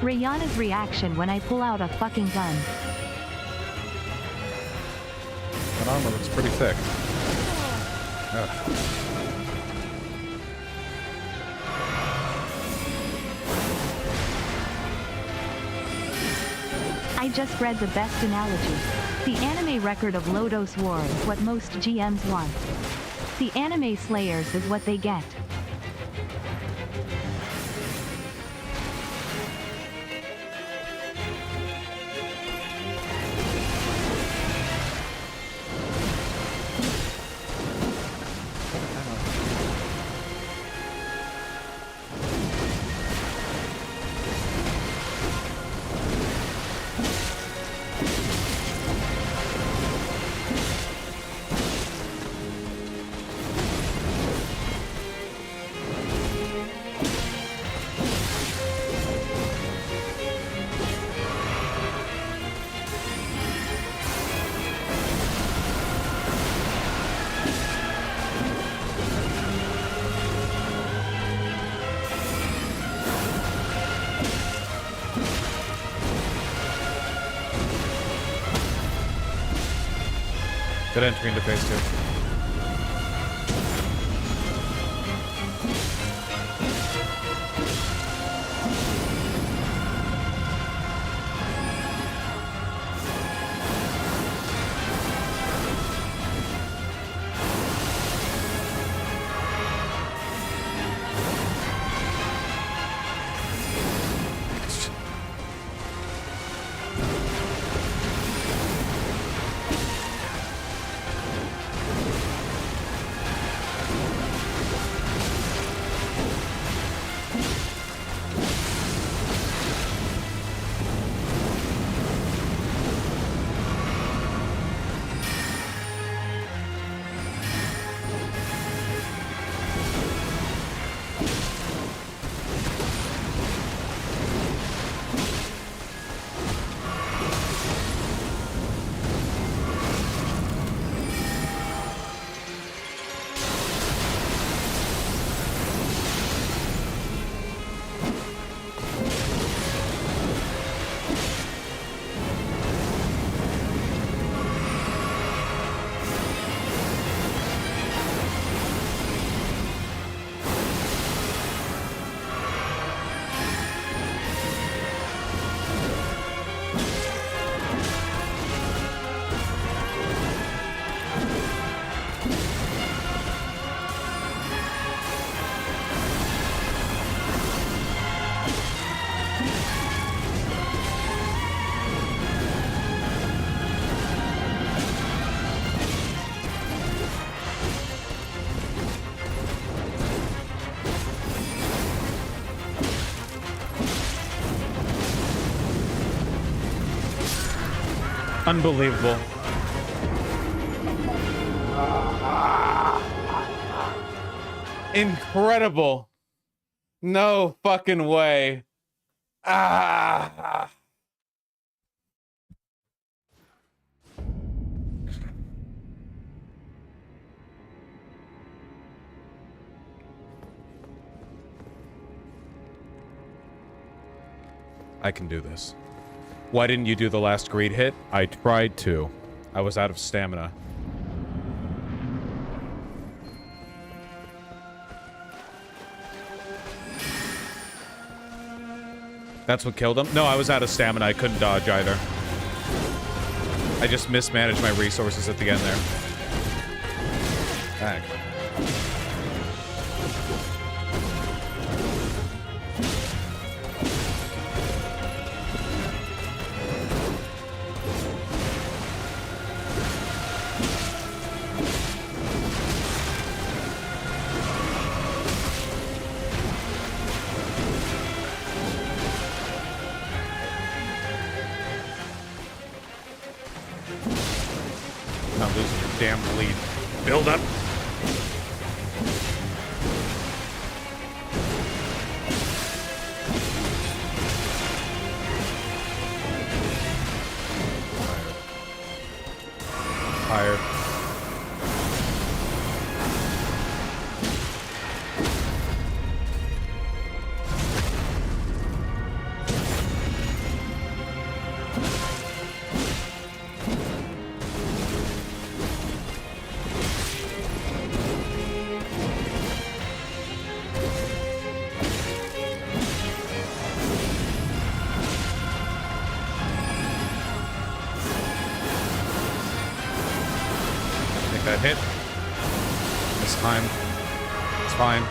Rihanna's reaction when I pull out a fucking gun. That armor looks pretty thick. Ugh. I just read the best analogy. The anime record of low-dose war is what most GMs want. The anime slayers is what they get. Good entry into phase 2. Unbelievable. Incredible. No fucking way. Ah. I can do this. Why didn't you do the last greed hit? I tried to. I was out of stamina. That's what killed him? No, I was out of stamina. I couldn't dodge either. I just mismanaged my resources at the end there. Back. damn bleed. Build up. Tired. That hit. This time. It's fine.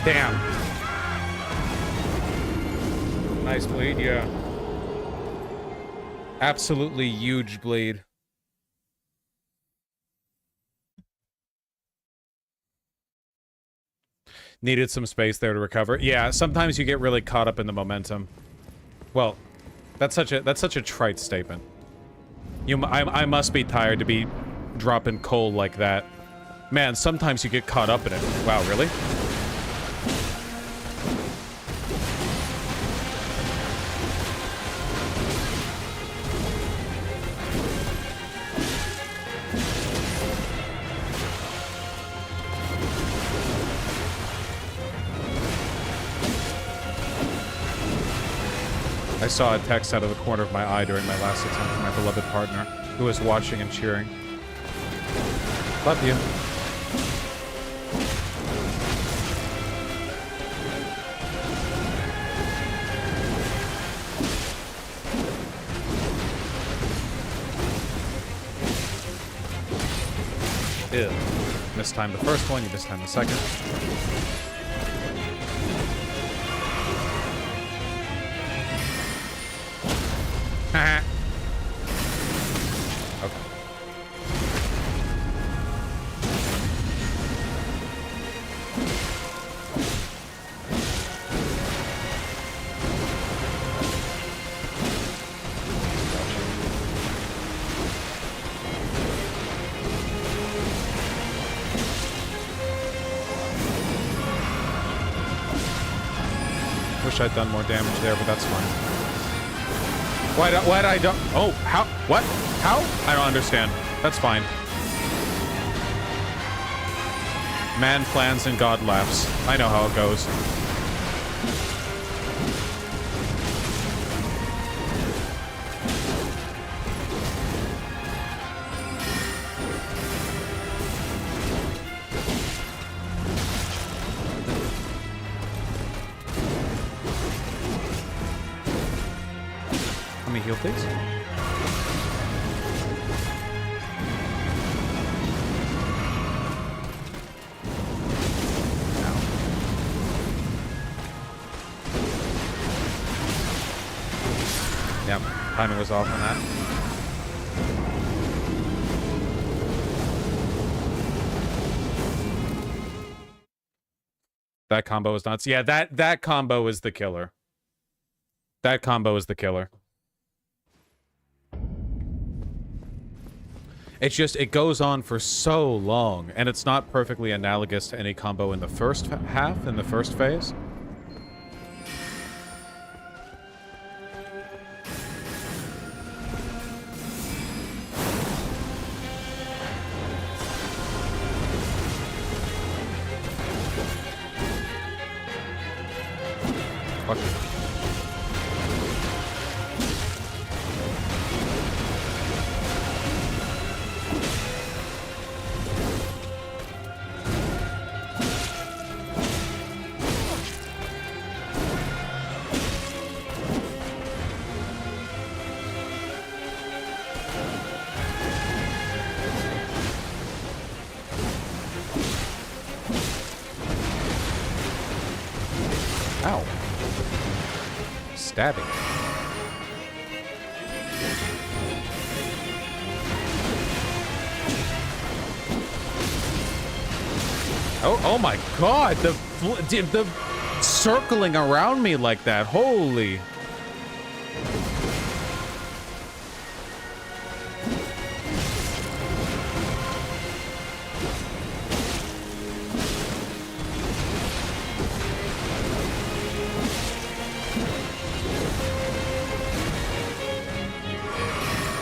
Damn. Nice bleed, yeah. Absolutely huge bleed. Needed some space there to recover. Yeah, sometimes you get really caught up in the momentum. Well, that's such a trite statement. I must be tired to be dropping coal like that. Man, sometimes you get caught up in it. Wow, really? I saw a text out of the corner of my eye during my last attempt from my beloved partner, who was watching and cheering. Love you. Ew. Mistimed the first one, you mistimed the second. Haha. Okay. Wish I'd done more damage there, but that's fine. Why'd I don't? Oh, how? What? How? I don't understand. That's fine. Man plans and God laughs. I know how it goes. Let me heal, please. Yep, timing was off on that. That combo is nuts. Yeah, that combo is the killer. That combo is the killer. It's just, it goes on for so long, and it's not perfectly analogous to any combo in the first half, in the first phase. Fuck. stabbing. Oh my God! The circling around me like that. Holy.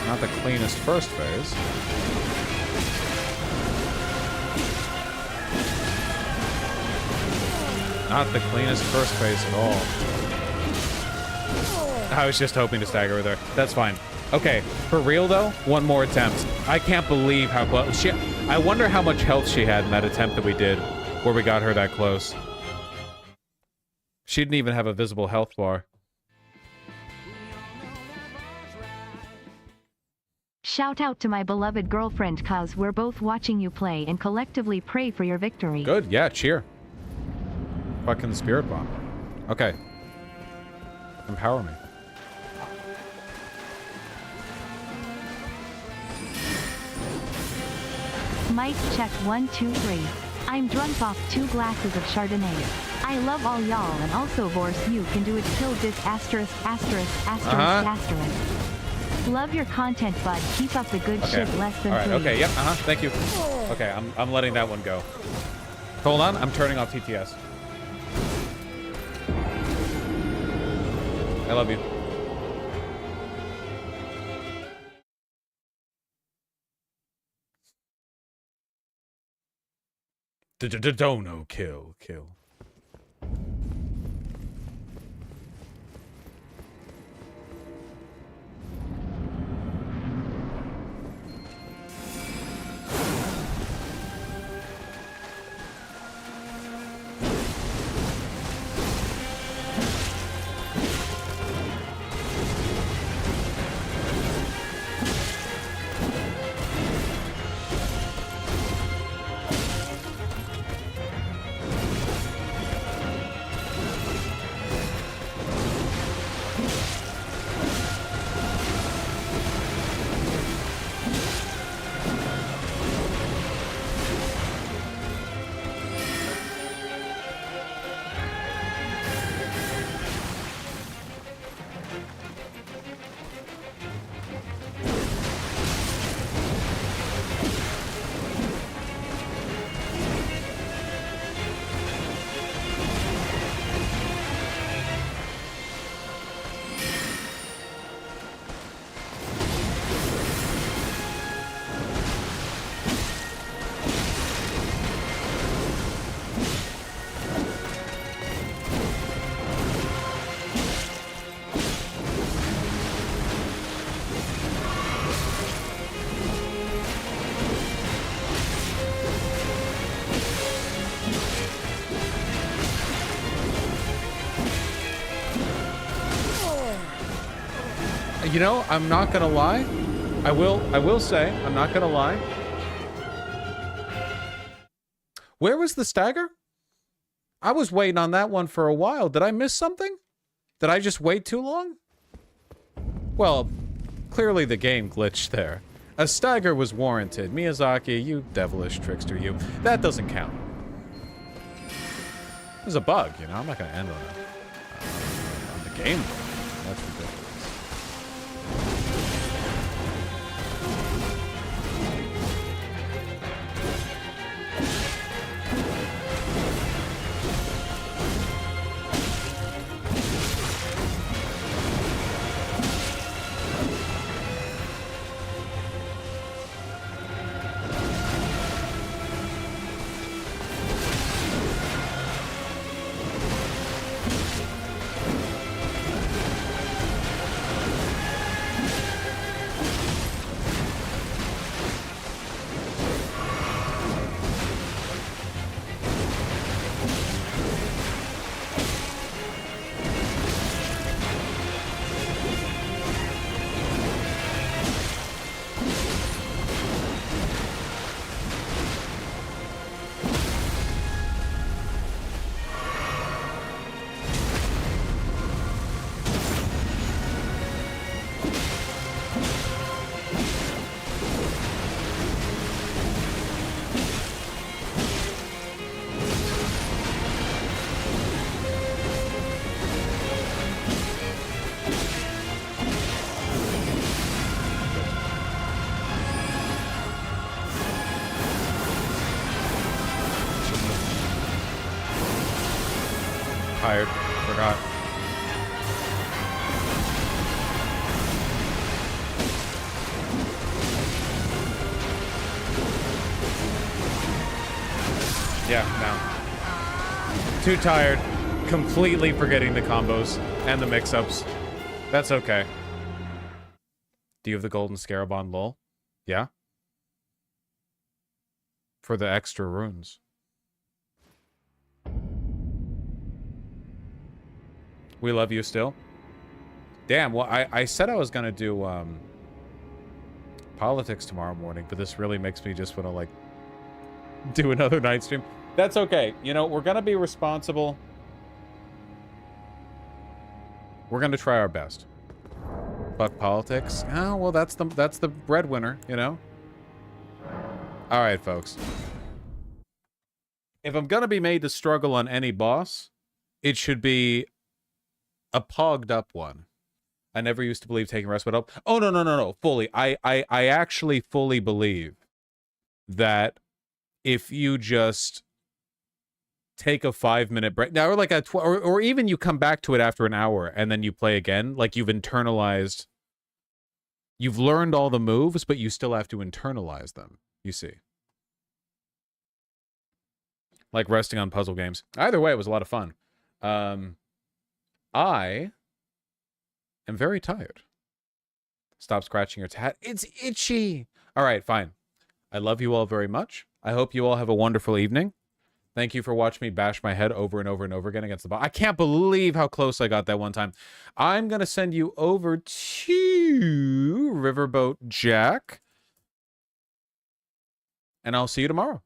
Not the cleanest first phase. Not the cleanest first phase at all. I was just hoping to stagger her there. That's fine. Okay, for real though, one more attempt. I can't believe how close I wonder how much health she had in that attempt that we did, where we got her that close. She didn't even have a visible health bar. Shout out to my beloved girlfriend, cause we're both watching you play and collectively pray for your victory. Good, yeah, cheer. Fucking spirit bomb. Okay. Empower me. Mic check 1 2 3. I'm drunk off 2 glasses of Chardonnay. I love all y'all, and also Vorse, you can do it till this asterisk. Love your content, bud. Keep up the good shit. Less than all right, 3. okay, yep, thank you. Okay, I'm letting that one go. Hold on, I'm turning off TTS. I love you. Dono kill. You know, I'm not gonna lie. I will say, I'm not gonna lie. Where was the stagger? I was waiting on that one for a while. Did I miss something? Did I just wait too long? Well, clearly the game glitched there. A stagger was warranted. Miyazaki, you devilish trickster, you. That doesn't count. There's a bug, you know? I'm not gonna end on the game. That's ridiculous. tired. Forgot. Yeah, no. Too tired. Completely forgetting the combos and the mix-ups. That's okay. Do you have the golden scarab on LOL? Yeah? For the extra runes. We love you still. Damn, well, I said I was gonna do politics tomorrow morning, but this really makes me just want to, like, do another night stream. That's okay. You know, we're gonna be responsible. We're gonna try our best. Fuck politics. Oh, well, that's the breadwinner, you know? All right, folks. If I'm gonna be made to struggle on any boss, it should be a pogged up one. I never used to believe taking rest would help. Oh, no. Fully. I actually fully believe that if you just take a 5-minute break now, or like or even you come back to it after an hour and then you play again, like you've internalized, you've learned all the moves, but you still have to internalize them, you see. Like resting on puzzle games. Either way, it was a lot of fun. I am very tired. Stop scratching your tat. It's itchy. All right, fine. I love you all very much. I hope you all have a wonderful evening. Thank you for watching me bash my head over and over and over again against the ball. I can't believe how close I got that one time. I'm going to send you over to Riverboat Jack. And I'll see you tomorrow.